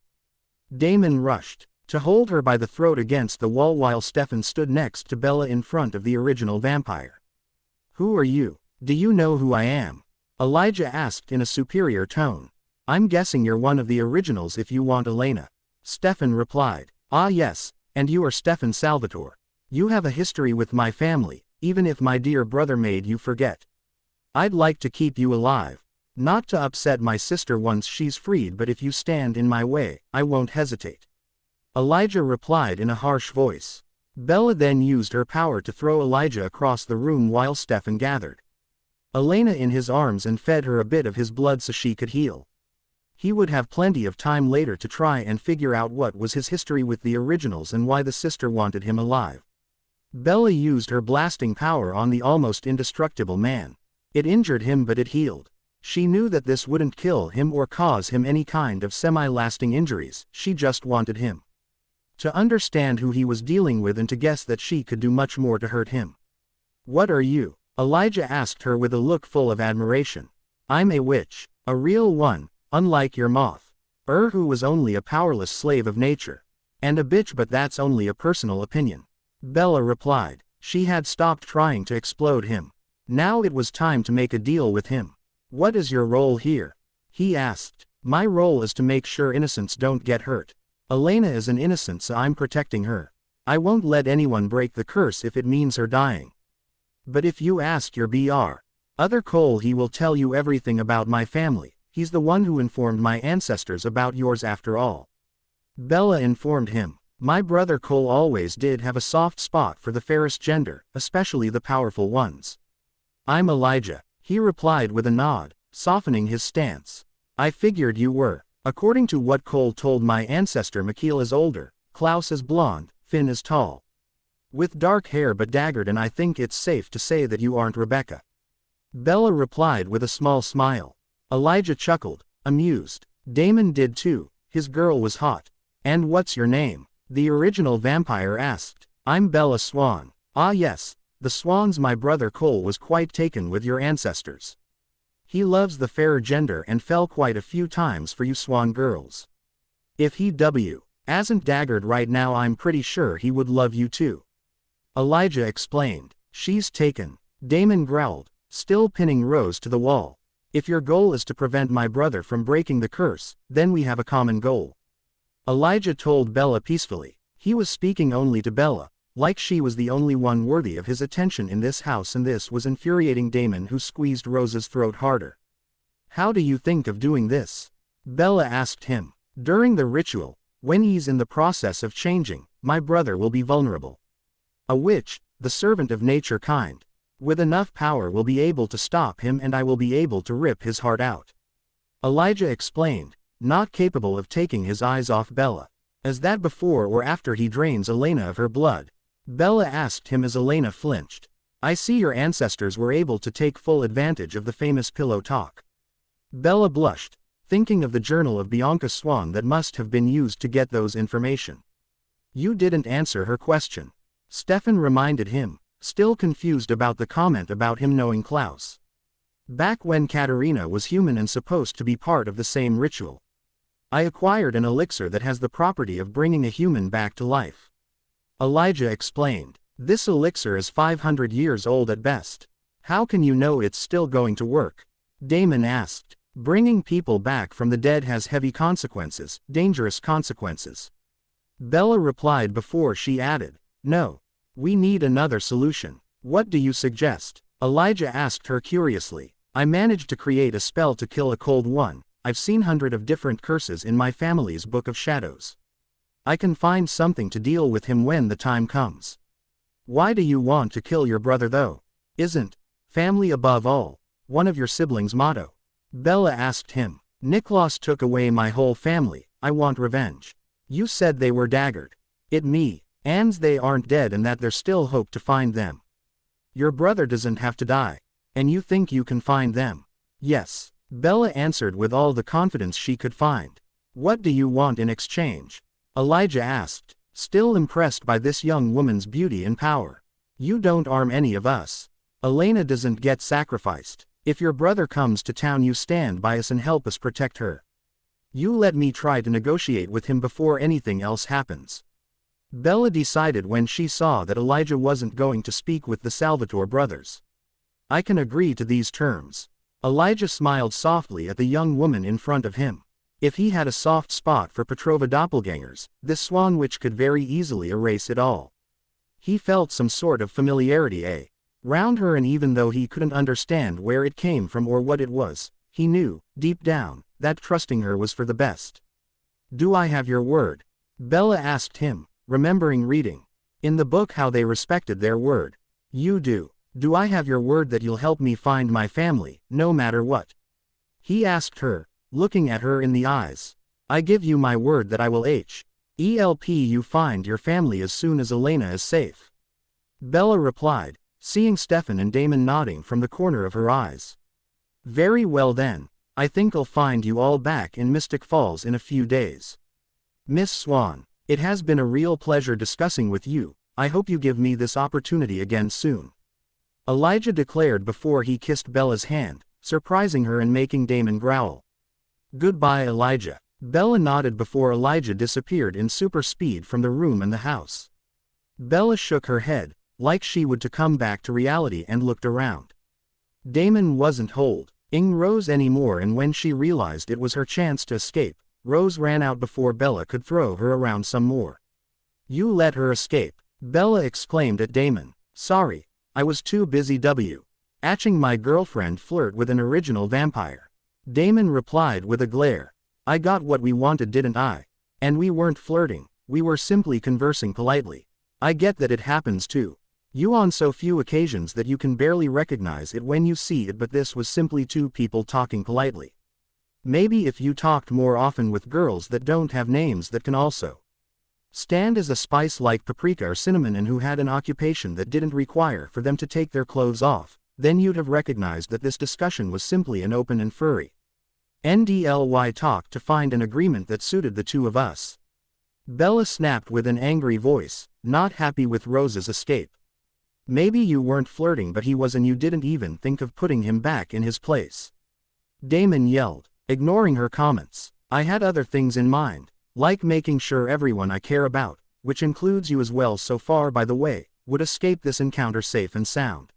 Damon rushed to hold her by the throat against the wall while Stefan stood next to Bella in front of the original vampire. "Who are you? Do you know who I am?" Elijah asked in a superior tone. "I'm guessing you're one of the originals if you want Elena." Stefan replied. "Ah yes, and you are Stefan Salvatore. You have a history with my family, even if my dear brother made you forget. I'd like to keep you alive. Not to upset my sister once she's freed, but if you stand in my way, I won't hesitate." Elijah replied in a harsh voice. Bella then used her power to throw Elijah across the room while Stefan gathered Elena in his arms and fed her a bit of his blood so she could heal. He would have plenty of time later to try and figure out what was his history with the originals and why the sister wanted him alive. Bella used her blasting power on the almost indestructible man. It injured him, but it healed. She knew that this wouldn't kill him or cause him any kind of semi-lasting injuries, she just wanted him to understand who he was dealing with and to guess that she could do much more to hurt him. "What are you?" Elijah asked her with a look full of admiration. "I'm a witch. A real one, unlike your moth. Who was only a powerless slave of nature. And a bitch, but that's only a personal opinion." Bella replied. She had stopped trying to explode him. Now it was time to make a deal with him. "What is your role here?" he asked. "My role is to make sure innocents don't get hurt. Elena is an innocent, so I'm protecting her. I won't let anyone break the curse if it means her dying. But if you ask your other Cole, he will tell you everything about my family. He's the one who informed my ancestors about yours after all." Bella informed him. "My brother Cole always did have a soft spot for the fairest gender, especially the powerful ones." "I'm Elijah," he replied with a nod, softening his stance. "I figured you were. According to what Cole told my ancestor, Mikhail is older, Klaus is blonde, Finn is tall, with dark hair but daggered, and I think it's safe to say that you aren't Rebecca." Bella replied with a small smile. Elijah chuckled, amused. Damon did too. His girl was hot. "And what's your name?" the original vampire asked. "I'm Bella Swan." "Ah yes, the Swans. My brother Cole was quite taken with your ancestors. He loves the fairer gender and fell quite a few times for you Swan girls. If he hasn't daggered right now, I'm pretty sure he would love you too." Elijah explained. "She's taken," Damon growled, still pinning Rose to the wall. "If your goal is to prevent my brother from breaking the curse, then we have a common goal," Elijah told Bella peacefully. He was speaking only to Bella, like she was the only one worthy of his attention in this house, and this was infuriating Damon, who squeezed Rose's throat harder. "How do you think of doing this?" Bella asked him. "During the ritual, when he's in the process of changing, my brother will be vulnerable. A witch, the servant of nature kind, with enough power will be able to stop him, and I will be able to rip his heart out," Elijah explained, not capable of taking his eyes off Bella. "Is that before or after he drains Elena of her blood?" Bella asked him as Elena flinched. "I see your ancestors were able to take full advantage of the famous pillow talk." Bella blushed, thinking of the journal of Bianca Swan that must have been used to get those information. "You didn't answer her question," Stefan reminded him, still confused about the comment about him knowing Klaus. "Back when Katerina was human and supposed to be part of the same ritual, I acquired an elixir that has the property of bringing a human back to life," Elijah explained. "This elixir is 500 years old at best. How can you know it's still going to work?" Damon asked. "Bringing people back from the dead has heavy consequences, dangerous consequences," Bella replied before she added, "No. We need another solution." "What do you suggest?" Elijah asked her curiously. "I managed to create a spell to kill a cold one. I've seen hundreds of different curses in my family's book of shadows. I can find something to deal with him when the time comes." "Why do you want to kill your brother though? Isn't family above all one of your siblings' motto?" Bella asked him. "Niklaus took away my whole family. I want revenge. You said they were daggered. It and they aren't dead, and that there's still hope to find them. Your brother doesn't have to die. And you think you can find them?" "Yes," Bella answered with all the confidence she could find. "What do you want in exchange?" Elijah asked, still impressed by this young woman's beauty and power. "You don't harm any of us. Elena doesn't get sacrificed. If your brother comes to town, you stand by us and help us protect her. You let me try to negotiate with him before anything else happens." Bella decided when she saw that Elijah wasn't going to speak with the Salvatore brothers. "I can agree to these terms." Elijah smiled softly at the young woman in front of him. If he had a soft spot for Petrova doppelgangers, this Swan witch could very easily erase it all. He felt some sort of familiarity round her, and even though he couldn't understand where it came from or what it was, he knew, deep down, that trusting her was for the best. "Do I have your word?" Bella asked him, remembering reading in the book how they respected their word. "You do. Do I have your word that you'll help me find my family, no matter what?" he asked her, looking at her in the eyes. I give you my word that I will help you find your family as soon as Elena is safe. Bella replied, seeing Stefan and Damon nodding from the corner of her eyes. Very well then, I think I'll find you all back in Mystic Falls in a few days. Miss Swan, it has been a real pleasure discussing with you. I hope you give me this opportunity again soon. Elijah declared before he kissed Bella's hand, surprising her and making Damon growl. Goodbye, Elijah. Bella nodded before Elijah disappeared in super speed from the room and the house. Bella shook her head, like she would to come back to reality, and looked around. Damon wasn't holding Rose anymore, and when she realized it was her chance to escape, Rose ran out before Bella could throw her around some more. You let her escape, Bella exclaimed at Damon. Sorry, I was too busy watching my girlfriend flirt with an original vampire. Damon replied with a glare. I got what we wanted, didn't I? And we weren't flirting, we were simply conversing politely. I get that it happens to you on so few occasions that you can barely recognize it when you see it, but this was simply two people talking politely. Maybe if you talked more often with girls that don't have names that can also stand as a spice like paprika or cinnamon, and who had an occupation that didn't require for them to take their clothes off, then you'd have recognized that this discussion was simply an open and furry NDLY talk to find an agreement that suited the two of us. Bella snapped with an angry voice, not happy with Rose's escape. Maybe you weren't flirting, but he was, and you didn't even think of putting him back in his place. Damon yelled, ignoring her comments. I had other things in mind, like making sure everyone I care about, which includes you as well so far by the way, would escape this encounter safe and sound.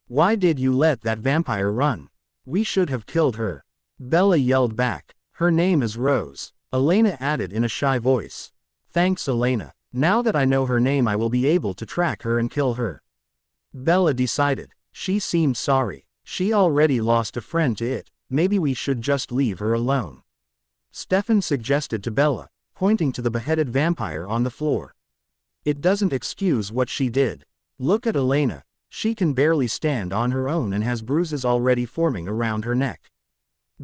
Why did you let that vampire run? We should have killed her. Bella yelled back. Her name is Rose, Elena added in a shy voice. Thanks, Elena. Now that I know her name, I will be able to track her and kill her. Bella decided. She seemed sorry. She already lost a friend to it. Maybe we should just leave her alone. Stefan suggested to Bella, pointing to the beheaded vampire on the floor. It doesn't excuse what she did. Look at Elena. She can barely stand on her own and has bruises already forming around her neck.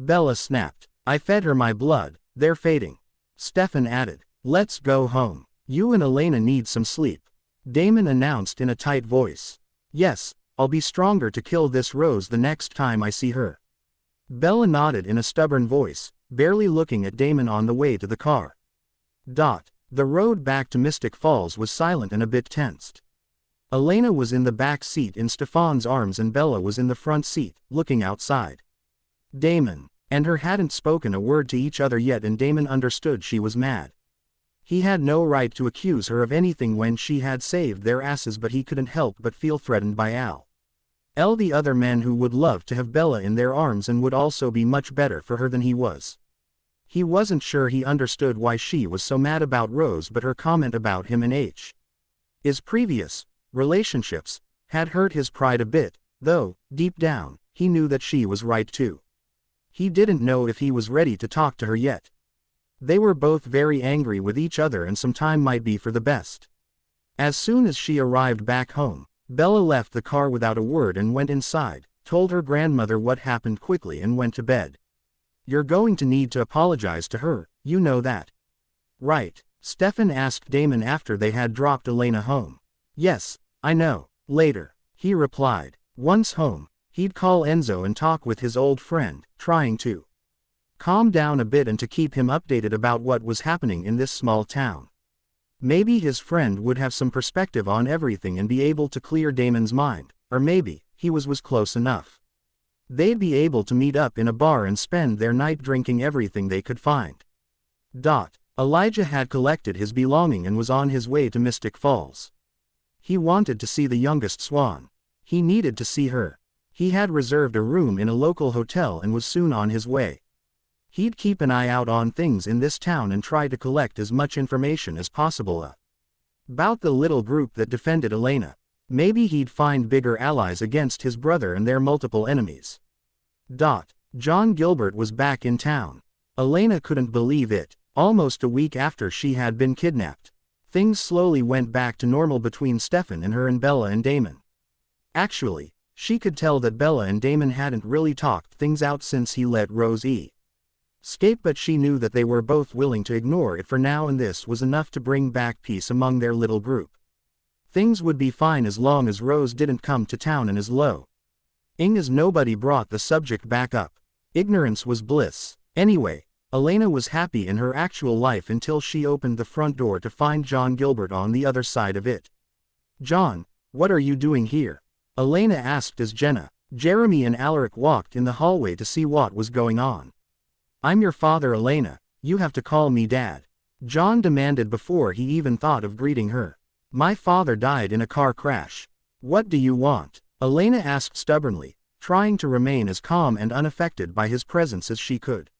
Bella snapped. I fed her my blood, they're fading. Stefan added. Let's go home. You and Elena need some sleep. Damon announced in a tight voice. Yes, I'll be stronger to kill this Rose the next time I see her. Bella nodded in a stubborn voice, barely looking at Damon on the way to the car. The road back to Mystic Falls was silent and a bit tensed. Elena was in the back seat in Stefan's arms, and Bella was in the front seat, looking outside. Damon and her hadn't spoken a word to each other yet, and Damon understood she was mad. He had no right to accuse her of anything when she had saved their asses, but he couldn't help but feel threatened by the other men who would love to have Bella in their arms and would also be much better for her than he was. He wasn't sure he understood why she was so mad about Rose, but her comment about him and his previous relationships had hurt his pride a bit, though, deep down, he knew that she was right too. He didn't know if he was ready to talk to her yet. They were both very angry with each other, and some time might be for the best. As soon as she arrived back home, Bella left the car without a word and went inside, told her grandmother what happened quickly, and went to bed. You're going to need to apologize to her, you know that. Right? Stefan asked Damon after they had dropped Elena home. Yes, I know. Later, he replied. Once home, he'd call Enzo and talk with his old friend, trying to calm down a bit and to keep him updated about what was happening in this small town. Maybe his friend would have some perspective on everything and be able to clear Damon's mind, or maybe he was close enough. They'd be able to meet up in a bar and spend their night drinking everything they could find. Elijah had collected his belonging and was on his way to Mystic Falls. He wanted to see the youngest Swan. He needed to see her. He had reserved a room in a local hotel and was soon on his way. He'd keep an eye out on things in this town and try to collect as much information as possible about the little group that defended Elena. Maybe he'd find bigger allies against his brother and their multiple enemies. John Gilbert was back in town. Elena couldn't believe it. Almost a week after she had been kidnapped, things slowly went back to normal between Stefan and her, and Bella and Damon. Actually, she could tell that Bella and Damon hadn't really talked things out since he let Rose Scape, but she knew that they were both willing to ignore it for now, and this was enough to bring back peace among their little group. Things would be fine as long as Rose didn't come to town and as low. As nobody brought the subject back up. Ignorance was bliss. Anyway, Elena was happy in her actual life until she opened the front door to find John Gilbert on the other side of it. "John, what are you doing here?" Elena asked as Jenna, Jeremy and Alaric walked in the hallway to see what was going on. "I'm your father, Elena. You have to call me Dad," John demanded before he even thought of greeting her. "My father died in a car crash. What do you want?" Elena asked stubbornly, trying to remain as calm and unaffected by his presence as she could.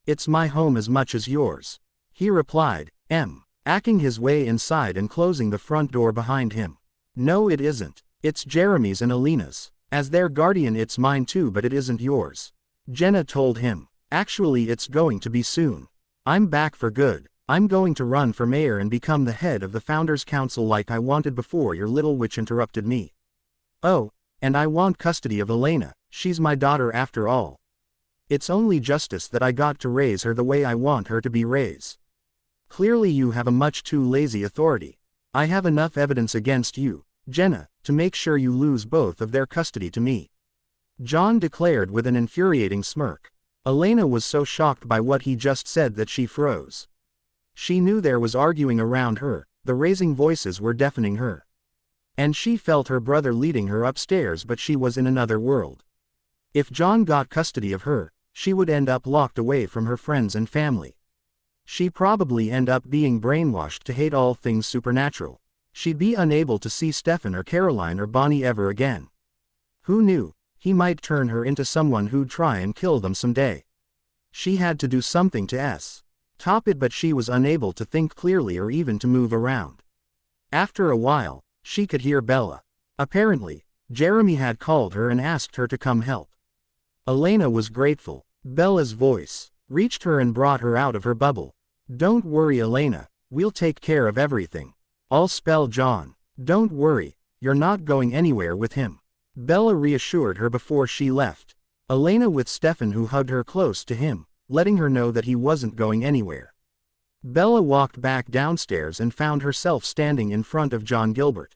"It's my home as much as yours," he replied, acting his way inside and closing the front door behind him. "No, it isn't. It's Jeremy's and Elena's. As their guardian, it's mine too, but it isn't yours," Jenna told him. "Actually, it's going to be soon. I'm back for good. I'm going to run for mayor and become the head of the Founders Council like I wanted before your little witch interrupted me. Oh, and I want custody of Elena. She's my daughter after all. It's only justice that I got to raise her the way I want her to be raised. Clearly you have a much too lazy authority. I have enough evidence against you, Jenna, to make sure you lose both of their custody to me," John declared with an infuriating smirk. Elena was so shocked by what he just said that she froze. She knew there was arguing around her, the raising voices were deafening her. And she felt her brother leading her upstairs, but she was in another world. If John got custody of her, she would end up locked away from her friends and family. She'd probably end up being brainwashed to hate all things supernatural. She'd be unable to see Stefan or Caroline or Bonnie ever again. Who knew? He might turn her into someone who'd try and kill them someday. She had to do something to stop it, but she was unable to think clearly or even to move around. After a while, she could hear Bella. Apparently, Jeremy had called her and asked her to come help. Elena was grateful. Bella's voice reached her and brought her out of her bubble. "Don't worry, Elena, we'll take care of everything. I'll spell John. Don't worry, you're not going anywhere with him," Bella reassured her before she left. Elena with Stefan, who hugged her close to him, letting her know that he wasn't going anywhere. Bella walked back downstairs and found herself standing in front of John Gilbert.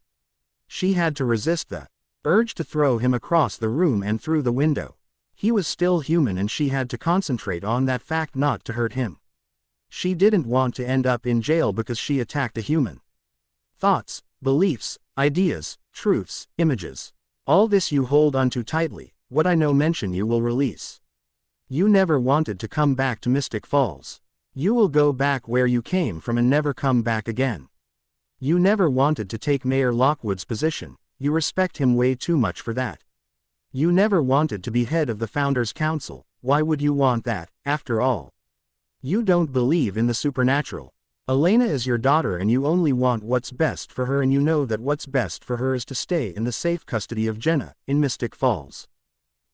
She had to resist the urge to throw him across the room and through the window. He was still human and she had to concentrate on that fact, not to hurt him. She didn't want to end up in jail because she attacked a human. Thoughts, beliefs, ideas, truths, images. All this you hold onto tightly. What I know mention you will release. You never wanted to come back to Mystic Falls. You will go back where you came from and never come back again. You never wanted to take Mayor Lockwood's position. You respect him way too much for that. You never wanted to be head of the Founders Council. Why would you want that, after all? You don't believe in the supernatural. Elena is your daughter and you only want what's best for her, and you know that what's best for her is to stay in the safe custody of Jenna, in Mystic Falls.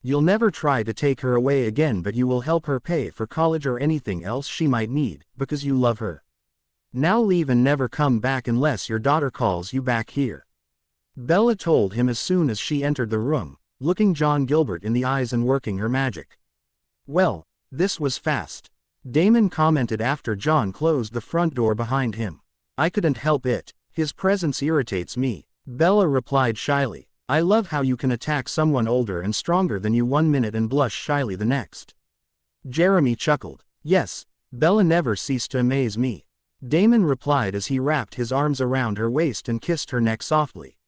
You'll never try to take her away again, but you will help her pay for college or anything else she might need, because you love her. Now leave and never come back unless your daughter calls you back here," Bella told him as soon as she entered the room, looking John Gilbert in the eyes and working her magic. "Well, this was fast," Damon commented after John closed the front door behind him. "I couldn't help it. His presence irritates me," Bella replied shyly. "I love how you can attack someone older and stronger than you 1 minute and blush shyly the next." Jeremy chuckled. "Yes, Bella never ceased to amaze me," Damon replied as he wrapped his arms around her waist and kissed her neck softly.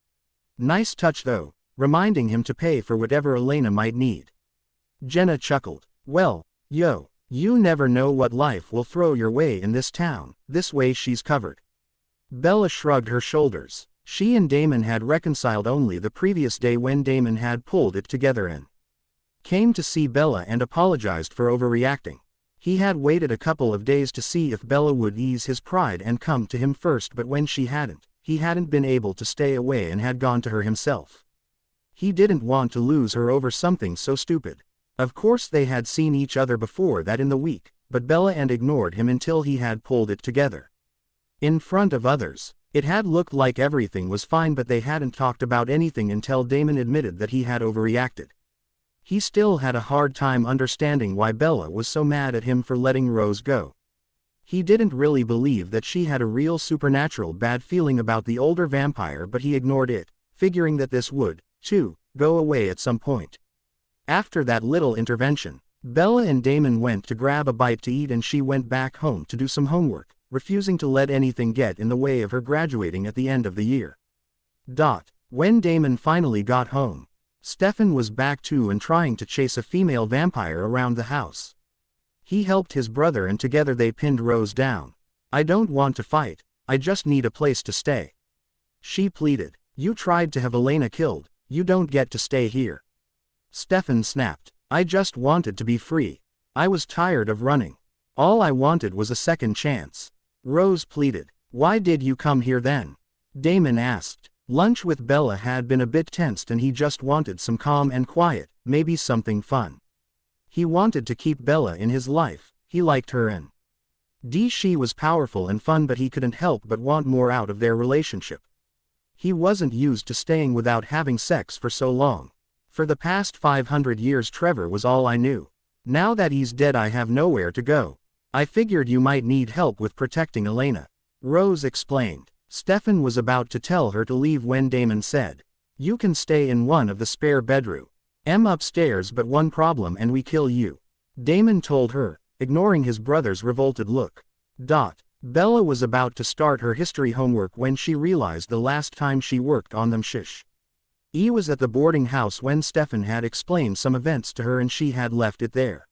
"Nice touch though," reminding him to pay for whatever Elena might need. Jenna chuckled. "Well, you never know what life will throw your way in this town. This way she's covered." Bella shrugged her shoulders. She and Damon had reconciled only the previous day when Damon had pulled it together and came to see Bella and apologized for overreacting. He had waited a couple of days to see if Bella would ease his pride and come to him first, but when she hadn't, he hadn't been able to stay away and had gone to her himself. He didn't want to lose her over something so stupid. Of course they had seen each other before that in the week, but Bella and ignored him until he had pulled it together. In front of others, it had looked like everything was fine, but they hadn't talked about anything until Damon admitted that he had overreacted. He still had a hard time understanding why Bella was so mad at him for letting Rose go. He didn't really believe that she had a real supernatural bad feeling about the older vampire, but he ignored it, figuring that this would, too, go away at some point. After that little intervention, Bella and Damon went to grab a bite to eat and she went back home to do some homework, refusing to let anything get in the way of her graduating at the end of the year. When Damon finally got home, Stefan was back too and trying to chase a female vampire around the house. He helped his brother and together they pinned Rose down. "I don't want to fight, I just need a place to stay," she pleaded. "You tried to have Elena killed, you don't get to stay here." Stefan snapped. "I just wanted to be free. I was tired of running. All I wanted was a second chance." Rose pleaded. "Why did you come here then?" Damon asked. Lunch with Bella had been a bit tensed and he just wanted some calm and quiet, maybe something fun. He wanted to keep Bella in his life, he liked her and she was powerful and fun, but he couldn't help but want more out of their relationship. He wasn't used to staying without having sex for so long. "For the past 500 years Trevor was all I knew. Now that he's dead I have nowhere to go. I figured you might need help with protecting Elena," Rose explained. Stefan was about to tell her to leave when Damon said, "You can stay in one of the spare bedrooms. Upstairs, but one problem and we kill you," Damon told her, ignoring his brother's revolted look. Bella was about to start her history homework when she realized the last time she worked on them he was at the boarding house when Stefan had explained some events to her and she had left it there.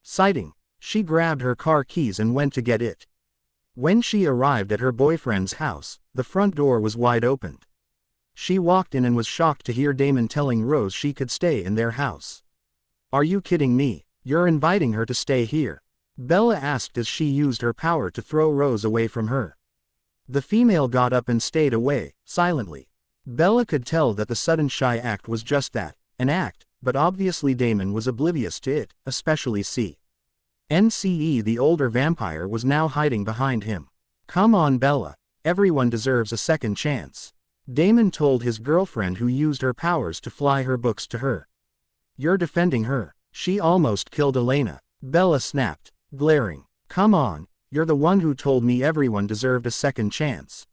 Sighting, she grabbed her car keys and went to get it. When she arrived at her boyfriend's house, the front door was wide open. She walked in and was shocked to hear Damon telling Rose she could stay in their house. "Are you kidding me? You're inviting her to stay here?" Bella asked as she used her power to throw Rose away from her. The female got up and stayed away, silently. Bella could tell that the sudden shy act was just that, an act, but obviously Damon was oblivious to it, especially NCE. The older vampire was now hiding behind him. "Come on Bella, everyone deserves a second chance," Damon told his girlfriend, who used her powers to fly her books to her. "You're defending her. She almost killed Elena," Bella snapped, glaring. "Come on, you're the one who told me everyone deserved a second chance,"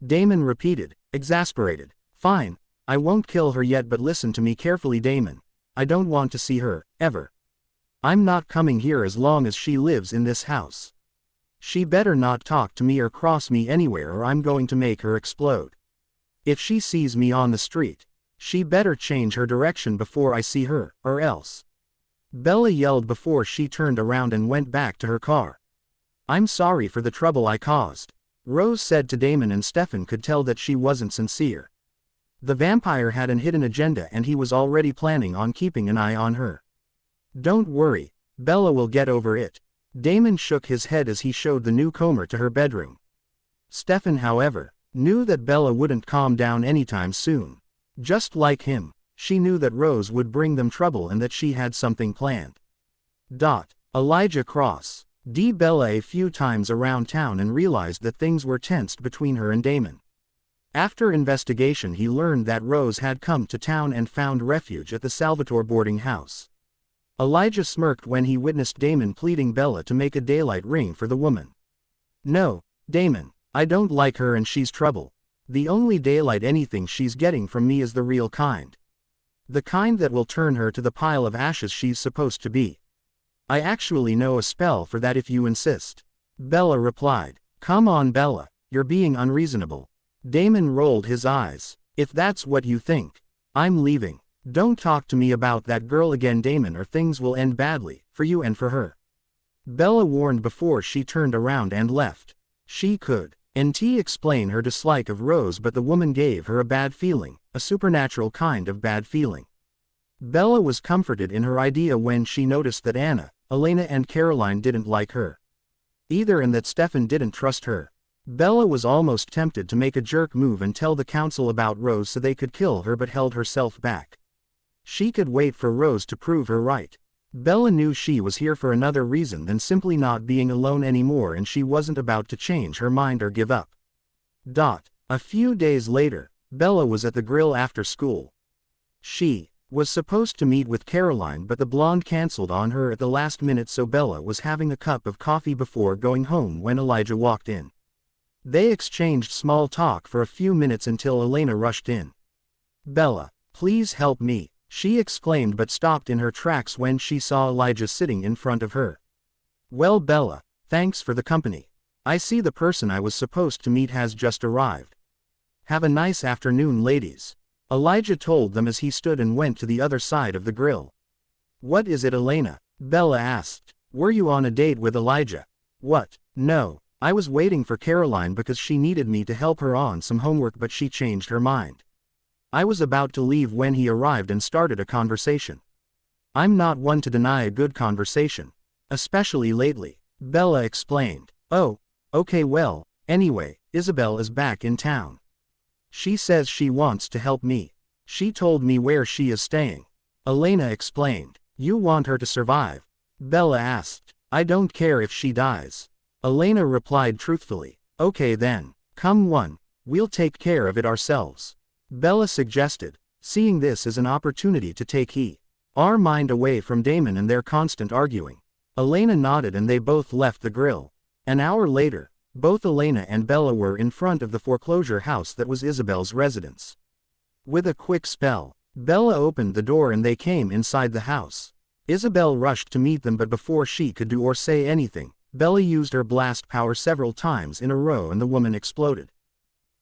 Damon repeated, exasperated. "Fine, I won't kill her yet, but listen to me carefully Damon. I don't want to see her, ever. I'm not coming here as long as she lives in this house. She better not talk to me or cross me anywhere or I'm going to make her explode. If she sees me on the street, she better change her direction before I see her, or else." Bella yelled before she turned around and went back to her car. "I'm sorry for the trouble I caused," Rose said to Damon, and Stefan could tell that she wasn't sincere. The vampire had an hidden agenda and he was already planning on keeping an eye on her. "Don't worry, Bella will get over it." Damon shook his head as he showed the newcomer to her bedroom. Stefan, however, knew that Bella wouldn't calm down anytime soon. Just like him, she knew that Rose would bring them trouble and that she had something planned. Elijah Cross. Bella a few times around town and realized that things were tensed between her and Damon. After investigation he learned that Rose had come to town and found refuge at the Salvatore boarding house. Elijah smirked when he witnessed Damon pleading Bella to make a daylight ring for the woman. "No, Damon, I don't like her and she's trouble. The only daylight anything she's getting from me is the real kind. The kind that will turn her to the pile of ashes she's supposed to be. I actually know a spell for that if you insist," Bella replied. "Come on Bella, you're being unreasonable." Damon rolled his eyes. "If that's what you think, I'm leaving. Don't talk to me about that girl again Damon, or things will end badly, for you and for her," Bella warned before she turned around and left. She could explain her dislike of Rose, but the woman gave her a bad feeling, a supernatural kind of bad feeling. Bella was comforted in her idea when she noticed that Anna, Elena and Caroline didn't like her either and that Stefan didn't trust her. Bella was almost tempted to make a jerk move and tell the council about Rose so they could kill her, but held herself back. She could wait for Rose to prove her right. Bella knew she was here for another reason than simply not being alone anymore, and she wasn't about to change her mind or give up. A few days later, Bella was at the grill after school. She Was supposed to meet with Caroline, but the blonde cancelled on her at the last minute, so Bella was having a cup of coffee before going home when Elijah walked in. They exchanged small talk for a few minutes until Elena rushed in. "Bella, please help me," she exclaimed, but stopped in her tracks when she saw Elijah sitting in front of her. "Well, Bella, thanks for the company. I see the person I was supposed to meet has just arrived. Have a nice afternoon, ladies," Elijah told them as he stood and went to the other side of the grill. "What is it, Elena?" Bella asked. "Were you on a date with Elijah?" "What? No, I was waiting for Caroline because she needed me to help her on some homework, but she changed her mind. I was about to leave when he arrived and started a conversation. I'm not one to deny a good conversation, especially lately," Bella explained. "Oh, okay, well, anyway, Isabel is back in town. She says she wants to help me. She told me where she is staying," Elena explained. "You want her to survive?" Bella asked. "I don't care if she dies," Elena replied truthfully. "Okay then, come on, we'll take care of it ourselves," Bella suggested, seeing this as an opportunity to take our mind away from Damon and their constant arguing. Elena nodded and they both left the grill. An hour later, both Elena and Bella were in front of the foreclosure house that was Isabel's residence. With a quick spell, Bella opened the door and they came inside the house. Isabel rushed to meet them, but before she could do or say anything, Bella used her blast power several times in a row and the woman exploded.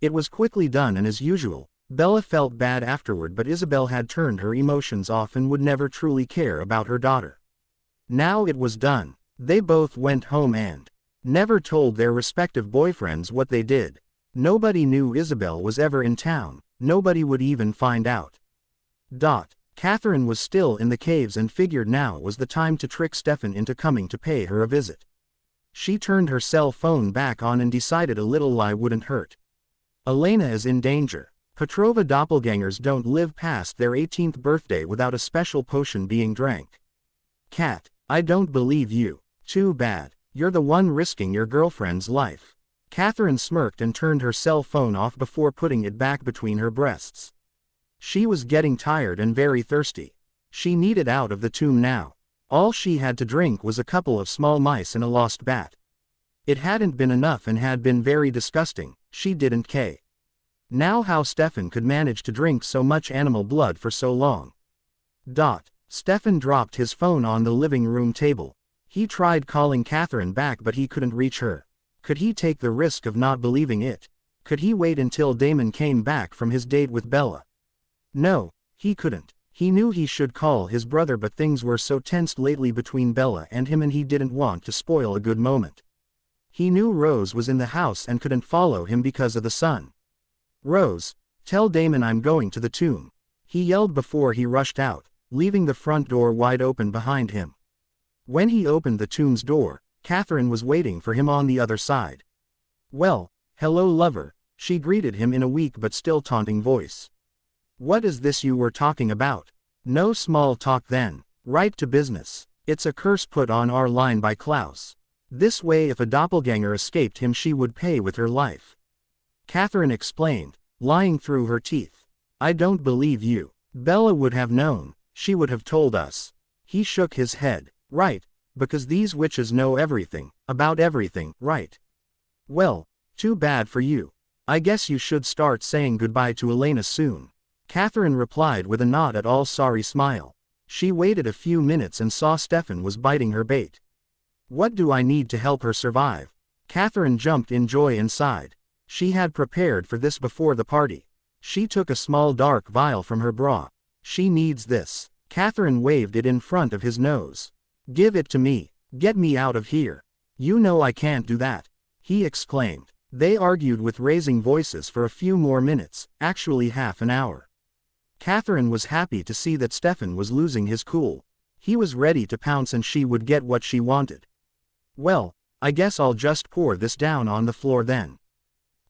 It was quickly done, and as usual, Bella felt bad afterward, but Isabel had turned her emotions off and would never truly care about her daughter. Now it was done. They both went home and never told their respective boyfriends what they did. Nobody knew Isabel was ever in town, nobody would even find out. Catherine was still in the caves and figured now was the time to trick Stefan into coming to pay her a visit. She turned her cell phone back on and decided a little lie wouldn't hurt. Elena is in danger. Petrova doppelgangers don't live past their 18th birthday without a special potion being drank. Cat, I don't believe you. Too bad. You're the one risking your girlfriend's life. Catherine smirked and turned her cell phone off before putting it back between her breasts. She was getting tired and very thirsty. She needed out of the tomb now. All she had to drink was a couple of small mice and a lost bat. It hadn't been enough and had been very disgusting. She didn't care. Now how Stefan could manage to drink so much animal blood for so long. Stefan dropped his phone on the living room table. He tried calling Catherine back, but he couldn't reach her. Could he take the risk of not believing it? Could he wait until Damon came back from his date with Bella? No, he couldn't. He knew he should call his brother, but things were so tensed lately between Bella and him and he didn't want to spoil a good moment. He knew Rose was in the house and couldn't follow him because of the sun. "Rose, tell Damon I'm going to the tomb," he yelled before he rushed out, leaving the front door wide open behind him. When he opened the tomb's door, Catherine was waiting for him on the other side. "Well, hello lover," she greeted him in a weak but still taunting voice. "What is this you were talking about? No small talk then. Right to business. It's a curse put on our line by Klaus. This way if a doppelganger escaped him she would pay with her life," Catherine explained, lying through her teeth. "I don't believe you. Bella would have known. She would have told us." He shook his head. "Right, because these witches know everything, about everything, right? Well, too bad for you. I guess you should start saying goodbye to Elena soon," Catherine replied with a not at all sorry smile. She waited a few minutes and saw Stefan was biting her bait. "What do I need to help her survive?" Catherine jumped in joy inside. She had prepared for this before the party. She took a small dark vial from her bra. "She needs this." Catherine waved it in front of his nose. "Give it to me. Get me out of here." "You know I can't do that," he exclaimed. They argued with raising voices for a few more minutes, actually half an hour. Catherine was happy to see that Stefan was losing his cool. He was ready to pounce and she would get what she wanted. "Well, I guess I'll just pour this down on the floor then,"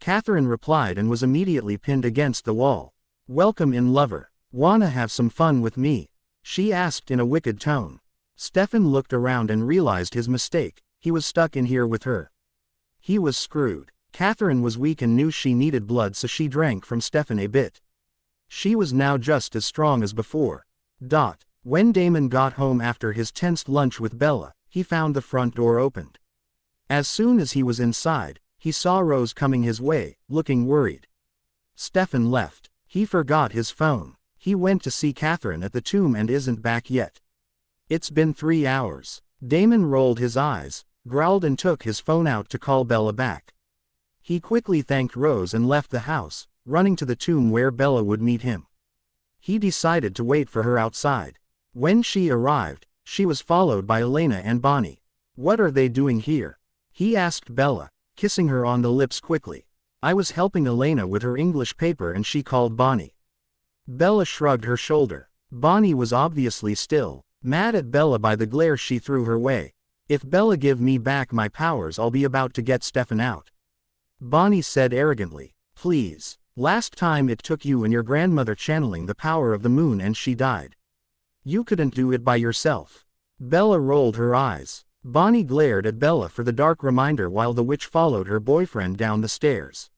Catherine replied and was immediately pinned against the wall. "Welcome in, lover. Wanna have some fun with me?" she asked in a wicked tone. Stefan looked around and realized his mistake. He was stuck in here with her. He was screwed. Catherine was weak and knew she needed blood, so she drank from Stefan a bit. She was now just as strong as before. When Damon got home after his tense lunch with Bella, he found the front door opened. As soon as he was inside, he saw Rose coming his way, looking worried. Stefan left. He forgot his phone. He went to see Catherine at the tomb and isn't back yet. It's been 3 hours. Damon rolled his eyes, growled and took his phone out to call Bella back. He quickly thanked Rose and left the house, running to the tomb where Bella would meet him. He decided to wait for her outside. When she arrived, she was followed by Elena and Bonnie. "What are they doing here?" he asked Bella, kissing her on the lips quickly. "I was helping Elena with her English paper and she called Bonnie." Bella shrugged her shoulder. Bonnie was obviously still mad at Bella by the glare she threw her way. "If Bella give me back my powers, I'll be about to get Stefan out," Bonnie said arrogantly. "Please. Last time it took you and your grandmother channeling the power of the moon and she died. You couldn't do it by yourself." Bella rolled her eyes. Bonnie glared at Bella for the dark reminder while the witch followed her boyfriend down the stairs.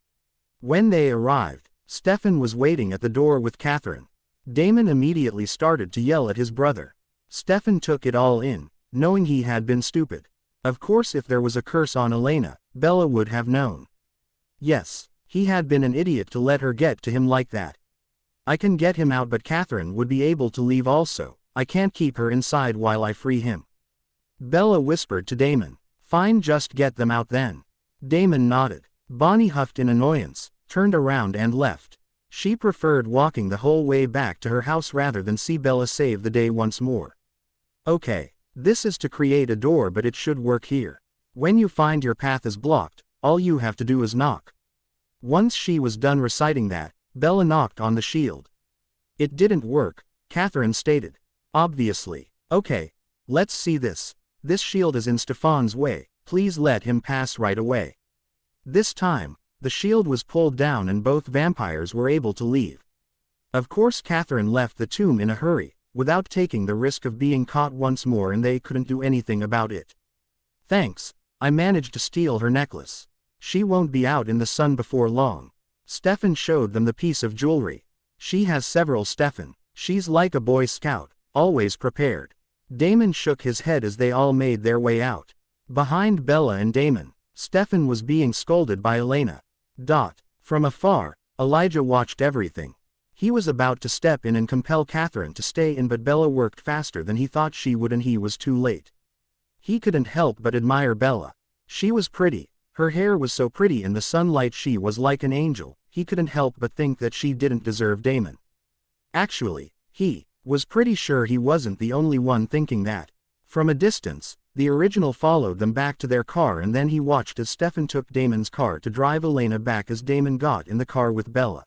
When they arrived, Stefan was waiting at the door with Catherine. Damon immediately started to yell at his brother. Stefan took it all in, knowing he had been stupid. Of course, if there was a curse on Elena, Bella would have known. Yes, he had been an idiot to let her get to him like that. "I can get him out, but Catherine would be able to leave also. I can't keep her inside while I free him," Bella whispered to Damon. "Fine, just get them out then." Damon nodded. Bonnie huffed in annoyance, turned around and left. She preferred walking the whole way back to her house rather than see Bella save the day once more. "Okay, this is to create a door, but it should work here. When you find your path is blocked, all you have to do is knock." Once she was done reciting that, Bella knocked on the shield. "It didn't work," Catherine stated. "Obviously. Okay, let's see this. This shield is in Stefan's way, please let him pass right away." This time, the shield was pulled down and both vampires were able to leave. Of course, Catherine left the tomb in a hurry, without taking the risk of being caught once more, and they couldn't do anything about it. "Thanks, I managed to steal her necklace. She won't be out in the sun before long." Stefan showed them the piece of jewelry. "She has several, Stefan. She's like a Boy Scout, always prepared." Damon shook his head as they all made their way out. Behind Bella and Damon, Stefan was being scolded by Elena. From afar, Elijah watched everything. He was about to step in and compel Catherine to stay in, but Bella worked faster than he thought she would and he was too late. He couldn't help but admire Bella. She was pretty. Her hair was so pretty in the sunlight, she was like an angel. He couldn't help but think that she didn't deserve Damon. Actually, he was pretty sure he wasn't the only one thinking that. From a distance, the original followed them back to their car, and then he watched as Stefan took Damon's car to drive Elena back as Damon got in the car with Bella.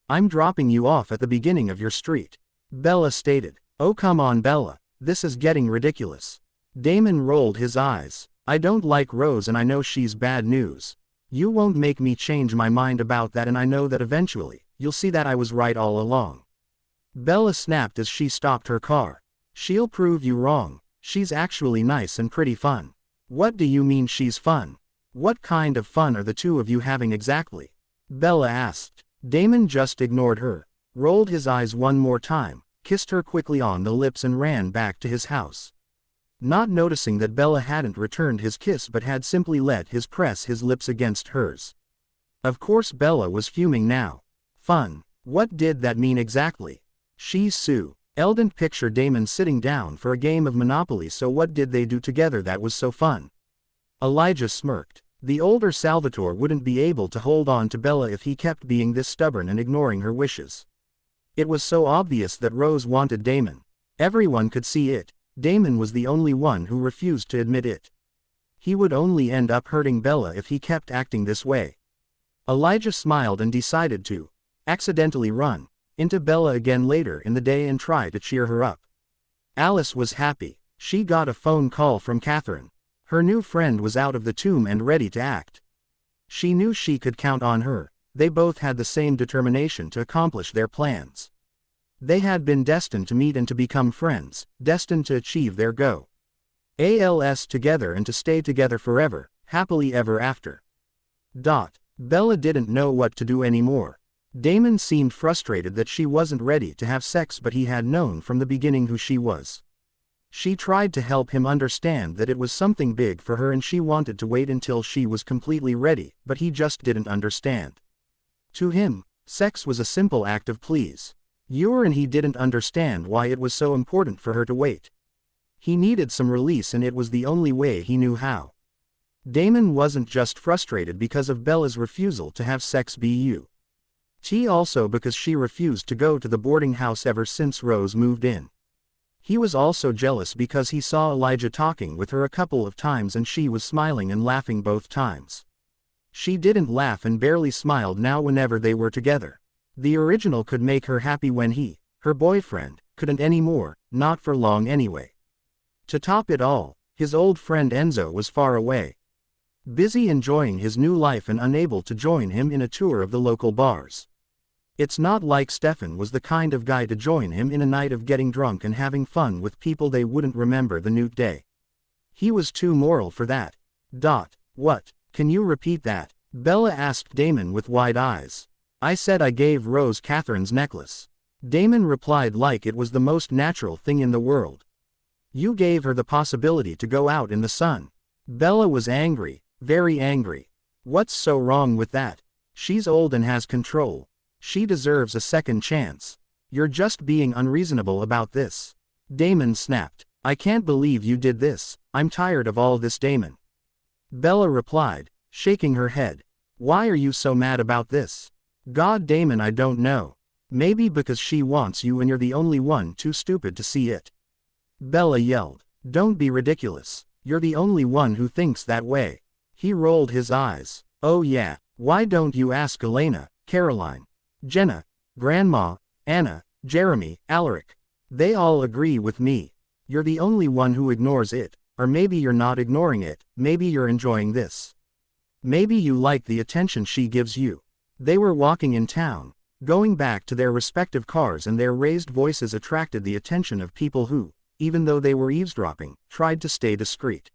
"I'm dropping you off at the beginning of your street," Bella stated. "Oh come on, Bella, this is getting ridiculous." Damon rolled his eyes. "I don't like Rose and I know she's bad news. You won't make me change my mind about that, and I know that eventually, you'll see that I was right all along." Bella snapped as she stopped her car. "She'll prove you wrong. She's actually nice and pretty fun." "What do you mean she's fun? What kind of fun are the two of you having exactly?" Bella asked. Damon just ignored her, rolled his eyes one more time, kissed her quickly on the lips and ran back to his house. Not noticing that Bella hadn't returned his kiss but had simply let his press his lips against hers. Of course Bella was fuming now. Fun. What did that mean exactly? She's Sue. Eldon pictured Damon sitting down for a game of Monopoly, so what did they do together that was so fun? Elijah smirked. The older Salvatore wouldn't be able to hold on to Bella if he kept being this stubborn and ignoring her wishes. It was so obvious that Rose wanted Damon. Everyone could see it. Damon was the only one who refused to admit it. He would only end up hurting Bella if he kept acting this way. Elijah smiled and decided to accidentally run into Bella again later in the day and try to cheer her up. Alice was happy. She got a phone call from Catherine. Her new friend was out of the tomb and ready to act. She knew she could count on her. They both had the same determination to accomplish their plans. They had been destined to meet and to become friends, destined to achieve their goals together and to stay together forever, happily ever after. Bella didn't know what to do anymore. Damon seemed frustrated that she wasn't ready to have sex, but he had known from the beginning who she was. She tried to help him understand that it was something big for her and she wanted to wait until she was completely ready, but he just didn't understand. To him, sex was a simple act of please. And he didn't understand why it was so important for her to wait. He needed some release and it was the only way he knew how. Damon wasn't just frustrated because of Bella's refusal to have sex also because she refused to go to the boarding house ever since Rose moved in. He was also jealous because he saw Elijah talking with her a couple of times and she was smiling and laughing both times. She didn't laugh and barely smiled now whenever they were together. The original could make her happy when he, her boyfriend, couldn't anymore, not for long anyway. To top it all, his old friend Enzo was far away, busy enjoying his new life and unable to join him in a tour of the local bars. It's not like Stefan was the kind of guy to join him in a night of getting drunk and having fun with people they wouldn't remember the new day. He was too moral for that. What? Can you repeat that? Bella asked Damon with wide eyes. I said I gave Rose Catherine's necklace. Damon replied like it was the most natural thing in the world. You gave her the possibility to go out in the sun. Bella was angry, very angry. What's so wrong with that? She's old and has control. She deserves a second chance. You're just being unreasonable about this. Damon snapped. I can't believe you did this. I'm tired of all this, Damon. Bella replied, shaking her head. Why are you so mad about this? God, Damon, I don't know. Maybe because she wants you and you're the only one too stupid to see it. Bella yelled. Don't be ridiculous. You're the only one who thinks that way. He rolled his eyes. Oh yeah, why don't you ask Elena, Caroline, Jenna, Grandma, Anna, Jeremy, Alaric? They all agree with me. You're the only one who ignores it, or maybe you're not ignoring it, maybe you're enjoying this. Maybe you like the attention she gives you. They were walking in town, going back to their respective cars, and their raised voices attracted the attention of people who, even though they were eavesdropping, tried to stay discreet.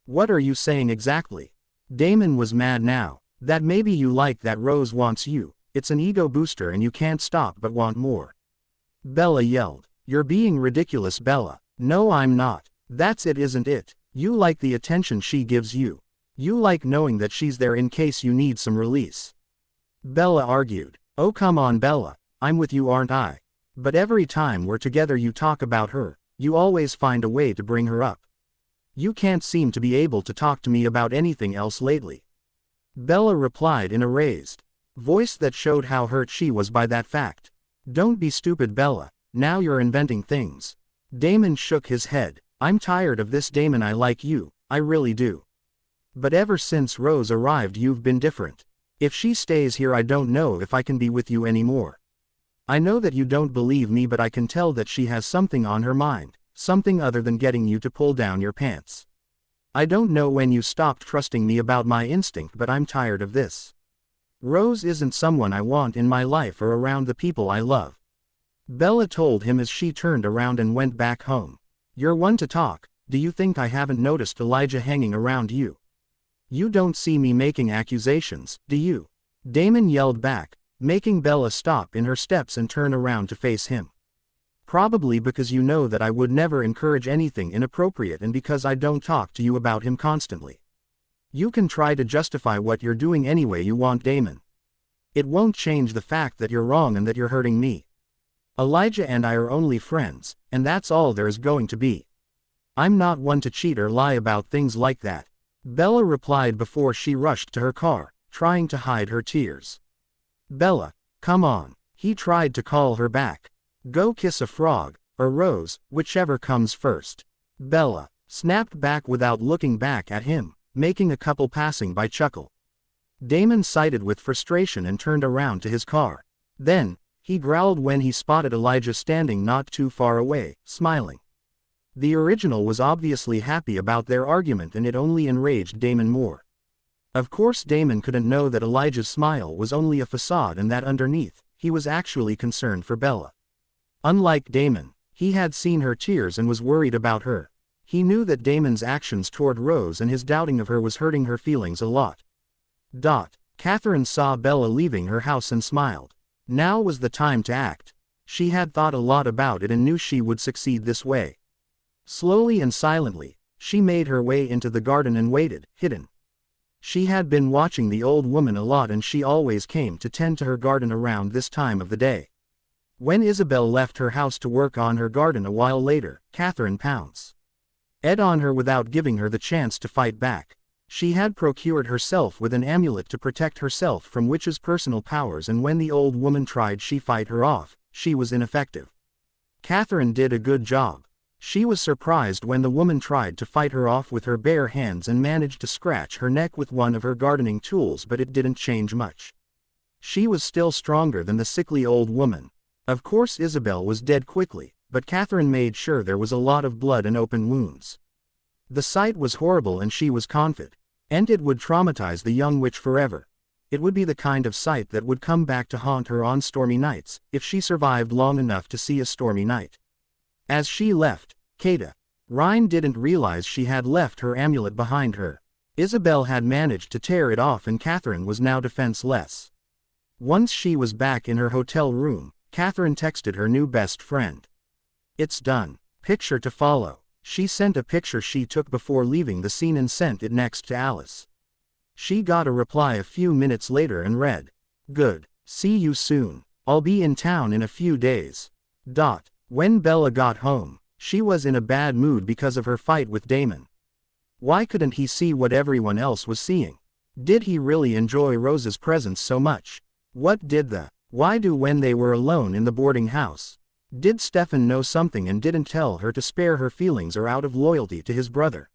What are you saying exactly? Damon was mad now. That maybe you like that Rose wants you. It's an ego booster and you can't stop but want more. Bella yelled. You're being ridiculous, Bella. No, I'm not. That's it, isn't it? You like the attention she gives you. You like knowing that she's there in case you need some release. Bella argued. Oh come on, Bella. I'm with you, aren't I? But every time we're together you talk about her. You always find a way to bring her up. You can't seem to be able to talk to me about anything else lately. Bella replied in a raised voice that showed how hurt she was by that fact. Don't be stupid, Bella. Now you're inventing things. Damon shook his head. I'm tired of this, Damon. I like you, I really do. But ever since Rose arrived you've been different. If she stays here I don't know if I can be with you anymore. I know that you don't believe me, but I can tell that she has something on her mind, something other than getting you to pull down your pants. I don't know when you stopped trusting me about my instinct, but I'm tired of this. Rose isn't someone I want in my life or around the people I love. Bella told him as she turned around and went back home. You're one to talk. Do you think I haven't noticed Elijah hanging around you? You don't see me making accusations, do you? Damon yelled back, making Bella stop in her steps and turn around to face him. Probably because you know that I would never encourage anything inappropriate and because I don't talk to you about him constantly. You can try to justify what you're doing any way you want, Damon. It won't change the fact that you're wrong and that you're hurting me. Elijah and I are only friends, and that's all there is going to be. I'm not one to cheat or lie about things like that. Bella replied before she rushed to her car, trying to hide her tears. Bella, come on. He tried to call her back. Go kiss a frog, or Rose, whichever comes first. Bella snapped back without looking back at him, making a couple passing by chuckle. Damon sighed with frustration and turned around to his car. Then, he growled when he spotted Elijah standing not too far away, smiling. The original was obviously happy about their argument and it only enraged Damon more. Of course Damon couldn't know that Elijah's smile was only a facade and that underneath, he was actually concerned for Bella. Unlike Damon, he had seen her tears and was worried about her. He knew that Damon's actions toward Rose and his doubting of her was hurting her feelings a lot. Catherine saw Bella leaving her house and smiled. Now was the time to act. She had thought a lot about it and knew she would succeed this way. Slowly and silently, she made her way into the garden and waited, hidden. She had been watching the old woman a lot and she always came to tend to her garden around this time of the day. When Isabel left her house to work on her garden a while later, Catherine pounced on her without giving her the chance to fight back. She had procured herself with an amulet to protect herself from witches' personal powers, and when the old woman tried to fight her off, she was ineffective. Catherine did a good job. She was surprised when the woman tried to fight her off with her bare hands and managed to scratch her neck with one of her gardening tools, but it didn't change much. She was still stronger than the sickly old woman. Of course Isabel was dead quickly, but Catherine made sure there was a lot of blood and open wounds. The sight was horrible and she was confident it would traumatize the young witch forever. It would be the kind of sight that would come back to haunt her on stormy nights, if she survived long enough to see a stormy night. As she left, Catherine didn't realize she had left her amulet behind her. Isabel had managed to tear it off and Catherine was now defenseless. Once she was back in her hotel room, Catherine texted her new best friend. "It's done. Picture to follow." She sent a picture she took before leaving the scene and sent it next to Alice. She got a reply a few minutes later and read, "Good. See you soon. I'll be in town in a few days." When Bella got home, she was in a bad mood because of her fight with Damon. Why couldn't he see what everyone else was seeing? Did he really enjoy Rose's presence so much? What did why do when they were alone in the boarding house? Did Stefan know something and didn't tell her to spare her feelings, or out of loyalty to his brother?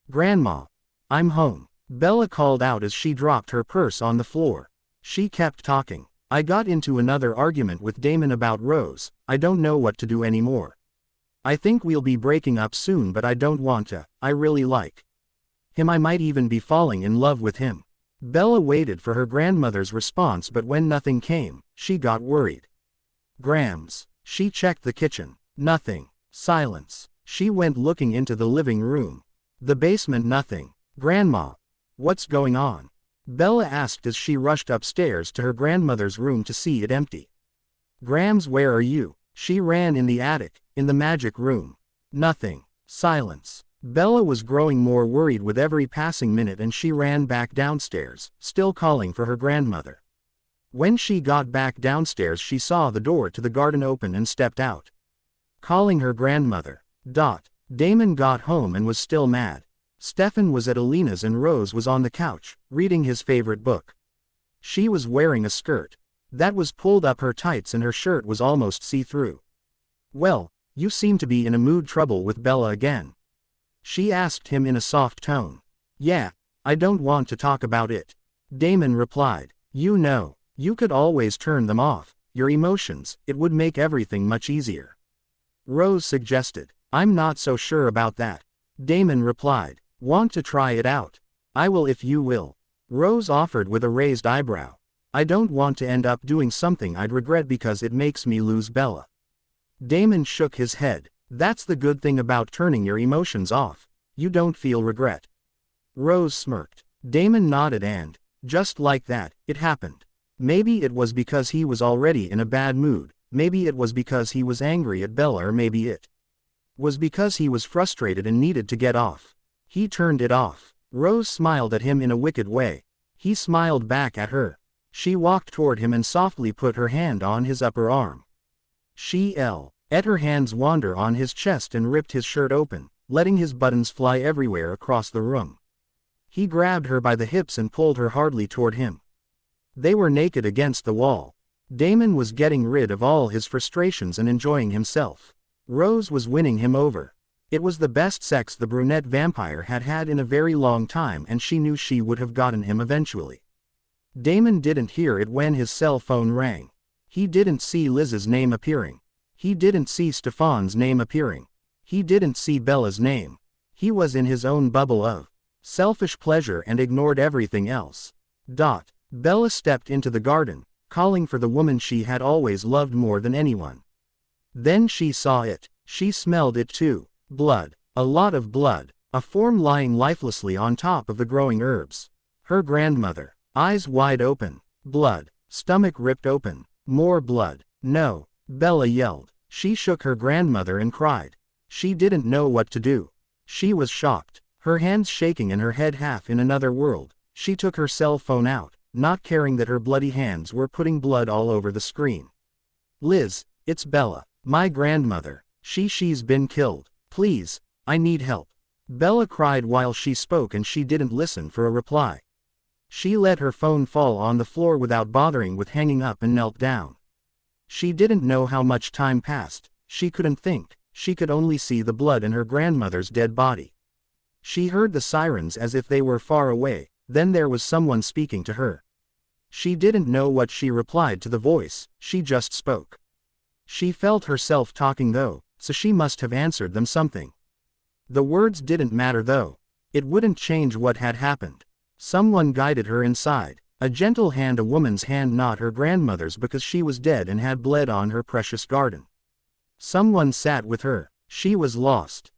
"Grandma, I'm home," Bella called out as she dropped her purse on the floor. She kept talking. "I got into another argument with Damon about Rose. I don't know what to do anymore. I think we'll be breaking up soon, but I don't want to. I really like him. I might even be falling in love with him." Bella waited for her grandmother's response, but when nothing came, she got worried. "Grams." She checked the kitchen. Nothing. Silence. She went looking into the living room. The basement. Nothing. "Grandma, what's going on?" Bella asked as she rushed upstairs to her grandmother's room to see it empty. "Grams, where are you?" She ran in the attic, in the magic room. Nothing. Silence. Bella was growing more worried with every passing minute and she ran back downstairs, still calling for her grandmother. When she got back downstairs she saw the door to the garden open and stepped out, calling her grandmother. Damon got home and was still mad. Stefan was at Alina's and Rose was on the couch, reading his favorite book. She was wearing a skirt that was pulled up her tights and her shirt was almost see-through. "Well, you seem to be in a mood. Trouble with Bella again?" she asked him in a soft tone. "Yeah, I don't want to talk about it," Damon replied. "You know, you could always turn them off, your emotions. It would make everything much easier," Rose suggested. "I'm not so sure about that," Damon replied. "Want to try it out?" "I will if you will," Rose offered with a raised eyebrow. "I don't want to end up doing something I'd regret because it makes me lose Bella." Damon shook his head. "That's the good thing about turning your emotions off. You don't feel regret." Rose smirked. Damon nodded and, just like that, it happened. Maybe it was because he was already in a bad mood, maybe it was because he was angry at Bella, or maybe it was because he was frustrated and needed to get off. He turned it off. Rose smiled at him in a wicked way. He smiled back at her. She walked toward him and softly put her hand on his upper arm. She let her hands wander on his chest and ripped his shirt open, letting his buttons fly everywhere across the room. He grabbed her by the hips and pulled her hardly toward him. They were naked against the wall. Damon was getting rid of all his frustrations and enjoying himself. Rose was winning him over. It was the best sex the brunette vampire had had in a very long time, and she knew she would have gotten him eventually. Damon didn't hear it when his cell phone rang. He didn't see Liz's name appearing. He didn't see Stefan's name appearing. He didn't see Bella's name. He was in his own bubble of selfish pleasure and ignored everything else. Bella stepped into the garden, calling for the woman she had always loved more than anyone. Then she saw it. She smelled it too. Blood. A lot of blood. A form lying lifelessly on top of the growing herbs. Her grandmother. Eyes wide open. Blood. Stomach ripped open. More blood. No, Bella yelled. She shook her grandmother and cried. She didn't know what to do. She was shocked, her hands shaking and her head half in another world. She took her cell phone out, not caring that her bloody hands were putting blood all over the screen. Liz, it's Bella, my grandmother. She's been killed. Please, I need help. Bella cried while she spoke and she didn't listen for a reply. She let her phone fall on the floor without bothering with hanging up and knelt down. She didn't know how much time passed. She couldn't think. She could only see the blood in her grandmother's dead body. She heard the sirens as if they were far away, then there was someone speaking to her. She didn't know what she replied to the voice, she just spoke. She felt herself talking though, so she must have answered them something. The words didn't matter though. It wouldn't change what had happened. Someone guided her inside, a gentle hand, a woman's hand, not her grandmother's, because she was dead and had bled on her precious garden. Someone sat with her. She was lost.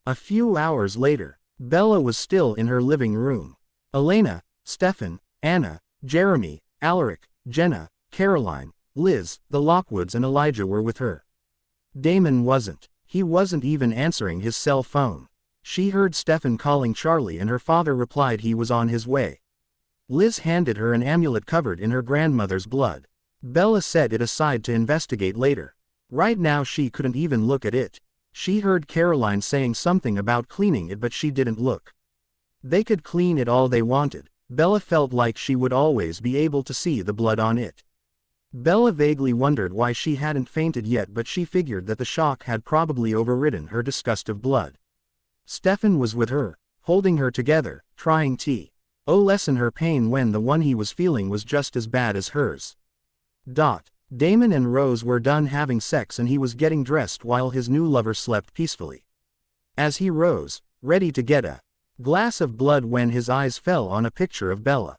A few hours later, Bella was still in her living room. Elena, Stefan, Anna, Jeremy, Alaric, Jenna, Caroline, Liz, the Lockwoods and Elijah were with her. Damon wasn't. He wasn't even answering his cell phone. She heard Stefan calling Charlie and her father replied he was on his way. Liz handed her an amulet covered in her grandmother's blood. Bella set it aside to investigate later. Right now she couldn't even look at it. She heard Caroline saying something about cleaning it, but she didn't look. They could clean it all they wanted. Bella felt like she would always be able to see the blood on it. Bella vaguely wondered why she hadn't fainted yet, but she figured that the shock had probably overridden her disgust of blood. Stefan was with her, holding her together, trying to lessen her pain when the one he was feeling was just as bad as hers. Damon and Rose were done having sex and he was getting dressed while his new lover slept peacefully. As he rose, ready to get a glass of blood, when his eyes fell on a picture of Bella.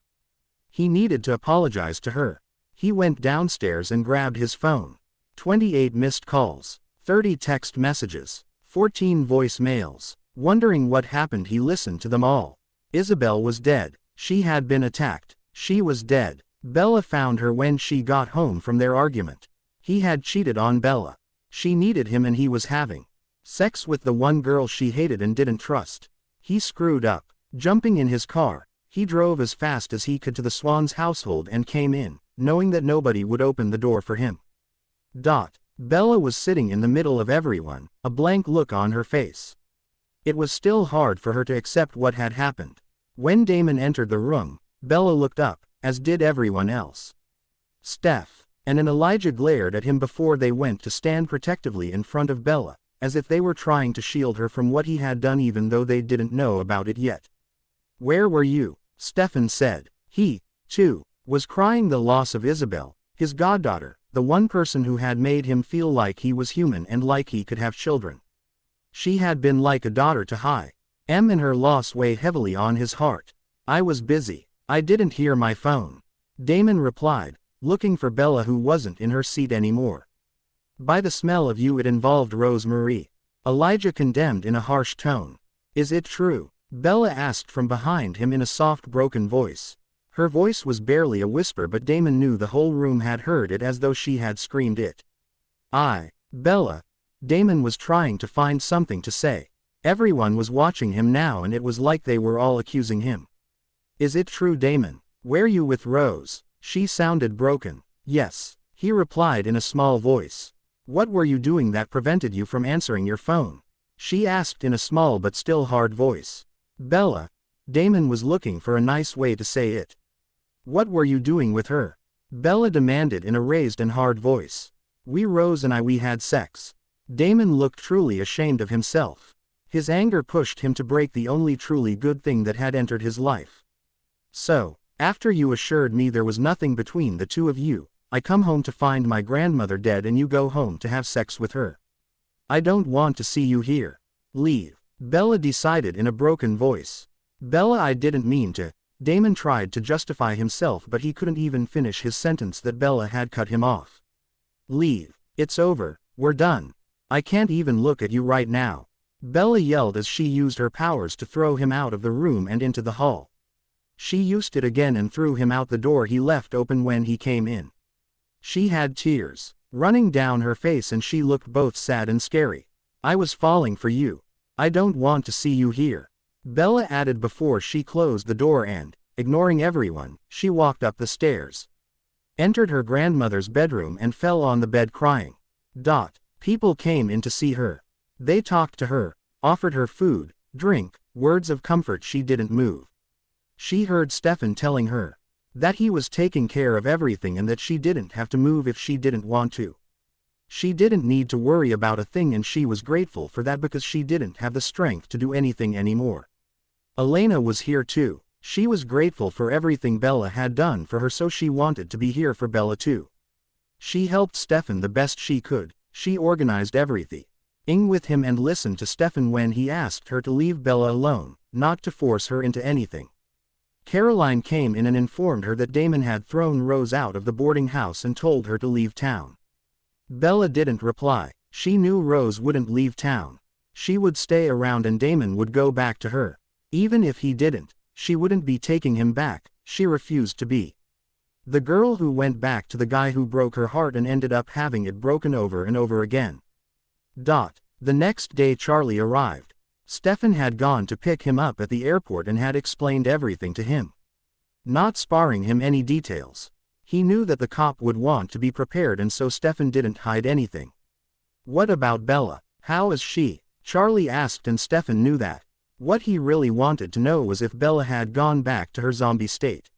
He needed to apologize to her. He went downstairs and grabbed his phone. 28 missed calls, 30 text messages, 14 voicemails. Wondering what happened, he listened to them all. Isabel was dead. She had been attacked. She was dead. Bella found her when she got home from their argument. He had cheated on Bella. She needed him and he was having sex with the one girl she hated and didn't trust. He screwed up. Jumping in his car, he drove as fast as he could to the Swan's household and came in, knowing that nobody would open the door for him. Bella was sitting in the middle of everyone, a blank look on her face. It was still hard for her to accept what had happened. When Damon entered the room, Bella looked up, as did everyone else. Steph and Elijah glared at him before they went to stand protectively in front of Bella, as if they were trying to shield her from what he had done even though they didn't know about it yet. "Where were you?" Stefan said. He, too, was crying the loss of Isabel, his goddaughter, the one person who had made him feel like he was human and like he could have children. She had been like a daughter to him, and her loss weighed heavily on his heart. "I was busy. I didn't hear my phone," Damon replied, looking for Bella, who wasn't in her seat anymore. "By the smell of you it involved Rose Marie," Elijah condemned in a harsh tone. "Is it true?" Bella asked from behind him in a soft, broken voice. Her voice was barely a whisper, but Damon knew the whole room had heard it as though she had screamed it. Bella. Damon was trying to find something to say. Everyone was watching him now and it was like they were all accusing him. "Is it true, Damon? Were you with Rose?" She sounded broken. "Yes," he replied in a small voice. "What were you doing that prevented you from answering your phone?" she asked in a small but still hard voice. "Bella." Damon was looking for a nice way to say it. "What were you doing with her?" Bella demanded in a raised and hard voice. Rose and we had sex." Damon looked truly ashamed of himself. His anger pushed him to break the only truly good thing that had entered his life. "So, after you assured me there was nothing between the two of you, I come home to find my grandmother dead and you go home to have sex with her. I don't want to see you here. Leave," Bella decided in a broken voice. "Bella, I didn't mean to." Damon tried to justify himself, but he couldn't even finish his sentence that Bella had cut him off. "Leave. It's over. We're done. I can't even look at you right now," Bella yelled as she used her powers to throw him out of the room and into the hall. She used it again and threw him out the door he left open when he came in. She had tears running down her face and she looked both sad and scary. I was falling for you. I don't want to see you here, Bella added before she closed the door and, ignoring everyone, she walked up the stairs, entered her grandmother's bedroom and fell on the bed crying. People came in to see her. They talked to her, offered her food, drink, words of comfort. She didn't move. She heard Stefan telling her that he was taking care of everything and that she didn't have to move if she didn't want to. She didn't need to worry about a thing and she was grateful for that because she didn't have the strength to do anything anymore. Elena was here too. She was grateful for everything Bella had done for her, so she wanted to be here for Bella too. She helped Stefan the best she could. She organized everything with him and listened to Stefan when he asked her to leave Bella alone, not to force her into anything. Caroline came in and informed her that Damon had thrown Rose out of the boarding house and told her to leave town. Bella didn't reply. She knew Rose wouldn't leave town. She would stay around and Damon would go back to her. Even if he didn't, she wouldn't be taking him back. She refused to be the girl who went back to the guy who broke her heart and ended up having it broken over and over again. The next day Charlie arrived. Stefan had gone to pick him up at the airport and had explained everything to him, not sparing him any details. He knew that the cop would want to be prepared and so Stefan didn't hide anything. What about Bella? How is she? Charlie asked and Stefan knew that. What he really wanted to know was if Bella had gone back to her zombie state.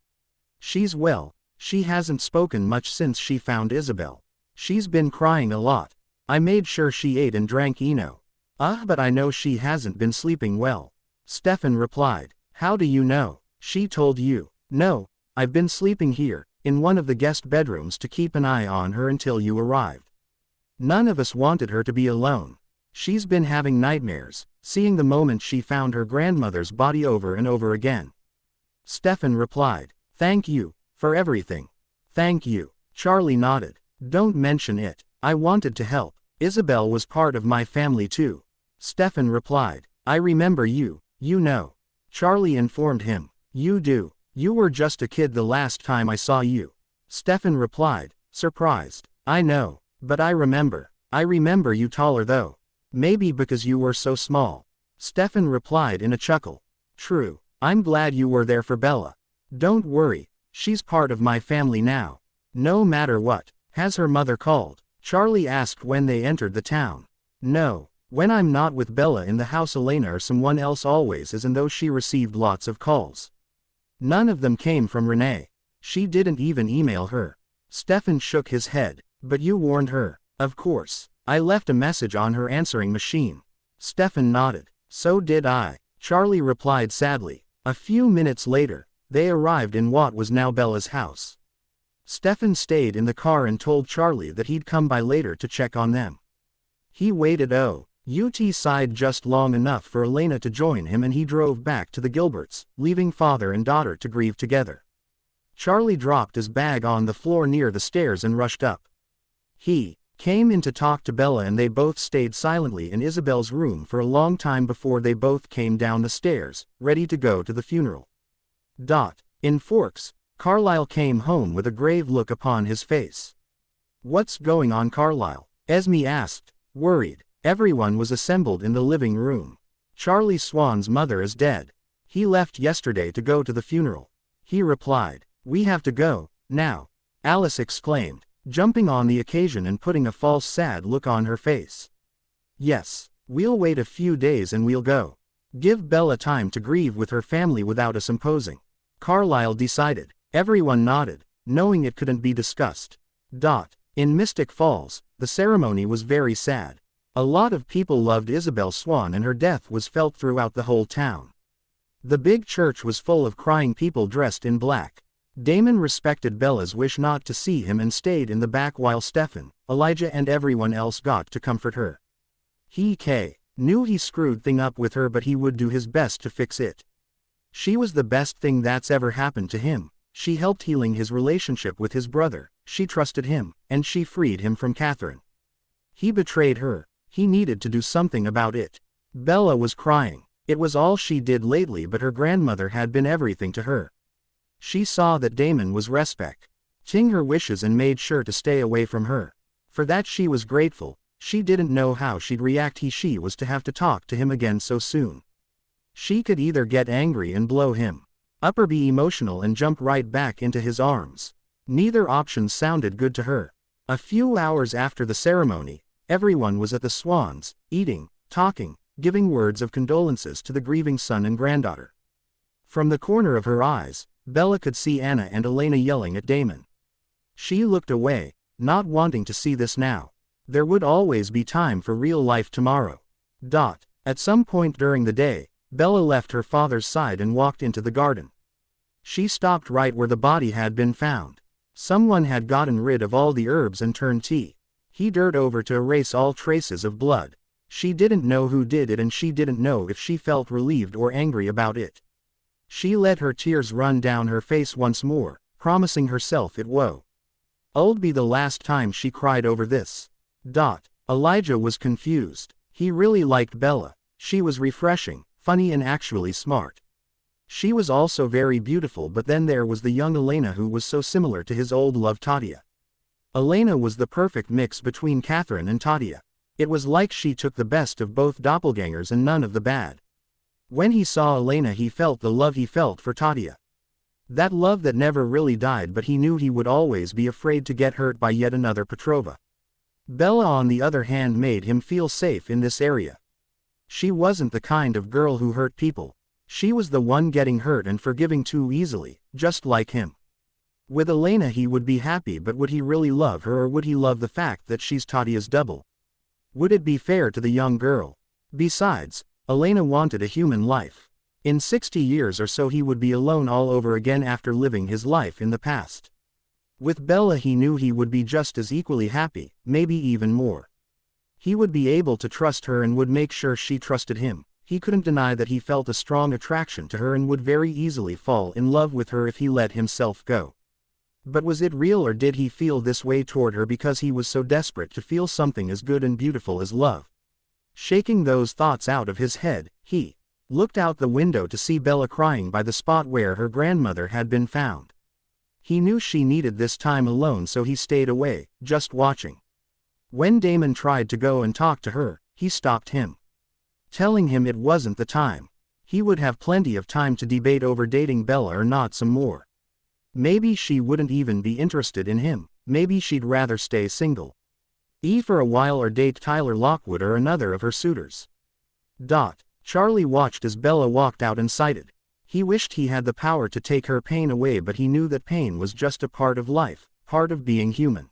She's well. She hasn't spoken much since she found Isabel. She's been crying a lot. I made sure she ate and drank Eno. But I know she hasn't been sleeping well. Stefan replied. How do you know? She told you. No, I've been sleeping here, in one of the guest bedrooms to keep an eye on her until you arrived. None of us wanted her to be alone. She's been having nightmares, seeing the moment she found her grandmother's body over and over again. Stefan replied. Thank you for everything. Thank you. Charlie nodded. Don't mention it. I wanted to help. Isabel was part of my family too. Stefan replied. I remember you, you know. Charlie informed him. You do. You were just a kid the last time I saw you. Stefan replied, surprised. I know, but I remember. I remember you taller though. Maybe because you were so small. Stefan replied in a chuckle. True. I'm glad you were there for Bella. Don't worry. She's part of my family now. No matter what. Has her mother called? Charlie asked when they entered the town. No. When I'm not with Bella in the house, Elena or someone else always is, and though she received lots of calls, none of them came from Renee. She didn't even email her. Stefan shook his head. But you warned her. Of course. I left a message on her answering machine. Stefan nodded. So did I. Charlie replied sadly. A few minutes later, they arrived in what was now Bella's house. Stefan stayed in the car and told Charlie that he'd come by later to check on them. He waited outside just long enough for Elena to join him and he drove back to the Gilberts, leaving father and daughter to grieve together. Charlie dropped his bag on the floor near the stairs and rushed up. He came in to talk to Bella and they both stayed silently in Isabel's room for a long time before they both came down the stairs, ready to go to the funeral. In Forks, Carlisle came home with a grave look upon his face. What's going on, Carlisle? Esme asked, worried. Everyone was assembled in the living room. Charlie Swan's mother is dead. He left yesterday to go to the funeral. He replied. We have to go, now. Alice exclaimed, jumping on the occasion and putting a false sad look on her face. Yes, we'll wait a few days and we'll go. Give Bella time to grieve with her family without us imposing. Carlisle decided. Everyone nodded, knowing it couldn't be discussed. In Mystic Falls, the ceremony was very sad. A lot of people loved Isabel Swan and her death was felt throughout the whole town. The big church was full of crying people dressed in black. Damon respected Bella's wish not to see him and stayed in the back while Stefan, Elijah and everyone else got to comfort her. He knew he screwed things up with her, but he would do his best to fix it. She was the best thing that's ever happened to him. She helped healing his relationship with his brother, she trusted him, and she freed him from Catherine. He betrayed her. He needed to do something about it. Bella was crying. It was all she did lately, but her grandmother had been everything to her. She saw that Damon was respect granting her wishes and made sure to stay away from her. For that she was grateful. She didn't know how she'd react she was to have to talk to him again so soon. She could either get angry and blow him up or be emotional and jump right back into his arms. Neither option sounded good to her. A few hours after the ceremony, everyone was at the Swans, eating, talking, giving words of condolences to the grieving son and granddaughter. From the corner of her eyes, Bella could see Anna and Elena yelling at Damon. She looked away, not wanting to see this now. There would always be time for real life tomorrow. At some point during the day, Bella left her father's side and walked into the garden. She stopped right where the body had been found. Someone had gotten rid of all the herbs and turned tea. He dirt over to erase all traces of blood. She didn't know who did it and she didn't know if she felt relieved or angry about it. She let her tears run down her face once more, promising herself it would be the last time she cried over this. Elijah was confused. He really liked Bella. She was refreshing, funny and actually smart. She was also very beautiful, but then there was the young Elena who was so similar to his old love Tatia. Elena was the perfect mix between Catherine and Tatia. It was like she took the best of both doppelgangers and none of the bad. When he saw Elena he felt the love he felt for Tatia. That love that never really died, but he knew he would always be afraid to get hurt by yet another Petrova. Bella on the other hand made him feel safe in this area. She wasn't the kind of girl who hurt people. She was the one getting hurt and forgiving too easily, just like him. With Elena he would be happy, but would he really love her, or would he love the fact that she's Tatia's double? Would it be fair to the young girl? Besides, Elena wanted a human life. In 60 years or so he would be alone all over again after living his life in the past. With Bella he knew he would be just as equally happy, maybe even more. He would be able to trust her and would make sure she trusted him. He couldn't deny that he felt a strong attraction to her and would very easily fall in love with her if he let himself go. But was it real, or did he feel this way toward her because he was so desperate to feel something as good and beautiful as love? Shaking those thoughts out of his head, he looked out the window to see Bella crying by the spot where her grandmother had been found. He knew she needed this time alone, so he stayed away, just watching. When Damon tried to go and talk to her, he stopped him, telling him it wasn't the time. He would have plenty of time to debate over dating Bella or not some more. Maybe she wouldn't even be interested in him. Maybe she'd rather stay single. For a while, or date Tyler Lockwood or another of her suitors. Charlie watched as Bella walked out and sighed. He wished he had the power to take her pain away, but he knew that pain was just a part of life, part of being human.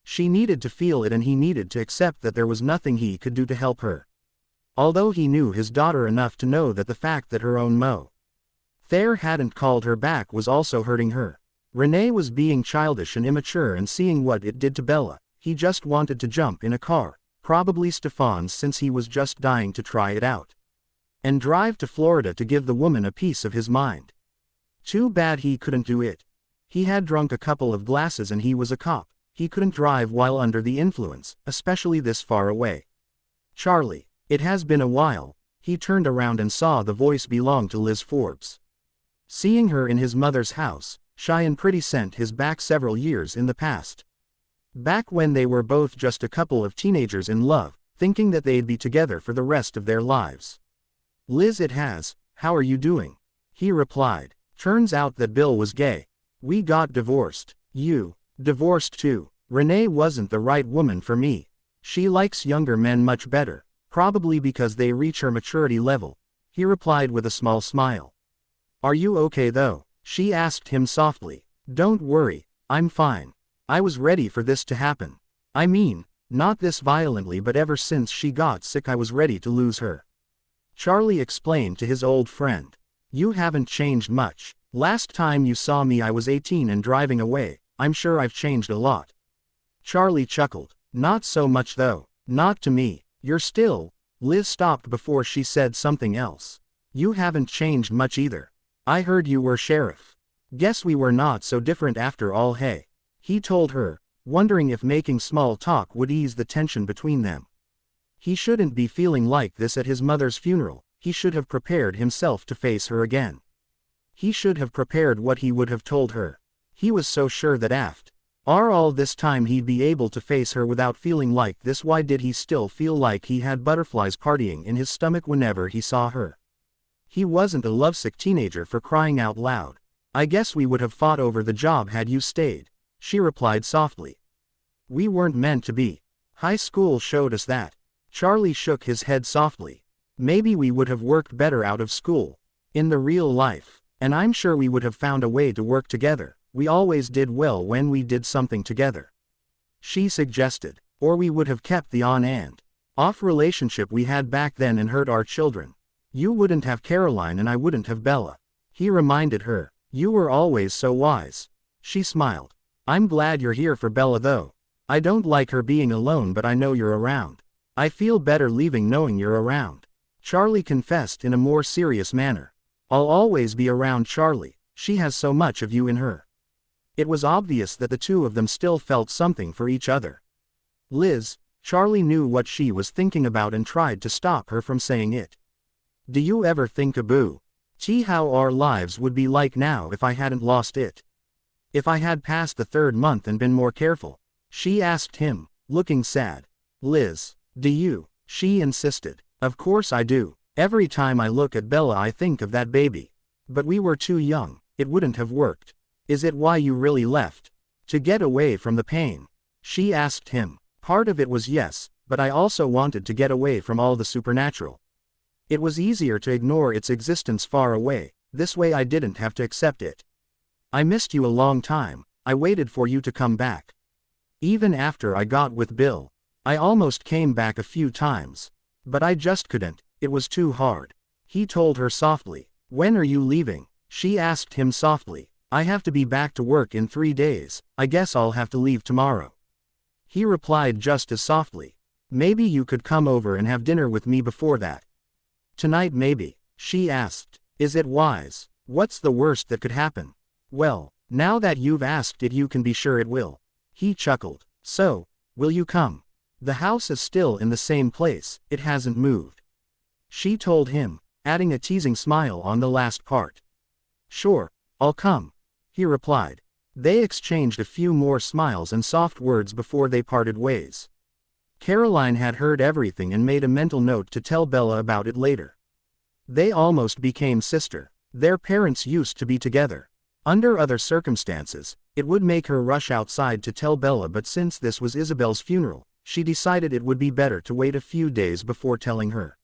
She needed to feel it and he needed to accept that there was nothing he could do to help her. Although he knew his daughter enough to know that the fact that her own Thayer hadn't called her back was also hurting her. Renee was being childish and immature, and seeing what it did to Bella, he just wanted to jump in a car, probably Stefan's, since he was just dying to try it out, and drive to Florida to give the woman a piece of his mind. Too bad he couldn't do it. He had drunk a couple of glasses and he was a cop. He couldn't drive while under the influence, especially this far away. Charlie, it has been a while. He turned around and saw the voice belonged to Liz Forbes. Seeing her in his mother's house, shy and pretty, sent his back several years in the past. Back when they were both just a couple of teenagers in love, thinking that they'd be together for the rest of their lives. Liz, it has. How are you doing? He replied. Turns out that Bill was gay. We got divorced. You divorced too. Renee wasn't the right woman for me. She likes younger men much better, probably because they reach her maturity level. He replied with a small smile. Are you okay though? She asked him softly. Don't worry, I'm fine. I was ready for this to happen. I mean, not this violently, but ever since she got sick I was ready to lose her. Charlie explained to his old friend. You haven't changed much. Last time you saw me I was 18 and driving away. I'm sure I've changed a lot. Charlie chuckled. Not so much though. Not to me. You're still. Liz stopped before she said something else. You haven't changed much either. I heard you were sheriff. Guess we were not so different after all, hey? He told her, wondering if making small talk would ease the tension between them. He shouldn't be feeling like this at his mother's funeral. He should have prepared himself to face her again. He should have prepared what he would have told her. He was so sure that after all this time he'd be able to face her without feeling like this. Why did he still feel like he had butterflies partying in his stomach whenever he saw her? He wasn't a lovesick teenager, for crying out loud. I guess we would have fought over the job had you stayed, she replied softly. We weren't meant to be. High school showed us that. Charlie shook his head softly. Maybe we would have worked better out of school. In the real life. And I'm sure we would have found a way to work together. We always did well when we did something together, she suggested. Or we would have kept the on and off relationship we had back then and hurt our children. You wouldn't have Caroline and I wouldn't have Bella, he reminded her. You were always so wise. She smiled. I'm glad you're here for Bella though. I don't like her being alone, but I know you're around. I feel better leaving knowing you're around, Charlie confessed in a more serious manner. I'll always be around Charlie. She has so much of you in her. It was obvious that the two of them still felt something for each other. Liz, Charlie knew what she was thinking about and tried to stop her from saying it. Do you ever think about how our lives would be like now if I hadn't lost it? If I had passed the 3rd month and been more careful? She asked him, looking sad. Liz, do you? She insisted. Of course I do. Every time I look at Bella I think of that baby. But we were too young, it wouldn't have worked. Is it why you really left? To get away from the pain? She asked him. Part of it was yes, but I also wanted to get away from all the supernatural. It was easier to ignore its existence far away, this way I didn't have to accept it. I missed you a long time, I waited for you to come back. Even after I got with Bill. I almost came back a few times. But I just couldn't, it was too hard. He told her softly. When are you leaving? She asked him softly. I have to be back to work in 3 days, I guess I'll have to leave tomorrow. He replied just as softly. Maybe you could come over and have dinner with me before that. Tonight maybe, she asked. Is it wise? What's the worst that could happen? Well, now that you've asked it you can be sure it will. He chuckled. So, will you come? The house is still in the same place, it hasn't moved. She told him, adding a teasing smile on the last part. Sure, I'll come, he replied. They exchanged a few more smiles and soft words before they parted ways. Caroline had heard everything and made a mental note to tell Bella about it later. They almost became sister. Their parents used to be together. Under other circumstances, it would make her rush outside to tell Bella, but since this was Isabel's funeral, she decided it would be better to wait a few days before telling her.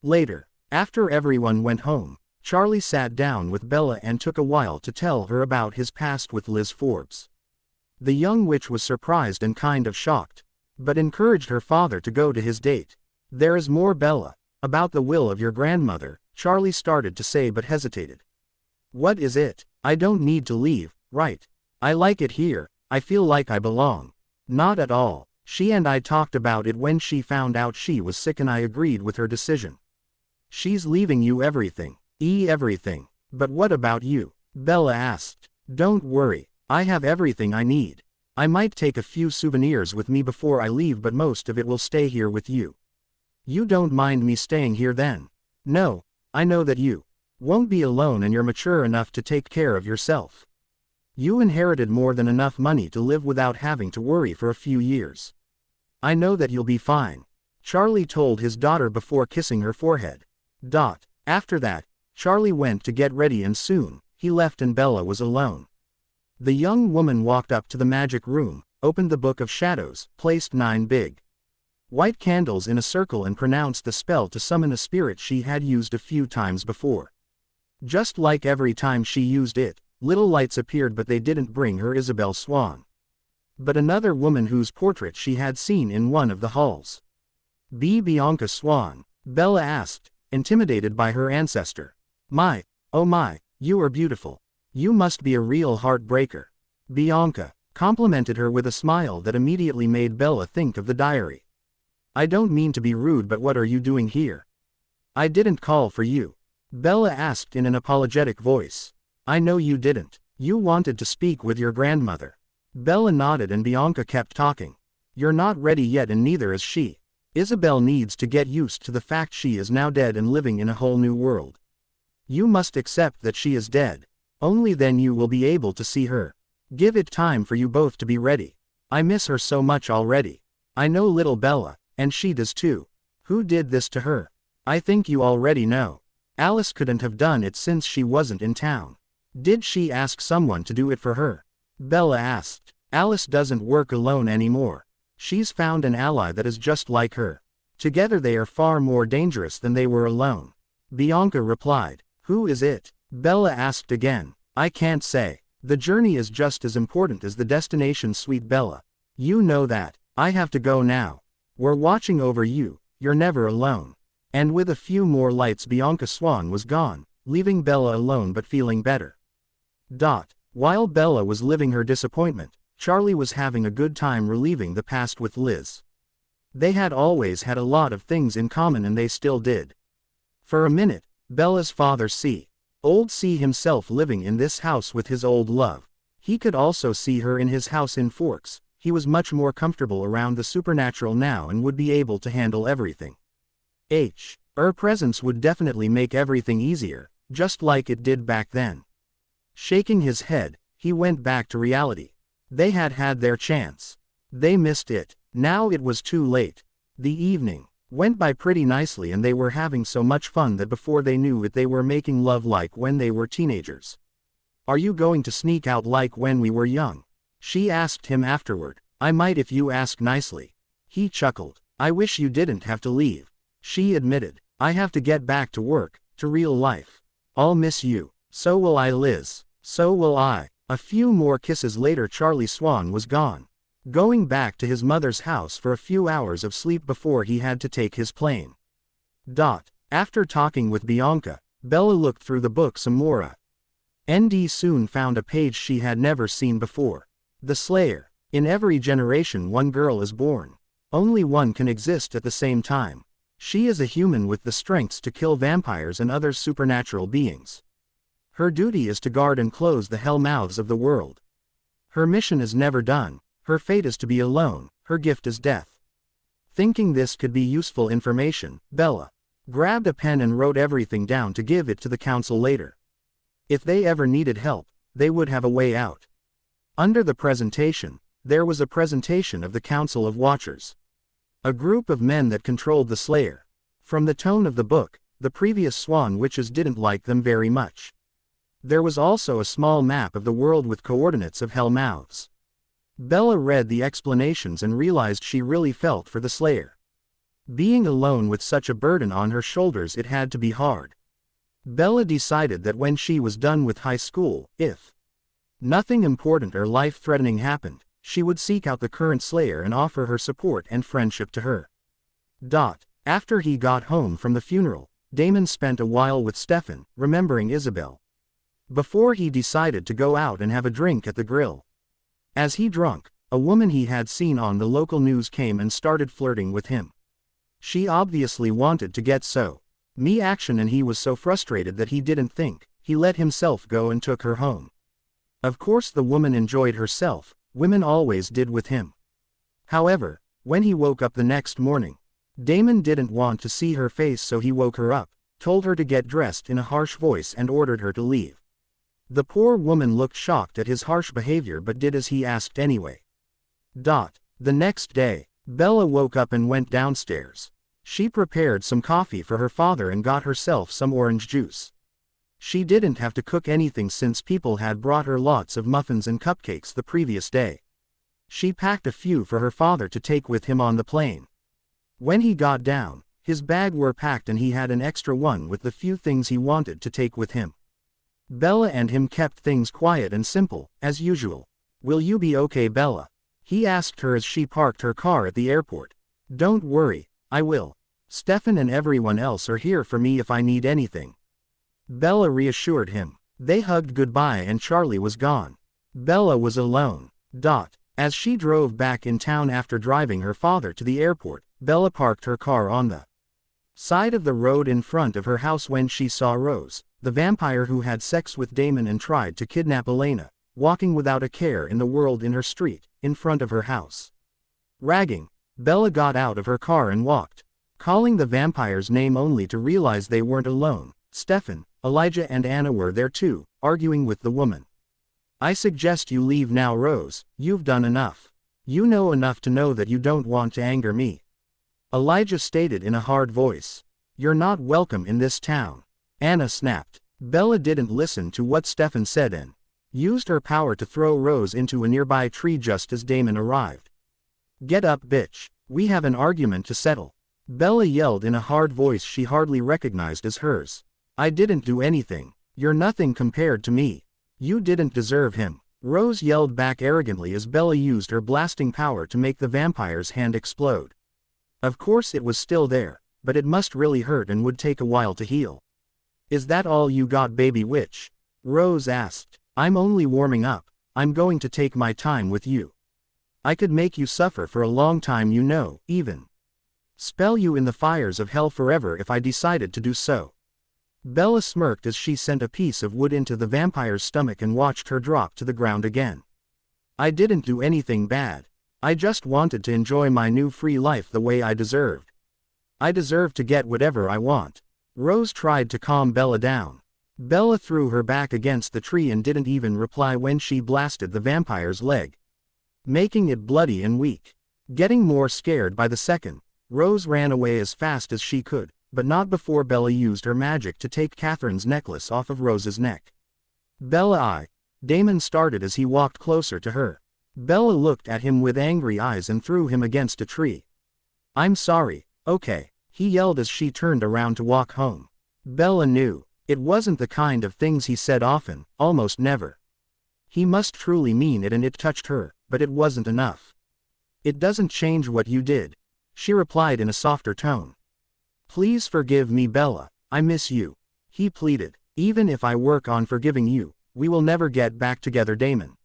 Later, after everyone went home, Charlie sat down with Bella and took a while to tell her about his past with Liz Forbes. The young witch was surprised and kind of shocked, but encouraged her father to go to his date. There is more, Bella. About the will of your grandmother, Charlie started to say but hesitated. What is it? I don't need to leave, right? I like it here, I feel like I belong. Not at all. She and I talked about it when she found out she was sick and I agreed with her decision. She's leaving you everything. Everything. But what about you? Bella asked. Don't worry, I have everything I need. I might take a few souvenirs with me before I leave, but most of it will stay here with you. You don't mind me staying here then? No, I know that you won't be alone and you're mature enough to take care of yourself. You inherited more than enough money to live without having to worry for a few years. I know that you'll be fine, Charlie told his daughter before kissing her forehead. After that, Charlie went to get ready and soon, he left and Bella was alone. The young woman walked up to the magic room, opened the Book of Shadows, placed 9 big white candles in a circle and pronounced the spell to summon a spirit she had used a few times before. Just like every time she used it, little lights appeared, but they didn't bring her Isabel Swan, but another woman whose portrait she had seen in one of the halls. Bianca Swan? Bella asked, intimidated by her ancestor. My, oh my, you are beautiful. You must be a real heartbreaker. Bianca complimented her with a smile that immediately made Bella think of the diary. I don't mean to be rude, but what are you doing here? I didn't call for you, Bella asked in an apologetic voice. I know you didn't. You wanted to speak with your grandmother. Bella nodded and Bianca kept talking. You're not ready yet and neither is she. Isabel needs to get used to the fact she is now dead and living in a whole new world. You must accept that she is dead. Only then you will be able to see her. Give it time for you both to be ready. I miss her so much already. I know little Bella, and she does too. Who did this to her? I think you already know. Alice couldn't have done it since she wasn't in town. Did she ask someone to do it for her? Bella asked. Alice doesn't work alone anymore. She's found an ally that is just like her. Together they are far more dangerous than they were alone. Bianca replied. Who is it? Bella asked again. I can't say. The journey is just as important as the destination, sweet Bella. You know that. I have to go now. We're watching over you. You're never alone. And with a few more lights, Bianca Swan was gone, leaving Bella alone but feeling better. While Bella was living her disappointment, Charlie was having a good time reliving the past with Liz. They had always had a lot of things in common and they still did. For a minute, Bella's father old C himself living in this house with his old love. He could also see her in his house in Forks. He was much more comfortable around the supernatural now and would be able to handle everything. Her presence would definitely make everything easier, just like it did back then. Shaking his head, he went back to reality. They had had their chance. They missed it. Now it was too late. The evening went by pretty nicely and they were having so much fun that before they knew it they were making love like when they were teenagers. Are you going to sneak out like when we were young? She asked him afterward. I might if you ask nicely. He chuckled. I wish you didn't have to leave. She admitted. I have to get back to work, to real life. I'll miss you. So will I, Liz. So will I. A few more kisses later, Charlie Swan was gone, going back to his mother's house for a few hours of sleep before he had to take his plane. After talking with Bianca, Bella looked through the book some more. ND soon found a page she had never seen before. The Slayer. In every generation one girl is born. Only one can exist at the same time. She is a human with the strengths to kill vampires and other supernatural beings. Her duty is to guard and close the hell mouths of the world. Her mission is never done. Her fate is to be alone. Her gift is death. Thinking this could be useful information, Bella grabbed a pen and wrote everything down to give it to the council later. If they ever needed help, they would have a way out. Under the presentation, there was a presentation of the Council of Watchers, a group of men that controlled the Slayer. From the tone of the book, the previous Swan witches didn't like them very much. There was also a small map of the world with coordinates of hell mouths. Bella read the explanations and realized she really felt for the Slayer. Being alone with such a burden on her shoulders, it had to be hard. Bella decided that when she was done with high school, if nothing important or life-threatening happened, she would seek out the current Slayer and offer her support and friendship to her. After he got home from the funeral, Damon spent a while with Stefan, remembering Isabel, before he decided to go out and have a drink at the grill. As he drank, a woman he had seen on the local news came and started flirting with him. She obviously wanted to get me action and he was so frustrated that he didn't think. He let himself go and took her home. Of course the woman enjoyed herself. Women always did with him. However, when he woke up the next morning, Damon didn't want to see her face, so he woke her up, told her to get dressed in a harsh voice and ordered her to leave. The poor woman looked shocked at his harsh behavior but did as he asked anyway. The next day, Bella woke up and went downstairs. She prepared some coffee for her father and got herself some orange juice. She didn't have to cook anything since people had brought her lots of muffins and cupcakes the previous day. She packed a few for her father to take with him on the plane. When he got down, his bag were packed and he had an extra one with the few things he wanted to take with him. Bella and him kept things quiet and simple, as usual. Will you be okay, Bella? He asked her as she parked her car at the airport. Don't worry, I will. Stefan and everyone else are here for me if I need anything. Bella reassured him. They hugged goodbye and Charlie was gone. Bella was alone. As she drove back in town after driving her father to the airport, Bella parked her car on the side of the road in front of her house when she saw Rose, the vampire who had sex with Damon and tried to kidnap Elena, walking without a care in the world in her street, in front of her house. Ragging, Bella got out of her car and walked, calling the vampire's name only to realize they weren't alone. Stefan, Elijah and Anna were there too, arguing with the woman. I suggest you leave now, Rose, you've done enough. You know enough to know that you don't want to anger me. Elijah stated in a hard voice. You're not welcome in this town. Anna snapped. Bella didn't listen to what Stefan said and used her power to throw Rose into a nearby tree just as Damon arrived. Get up, bitch. We have an argument to settle. Bella yelled in a hard voice she hardly recognized as hers. I didn't do anything. You're nothing compared to me. You didn't deserve him. Rose yelled back arrogantly as Bella used her blasting power to make the vampire's hand explode. Of course it was still there, but it must really hurt and would take a while to heal. Is that all you got, baby witch? Rose asked. I'm only warming up. I'm going to take my time with you. I could make you suffer for a long time, you know, even spell you in the fires of hell forever if I decided to do so. Bella smirked as she sent a piece of wood into the vampire's stomach and watched her drop to the ground again. I didn't do anything bad. I just wanted to enjoy my new free life the way I deserved. I deserve to get whatever I want. Rose tried to calm Bella down. Bella threw her back against the tree and didn't even reply when she blasted the vampire's leg, making it bloody and weak. Getting more scared by the second, Rose ran away as fast as she could, but not before Bella used her magic to take Catherine's necklace off of Rose's neck. Bella, Damon started as he walked closer to her. Bella looked at him with angry eyes and threw him against a tree. I'm sorry, okay, he yelled as she turned around to walk home. Bella knew. It wasn't the kind of things he said often, almost never. He must truly mean it, and it touched her, but it wasn't enough. It doesn't change what you did, she replied in a softer tone. Please forgive me, Bella, I miss you, he pleaded. Even if I work on forgiving you, we will never get back together, Damon.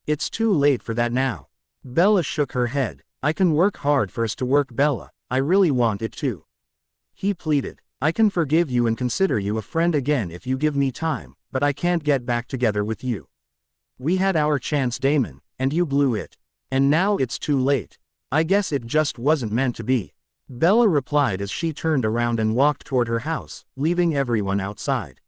It's too late for that now. Bella shook her head. I can work hard for us to work, Bella, I really want it to. He pleaded. I can forgive you and consider you a friend again if you give me time, but I can't get back together with you. We had our chance, Damon, and you blew it. And now it's too late. I guess it just wasn't meant to be. Bella replied as she turned around and walked toward her house, leaving everyone outside.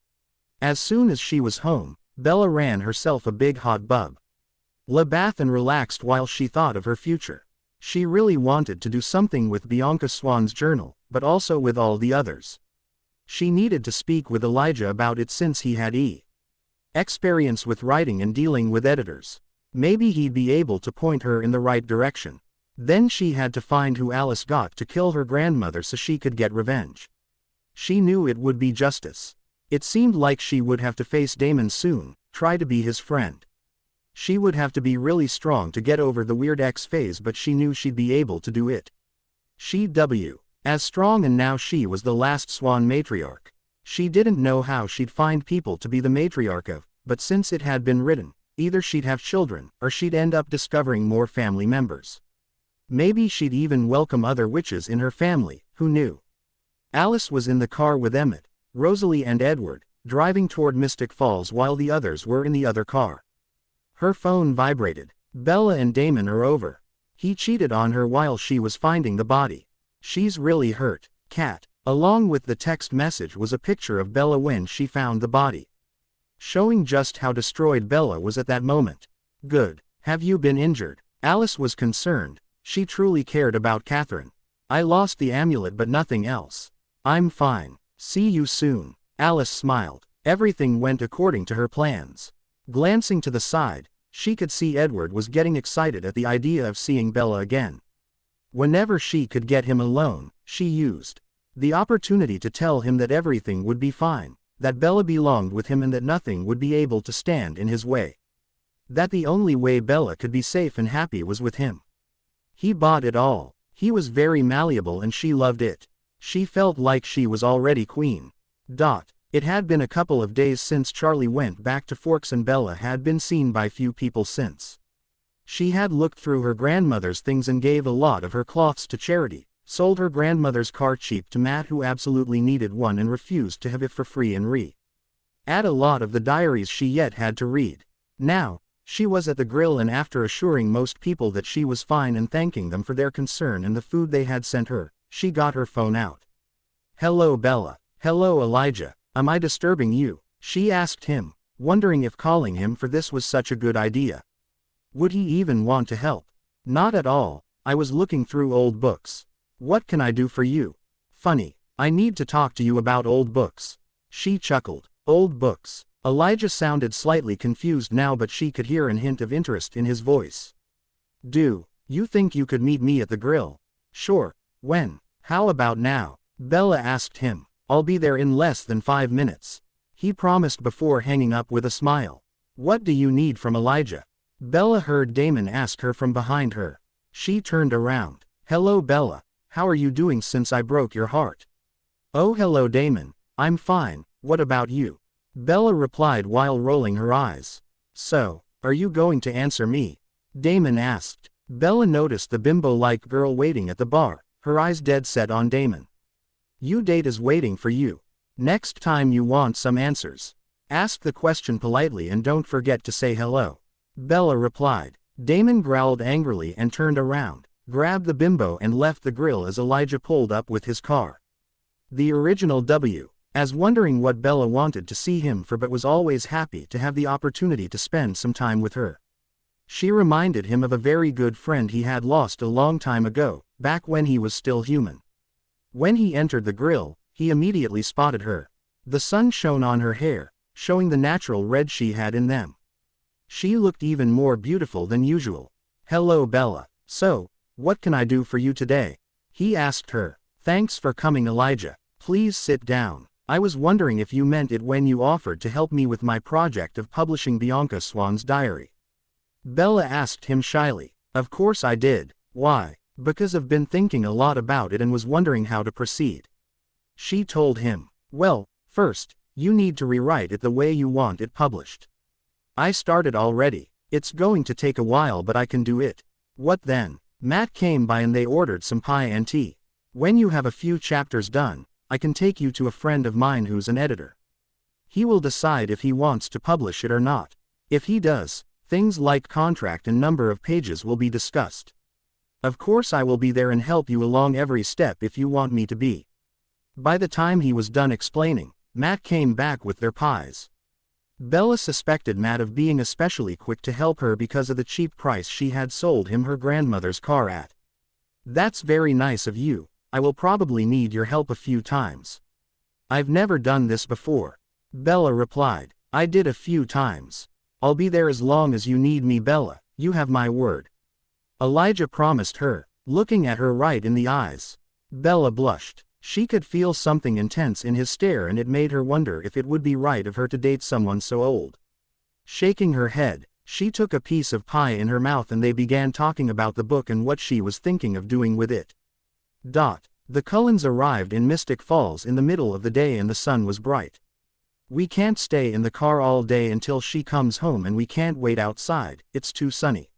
As soon as she was home, Bella ran herself a big hot bath and relaxed while she thought of her future. She really wanted to do something with Bianca Swan's journal, but also with all the others. She needed to speak with Elijah about it since he had experience with writing and dealing with editors. Maybe he'd be able to point her in the right direction. Then she had to find who Alice got to kill her grandmother so she could get revenge. She knew it would be justice. It seemed like she would have to face Damon soon, try to be his friend. She would have to be really strong to get over the weird X phase, but she knew she'd be able to do it. As strong, and now she was the last Swan matriarch. She didn't know how she'd find people to be the matriarch of, but since it had been written, either she'd have children, or she'd end up discovering more family members. Maybe she'd even welcome other witches in her family, who knew? Alice was in the car with Emmett, Rosalie and Edward, driving toward Mystic Falls while the others were in the other car. Her phone vibrated. Bella and Damon are over. He cheated on her while she was finding the body. She's really hurt, Cat. Along with the text message was a picture of Bella when she found the body, showing just how destroyed Bella was at that moment. Good. Have you been injured? Alice was concerned. She truly cared about Catherine. I lost the amulet but nothing else. I'm fine. See you soon. Alice smiled. Everything went according to her plans. Glancing to the side, she could see Edward was getting excited at the idea of seeing Bella again. Whenever she could get him alone, she used the opportunity to tell him that everything would be fine, that Bella belonged with him and that nothing would be able to stand in his way. That the only way Bella could be safe and happy was with him. He bought it all. He was very malleable and she loved it. She felt like she was already queen. It had been a couple of days since Charlie went back to Forks and Bella had been seen by few people since. She had looked through her grandmother's things and gave a lot of her cloths to charity, sold her grandmother's car cheap to Matt who absolutely needed one and refused to have it for free, and add a lot of the diaries she yet had to read. Now, she was at the grill and after assuring most people that she was fine and thanking them for their concern and the food they had sent her, she got her phone out. Hello Bella. Hello Elijah. Am I disturbing you? She asked him, wondering if calling him for this was such a good idea. Would he even want to help? Not at all, I was looking through old books. What can I do for you? Funny, I need to talk to you about old books. She chuckled. Old books. Elijah sounded slightly confused now, but she could hear a hint of interest in his voice. Do you think you could meet me at the grill? Sure. When? How about now? Bella asked him. I'll be there in less than 5 minutes. He promised before hanging up with a smile. What do you need from Elijah? Bella heard Damon ask her from behind her. She turned around. Hello Bella, how are you doing since I broke your heart? Oh hello Damon, I'm fine, what about you? Bella replied while rolling her eyes. So, are you going to answer me? Damon asked. Bella noticed the bimbo-like girl waiting at the bar, her eyes dead set on Damon. Your date is waiting for you. Next time you want some answers, ask the question politely and don't forget to say hello. Bella replied. Damon growled angrily and turned around, grabbed the bimbo and left the grill as Elijah pulled up with his car. The original W. As wondering what Bella wanted to see him for, but was always happy to have the opportunity to spend some time with her. She reminded him of a very good friend he had lost a long time ago, back when he was still human. When he entered the grill, he immediately spotted her. The sun shone on her hair, showing the natural red she had in them. She looked even more beautiful than usual. Hello Bella. So, what can I do for you today? He asked her. Thanks for coming Elijah. Please sit down. I was wondering if you meant it when you offered to help me with my project of publishing Bianca Swan's diary. Bella asked him shyly. Of course I did. Why? Because I've been thinking a lot about it and was wondering how to proceed. She told him. Well, first, you need to rewrite it the way you want it published. I started already. It's going to take a while, but I can do it. What then? Matt came by and they ordered some pie and tea. When you have a few chapters done, I can take you to a friend of mine who's an editor. He will decide if he wants to publish it or not. If he does, things like contract and number of pages will be discussed. Of course I will be there and help you along every step if you want me to be. By the time he was done explaining, Matt came back with their pies. Bella suspected Matt of being especially quick to help her because of the cheap price she had sold him her grandmother's car at. That's very nice of you. I will probably need your help a few times. I've never done this before. Bella replied. I did a few times. I'll be there as long as you need me Bella, you have my word. Elijah promised her, looking at her right in the eyes. Bella blushed. She could feel something intense in his stare and it made her wonder if it would be right of her to date someone so old. Shaking her head, she took a piece of pie in her mouth and they began talking about the book and what she was thinking of doing with it. The Cullens arrived in Mystic Falls in the middle of the day and the sun was bright. We can't stay in the car all day until she comes home and we can't wait outside, it's too sunny.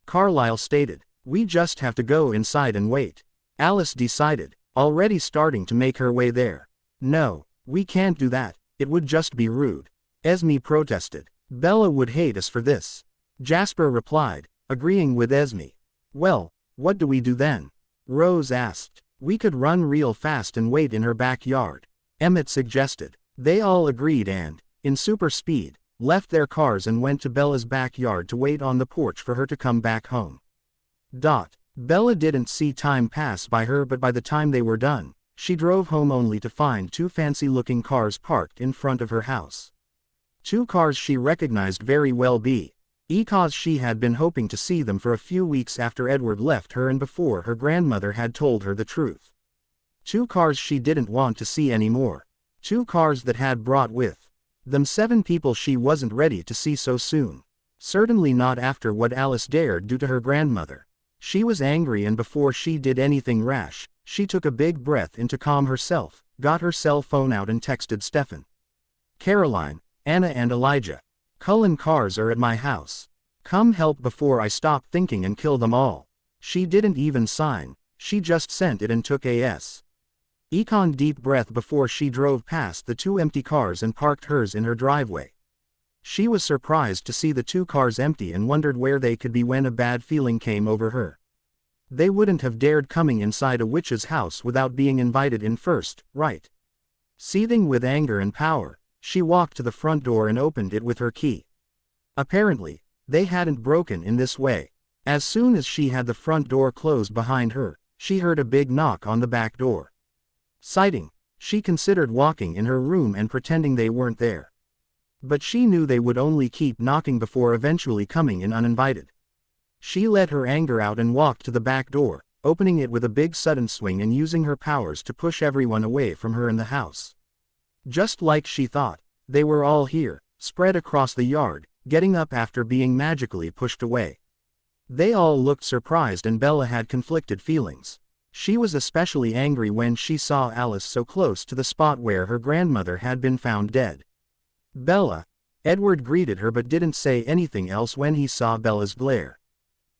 Carlisle stated. We just have to go inside and wait. Alice decided, already starting to make her way there. No, we can't do that, it would just be rude. Esme protested. Bella would hate us for this. Jasper replied, agreeing with Esme. Well, what do we do then? Rose asked. We could run real fast and wait in her backyard. Emmett suggested. They all agreed and, in super speed, left their cars and went to Bella's backyard to wait on the porch for her to come back home. Bella didn't see time pass by her, but by the time they were done, she drove home only to find two fancy-looking cars parked in front of her house. Two cars she recognized very well because she had been hoping to see them for a few weeks after Edward left her and before her grandmother had told her the truth. Two cars she didn't want to see anymore. Two cars that had brought with them 7 people she wasn't ready to see so soon. Certainly not after what Alice dared do to her grandmother. She was angry and before she did anything rash, she took a big breath in to calm herself, got her cell phone out and texted Stefan. Caroline, Anna and Elijah. Cullen cars are at my house. Come help before I stop thinking and kill them all. She didn't even sign, she just sent it and took a deep breath before she drove past the 2 empty cars and parked hers in her driveway. She was surprised to see the 2 cars empty and wondered where they could be when a bad feeling came over her. They wouldn't have dared coming inside a witch's house without being invited in first, right? Seething with anger and power, she walked to the front door and opened it with her key. Apparently, they hadn't broken in this way. As soon as she had the front door closed behind her, she heard a big knock on the back door. Sighting, she considered walking in her room and pretending they weren't there. But she knew they would only keep knocking before eventually coming in uninvited. She let her anger out and walked to the back door, opening it with a big sudden swing and using her powers to push everyone away from her in the house. Just like she thought, they were all here, spread across the yard, getting up after being magically pushed away. They all looked surprised and Bella had conflicted feelings. She was especially angry when she saw Alice so close to the spot where her grandmother had been found dead. Bella, Edward greeted her but didn't say anything else when he saw Bella's glare.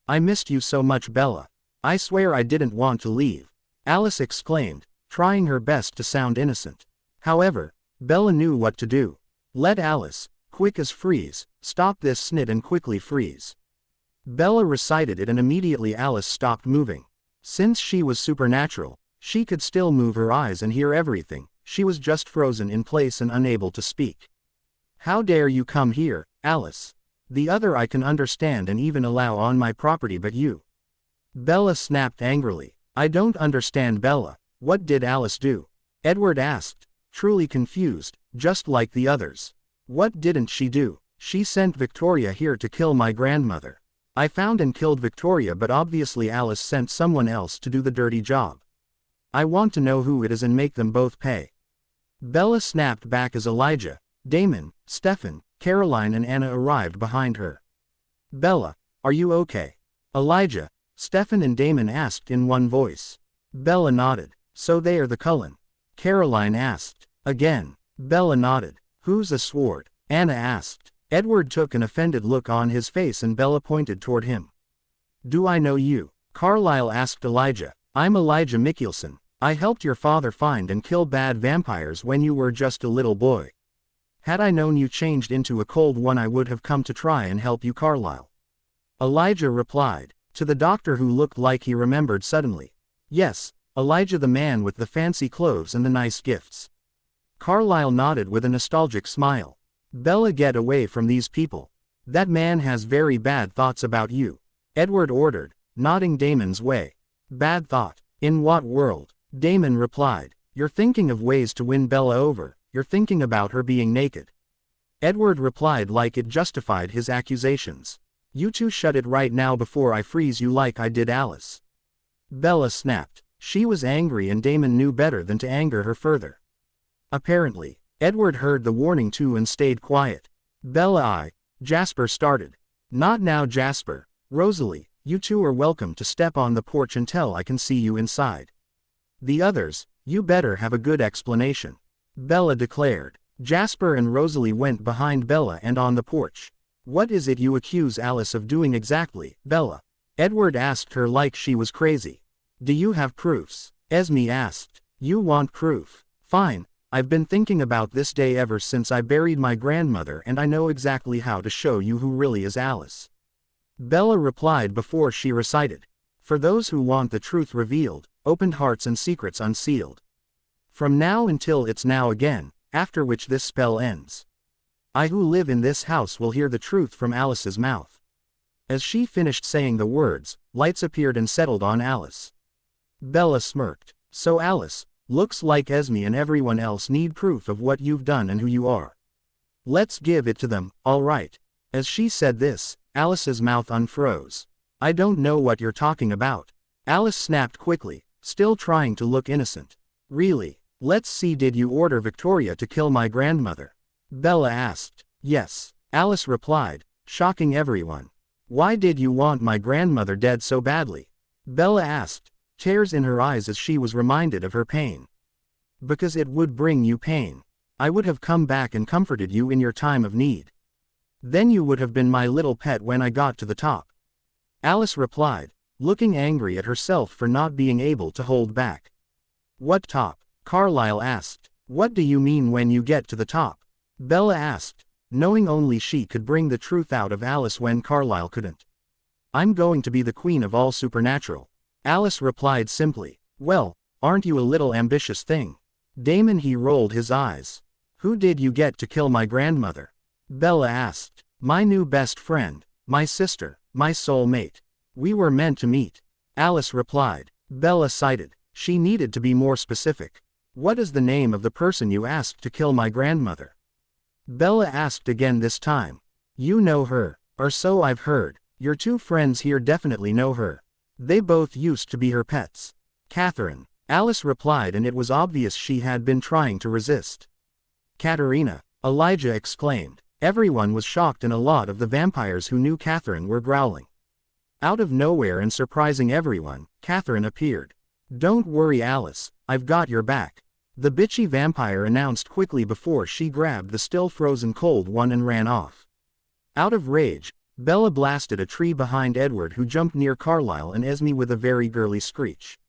I missed you so much, Bella. I swear I didn't want to leave, Alice exclaimed, trying her best to sound innocent. However, Bella knew what to do. Let Alice, quick as freeze, stop this snit and quickly freeze. Bella recited it and immediately Alice stopped moving. Since she was supernatural, she could still move her eyes and hear everything. She was just frozen in place and unable to speak. How dare you come here, Alice? The other I can understand and even allow on my property, but you. Bella snapped angrily. I don't understand, Bella. What did Alice do? Edward asked, truly confused, just like the others. What didn't she do? She sent Victoria here to kill my grandmother. I found and killed Victoria, but obviously Alice sent someone else to do the dirty job. I want to know who it is and make them both pay. Bella snapped back as Elijah, Damon, Stefan, Caroline and Anna arrived behind her. Bella, are you okay? Elijah, Stefan and Damon asked in one voice. Bella nodded. So they are the Cullen? Caroline asked. Again. Bella nodded. Who's a sword? Anna asked. Edward took an offended look on his face and Bella pointed toward him. Do I know you? Carlisle asked Elijah. I'm Elijah Mikkelsen. I helped your father find and kill bad vampires when you were just a little boy. Had I known you changed into a cold one, I would have come to try and help you, Carlisle. Elijah replied, to the doctor who looked like he remembered suddenly. Yes, Elijah, the man with the fancy clothes and the nice gifts. Carlisle nodded with a nostalgic smile. Bella, get away from these people. That man has very bad thoughts about you. Edward ordered, nodding Damon's way. Bad thought? In what world? Damon replied. You're thinking of ways to win Bella over. You're thinking about her being naked. Edward replied like it justified his accusations. You two shut it right now before I freeze you like I did Alice. Bella snapped. She was angry and Damon knew better than to anger her further. Apparently, Edward heard the warning too and stayed quiet. Bella, Jasper started. Not now, Jasper. Rosalie, you two are welcome to step on the porch until I can see you inside. The others, you better have a good explanation. Bella declared. Jasper and Rosalie went behind Bella and on the porch. What is it you accuse Alice of doing exactly, Bella? Edward asked her like she was crazy. Do you have proofs? Esme asked. You want proof? Fine, I've been thinking about this day ever since I buried my grandmother and I know exactly how to show you who really is Alice. Bella replied before she recited. For those who want the truth revealed, opened hearts and secrets unsealed. From now until it's now again, after which this spell ends. I who live in this house will hear the truth from Alice's mouth. As she finished saying the words, lights appeared and settled on Alice. Bella smirked. So Alice, looks like Esme and everyone else need proof of what you've done and who you are. Let's give it to them, all right. As she said this, Alice's mouth unfroze. I don't know what you're talking about. Alice snapped quickly, still trying to look innocent. Really? Let's see, did you order Victoria to kill my grandmother? Bella asked. Yes, Alice replied, shocking everyone. Why did you want my grandmother dead so badly? Bella asked, tears in her eyes as she was reminded of her pain. Because it would bring you pain. I would have come back and comforted you in your time of need. Then you would have been my little pet when I got to the top. Alice replied, looking angry at herself for not being able to hold back. What top? Carlisle asked. What do you mean when you get to the top? Bella asked, knowing only she could bring the truth out of Alice when Carlisle couldn't. I'm going to be the queen of all supernatural. Alice replied simply. Well, aren't you a little ambitious thing? Damon he rolled his eyes. Who did you get to kill my grandmother? Bella asked. My new best friend, my sister, my soulmate. We were meant to meet. Alice replied. Bella cited. She needed to be more specific. What is the name of the person you asked to kill my grandmother? Bella asked again this time. You know her, or so I've heard. Your two friends here definitely know her. They both used to be her pets. Catherine. Alice replied, and it was obvious she had been trying to resist. Katerina. Elijah exclaimed. Everyone was shocked, and a lot of the vampires who knew Catherine were growling. Out of nowhere and surprising everyone, Catherine appeared. Don't worry, Alice, I've got your back. The bitchy vampire announced quickly before she grabbed the still frozen cold one and ran off. Out of rage, Bella blasted a tree behind Edward, who jumped near Carlisle and Esme with a very girly screech.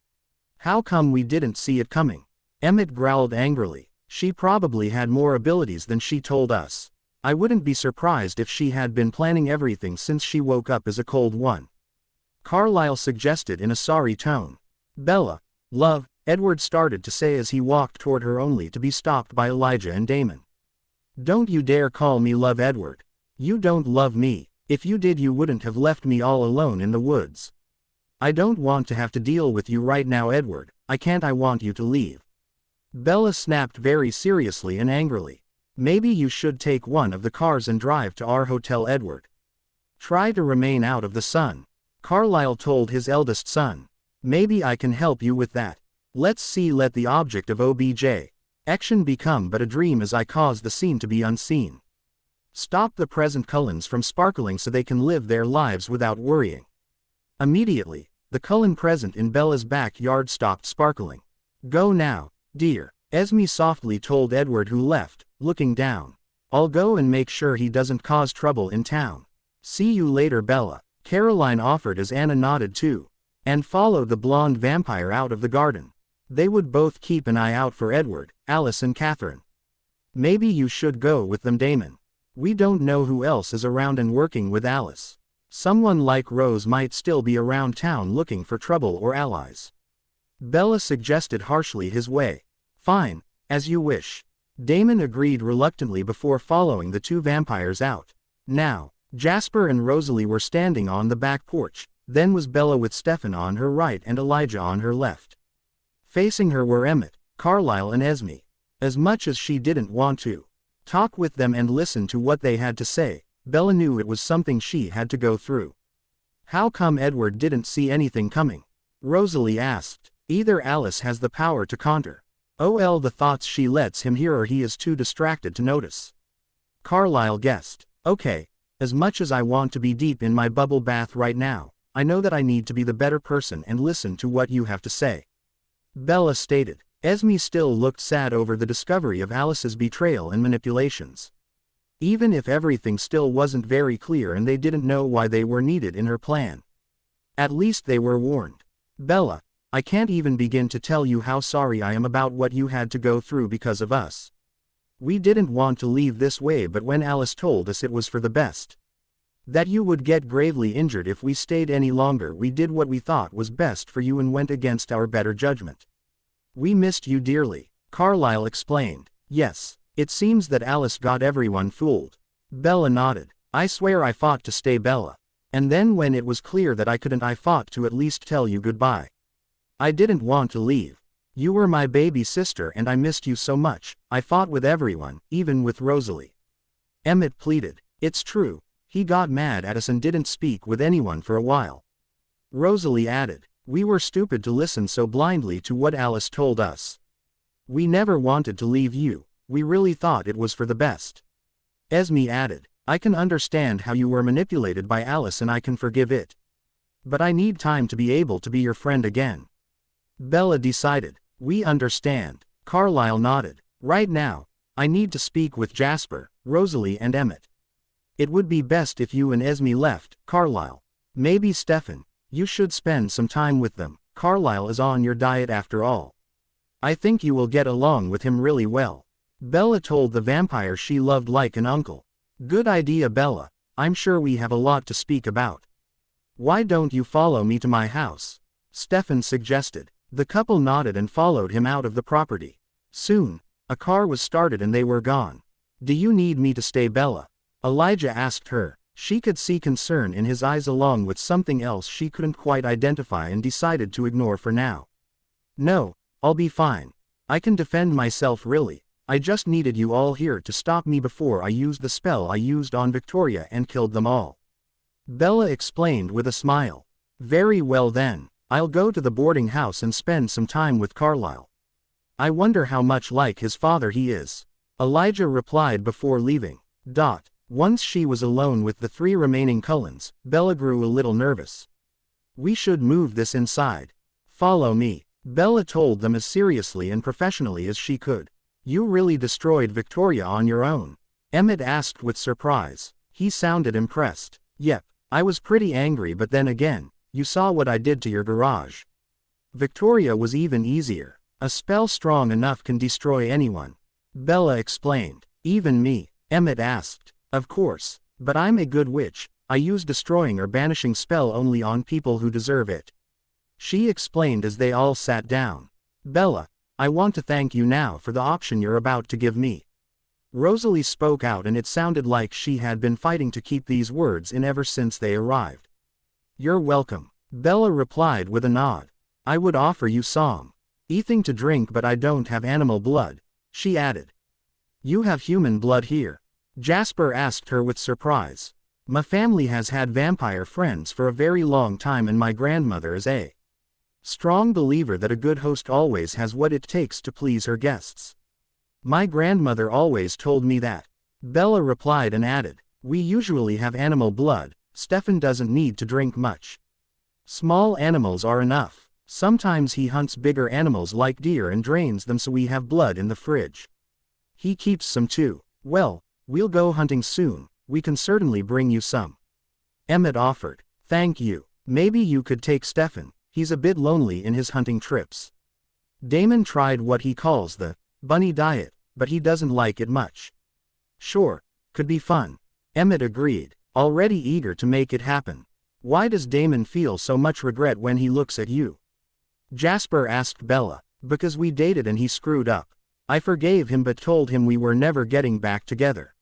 How come we didn't see it coming? Emmett growled angrily. She probably had more abilities than she told us. I wouldn't be surprised if she had been planning everything since she woke up as a cold one. Carlisle suggested in a sorry tone. Bella, love, Edward started to say as he walked toward her, only to be stopped by Elijah and Damon. Don't you dare call me love, Edward. You don't love me. If you did, you wouldn't have left me all alone in the woods. I don't want to have to deal with you right now, Edward. I want you to leave. Bella snapped very seriously and angrily. Maybe you should take one of the cars and drive to our hotel, Edward. Try to remain out of the sun. Carlisle told his eldest son. Maybe I can help you with that. Let's see, let the object of OBJ. Action become but a dream as I cause the scene to be unseen. Stop the present Cullens from sparkling so they can live their lives without worrying. Immediately, the Cullen present in Bella's backyard stopped sparkling. Go now, dear, Esme softly told Edward, who left, looking down. I'll go and make sure he doesn't cause trouble in town. See you later, Bella, Caroline offered as Anna nodded too, and followed the blonde vampire out of the garden. They would both keep an eye out for Edward, Alice and Catherine. Maybe you should go with them, Damon. We don't know who else is around and working with Alice. Someone like Rose might still be around town looking for trouble or allies. Bella suggested harshly his way. Fine, as you wish. Damon agreed reluctantly before following the two vampires out. Now, Jasper and Rosalie were standing on the back porch, then was Bella with Stefan on her right and Elijah on her left. Facing her were Emmett, Carlisle and Esme. As much as she didn't want to talk with them and listen to what they had to say, Bella knew it was something she had to go through. How come Edward didn't see anything coming? Rosalie asked. Either Alice has the power to counter. The thoughts she lets him hear, or he is too distracted to notice. Carlisle guessed. Okay, as much as I want to be deep in my bubble bath right now, I know that I need to be the better person and listen to what you have to say. Bella stated. Esme still looked sad over the discovery of Alice's betrayal and manipulations. Even if everything still wasn't very clear and they didn't know why they were needed in her plan, at least they were warned. Bella, I can't even begin to tell you how sorry I am about what you had to go through because of us. We didn't want to leave this way, but when Alice told us it was for the best, that you would get gravely injured if we stayed any longer, we did what we thought was best for you and went against our better judgment. We missed you dearly, Carlisle explained. Yes, it seems that Alice got everyone fooled. Bella nodded. I swear I fought to stay, Bella. And then when it was clear that I couldn't, I fought to at least tell you goodbye. I didn't want to leave. You were my baby sister and I missed you so much. I fought with everyone, even with Rosalie. Emmett pleaded. It's true, he got mad at us and didn't speak with anyone for a while. Rosalie added. We were stupid to listen so blindly to what Alice told us. We never wanted to leave you, we really thought it was for the best. Esme added. I can understand how you were manipulated by Alice and I can forgive it. But I need time to be able to be your friend again. Bella decided. We understand. Carlisle nodded. Right now, I need to speak with Jasper, Rosalie and Emmett. It would be best if you and Esme left, Carlisle. Maybe Stefan. You should spend some time with them. Carlisle is on your diet after all. I think you will get along with him really well. Bella told the vampire she loved like an uncle. Good idea, Bella. I'm sure we have a lot to speak about. Why don't you follow me to my house? Stefan suggested. The couple nodded and followed him out of the property. Soon, a car was started and they were gone. Do you need me to stay, Bella? Elijah asked her. She could see concern in his eyes along with something else she couldn't quite identify and decided to ignore for now. No, I'll be fine. I can defend myself really. I just needed you all here to stop me before I used the spell I used on Victoria and killed them all. Bella explained with a smile. Very well then, I'll go to the boarding house and spend some time with Carlisle. I wonder how much like his father he is. Elijah replied before leaving. Once she was alone with the 3 remaining Cullens, Bella grew a little nervous. We should move this inside. Follow me, Bella told them as seriously and professionally as she could. You really destroyed Victoria on your own? Emmett asked with surprise. He sounded impressed. Yep, I was pretty angry, but then again, you saw what I did to your garage. Victoria was even easier. A spell strong enough can destroy anyone. Bella explained. Even me? Emmett asked. Of course, but I'm a good witch. I use destroying or banishing spell only on people who deserve it. She explained as they all sat down. Bella, I want to thank you now for the option you're about to give me. Rosalie spoke out and it sounded like she had been fighting to keep these words in ever since they arrived. You're welcome, Bella replied with a nod. I would offer you some anything to drink, but I don't have animal blood, she added. You have human blood here? Jasper asked her with surprise. My family has had vampire friends for a very long time and my grandmother is a strong believer that a good host always has what it takes to please her guests. My grandmother always told me that. Bella replied and added, we usually have animal blood, Stefan doesn't need to drink much. Small animals are enough. Sometimes he hunts bigger animals like deer and drains them so we have blood in the fridge. He keeps some too. Well, we'll go hunting soon, we can certainly bring you some. Emmett offered. Thank you. Maybe you could take Stefan, he's a bit lonely in his hunting trips. Damon tried what he calls the bunny diet, but he doesn't like it much. Sure, could be fun. Emmett agreed, already eager to make it happen. Why does Damon feel so much regret when he looks at you? Jasper asked Bella. Because we dated and he screwed up. I forgave him but told him we were never getting back together.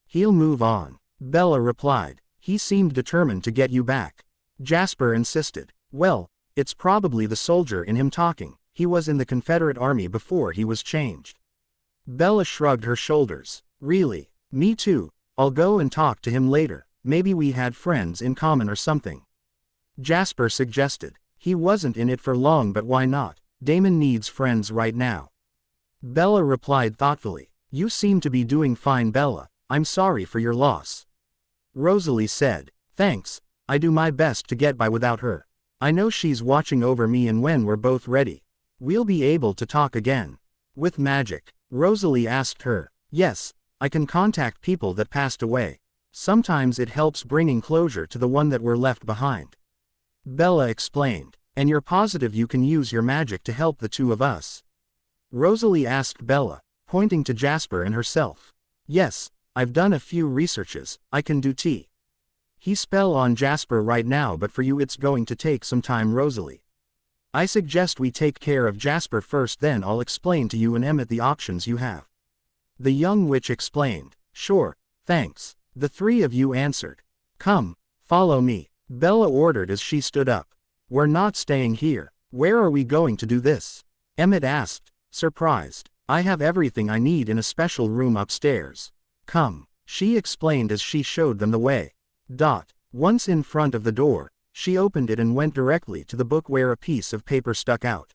He'll move on, Bella replied. He seemed determined to get you back. Jasper insisted. Well, it's probably the soldier in him talking. He was in the Confederate Army before he was changed. Bella shrugged her shoulders. Really? Me too. I'll go and talk to him later. Maybe we had friends in common or something. Jasper suggested. He wasn't in it for long, but why not? Damon needs friends right now. Bella replied thoughtfully. You seem to be doing fine, Bella. I'm sorry for your loss. Rosalie said. Thanks, I do my best to get by without her. I know she's watching over me, and when we're both ready, we'll be able to talk again. With magic? Rosalie asked her. Yes, I can contact people that passed away. Sometimes it helps bringing closure to the one that were left behind. Bella explained. And you're positive you can use your magic to help the two of us? Rosalie asked Bella, pointing to Jasper and herself. Yes, I've done a few researches. I can do he spell on Jasper right now, but for you it's going to take some time, Rosalie. I suggest we take care of Jasper first, then I'll explain to you and Emmett the options you have. The young witch explained. Sure, thanks, the 3 of you answered. Come, follow me, Bella ordered as she stood up. We're not staying here. Where are we going to do this? Emmett asked, surprised. I have everything I need in a special room upstairs. Come, she explained as she showed them the way. Once in front of the door, she opened it and went directly to the book where a piece of paper stuck out.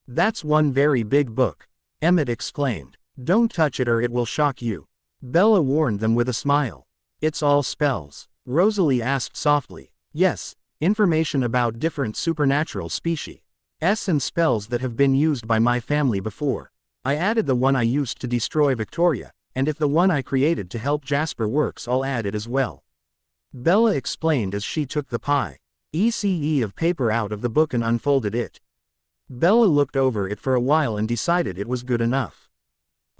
That's one very big book, Emmett exclaimed. Don't touch it or it will shock you. Bella warned them with a smile. It's all spells, Rosalie asked softly. Yes, information about different supernatural species and spells that have been used by my family before. I added the one I used to destroy Victoria, and if the one I created to help Jasper works, I'll add it as well. Bella explained as she took the piece of paper out of the book and unfolded it. Bella looked over it for a while and decided it was good enough.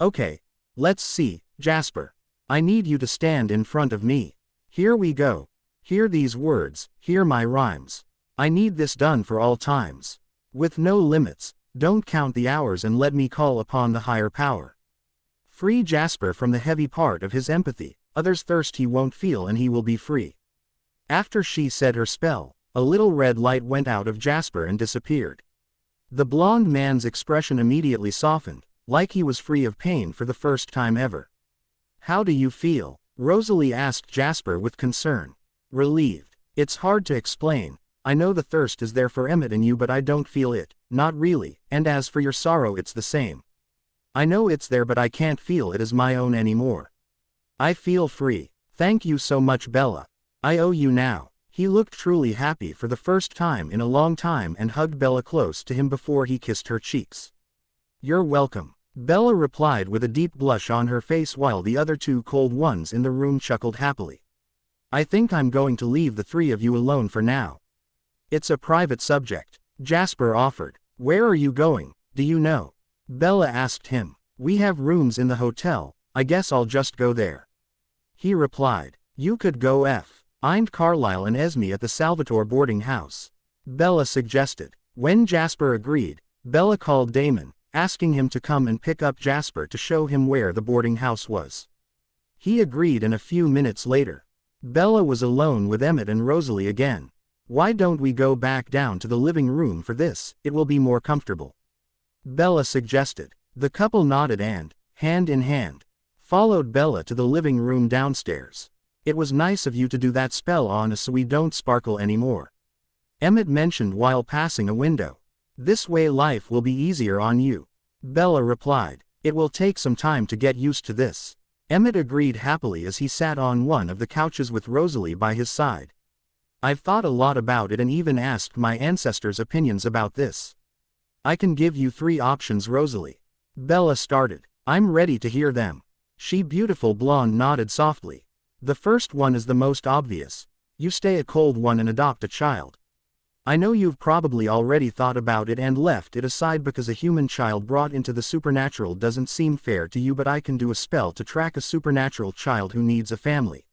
Okay, let's see, Jasper. I need you to stand in front of me. Here we go. Hear these words, hear my rhymes. I need this done for all times. With no limits, Don't count the hours and let me call upon the higher power. Free Jasper from the heavy part of his empathy, others' thirst he won't feel and he will be free. After she said her spell, a little red light went out of Jasper and disappeared. The blond man's expression immediately softened, like he was free of pain for the first time ever. How do you feel? Rosalie asked Jasper with concern. Relieved. It's hard to explain. I know the thirst is there for Emmett and you, but I don't feel it, not really, and as for your sorrow, it's the same. I know it's there, but I can't feel it as my own anymore. I feel free. Thank you so much, Bella. I owe you now. He looked truly happy for the first time in a long time and hugged Bella close to him before he kissed her cheeks. You're welcome, Bella replied with a deep blush on her face while the other two cold ones in the room chuckled happily. I think I'm going to leave the three of you alone for now. It's a private subject, Jasper offered. Where are you going, do you know? Bella asked him. We have rooms in the hotel, I guess I'll just go there. He replied. You could go find Carlisle and Esme at the Salvatore boarding house, Bella suggested. When Jasper agreed, Bella called Damon, asking him to come and pick up Jasper to show him where the boarding house was. He agreed, and a few minutes later, Bella was alone with Emmett and Rosalie again. Why don't we go back down to the living room for this? It will be more comfortable, Bella suggested. The couple nodded and, hand in hand, followed Bella to the living room downstairs. It was nice of you to do that spell on us so we don't sparkle anymore, Emmett mentioned while passing a window. This way life will be easier on you, Bella replied. It will take some time to get used to this, Emmett agreed happily as he sat on one of the couches with Rosalie by his side. I've thought a lot about it and even asked my ancestors' opinions about this. I can give you 3 options, Rosalie. Bella started. I'm ready to hear them. She beautiful blonde nodded softly. The first one is the most obvious. You stay a cold one and adopt a child. I know you've probably already thought about it and left it aside because a human child brought into the supernatural doesn't seem fair to you, but I can do a spell to track a supernatural child who needs a family.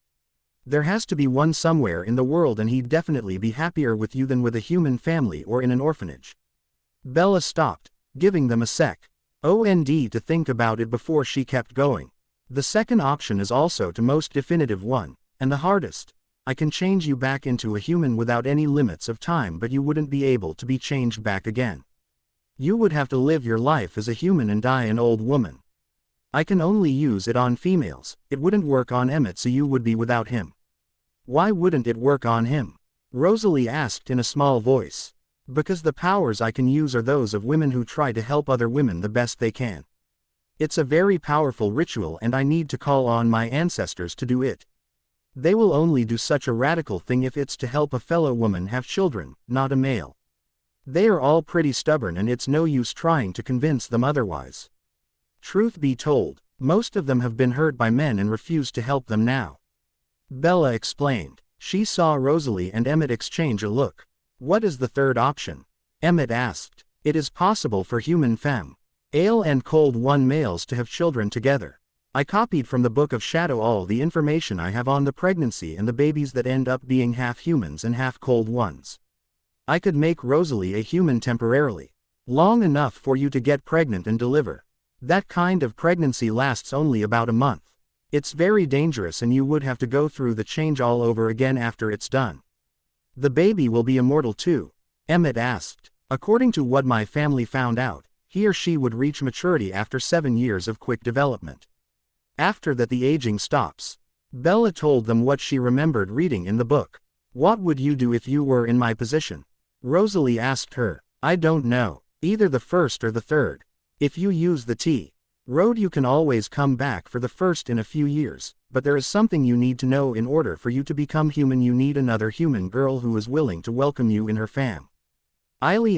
There has to be one somewhere in the world and he'd definitely be happier with you than with a human family or in an orphanage. Bella stopped, giving them a sec. OND to think about it before she kept going. The second option is also the most definitive one, and the hardest. I can change you back into a human without any limits of time, but you wouldn't be able to be changed back again. You would have to live your life as a human and die an old woman. I can only use it on females. It wouldn't work on Emmett, so you would be without him. Why wouldn't it work on him? Rosalie asked in a small voice. Because the powers I can use are those of women who try to help other women the best they can. It's a very powerful ritual and I need to call on my ancestors to do it. They will only do such a radical thing if it's to help a fellow woman have children, not a male. They are all pretty stubborn and it's no use trying to convince them otherwise. Truth be told, most of them have been hurt by men and refuse to help them now. Bella explained. She saw Rosalie and Emmett exchange a look. What is the third option? Emmett asked. It is possible for human femme, ale and cold one males to have children together. I copied from the Book of Shadow all the information I have on the pregnancy and the babies that end up being half humans and half cold ones. I could make Rosalie a human temporarily, long enough for you to get pregnant and deliver. That kind of pregnancy lasts only about a month. It's very dangerous and you would have to go through the change all over again after it's done. The baby will be immortal too, Emmett asked. According to what my family found out, he or she would reach maturity after 7 years of quick development. After that the aging stops. Bella told them what she remembered reading in the book. What would you do if you were in my position? Rosalie asked her. I don't know. Either the first or the third. If you use the T-Road you can always come back for the first in a few years, but there is something you need to know. In order for you to become human you need another human girl who is willing to welcome you in her family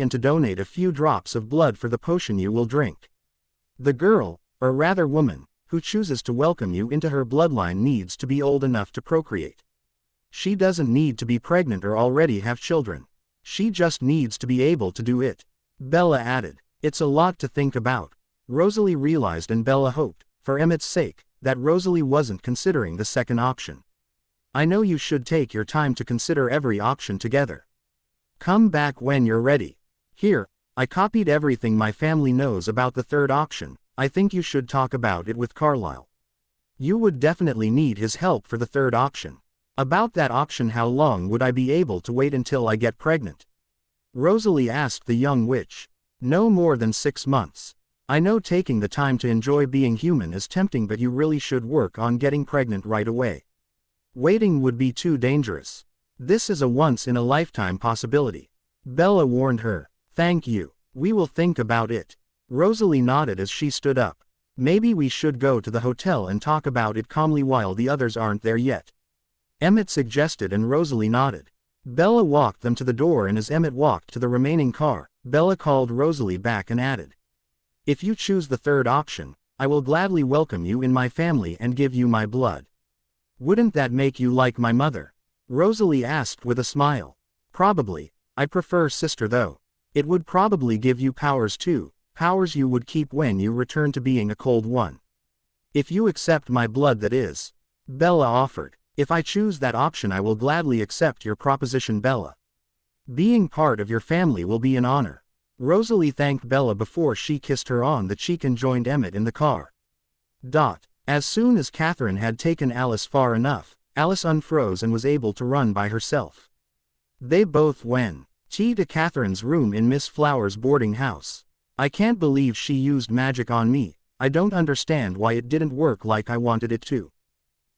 and to donate a few drops of blood for the potion you will drink. The girl, or rather woman, who chooses to welcome you into her bloodline needs to be old enough to procreate. She doesn't need to be pregnant or already have children. She just needs to be able to do it. Bella added. It's a lot to think about. Rosalie realized, and Bella hoped, for Emmett's sake, that Rosalie wasn't considering the second option. I know you should take your time to consider every option together. Come back when you're ready. Here, I copied everything my family knows about the third auction. I think you should talk about it with Carlisle. You would definitely need his help for the third auction. About that auction, how long would I be able to wait until I get pregnant? Rosalie asked the young witch. No more than 6 months. I know taking the time to enjoy being human is tempting, but you really should work on getting pregnant right away. Waiting would be too dangerous. This is a once-in-a-lifetime possibility. Bella warned her. Thank you. We will think about it. Rosalie nodded as she stood up. Maybe we should go to the hotel and talk about it calmly while the others aren't there yet. Emmett suggested, and Rosalie nodded. Bella walked them to the door, and as Emmett walked to the remaining car, Bella called Rosalie back and added, "If you choose the third option, I will gladly welcome you in my family and give you my blood." "Wouldn't that make you like my mother?" Rosalie asked with a smile. "Probably. I prefer sister though. It would probably give you powers too, powers you would keep when you return to being a cold one." "If you accept my blood, that is," Bella offered. "If I choose that option, I will gladly accept your proposition, Bella. Being part of your family will be an honor." Rosalie thanked Bella before she kissed her on the cheek and joined Emmett in the car. As soon as Catherine had taken Alice far enough, Alice unfroze and was able to run by herself. They both went to Catherine's room in Miss Flower's boarding house. "I can't believe she used magic on me. I don't understand why it didn't work like I wanted it to,"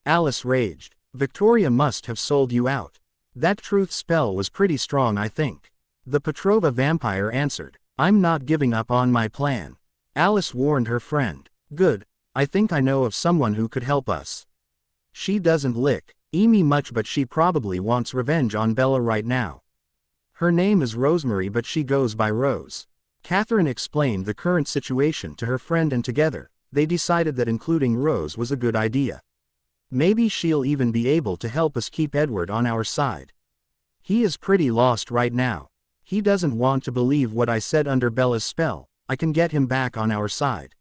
Alice raged. "Victoria must have sold you out. That truth spell was pretty strong, I think," the Petrova vampire answered. "I'm not giving up on my plan," Alice warned her friend. "Good. I think I know of someone who could help us. She doesn't lick me much, but she probably wants revenge on Bella right now. Her name is Rosemary, but she goes by Rose." Catherine explained the current situation to her friend, and together, they decided that including Rose was a good idea. "Maybe she'll even be able to help us keep Edward on our side. He is pretty lost right now. He doesn't want to believe what I said under Bella's spell. I can get him back on our side,"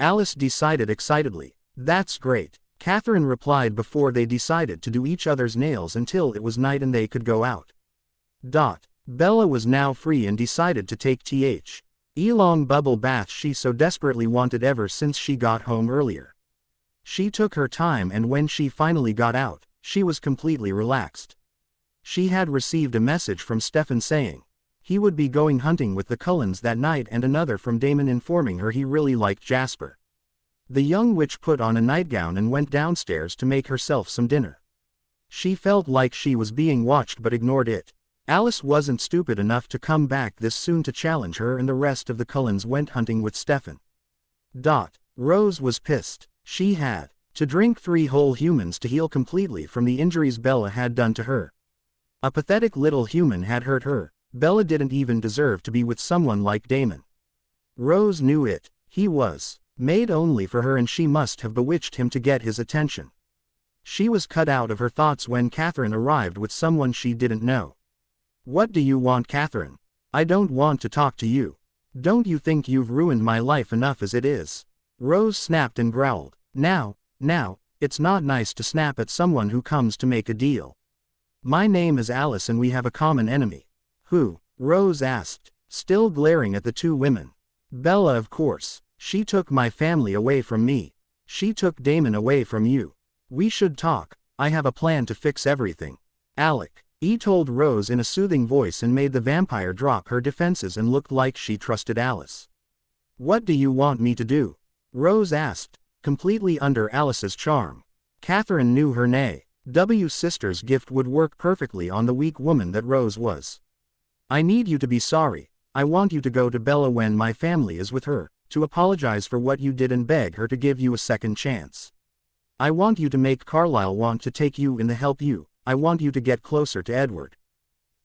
Alice decided excitedly. "That's great," Catherine replied before they decided to do each other's nails until it was night and they could go out. Bella was now free and decided to take long bubble bath she so desperately wanted ever since she got home earlier. She took her time, and when she finally got out, she was completely relaxed. She had received a message from Stefan saying he would be going hunting with the Cullens that night, and another from Damon informing her he really liked Jasper. The young witch put on a nightgown and went downstairs to make herself some dinner. She felt like she was being watched but ignored it. Alice wasn't stupid enough to come back this soon to challenge her, and the rest of the Cullens went hunting with Stefan. Rose was pissed. She had to drink 3 whole humans to heal completely from the injuries Bella had done to her. A pathetic little human had hurt her. Bella didn't even deserve to be with someone like Damon. Rose knew it. He was made only for her, and she must have bewitched him to get his attention. She was cut out of her thoughts when Catherine arrived with someone she didn't know. "What do you want, Catherine? I don't want to talk to you. Don't you think you've ruined my life enough as it is?" Rose snapped and growled. Now, it's not nice to snap at someone who comes to make a deal. "My name is Alice and we have a common enemy." "Who?" Rose asked, still glaring at the 2 women. "Bella, of course. She took my family away from me. She took Damon away from you. We should talk. I have a plan to fix everything." He told Rose in a soothing voice, and made the vampire drop her defenses and looked like she trusted Alice. "What do you want me to do?" Rose asked, completely under Alice's charm. Catherine knew her sister's gift would work perfectly on the weak woman that Rose was. "I need you to be sorry. I want you to go to Bella when my family is with her, to apologize for what you did and beg her to give you a second chance. I want you to make Carlisle want to take you in the help you. I want you to get closer to Edward.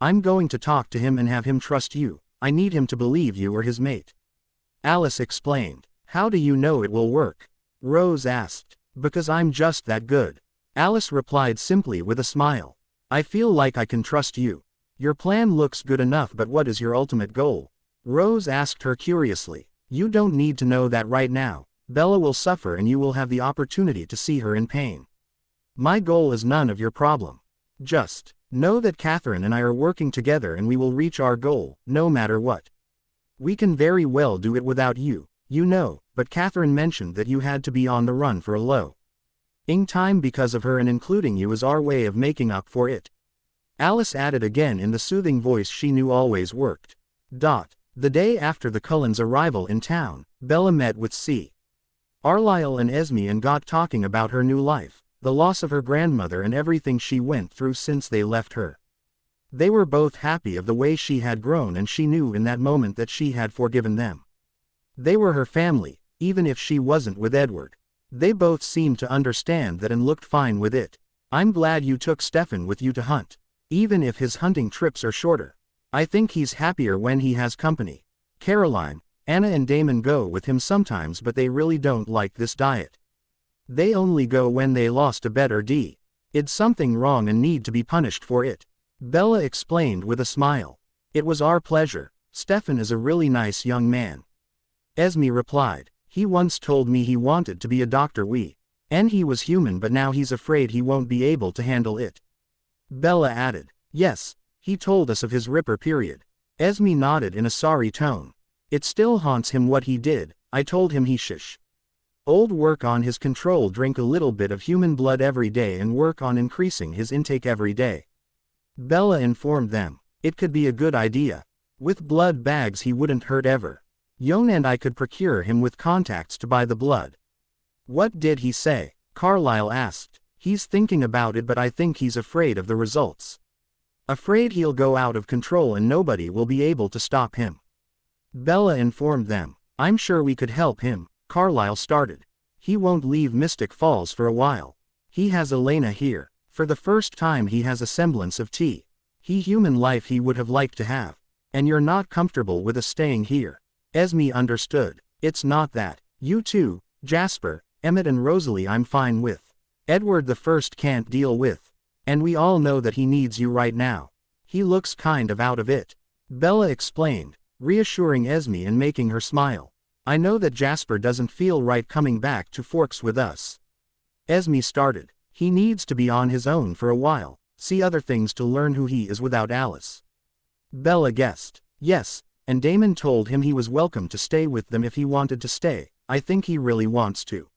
I'm going to talk to him and have him trust you. I need him to believe you are his mate," Alice explained. "How do you know it will work?" Rose asked. "Because I'm just that good," Alice replied simply with a smile. "I feel like I can trust you. Your plan looks good enough, but what is your ultimate goal?" Rose asked her curiously. "You don't need to know that right now. Bella will suffer and you will have the opportunity to see her in pain. My goal is none of your problem. Just know that Catherine and I are working together and we will reach our goal, no matter what." We can very well do it without you, you know, but Catherine mentioned that you had to be on the run for a long time because of her, and including you is our way of making up for it. Alice added again in the soothing voice she knew always worked. The day after the Cullens' arrival in town, Bella met with C. Carlisle and Esme and got talking about her new life, the loss of her grandmother and everything she went through since they left her. They were both happy of the way she had grown, and she knew in that moment that she had forgiven them. They were her family, even if she wasn't with Edward. They both seemed to understand that and looked fine with it. I'm glad you took Stefan with you to hunt. Even if his hunting trips are shorter. I think he's happier when he has company. Caroline, Anna and Damon go with him sometimes, but they really don't like this diet. They only go when they lost a bet or it's something wrong and need to be punished for it. Bella explained with a smile. It was our pleasure. Stefan is a really nice young man. Esme replied. He once told me he wanted to be a doctor. And he was human, but now he's afraid he won't be able to handle it. Bella added. Yes, he told us of his Ripper period. Esme nodded in a sorry tone. It still haunts him what he did. I told him he should work on his control, drink a little bit of human blood every day and work on increasing his intake every day. Bella informed them. It could be a good idea. With blood bags he wouldn't hurt ever. Yon and I could procure him with contacts to buy the blood. What did he say? Carlisle asked. He's thinking about it, but I think he's afraid of the results. Afraid he'll go out of control and nobody will be able to stop him. Bella informed them. I'm sure we could help him. Carlisle started. He won't leave Mystic Falls for a while. He has Elena here. For the first time he has a semblance of human life he would have liked to have. And you're not comfortable with us staying here. Esme understood. It's not that. You two, Jasper, Emmett and Rosalie I'm fine with. Edward the First can't deal with. And we all know that he needs you right now. He looks kind of out of it. Bella explained, reassuring Esme and making her smile. I know that Jasper doesn't feel right coming back to Forks with us. Esme started. He needs to be on his own for a while, see other things to learn who he is without Alice. Bella guessed. Yes, and Damon told him he was welcome to stay with them if he wanted to stay. I think he really wants to.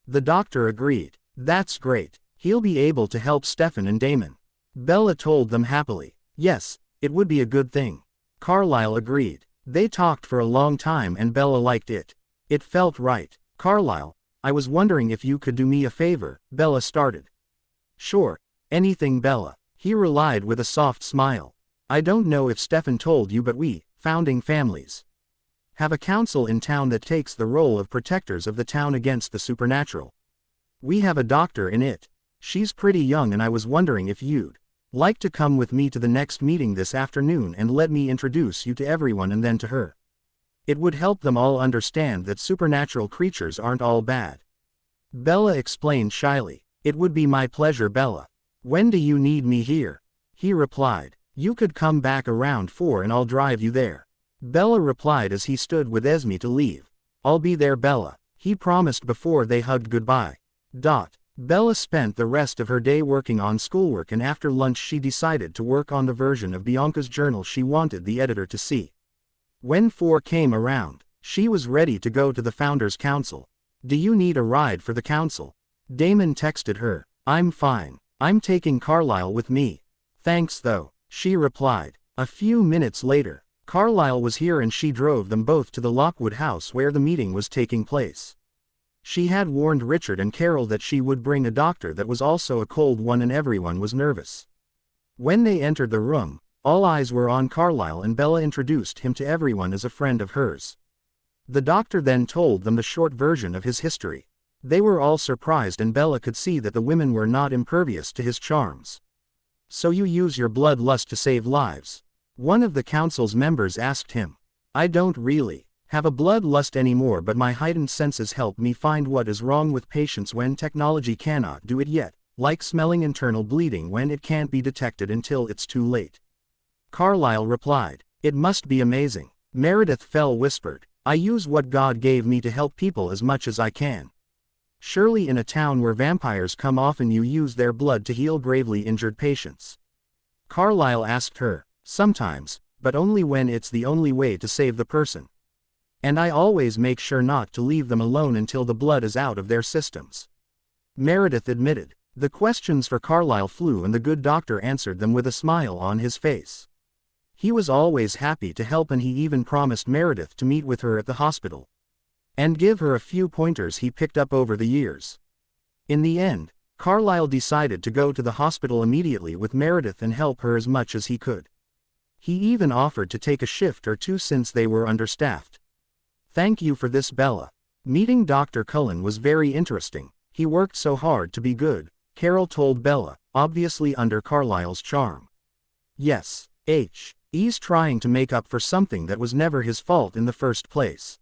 The doctor agreed. That's great. He'll be able to help Stefan and Damon. Bella told them happily. Yes, it would be a good thing. Carlisle agreed. They talked for a long time and Bella liked it. It felt right. Carlisle, I was wondering if you could do me a favor, Bella started. Sure, anything Bella. He replied with a soft smile. I don't know if Stefan told you, but we, founding families, have a council in town that takes the role of protectors of the town against the supernatural. We have a doctor in it. She's pretty young and I was wondering if you'd like to come with me to the next meeting this afternoon and let me introduce you to everyone and then to her. It would help them all understand that supernatural creatures aren't all bad. Bella explained shyly. It would be my pleasure, Bella. When do you need me here? He replied. You could come back around 4 and I'll drive you there. Bella replied as he stood with Esme to leave. I'll be there, Bella. He promised before they hugged goodbye. Bella spent the rest of her day working on schoolwork, and after lunch she decided to work on the version of Bianca's journal she wanted the editor to see. When 4 came around, she was ready to go to the Founders' Council. Do you need a ride for the council? Damon texted her. I'm fine. I'm taking Carlisle with me. Thanks though, she replied. A few minutes later, Carlisle was here and she drove them both to the Lockwood house where the meeting was taking place. She had warned Richard and Carol that she would bring a doctor that was also a cold one, and everyone was nervous. When they entered the room, all eyes were on Carlisle and Bella introduced him to everyone as a friend of hers. The doctor then told them the short version of his history. They were all surprised and Bella could see that the women were not impervious to his charms. So you use your bloodlust to save lives? One of the council's members asked him. I don't really have a bloodlust anymore, but my heightened senses help me find what is wrong with patients when technology cannot do it yet, like smelling internal bleeding when it can't be detected until it's too late. Carlisle replied. It must be amazing. Meredith Fell whispered. I use what God gave me to help people as much as I can. Surely in a town where vampires come often you use their blood to heal gravely injured patients. Carlisle asked her. Sometimes, but only when it's the only way to save the person. And I always make sure not to leave them alone until the blood is out of their systems. Meredith admitted. The questions for Carlisle flew and the good doctor answered them with a smile on his face. He was always happy to help, and he even promised Meredith to meet with her at the hospital and give her a few pointers he picked up over the years. In the end, Carlisle decided to go to the hospital immediately with Meredith and help her as much as he could. He even offered to take a shift or two since they were understaffed. Thank you for this, Bella. Meeting Dr. Cullen was very interesting. He worked so hard to be good, Carol told Bella, obviously under Carlisle's charm. Yes, he's trying to make up for something that was never his fault in the first place.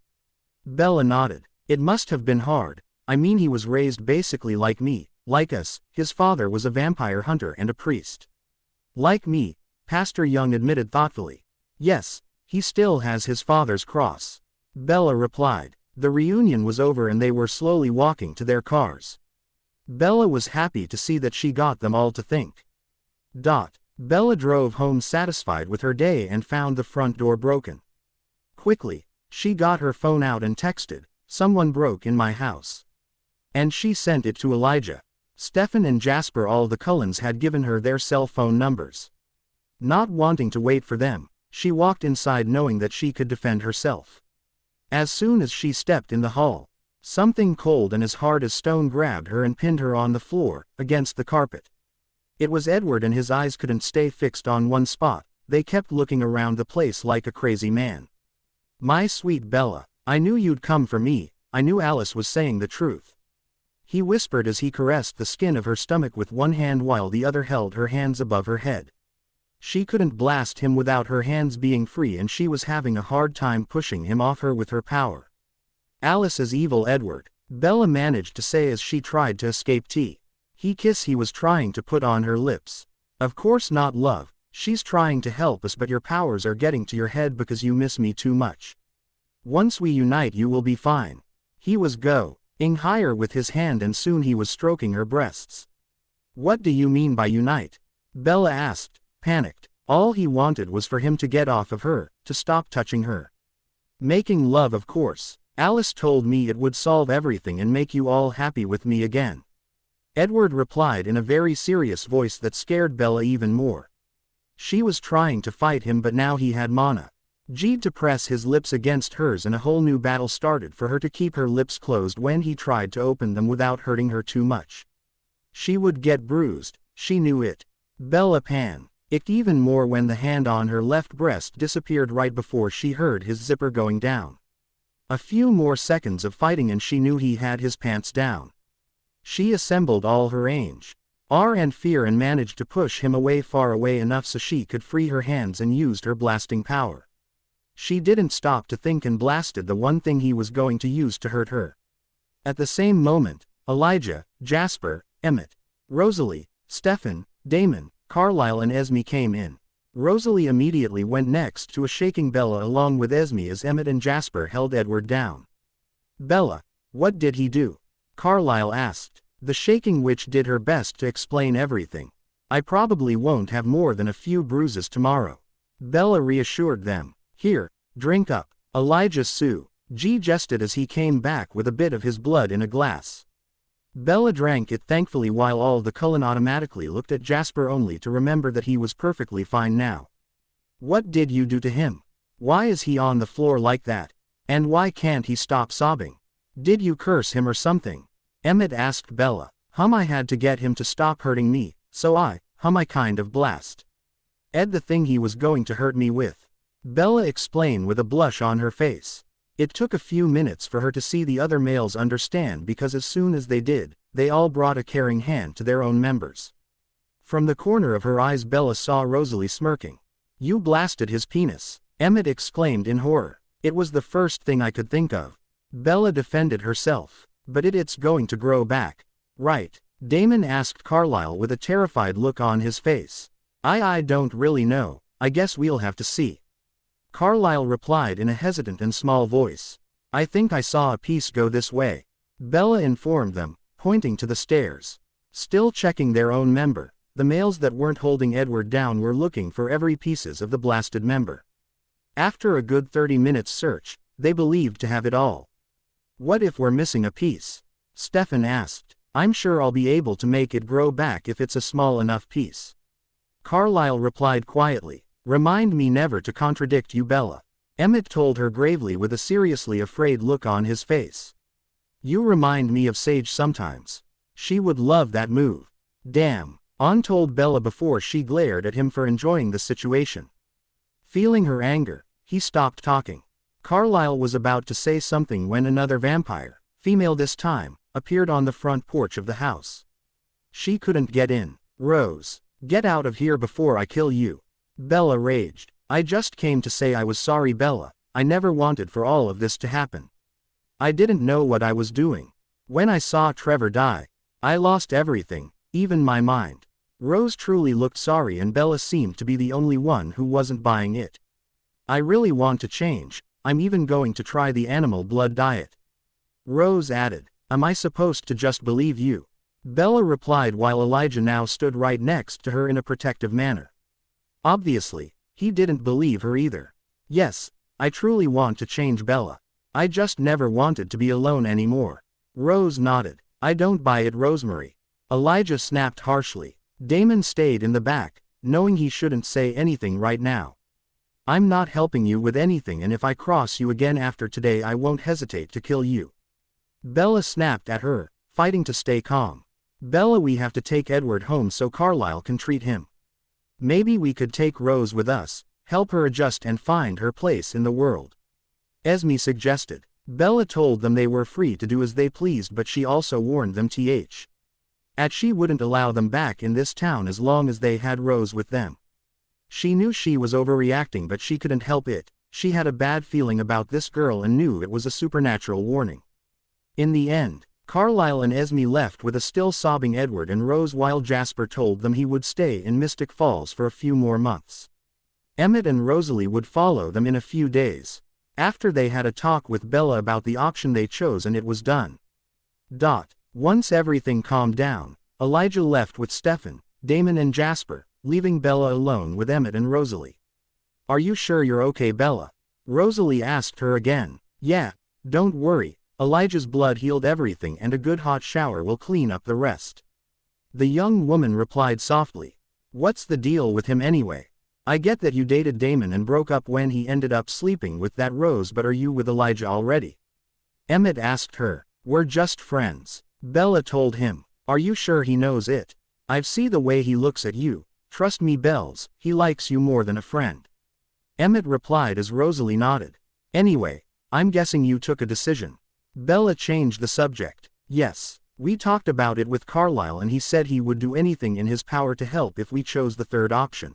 Bella nodded. It must have been hard. I mean, he was raised basically like me, like us. His father was a vampire hunter and a priest. Like me, Pastor Young admitted thoughtfully. Yes, he still has his father's cross. Bella replied. The reunion was over and they were slowly walking to their cars. Bella was happy to see that she got them all to think. Bella drove home satisfied with her day and found the front door broken. Quickly, she got her phone out and texted, "Someone broke in my house." And she sent it to Elijah. Stefan and Jasper, all the Cullens, had given her their cell phone numbers. Not wanting to wait for them, she walked inside knowing that she could defend herself. As soon as she stepped in the hall, something cold and as hard as stone grabbed her and pinned her on the floor, against the carpet. It was Edward, and his eyes couldn't stay fixed on one spot. They kept looking around the place like a crazy man. "My sweet Bella, I knew you'd come for me. I knew Alice was saying the truth," he whispered as he caressed the skin of her stomach with one hand while the other held her hands above her head. She couldn't blast him without her hands being free, and she was having a hard time pushing him off her with her power. "Alice is evil, Edward," Bella managed to say as she tried to escape he kiss he was trying to put on her lips. "Of course not, love. She's trying to help us, but your powers are getting to your head because you miss me too much. Once we unite you will be fine." He was going higher with his hand and soon he was stroking her breasts. "What do you mean by unite?" Bella asked, panicked. All he wanted was for him to get off of her, to stop touching her. "Making love, of course. Alice told me it would solve everything and make you all happy with me again," Edward replied in a very serious voice that scared Bella even more. She was trying to fight him, but now he had Mana G'd to press his lips against hers, and a whole new battle started for her to keep her lips closed when he tried to open them without hurting her too much. She would get bruised, she knew it. Bella panicked even more when the hand on her left breast disappeared right before she heard his zipper going down. A few more seconds of fighting and she knew he had his pants down. She assembled all her rage and fear and managed to push him away, far away enough so she could free her hands, and used her blasting power. She didn't stop to think and blasted the one thing he was going to use to hurt her. At the same moment, Elijah, Jasper, Emmett, Rosalie, Stefan, Damon, Carlisle and Esme came in. Rosalie immediately went next to a shaking Bella along with Esme as Emmett and Jasper held Edward down. "Bella, what did he do?" Carlisle asked. The shaking witch did her best to explain everything. "I probably won't have more than a few bruises tomorrow," Bella reassured them. "Here, drink up." Elijah suggested as he came back with a bit of his blood in a glass. Bella drank it thankfully while all the Cullen automatically looked at Jasper only to remember that he was perfectly fine now. "What did you do to him? Why is he on the floor like that? And why can't he stop sobbing? Did you curse him or something?" Emmett asked Bella. I had to get him to stop hurting me, so I kind of blast Ed the thing he was going to hurt me with," Bella explained with a blush on her face. It took a few minutes for her to see the other males understand, because as soon as they did, they all brought a caring hand to their own members. From the corner of her eyes Bella saw Rosalie smirking. "You blasted his penis," Emmett exclaimed in horror. "It was the first thing I could think of." Bella defended herself. "But it's going to grow back, right?" Damon asked Carlisle with a terrified look on his face. I don't really know. I guess we'll have to see," Carlisle replied in a hesitant and small voice. "I think I saw a piece go this way," Bella informed them, pointing to the stairs. Still checking their own member, the males that weren't holding Edward down were looking for every pieces of the blasted member. After a good 30 minutes search, they believed to have it all. What if we're missing a piece? Stefan asked. I'm sure I'll be able to make it grow back if it's a small enough piece. Carlyle replied quietly. Remind me never to contradict you, Bella. Emmett told her gravely with a seriously afraid look on his face. You remind me of Sage sometimes. She would love that move. Damn, On told Bella before she glared at him for enjoying the situation. Feeling her anger, he stopped talking. Carlyle was about to say something when another vampire, female this time, appeared on the front porch of the house. She couldn't get in. Rose, get out of here before I kill you. Bella raged. I just came to say I was sorry, Bella. I never wanted for all of this to happen. I didn't know what I was doing. When I saw Trevor die, I lost everything, even my mind. Rose truly looked sorry and Bella seemed to be the only one who wasn't buying it. I really want to change. I'm even going to try the animal blood diet. Rose added. Am I supposed to just believe you? Bella replied while Elijah now stood right next to her in a protective manner. Obviously, he didn't believe her either. Yes, I truly want to change, Bella. I just never wanted to be alone anymore. Rose nodded. I don't buy it, Rosemary. Elijah snapped harshly. Damon stayed in the back, knowing he shouldn't say anything right now. I'm not helping you with anything, and if I cross you again after today I won't hesitate to kill you. Bella snapped at her, fighting to stay calm. Bella, we have to take Edward home so Carlyle can treat him. Maybe we could take Rose with us, help her adjust and find her place in the world. Esme suggested. Bella told them they were free to do as they pleased, but she also warned them she wouldn't allow them back in this town as long as they had Rose with them. She knew she was overreacting, but she couldn't help it. She had a bad feeling about this girl and knew it was a supernatural warning. In the end, Carlyle and Esme left with a still sobbing Edward and Rose while Jasper told them he would stay in Mystic Falls for a few more months. Emmett and Rosalie would follow them in a few days. After they had a talk with Bella about the option they chose and it was done. Once everything calmed down, Elijah left with Stefan, Damon and Jasper, leaving Bella alone with Emmett and Rosalie. Are you sure you're okay, Bella? Rosalie asked her again. Yeah, don't worry, Elijah's blood healed everything and a good hot shower will clean up the rest. The young woman replied softly. What's the deal with him anyway? I get that you dated Damon and broke up when he ended up sleeping with that Rose, but are you with Elijah already? Emmett asked her. We're just friends. Bella told him. Are you sure he knows it? I've seen the way he looks at you. Trust me, Bells, he likes you more than a friend. Emmett replied as Rosalie nodded. Anyway, I'm guessing you took a decision. Bella changed the subject. Yes, we talked about it with Carlyle and he said he would do anything in his power to help if we chose the third option.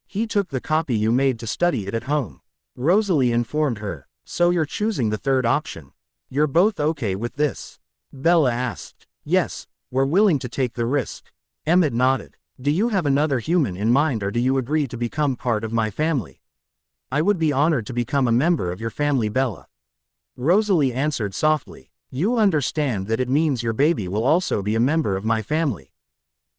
He took the copy you made to study it at home. Rosalie informed her. So you're choosing the third option. You're both okay with this? Bella asked. Yes, we're willing to take the risk. Emmett nodded. Do you have another human in mind or do you agree to become part of my family? I would be honored to become a member of your family, Bella. Rosalie answered softly. You understand that it means your baby will also be a member of my family.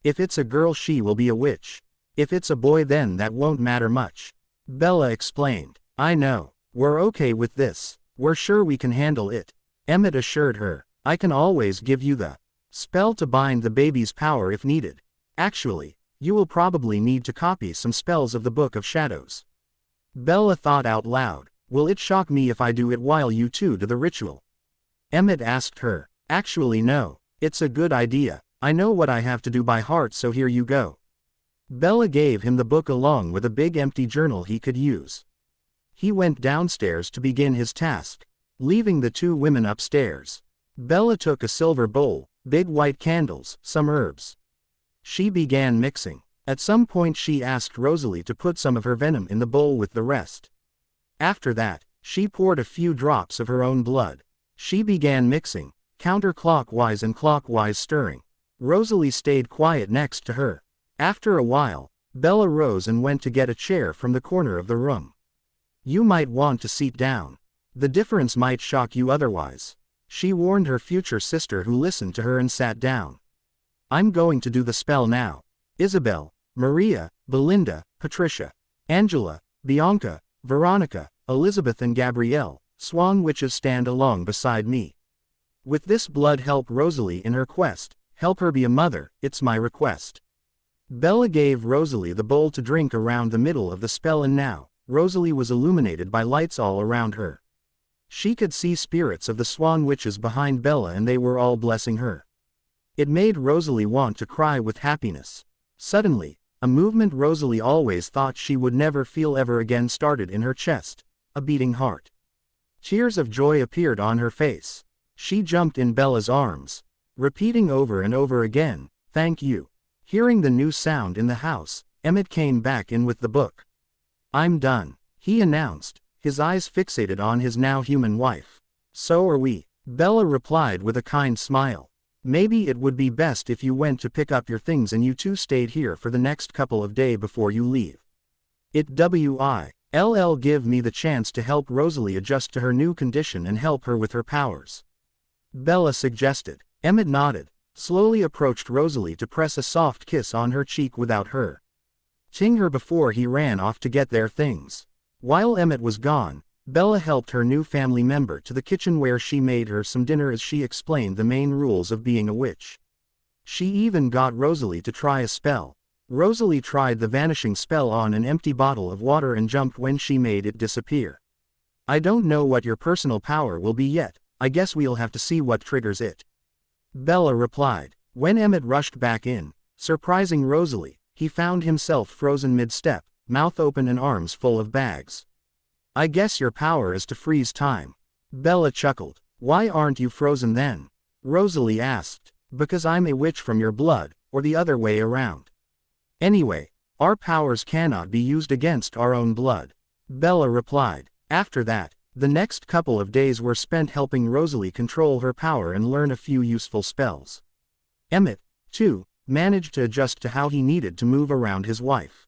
If it's a girl, she will be a witch. If it's a boy, then that won't matter much. Bella explained. I know. We're okay with this. We're sure we can handle it. Emmett assured her. I can always give you the spell to bind the baby's power if needed. Actually, you will probably need to copy some spells of the Book of Shadows. Bella thought out loud. Will it shock me if I do it while you two do the ritual? Emmett asked her. Actually no, it's a good idea. I know what I have to do by heart, so here you go. Bella gave him the book along with a big empty journal he could use. He went downstairs to begin his task, leaving the two women upstairs. Bella took a silver bowl, big white candles, some herbs. She began mixing. At some point she asked Rosalie to put some of her venom in the bowl with the rest. After that, she poured a few drops of her own blood. She began mixing, counterclockwise and clockwise stirring. Rosalie stayed quiet next to her. After a while, Bella rose and went to get a chair from the corner of the room. You might want to sit down. The difference might shock you otherwise. She warned her future sister, who listened to her and sat down. I'm going to do the spell now. Isabel, Maria, Belinda, Patricia, Angela, Bianca, Veronica, Elizabeth and Gabrielle, Swan witches stand along beside me. With this blood help Rosalie in her quest, help her be a mother, it's my request. Bella gave Rosalie the bowl to drink around the middle of the spell, and now, Rosalie was illuminated by lights all around her. She could see spirits of the Swan witches behind Bella, and they were all blessing her. It made Rosalie want to cry with happiness. Suddenly, a movement Rosalie always thought she would never feel ever again started in her chest, a beating heart. Tears of joy appeared on her face. She jumped in Bella's arms, repeating over and over again, "Thank you." Hearing the new sound in the house, Emmett came back in with the book. "I'm done," he announced, his eyes fixated on his now human wife. "So are we," Bella replied with a kind smile. "Maybe it would be best if you went to pick up your things and you two stayed here for the next couple of days before you leave. It will give me the chance to help Rosalie adjust to her new condition and help her with her powers," Bella suggested. Emmett nodded, slowly approached Rosalie to press a soft kiss on her cheek without her ting her before he ran off to get their things. While Emmett was gone, Bella helped her new family member to the kitchen where she made her some dinner as she explained the main rules of being a witch. She even got Rosalie to try a spell. Rosalie tried the vanishing spell on an empty bottle of water and jumped when she made it disappear. "I don't know what your personal power will be yet, I guess we'll have to see what triggers it," Bella replied. When Emmett rushed back in, surprising Rosalie, he found himself frozen mid-step, mouth open and arms full of bags. "I guess your power is to freeze time," Bella chuckled. "Why aren't you frozen then?" Rosalie asked. "Because I'm a witch from your blood, or the other way around. Anyway, our powers cannot be used against our own blood," Bella replied. After that, the next couple of days were spent helping Rosalie control her power and learn a few useful spells. Emmett, too, managed to adjust to how he needed to move around his wife.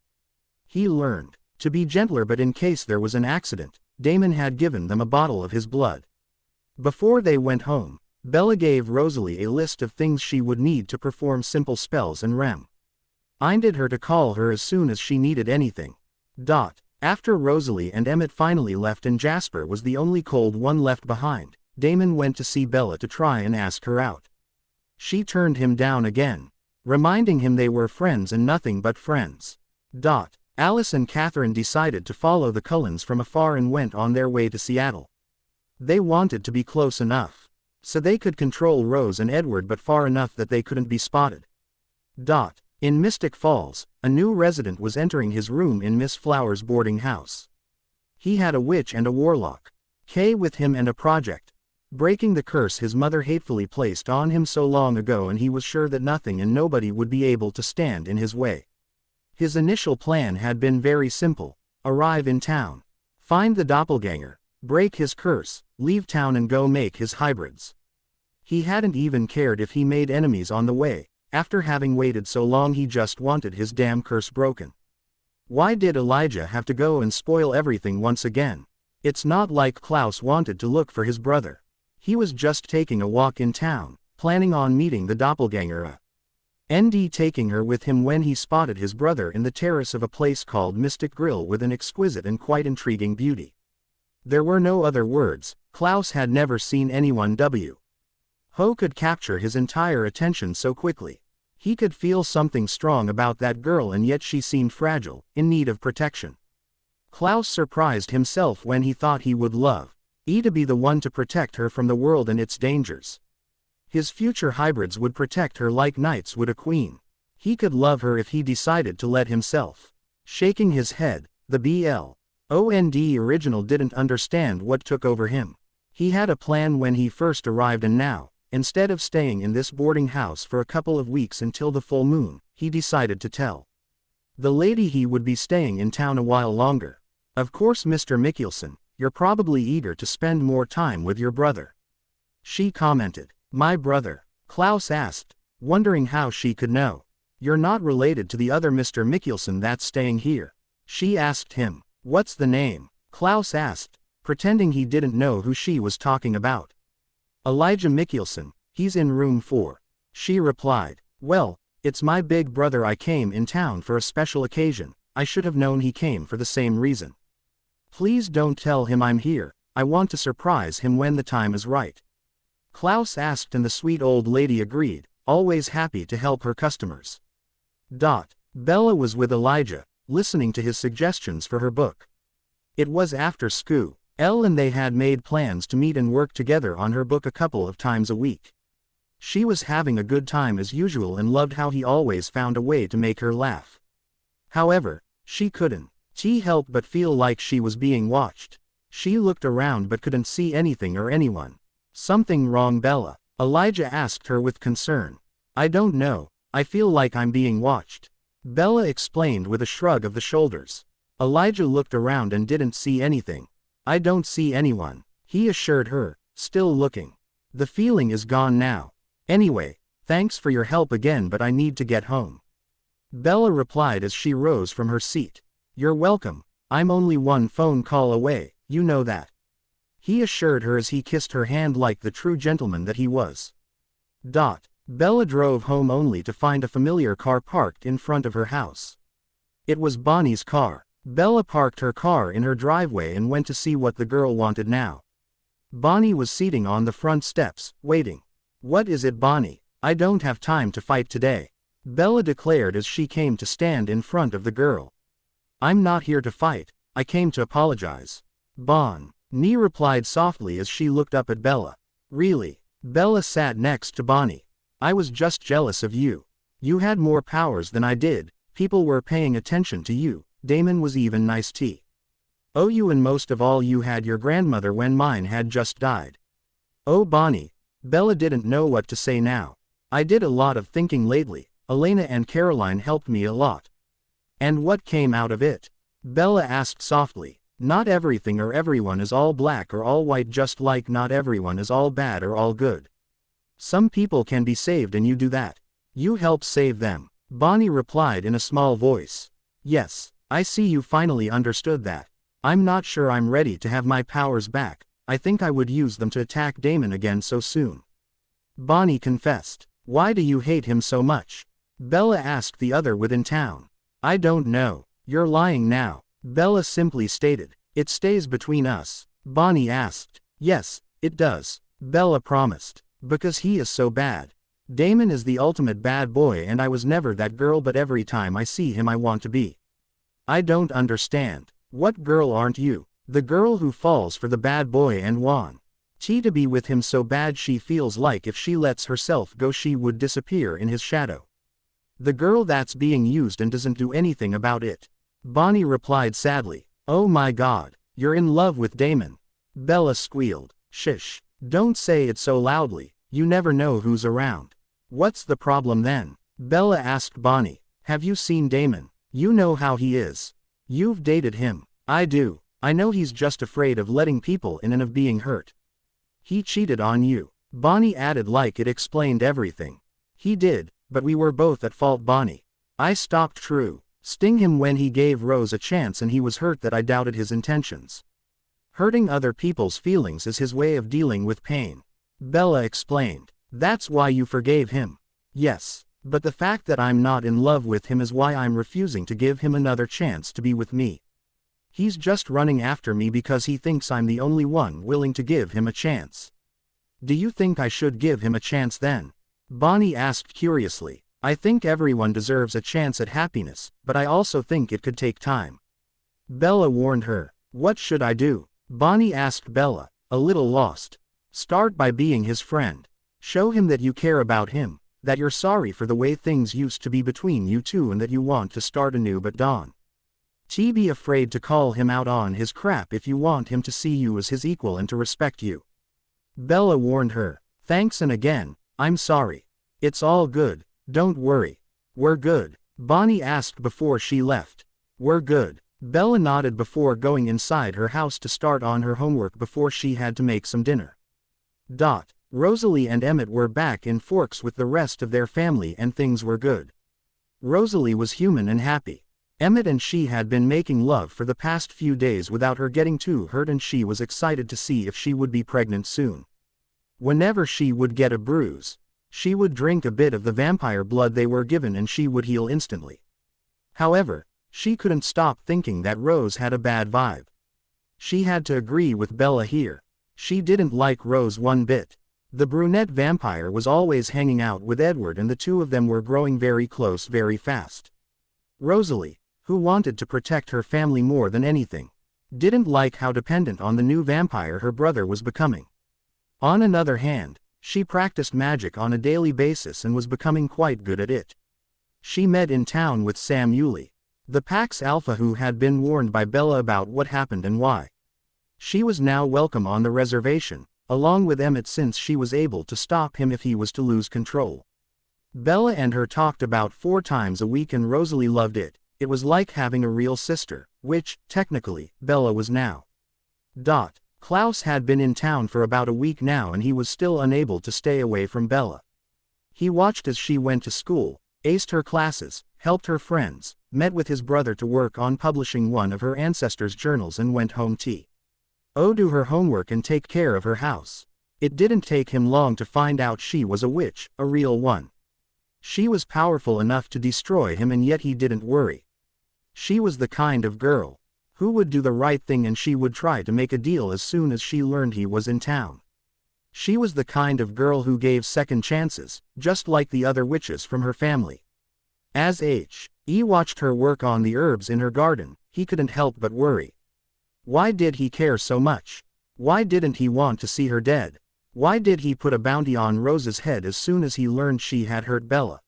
He learned to be gentler, but in case there was an accident, Damon had given them a bottle of his blood. Before they went home, Bella gave Rosalie a list of things she would need to perform simple spells and reminded her to call her as soon as she needed anything. After Rosalie and Emmett finally left and Jasper was the only cold one left behind, Damon went to see Bella to try and ask her out. She turned him down again, reminding him they were friends and nothing but friends. Alice and Catherine decided to follow the Cullens from afar and went on their way to Seattle. They wanted to be close enough so they could control Rose and Edward, but far enough that they couldn't be spotted. In Mystic Falls, a new resident was entering his room in Miss Flower's boarding house. He had a witch and a warlock with him and a project breaking the curse his mother hatefully placed on him so long ago, and he was sure that nothing and nobody would be able to stand in his way. His initial plan had been very simple: arrive in town, find the doppelganger, break his curse, leave town and go make his hybrids. He hadn't even cared if he made enemies on the way. After having waited so long, he just wanted his damn curse broken. Why did Elijah have to go and spoil everything once again? It's not like Klaus wanted to look for his brother. He was just taking a walk in town, planning on meeting the doppelganger, taking her with him when he spotted his brother in the terrace of a place called Mystic Grill with an exquisite and quite intriguing beauty. There were no other words. Klaus had never seen anyone who could capture his entire attention so quickly. He could feel something strong about that girl, and yet she seemed fragile, in need of protection. Klaus surprised himself when he thought he would love to be the one to protect her from the world and its dangers. His future hybrids would protect her like knights would a queen. He could love her if he decided to let himself. Shaking his head, the BLOND original didn't understand what took over him. He had a plan when he first arrived, and now, instead of staying in this boarding house for a couple of weeks until the full moon, he decided to tell the lady he would be staying in town a while longer. "Of course, Mr. Mikkelsen, you're probably eager to spend more time with your brother," she commented. "My brother?" Klaus asked, wondering how she could know. "You're not related to the other Mr. Mikkelsen that's staying here?" she asked him. "What's the name?" Klaus asked, pretending he didn't know who she was talking about. "Elijah Mikkelsen, he's in room 4, she replied. "Well, it's my big brother. I came in town for a special occasion. I should have known he came for the same reason." Please don't tell him I'm here, I want to surprise him when the time is right. Klaus asked and the sweet old lady agreed, always happy to help her customers. Bella was with Elijah, listening to his suggestions for her book. It was after school. Elle and they had made plans to meet and work together on her book a couple of times a week. She was having a good time as usual and loved how he always found a way to make her laugh. However, she couldn't help but feel like she was being watched. She looked around but couldn't see anything or anyone. Something wrong, Bella? Elijah asked her with concern. I don't know, I feel like I'm being watched. Bella explained with a shrug of the shoulders. Elijah looked around and didn't see anything. I don't see anyone, he assured her, still looking. The feeling is gone now. Anyway, thanks for your help again, but I need to get home. Bella replied as she rose from her seat. You're welcome, I'm only one phone call away, you know that. He assured her as he kissed her hand like the true gentleman that he was. Bella drove home only to find a familiar car parked in front of her house. It was Bonnie's car. Bella parked her car in her driveway and went to see what the girl wanted now. Bonnie was sitting on the front steps, waiting. What is it, Bonnie? I don't have time to fight today, Bella declared as she came to stand in front of the girl. I'm not here to fight, I came to apologize. Bonnie replied softly as she looked up at Bella. Really? Bella sat next to Bonnie. I was just jealous of you. You had more powers than I did, people were paying attention to you. Damon was even nice to you, and most of all you had your grandmother when mine had just died. Oh Bonnie. Bella didn't know what to say now. I did a lot of thinking lately, Elena and Caroline helped me a lot. And what came out of it? Bella asked softly. Not everything or everyone is all black or all white, just like not everyone is all bad or all good. Some people can be saved and you do that. You help save them, Bonnie replied in a small voice. Yes. I see you finally understood that. I'm not sure I'm ready to have my powers back, I think I would use them to attack Damon again so soon. Bonnie confessed. Why do you hate him so much? Bella asked the other within town. I don't know, you're lying now, Bella simply stated. It stays between us, Bonnie asked. Yes, it does, Bella promised. Because he is so bad. Damon is the ultimate bad boy and I was never that girl, but every time I see him I want to be. I don't understand. What girl aren't you? The girl who falls for the bad boy and wants to be with him so bad she feels like if she lets herself go she would disappear in his shadow. The girl that's being used and doesn't do anything about it. Bonnie replied sadly. Oh my God, you're in love with Damon. Bella squealed. Shish, don't say it so loudly, you never know who's around. What's the problem then? Bella asked Bonnie. Have you seen Damon? You know how he is. You've dated him. I do. I know he's just afraid of letting people in and of being hurt. He cheated on you. Bonnie added like it explained everything. He did, but we were both at fault, Bonnie. I stopped sting him when he gave Rose a chance and he was hurt that I doubted his intentions. Hurting other people's feelings is his way of dealing with pain. Bella explained. That's why you forgave him. Yes. But the fact that I'm not in love with him is why I'm refusing to give him another chance to be with me. He's just running after me because he thinks I'm the only one willing to give him a chance. Do you think I should give him a chance then? Bonnie asked curiously. I think everyone deserves a chance at happiness, but I also think it could take time. Bella warned her. What should I do? Bonnie asked Bella, a little lost. Start by being his friend. Show him that you care about him, that you're sorry for the way things used to be between you two and that you want to start anew, but don't be afraid to call him out on his crap if you want him to see you as his equal and to respect you. Bella warned her. Thanks, and again, I'm sorry. It's all good, don't worry. We're good, Bonnie asked before she left. We're good. Bella nodded before going inside her house to start on her homework before she had to make some dinner. Rosalie and Emmett were back in Forks with the rest of their family and things were good. Rosalie was human and happy. Emmett and she had been making love for the past few days without her getting too hurt, and she was excited to see if she would be pregnant soon. Whenever she would get a bruise, she would drink a bit of the vampire blood they were given and she would heal instantly. However, she couldn't stop thinking that Rose had a bad vibe. She had to agree with Bella here. She didn't like Rose one bit. The brunette vampire was always hanging out with Edward and the two of them were growing very close very fast. Rosalie, who wanted to protect her family more than anything, didn't like how dependent on the new vampire her brother was becoming. On another hand, she practiced magic on a daily basis and was becoming quite good at it. She met in town with Sam Yulee, the Pax Alpha who had been warned by Bella about what happened and why. She was now welcome on the reservation, along with Emmett since she was able to stop him if he was to lose control. Bella and her talked about 4 times a week and Rosalie loved it. It was like having a real sister, which, technically, Bella was now. Klaus had been in town for about a week now and he was still unable to stay away from Bella. He watched as she went to school, aced her classes, helped her friends, met with his brother to work on publishing one of her ancestors' journals and went home to do her homework and take care of her house. It didn't take him long to find out she was a witch, a real one. She was powerful enough to destroy him and yet he didn't worry. She was the kind of girl who would do the right thing and she would try to make a deal as soon as she learned he was in town. She was the kind of girl who gave second chances, just like the other witches from her family. As He watched her work on the herbs in her garden, he couldn't help but worry. Why did he care so much? Why didn't he want to see her dead? Why did he put a bounty on Rose's head as soon as he learned she had hurt Bella?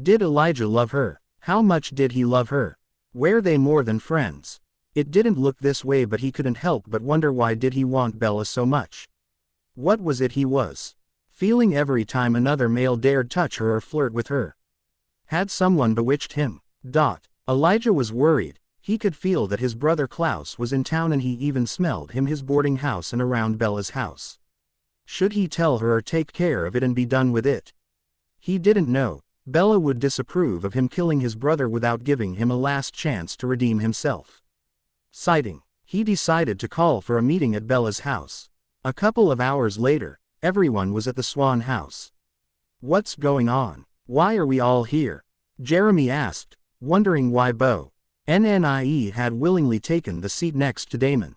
Did Elijah love her? How much did he love her? Were they more than friends? It didn't look this way but he couldn't help but wonder why did he want Bella so much? What was it he was feeling every time another male dared touch her or flirt with her? Had someone bewitched him? Elijah was worried. He could feel that his brother Klaus was in town and he even smelled his boarding house and around Bella's house. Should he tell her or take care of it and be done with it? He didn't know. Bella would disapprove of him killing his brother without giving him a last chance to redeem himself. He decided to call for a meeting at Bella's house. A couple of hours later, everyone was at the Swan house. What's going on? Why are we all here? Jeremy asked, wondering why Bo Nnie had willingly taken the seat next to Damon.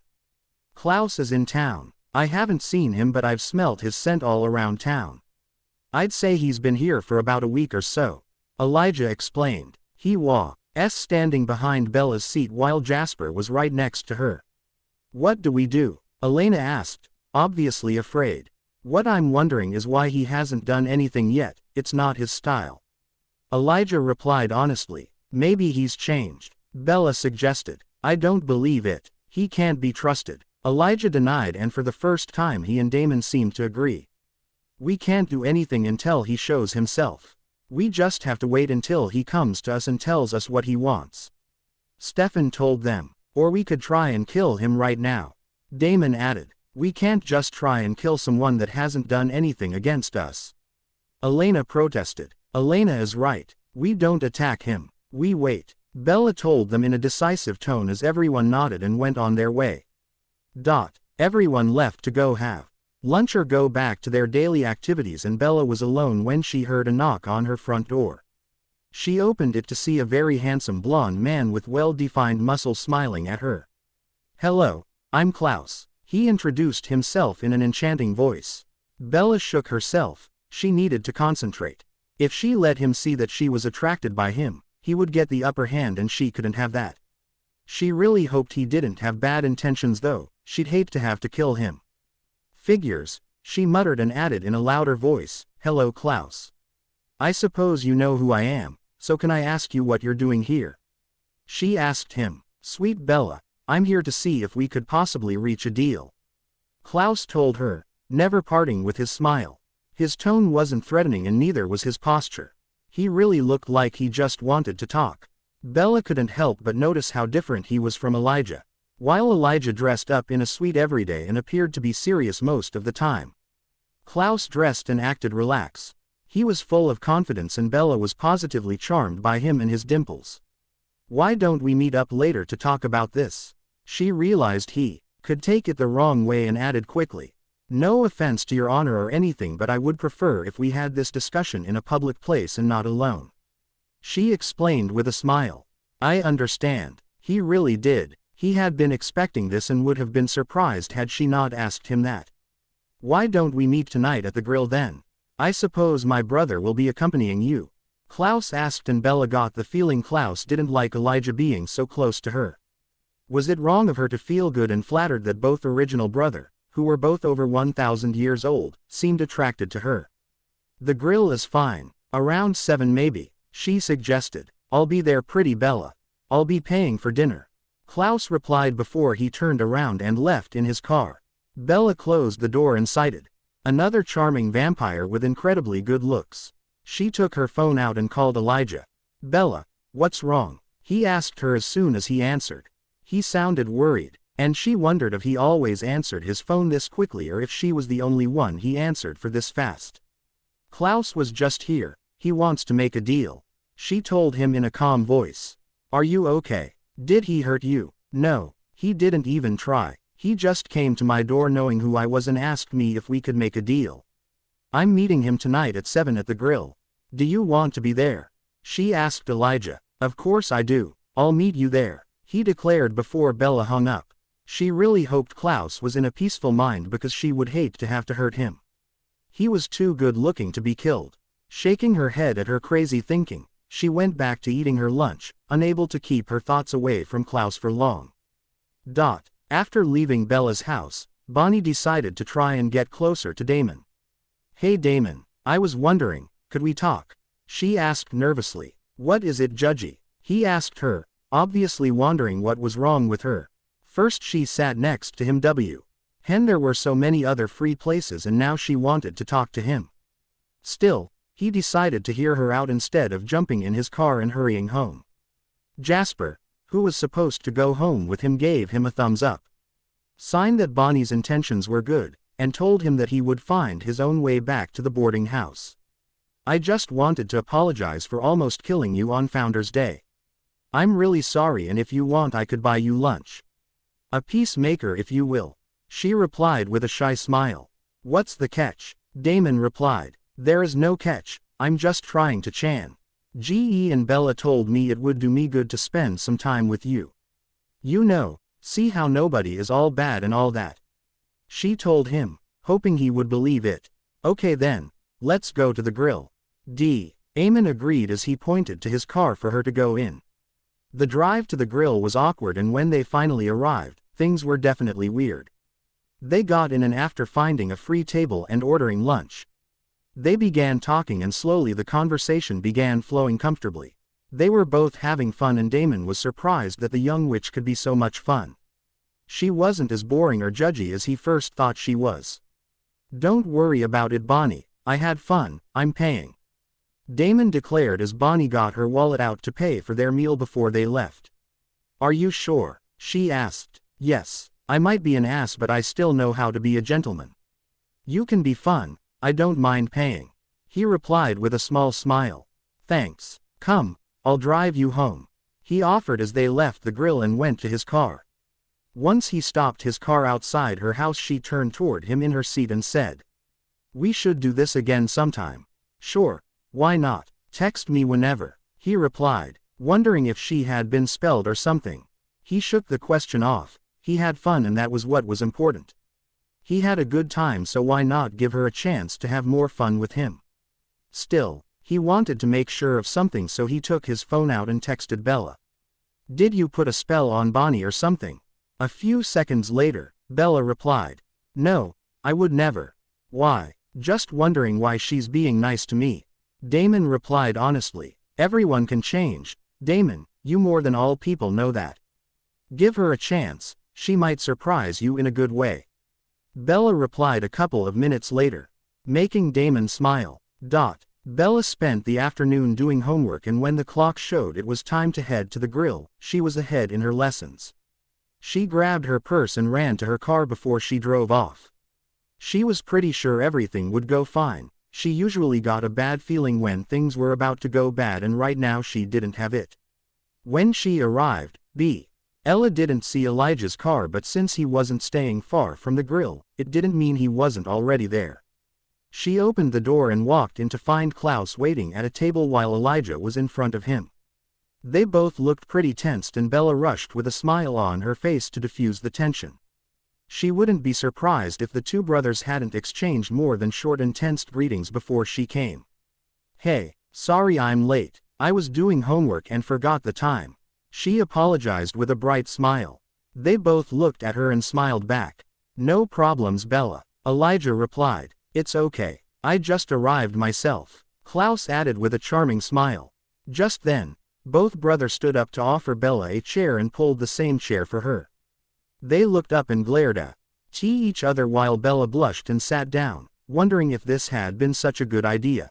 Klaus is in town. I haven't seen him but I've smelt his scent all around town. I'd say he's been here for about a week or so, Elijah explained. He was standing behind Bella's seat while Jasper was right next to her. What do we do? Elena asked, obviously afraid. What I'm wondering is why he hasn't done anything yet. It's not his style. Elijah replied honestly. Maybe he's changed. Bella suggested. I don't believe it. He can't be trusted. Elijah denied and for the first time he and Damon seemed to agree. We can't do anything until he shows himself. We just have to wait until he comes to us and tells us what he wants. Stefan told them. Or we could try and kill him right now. Damon added. We can't just try and kill someone that hasn't done anything against us. Elena protested. Elena is right. We don't attack him. We wait. Bella told them in a decisive tone as everyone nodded and went on their way. Everyone left to go have lunch or go back to their daily activities and Bella was alone when she heard a knock on her front door. She opened it to see a very handsome blonde man with well-defined muscles smiling at her. Hello, I'm Klaus. He introduced himself in an enchanting voice. Bella shook herself. She needed to concentrate. If she let him see that she was attracted by him, he would get the upper hand and she couldn't have that. She really hoped he didn't have bad intentions though. She'd hate to have to kill him. Figures, she muttered and added in a louder voice, Hello Klaus. I suppose you know who I am, so can I ask you what you're doing here? She asked him. Sweet Bella, I'm here to see if we could possibly reach a deal. Klaus told her, never parting with his smile. His tone wasn't threatening and neither was his posture. He really looked like he just wanted to talk. Bella couldn't help but notice how different he was from Elijah. While Elijah dressed up in a suit every day and appeared to be serious most of the time, Klaus dressed and acted relaxed. He was full of confidence and Bella was positively charmed by him and his dimples. Why don't we meet up later to talk about this? She realized he could take it the wrong way and added quickly. No offense to your honor or anything but I would prefer if we had this discussion in a public place and not alone. She explained with a smile. I understand. He really did. He had been expecting this and would have been surprised had she not asked him that. "Why don't we meet tonight at the grill then? I suppose my brother will be accompanying you?" Klaus asked, and Bella got the feeling Klaus didn't like Elijah being so close to her. Was it wrong of her to feel good and flattered that both original brother, who were both over 1,000 years old, seemed attracted to her? "The grill is fine. Around 7 maybe," she suggested. "I'll be there, pretty Bella. I'll be paying for dinner," Klaus replied before he turned around and left in his car. Bella closed the door and sighed. Another charming vampire with incredibly good looks. She took her phone out and called Elijah. "Bella, what's wrong?" he asked her as soon as he answered. He sounded worried, and she wondered if he always answered his phone this quickly or if she was the only one he answered for this fast. "Klaus was just here. He wants to make a deal," she told him in a calm voice. "Are you okay? Did he hurt you?" "No, he didn't even try. He just came to my door knowing who I was and asked me if we could make a deal. I'm meeting him tonight at 7 at the grill. Do you want to be there?" she asked Elijah. "Of course I do. I'll meet you there," he declared before Bella hung up. She really hoped Klaus was in a peaceful mind because she would hate to have to hurt him. He was too good looking to be killed. Shaking her head at her crazy thinking, she went back to eating her lunch, unable to keep her thoughts away from Klaus for long. After leaving Bella's house, Bonnie decided to try and get closer to Damon. "Hey Damon, I was wondering, could we talk?" she asked nervously. "What is it, Judgy?" he asked her, obviously wondering what was wrong with her. First she sat next to him and there were so many other free places, and now she wanted to talk to him. Still, he decided to hear her out instead of jumping in his car and hurrying home. Jasper, who was supposed to go home with him, gave him a thumbs up. Sign that Bonnie's intentions were good, and told him that he would find his own way back to the boarding house. "I just wanted to apologize for almost killing you on Founder's Day. I'm really sorry, and if you want I could buy you lunch. A peacemaker if you will," she replied with a shy smile. "What's the catch?" Damon replied. "There is no catch, I'm just trying to chan. Ge and Bella told me it would do me good to spend some time with you. You know, see how nobody is all bad and all that," she told him, hoping he would believe it. "Okay then, let's go to the grill." Damon agreed as he pointed to his car for her to go in. The drive to the grill was awkward, and when they finally arrived, things were definitely weird. They got in, and after finding a free table and ordering lunch, they began talking, and slowly the conversation began flowing comfortably. They were both having fun, and Damon was surprised that the young witch could be so much fun. She wasn't as boring or judgy as he first thought she was. "Don't worry about it, Bonnie, I had fun, I'm paying," Damon declared as Bonnie got her wallet out to pay for their meal before they left. "Are you sure?" she asked. "Yes, I might be an ass, but I still know how to be a gentleman. You can be fun, I don't mind paying," he replied with a small smile. "Thanks. Come, I'll drive you home," he offered as they left the grill and went to his car. Once he stopped his car outside her house, she turned toward him in her seat and said, "We should do this again sometime." "Sure, why not? Text me whenever," he replied, wondering if she had been spelled or something. He shook the question off. He had fun, and that was what was important. He had a good time, so why not give her a chance to have more fun with him? Still, he wanted to make sure of something, so he took his phone out and texted Bella. "Did you put a spell on Bonnie or something?" A few seconds later, Bella replied, "No, I would never." "Why?" "Just wondering why she's being nice to me." Damon replied honestly. "Everyone can change, Damon, you more than all people know that. Give her a chance, she might surprise you in a good way." Bella replied a couple of minutes later, making Damon smile. Bella spent the afternoon doing homework, and when the clock showed it was time to head to the grill, she was ahead in her lessons. She grabbed her purse and ran to her car before she drove off. She was pretty sure everything would go fine. She usually got a bad feeling when things were about to go bad, and right now she didn't have it. When she arrived, Ella didn't see Elijah's car, but since he wasn't staying far from the grill, it didn't mean he wasn't already there. She opened the door and walked in to find Klaus waiting at a table while Elijah was in front of him. They both looked pretty tensed and Bella rushed with a smile on her face to diffuse the tension. She wouldn't be surprised if the two brothers hadn't exchanged more than short and tense greetings before she came. "Hey, sorry I'm late. I was doing homework and forgot the time," she apologized with a bright smile. They both looked at her and smiled back. "No problems, Bella," Elijah replied. "It's okay. I just arrived myself," Klaus added with a charming smile. Just then, both brothers stood up to offer Bella a chair and pulled the same chair for her. They looked up and glared at each other while Bella blushed and sat down, wondering if this had been such a good idea.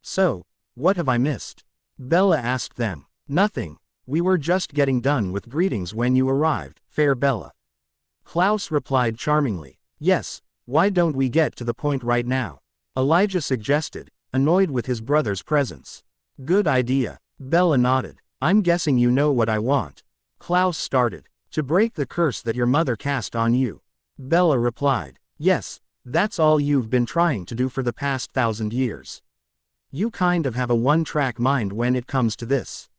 "So, what have I missed?" Bella asked them. "Nothing. We were just getting done with greetings when you arrived, fair Bella," Klaus replied charmingly. "Yes, why don't we get to the point right now?" Elijah suggested, annoyed with his brother's presence. "Good idea," Bella nodded. "I'm guessing you know what I want," Klaus started. "To break the curse that your mother cast on you," Bella replied. "Yes, that's all you've been trying to do for the past 1,000 years. You kind of have a one-track mind when it comes to this,"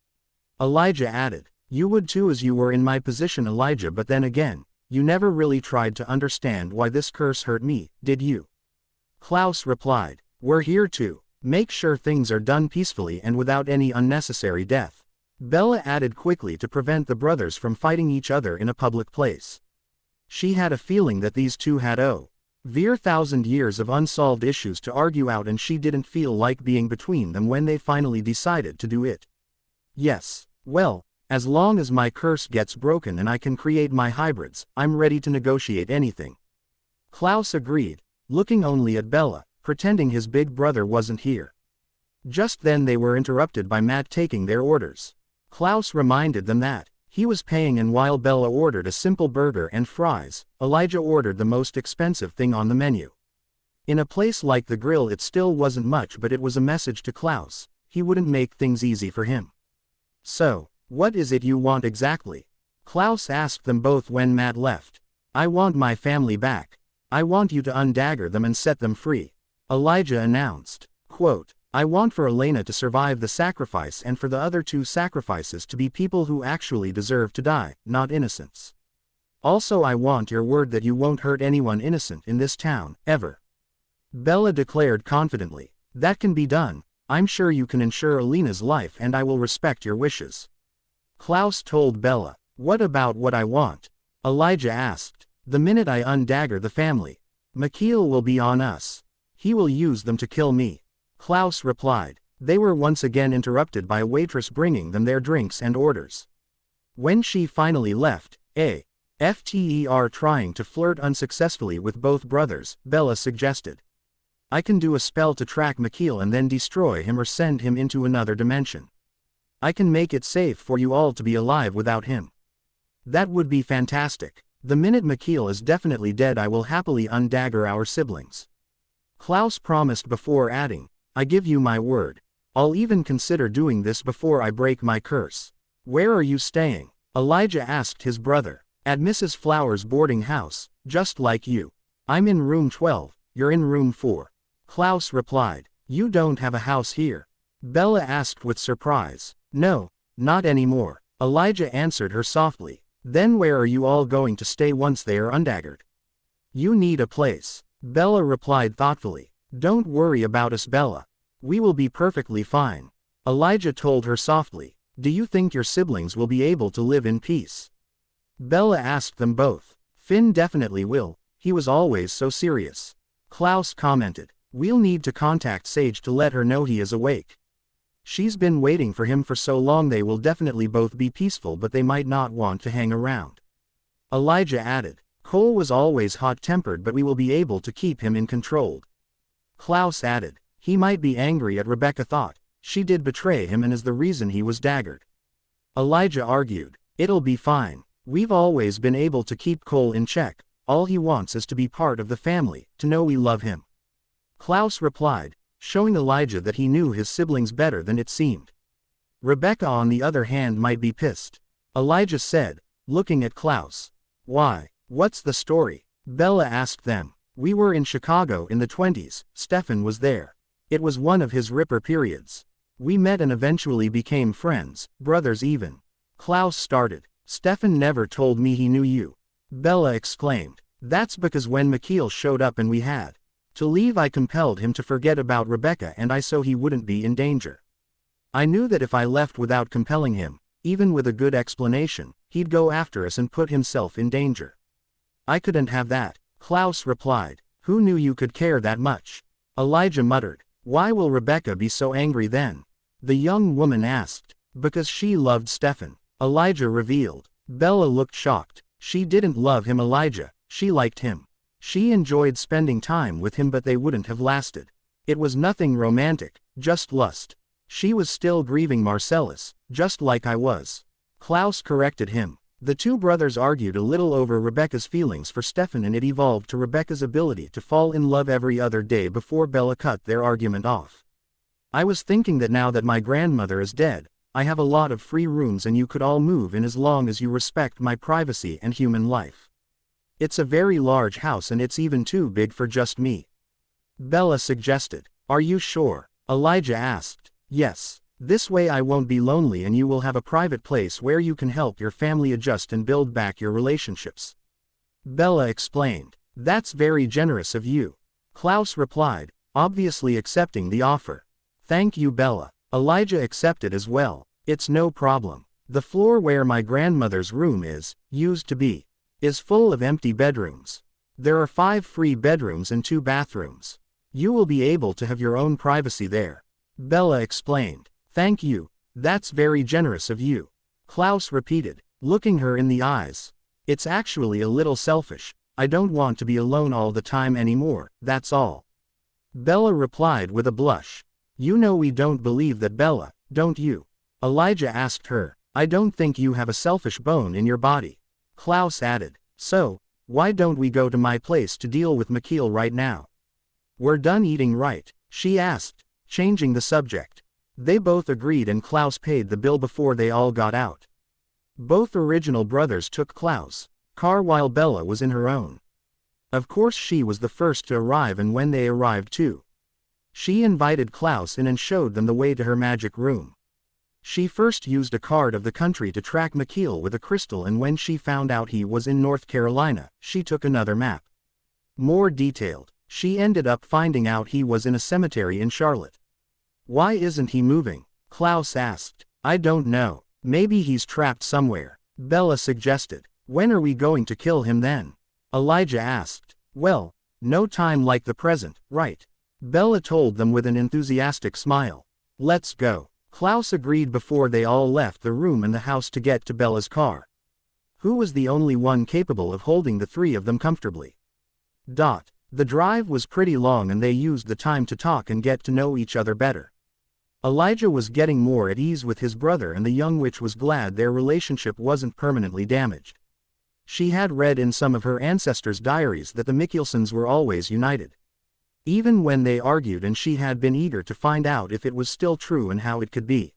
Elijah added. "You would too as you were in my position, Elijah, but then again, you never really tried to understand why this curse hurt me, did you?" Klaus replied. "We're here to make sure things are done peacefully and without any unnecessary death," Bella added quickly to prevent the brothers from fighting each other in a public place. She had a feeling that these two had over 1,000 years of unsolved issues to argue out, and she didn't feel like being between them when they finally decided to do it. "Yes, well, as long as my curse gets broken and I can create my hybrids, I'm ready to negotiate anything," Klaus agreed, looking only at Bella, pretending his big brother wasn't here. Just then they were interrupted by Matt taking their orders. Klaus reminded them that he was paying, and while Bella ordered a simple burger and fries, Elijah ordered the most expensive thing on the menu. In a place like the grill it still wasn't much, but it was a message to Klaus. He wouldn't make things easy for him. "So, what is it you want exactly?" Klaus asked them both when Matt left. "I want my family back. I want you to undagger them and set them free," Elijah announced. Quote, "I want for Elena to survive the sacrifice and for the other two sacrifices to be people who actually deserve to die, not innocents. Also I want your word that you won't hurt anyone innocent in this town, ever," Bella declared confidently. "That can be done. I'm sure you can ensure Elena's life and I will respect your wishes," Klaus told Bella. "What about what I want?" Elijah asked. "The minute I undagger the family, Mikhail will be on us. He will use them to kill me," Klaus replied. They were once again interrupted by a waitress bringing them their drinks and orders. When she finally left, after trying to flirt unsuccessfully with both brothers, Bella suggested, "I can do a spell to track Mikhail and then destroy him or send him into another dimension. I can make it safe for you all to be alive without him." "That would be fantastic. The minute Mikhail is definitely dead I will happily undagger our siblings," Klaus promised before adding, "I give you my word. I'll even consider doing this before I break my curse." "Where are you staying?" Elijah asked his brother. "At Mrs. Flower's boarding house, just like you." "I'm in room 12, you're in room 4. Klaus replied. "You don't have a house here?" Bella asked with surprise. "No, not anymore," Elijah answered her softly. "Then where are you all going to stay once they are undaggered?" "You need a place," Bella replied thoughtfully. "Don't worry about us, Bella. We will be perfectly fine," Elijah told her softly. "Do you think your siblings will be able to live in peace?" Bella asked them both. "Finn definitely will, he was always so serious," Klaus commented. "We'll need to contact Sage to let her know he is awake. She's been waiting for him for so long. They will definitely both be peaceful, but they might not want to hang around," Elijah added. "Cole was always hot-tempered, but we will be able to keep him in control," Klaus added. "He might be angry at Rebecca, thought she did betray him and is the reason he was daggered," Elijah argued. "It'll be fine. We've always been able to keep Cole in check. All he wants is to be part of the family, to know we love him," Klaus replied, showing Elijah that he knew his siblings better than it seemed. "Rebecca on the other hand might be pissed," Elijah said, looking at Klaus. "Why? What's the story?" Bella asked them. "We were in Chicago in the 20s, Stefan was there. It was one of his ripper periods," We met and eventually became friends, brothers even. Klaus started. Stefan never told me he knew you. Bella exclaimed. That's because when Mikhail showed up and we had to leave, I compelled him to forget about Rebecca and I so he wouldn't be in danger. I knew that if I left without compelling him, even with a good explanation, he'd go after us and put himself in danger. I couldn't have that, Klaus replied. Who knew you could care that much? Elijah muttered. Why will Rebecca be so angry then? The young woman asked. Because she loved Stefan, Elijah revealed. Bella looked shocked. She didn't love him, Elijah, she liked him. She enjoyed spending time with him, but they wouldn't have lasted. It was nothing romantic, just lust. She was still grieving Marcellus, just like I was. Klaus corrected him. The two brothers argued a little over Rebecca's feelings for Stefan and it evolved to Rebecca's ability to fall in love every other day before Bella cut their argument off. I was thinking that now that my grandmother is dead, I have a lot of free rooms and you could all move in as long as you respect my privacy and human life. It's a very large house and it's even too big for just me. Bella suggested. Are you sure? Elijah asked. Yes. This way I won't be lonely and you will have a private place where you can help your family adjust and build back your relationships. Bella explained. That's very generous of you. Klaus replied, obviously accepting the offer. Thank you, Bella. Elijah accepted as well. It's no problem. The floor where my grandmother's room used to be, is full of empty bedrooms. There are 5 free bedrooms and 2 bathrooms. You will be able to have your own privacy there. Bella explained. Thank you, that's very generous of you. Klaus repeated, looking her in the eyes. It's actually a little selfish, I don't want to be alone all the time anymore, that's all. Bella replied with a blush. You know we don't believe that, Bella, don't you? Elijah asked her. I don't think you have a selfish bone in your body. Klaus added. So, why don't we go to my place to deal with Mikhail right now? We're done eating, right? She asked, changing the subject. They both agreed and Klaus paid the bill before they all got out. Both original brothers took Klaus' car while Bella was in her own. Of course she was the first to arrive and when they arrived too, she invited Klaus in and showed them the way to her magic room. She first used a card of the country to track Mikhail with a crystal and when she found out he was in North Carolina, she took another map. More detailed, she ended up finding out he was in a cemetery in Charlotte. Why isn't he moving? Klaus asked. I don't know. Maybe he's trapped somewhere. Bella suggested. When are we going to kill him then? Elijah asked. Well, no time like the present, right? Bella told them with an enthusiastic smile. Let's go. Klaus agreed before they all left the room and the house to get to Bella's car. Who was the only one capable of holding the 3 of them comfortably? The drive was pretty long and they used the time to talk and get to know each other better. Elijah was getting more at ease with his brother and the young witch was glad their relationship wasn't permanently damaged. She had read in some of her ancestors' diaries that the Mikkelsons were always united, even when they argued, and she had been eager to find out if it was still true and how it could be.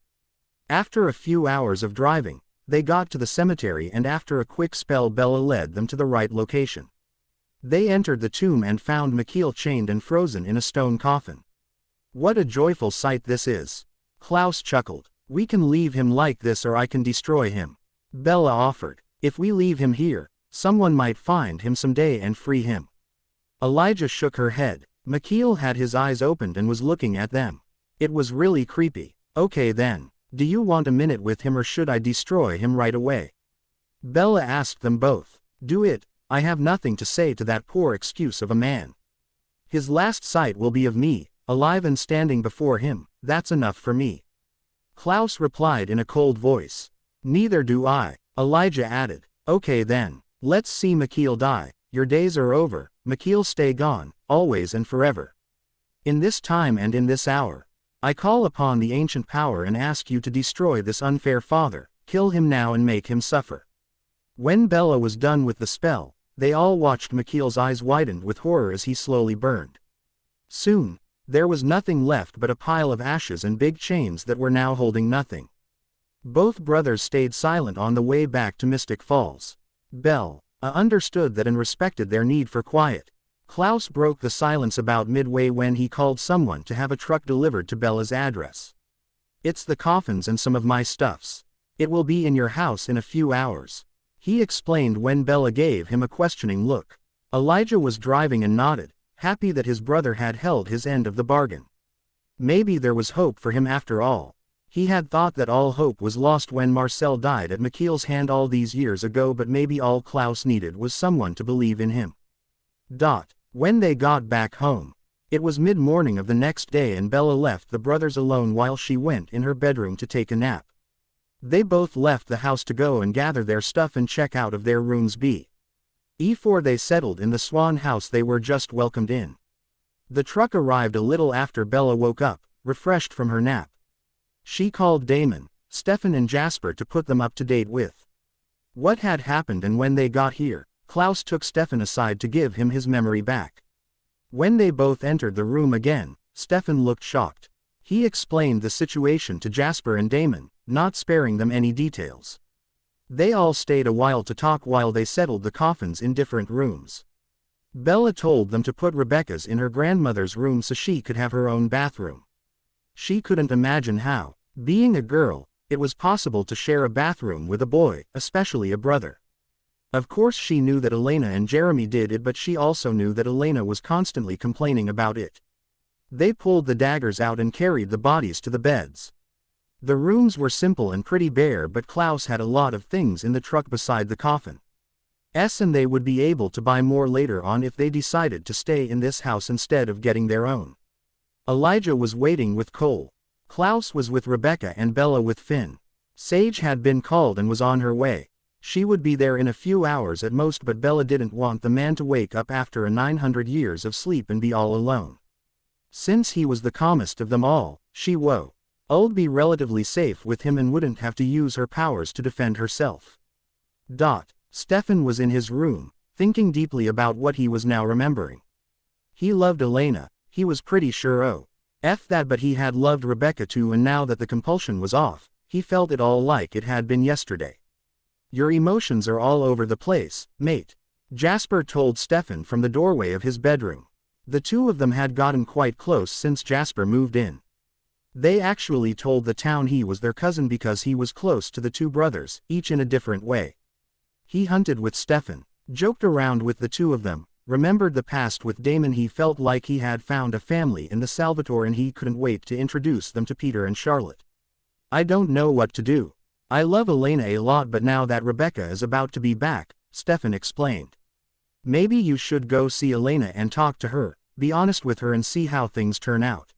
After a few hours of driving, they got to the cemetery and after a quick spell Bella led them to the right location. They entered the tomb and found Mikhail chained and frozen in a stone coffin. What a joyful sight this is. Klaus chuckled. We can leave him like this or I can destroy him. Bella offered. If we leave him here, someone might find him someday and free him. Elijah shook her head. Mikhail had his eyes opened and was looking at them. It was really creepy. Okay then, do you want a minute with him or should I destroy him right away? Bella asked them both. Do it, I have nothing to say to that poor excuse of a man. His last sight will be of me, alive and standing before him, that's enough for me. Klaus replied in a cold voice. Neither do I, Elijah added. Okay then, let's see Mikhail die, your days are over, Mikhail stay gone, always and forever. In this time and in this hour, I call upon the ancient power and ask you to destroy this unfair father, kill him now and make him suffer. When Bella was done with the spell, they all watched Mikhail's eyes widened with horror as he slowly burned. Soon, there was nothing left but a pile of ashes and big chains that were now holding nothing. Both brothers stayed silent on the way back to Mystic Falls. Bella understood that and respected their need for quiet. Klaus broke the silence about midway when he called someone to have a truck delivered to Bella's address. It's the coffins and some of my stuffs. It will be in your house in a few hours. He explained when Bella gave him a questioning look. Elijah was driving and nodded, happy that his brother had held his end of the bargain. Maybe there was hope for him after all. He had thought that all hope was lost when Marcel died at McKeel's hand all these years ago, but maybe all Klaus needed was someone to believe in him. When they got back home, it was mid-morning of the next day and Bella left the brothers alone while she went in her bedroom to take a nap. They both left the house to go and gather their stuff and check out of their rooms before they settled in the Swan house. They were just welcomed in. The truck arrived a little after Bella woke up, refreshed from her nap. She called Damon, Stefan and Jasper to put them up to date with what had happened, and when they got here, Klaus took Stefan aside to give him his memory back. When they both entered the room again, Stefan looked shocked. He explained the situation to Jasper and Damon, not sparing them any details. They all stayed a while to talk while they settled the coffins in different rooms. Bella told them to put Rebecca's in her grandmother's room so she could have her own bathroom. She couldn't imagine how, being a girl, it was possible to share a bathroom with a boy, especially a brother. Of course she knew that Elena and Jeremy did it, but she also knew that Elena was constantly complaining about it. They pulled the daggers out and carried the bodies to the beds. The rooms were simple and pretty bare, but Klaus had a lot of things in the truck beside the coffin. And they would be able to buy more later on if they decided to stay in this house instead of getting their own. Elijah was waiting with Cole. Klaus was with Rebecca and Bella with Finn. Sage had been called and was on her way. She would be there in a few hours at most, but Bella didn't want the man to wake up after 900 years of sleep and be all alone. Since he was the calmest of them all, she would be relatively safe with him and wouldn't have to use her powers to defend herself. Stefan was in his room, thinking deeply about what he was now remembering. He loved Elena, he was pretty sure of that, but he had loved Rebecca too, and now that the compulsion was off, he felt it all like it had been yesterday. Your emotions are all over the place, mate, Jasper told Stefan from the doorway of his bedroom. The two of them had gotten quite close since Jasper moved in. They actually told the town he was their cousin because he was close to the two brothers, each in a different way. He hunted with Stefan, joked around with the two of them, remembered the past with Damon. He felt like he had found a family in the Salvatore and he couldn't wait to introduce them to Peter and Charlotte. I don't know what to do. I love Elena a lot, but now that Rebecca is about to be back, Stefan explained. Maybe you should go see Elena and talk to her, be honest with her and see how things turn out.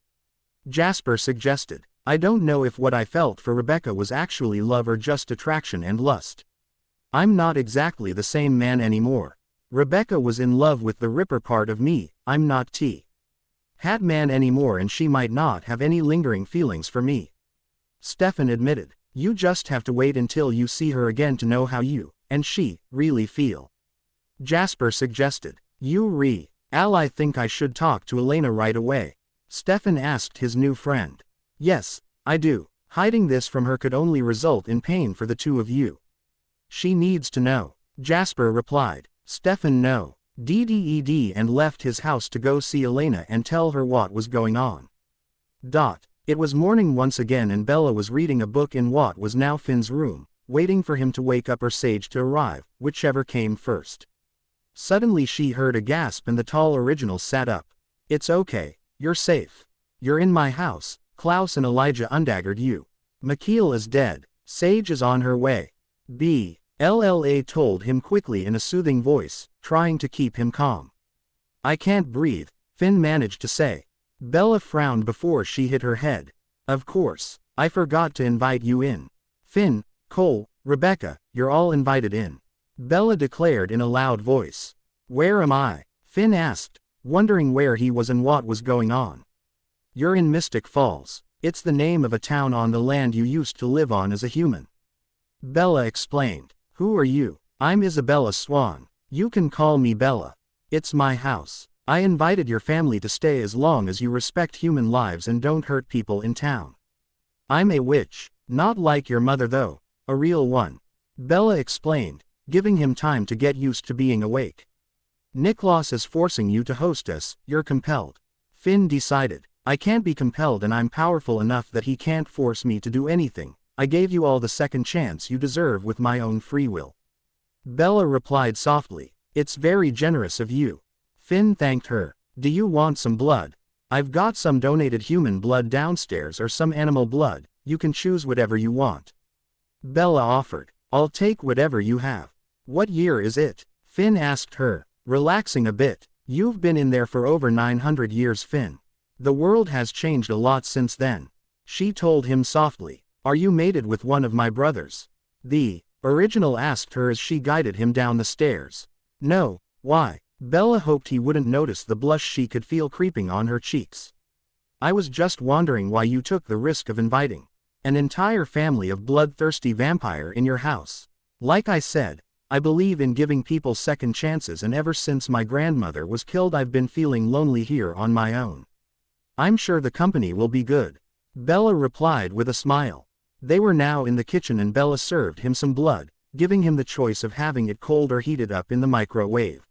Jasper suggested. I don't know if what I felt for Rebecca was actually love or just attraction and lust. I'm not exactly the same man anymore. Rebecca was in love with the Ripper part of me. I'm not Hat man anymore, and she might not have any lingering feelings for me. Stefan admitted. You just have to wait until you see her again to know how you and she really feel. Jasper suggested. I think I should talk to Elena right away. Stefan asked his new friend. Yes, I do. Hiding this from her could only result in pain for the two of you. She needs to know, Jasper replied. Stefan nodded and left his house to go see Elena and tell her what was going on. It was morning once again and Bella was reading a book in what was now Finn's room, waiting for him to wake up or Sage to arrive, whichever came first. Suddenly she heard a gasp and the tall original sat up. It's okay, you're safe. You're in my house, Klaus and Elijah undaggered you. McKeel is dead, Sage is on her way. Bella told him quickly in a soothing voice, trying to keep him calm. I can't breathe, Finn managed to say. Bella frowned before she hit her head. Of course, I forgot to invite you in. Finn, Cole, Rebecca, you're all invited in. Bella declared in a loud voice. Where am I? Finn asked, wondering where he was and what was going on. You're in Mystic Falls. It's the name of a town on the land you used to live on as a human. Bella explained. Who are you? I'm Isabella Swan. You can call me Bella. It's my house. I invited your family to stay as long as you respect human lives and don't hurt people in town. I'm a witch, not like your mother though, a real one. Bella explained, giving him time to get used to being awake. Niklaus is forcing you to host us, you're compelled. Finn decided. I can't be compelled and I'm powerful enough that he can't force me to do anything. I gave you all the second chance you deserve with my own free will. Bella replied softly. It's very generous of you. Finn thanked her. Do you want some blood? I've got some donated human blood downstairs or some animal blood, you can choose whatever you want. Bella offered. I'll take whatever you have. What year is it? Finn asked her, relaxing a bit. You've been in there for over 900 years, Finn. The world has changed a lot since then. She told him softly. Are you mated with one of my brothers? The original asked her as she guided him down the stairs. No, why? Bella hoped he wouldn't notice the blush she could feel creeping on her cheeks. I was just wondering why you took the risk of inviting an entire family of bloodthirsty vampire in your house. Like I said, I believe in giving people second chances, and ever since my grandmother was killed I've been feeling lonely here on my own. I'm sure the company will be good. Bella replied with a smile. They were now in the kitchen and Bella served him some blood, giving him the choice of having it cold or heated up in the microwave.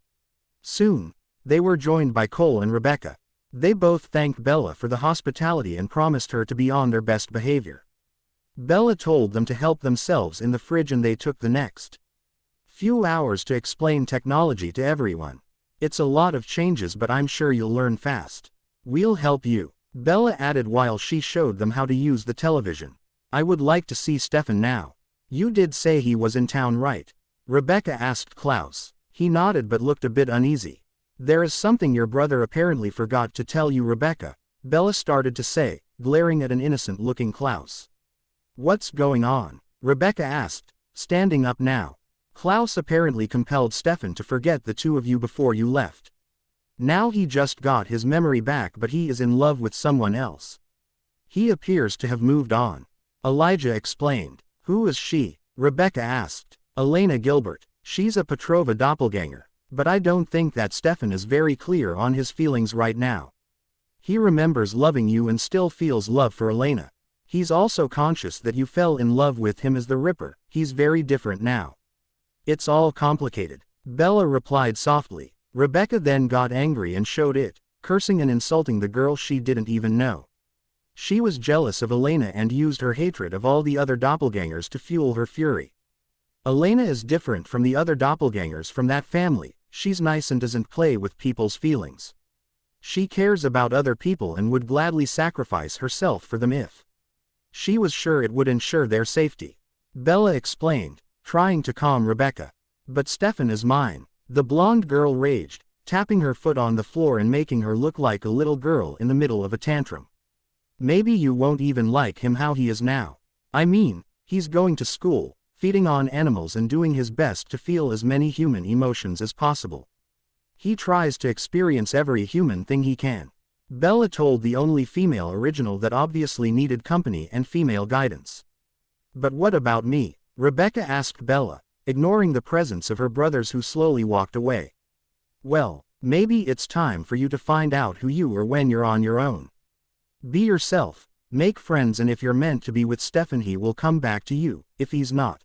Soon, they were joined by Cole and Rebecca. They both thanked Bella for the hospitality and promised her to be on their best behavior. Bella told them to help themselves in the fridge and they took the next few hours to explain technology to everyone. It's a lot of changes, but I'm sure you'll learn fast. We'll help you, Bella added while she showed them how to use the television. I would like to see Stefan now. You did say he was in town, right? Rebecca asked Klaus. He nodded but looked a bit uneasy. There is something your brother apparently forgot to tell you, Rebecca, Bella started to say, glaring at an innocent-looking Klaus. What's going on? Rebecca asked, standing up now. Klaus apparently compelled Stefan to forget the two of you before you left. Now he just got his memory back, but he is in love with someone else. He appears to have moved on. Elijah explained. Who is she? Rebecca asked. Elena Gilbert. She's a Petrova doppelganger. But I don't think that Stefan is very clear on his feelings right now. He remembers loving you and still feels love for Elena. He's also conscious that you fell in love with him as the Ripper. He's very different now. It's all complicated. Bella replied softly. Rebecca then got angry and showed it, cursing and insulting the girl she didn't even know. She was jealous of Elena and used her hatred of all the other doppelgangers to fuel her fury. Elena is different from the other doppelgangers from that family. She's nice and doesn't play with people's feelings. She cares about other people and would gladly sacrifice herself for them if she was sure it would ensure their safety. Bella explained, trying to calm Rebecca. But Stefan is mine. The blonde girl raged, tapping her foot on the floor and making her look like a little girl in the middle of a tantrum. Maybe you won't even like him how he is now. I mean, he's going to school, feeding on animals and doing his best to feel as many human emotions as possible. He tries to experience every human thing he can. Bella told the only female original that obviously needed company and female guidance. But what about me? Rebecca asked Bella, ignoring the presence of her brothers who slowly walked away. Well, maybe it's time for you to find out who you are when you're on your own. Be yourself, make friends, and if you're meant to be with Stefan, he will come back to you. If he's not,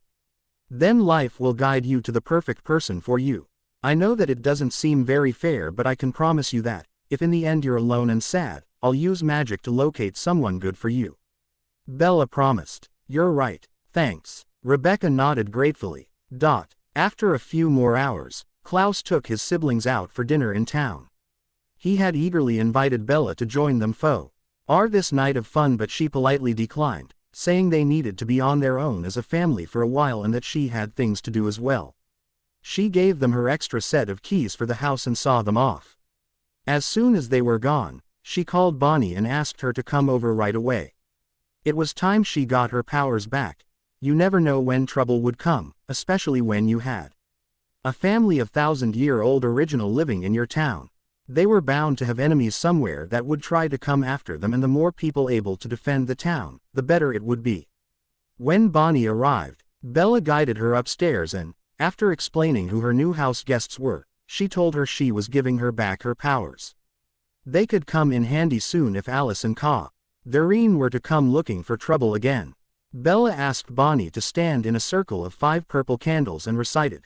then life will guide you to the perfect person for you. I know that it doesn't seem very fair, but I can promise you that, if in the end you're alone and sad, I'll use magic to locate someone good for you. Bella promised. You're right, thanks. Rebecca nodded gratefully. After a few more hours, Klaus took his siblings out for dinner in town. He had eagerly invited Bella to join them for this night of fun, but she politely declined, saying they needed to be on their own as a family for a while and that she had things to do as well. She gave them her extra set of keys for the house and saw them off. As soon as they were gone, she called Bonnie and asked her to come over right away. It was time she got her powers back. You never know when trouble would come, especially when you had a family of 1,000-year-old original living in your town. They were bound to have enemies somewhere that would try to come after them, and the more people able to defend the town, the better it would be. When Bonnie arrived, Bella guided her upstairs and, after explaining who her new house guests were, she told her she was giving her back her powers. They could come in handy soon if Alice and Doreen were to come looking for trouble again. Bella asked Bonnie to stand in a circle of 5 purple candles and recited,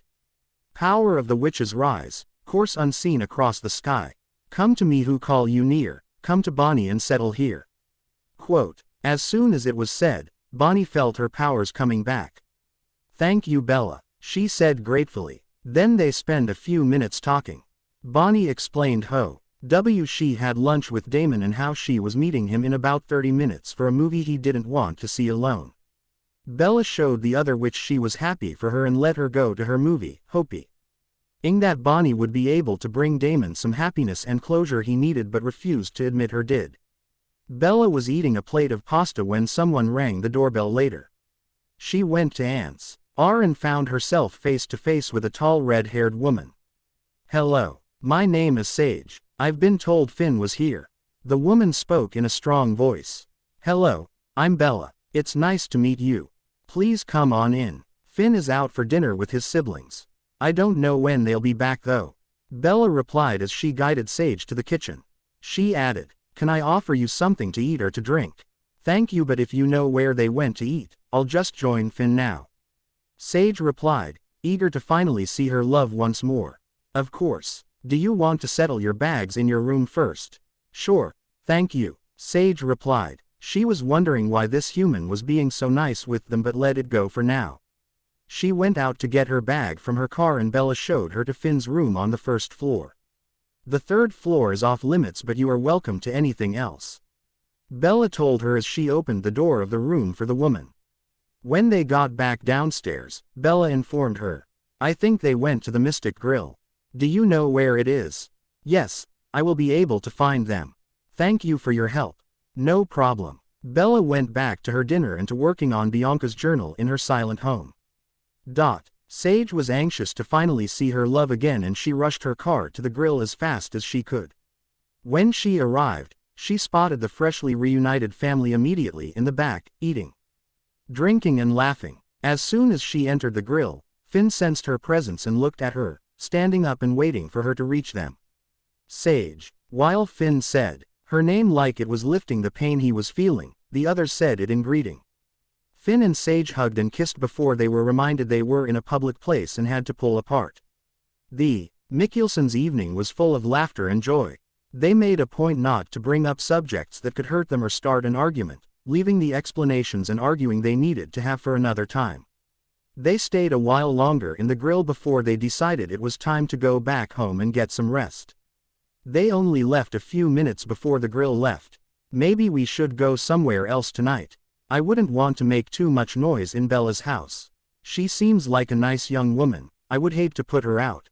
"Power of the witches rise, course unseen across the sky. Come to me who call you near. come to Bonnie and settle here. Quote, as soon as it was said, Bonnie felt her powers coming back. Thank you, Bella, she said gratefully. Then they spent a few minutes talking. Bonnie explained how she had lunch with Damon and how she was meeting him in about 30 minutes for a movie he didn't want to see alone. Bella showed the other which she was happy for her and let her go to her movie, hoping that Bonnie would be able to bring Damon some happiness and closure he needed but refused to admit her did. Bella was eating a plate of pasta when someone rang the doorbell later. She went to answer and found herself face to face with a tall red-haired woman. Hello, my name is Sage. I've been told Finn was here. The woman spoke in a strong voice. Hello, I'm Bella. It's nice to meet you. Please come on in. Finn is out for dinner with his siblings. I don't know when they'll be back though. Bella replied as she guided Sage to the kitchen. She added, can I offer you something to eat or to drink? Thank you, but if you know where they went to eat, I'll just join Finn now. Sage replied, eager to finally see her love once more. Of course. Do you want to settle your bags in your room first? Sure, thank you, Sage replied. She was wondering why this human was being so nice with them but let it go for now. She went out to get her bag from her car and Bella showed her to Finn's room on the first floor. The third floor is off limits but you are welcome to anything else. Bella told her as she opened the door of the room for the woman. When they got back downstairs, Bella informed her. I think they went to the Mystic Grill. Do you know where it is? Yes, I will be able to find them. Thank you for your help. No problem. Bella went back to her dinner and to working on Bianca's journal in her silent home. Sage was anxious to finally see her love again and she rushed her car to the grill as fast as she could. When she arrived, she spotted the freshly reunited family immediately in the back, eating, drinking and laughing. As soon as she entered the grill, Finn sensed her presence and looked at her, standing up and waiting for her to reach them. Sage. While Finn said her name like it was lifting the pain he was feeling, the others said it in greeting. Finn and Sage hugged and kissed before they were reminded they were in a public place and had to pull apart. The Mikkelsons' evening was full of laughter and joy. They made a point not to bring up subjects that could hurt them or start an argument, leaving the explanations and arguing they needed to have for another time. They stayed a while longer in the grill before they decided it was time to go back home and get some rest. They only left a few minutes before the grill left. Maybe we should go somewhere else tonight. I wouldn't want to make too much noise in Bella's house. She seems like a nice young woman. I would hate to put her out.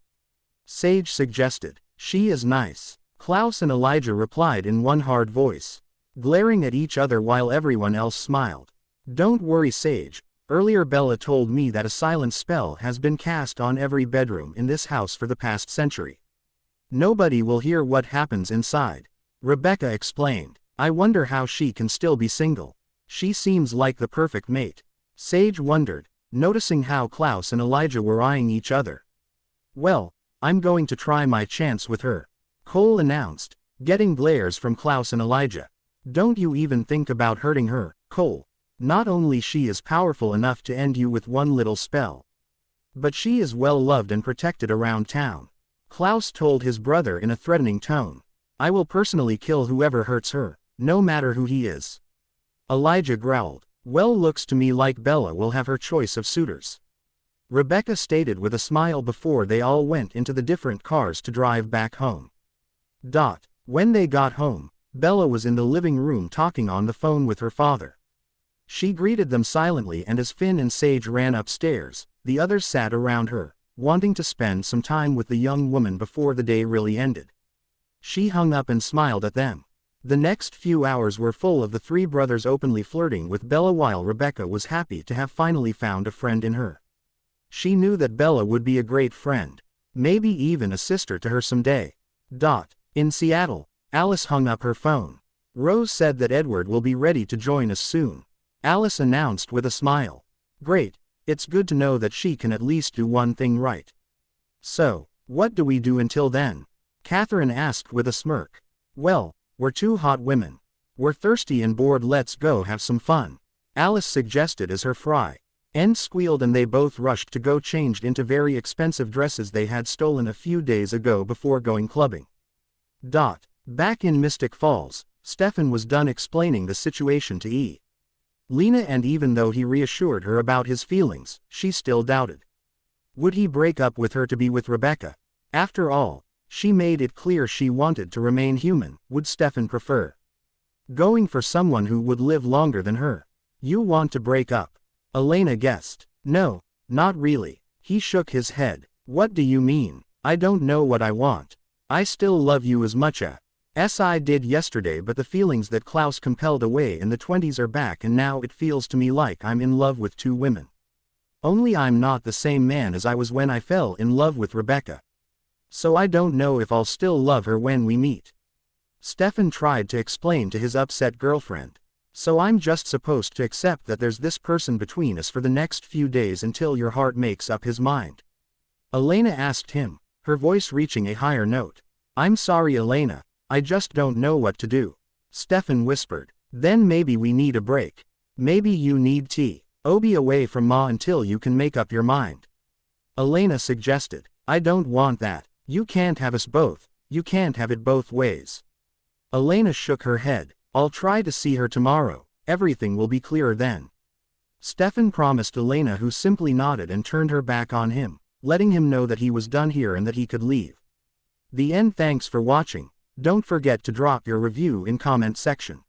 Sage suggested. She is nice. Klaus and Elijah replied in one hard voice, glaring at each other while everyone else smiled. Don't worry, Sage. Earlier Bella told me that a silent spell has been cast on every bedroom in this house for the past century. Nobody will hear what happens inside. Rebecca explained. I wonder how she can still be single. She seems like the perfect mate. Sage wondered, noticing how Klaus and Elijah were eyeing each other. Well, I'm going to try my chance with her, Cole announced, getting glares from Klaus and Elijah. Don't you even think about hurting her, Cole. Not only she is powerful enough to end you with one little spell, but she is well loved and protected around town. Klaus told his brother in a threatening tone. I will personally kill whoever hurts her, no matter who he is. Elijah growled. Well, looks to me like Bella will have her choice of suitors, Rebecca stated with a smile before they all went into the different cars to drive back home. When they got home, Bella was in the living room talking on the phone with her father. She greeted them silently and as Finn and Sage ran upstairs, the others sat around her, wanting to spend some time with the young woman before the day really ended. She hung up and smiled at them. The next few hours were full of the three brothers openly flirting with Bella while Rebecca was happy to have finally found a friend in her. She knew that Bella would be a great friend, maybe even a sister to her someday. In Seattle, Alice hung up her phone. Rose said that Edward will be ready to join us soon. Alice announced with a smile. Great, it's good to know that she can at least do one thing right. So, what do we do until then? Catherine asked with a smirk. Well, we're two hot women. We're thirsty and bored, let's go have some fun, Alice suggested as her friend squealed and they both rushed to go changed into very expensive dresses they had stolen a few days ago before going clubbing. Back in Mystic Falls, Stefan was done explaining the situation to Lena, and even though he reassured her about his feelings, she still doubted. Would he break up with her to be with Rebecca? After all, she made it clear she wanted to remain human. Would Stefan prefer going for someone who would live longer than her? You want to break up? Elena guessed. No, not really. He shook his head. What do you mean? I don't know what I want. I still love you as much as I did yesterday, but the feelings that Klaus compelled away in the 20s are back, and now it feels to me like I'm in love with two women. Only I'm not the same man as I was when I fell in love with Rebecca. So I don't know if I'll still love her when we meet. Stefan tried to explain to his upset girlfriend. So I'm just supposed to accept that there's this person between us for the next few days until your heart makes up his mind? Elena asked him, her voice reaching a higher note. I'm sorry, Elena. I just don't know what to do. Stefan whispered. Then maybe we need a break. Maybe you need to be away from Ma until you can make up your mind. Elena suggested. I don't want that. You can't have us both. You can't have it both ways. Elena shook her head. I'll try to see her tomorrow. Everything will be clearer then. Stefan promised Elena, who simply nodded and turned her back on him, letting him know that he was done here and that he could leave. The end. Thanks for watching. Don't forget to drop your review in comment section.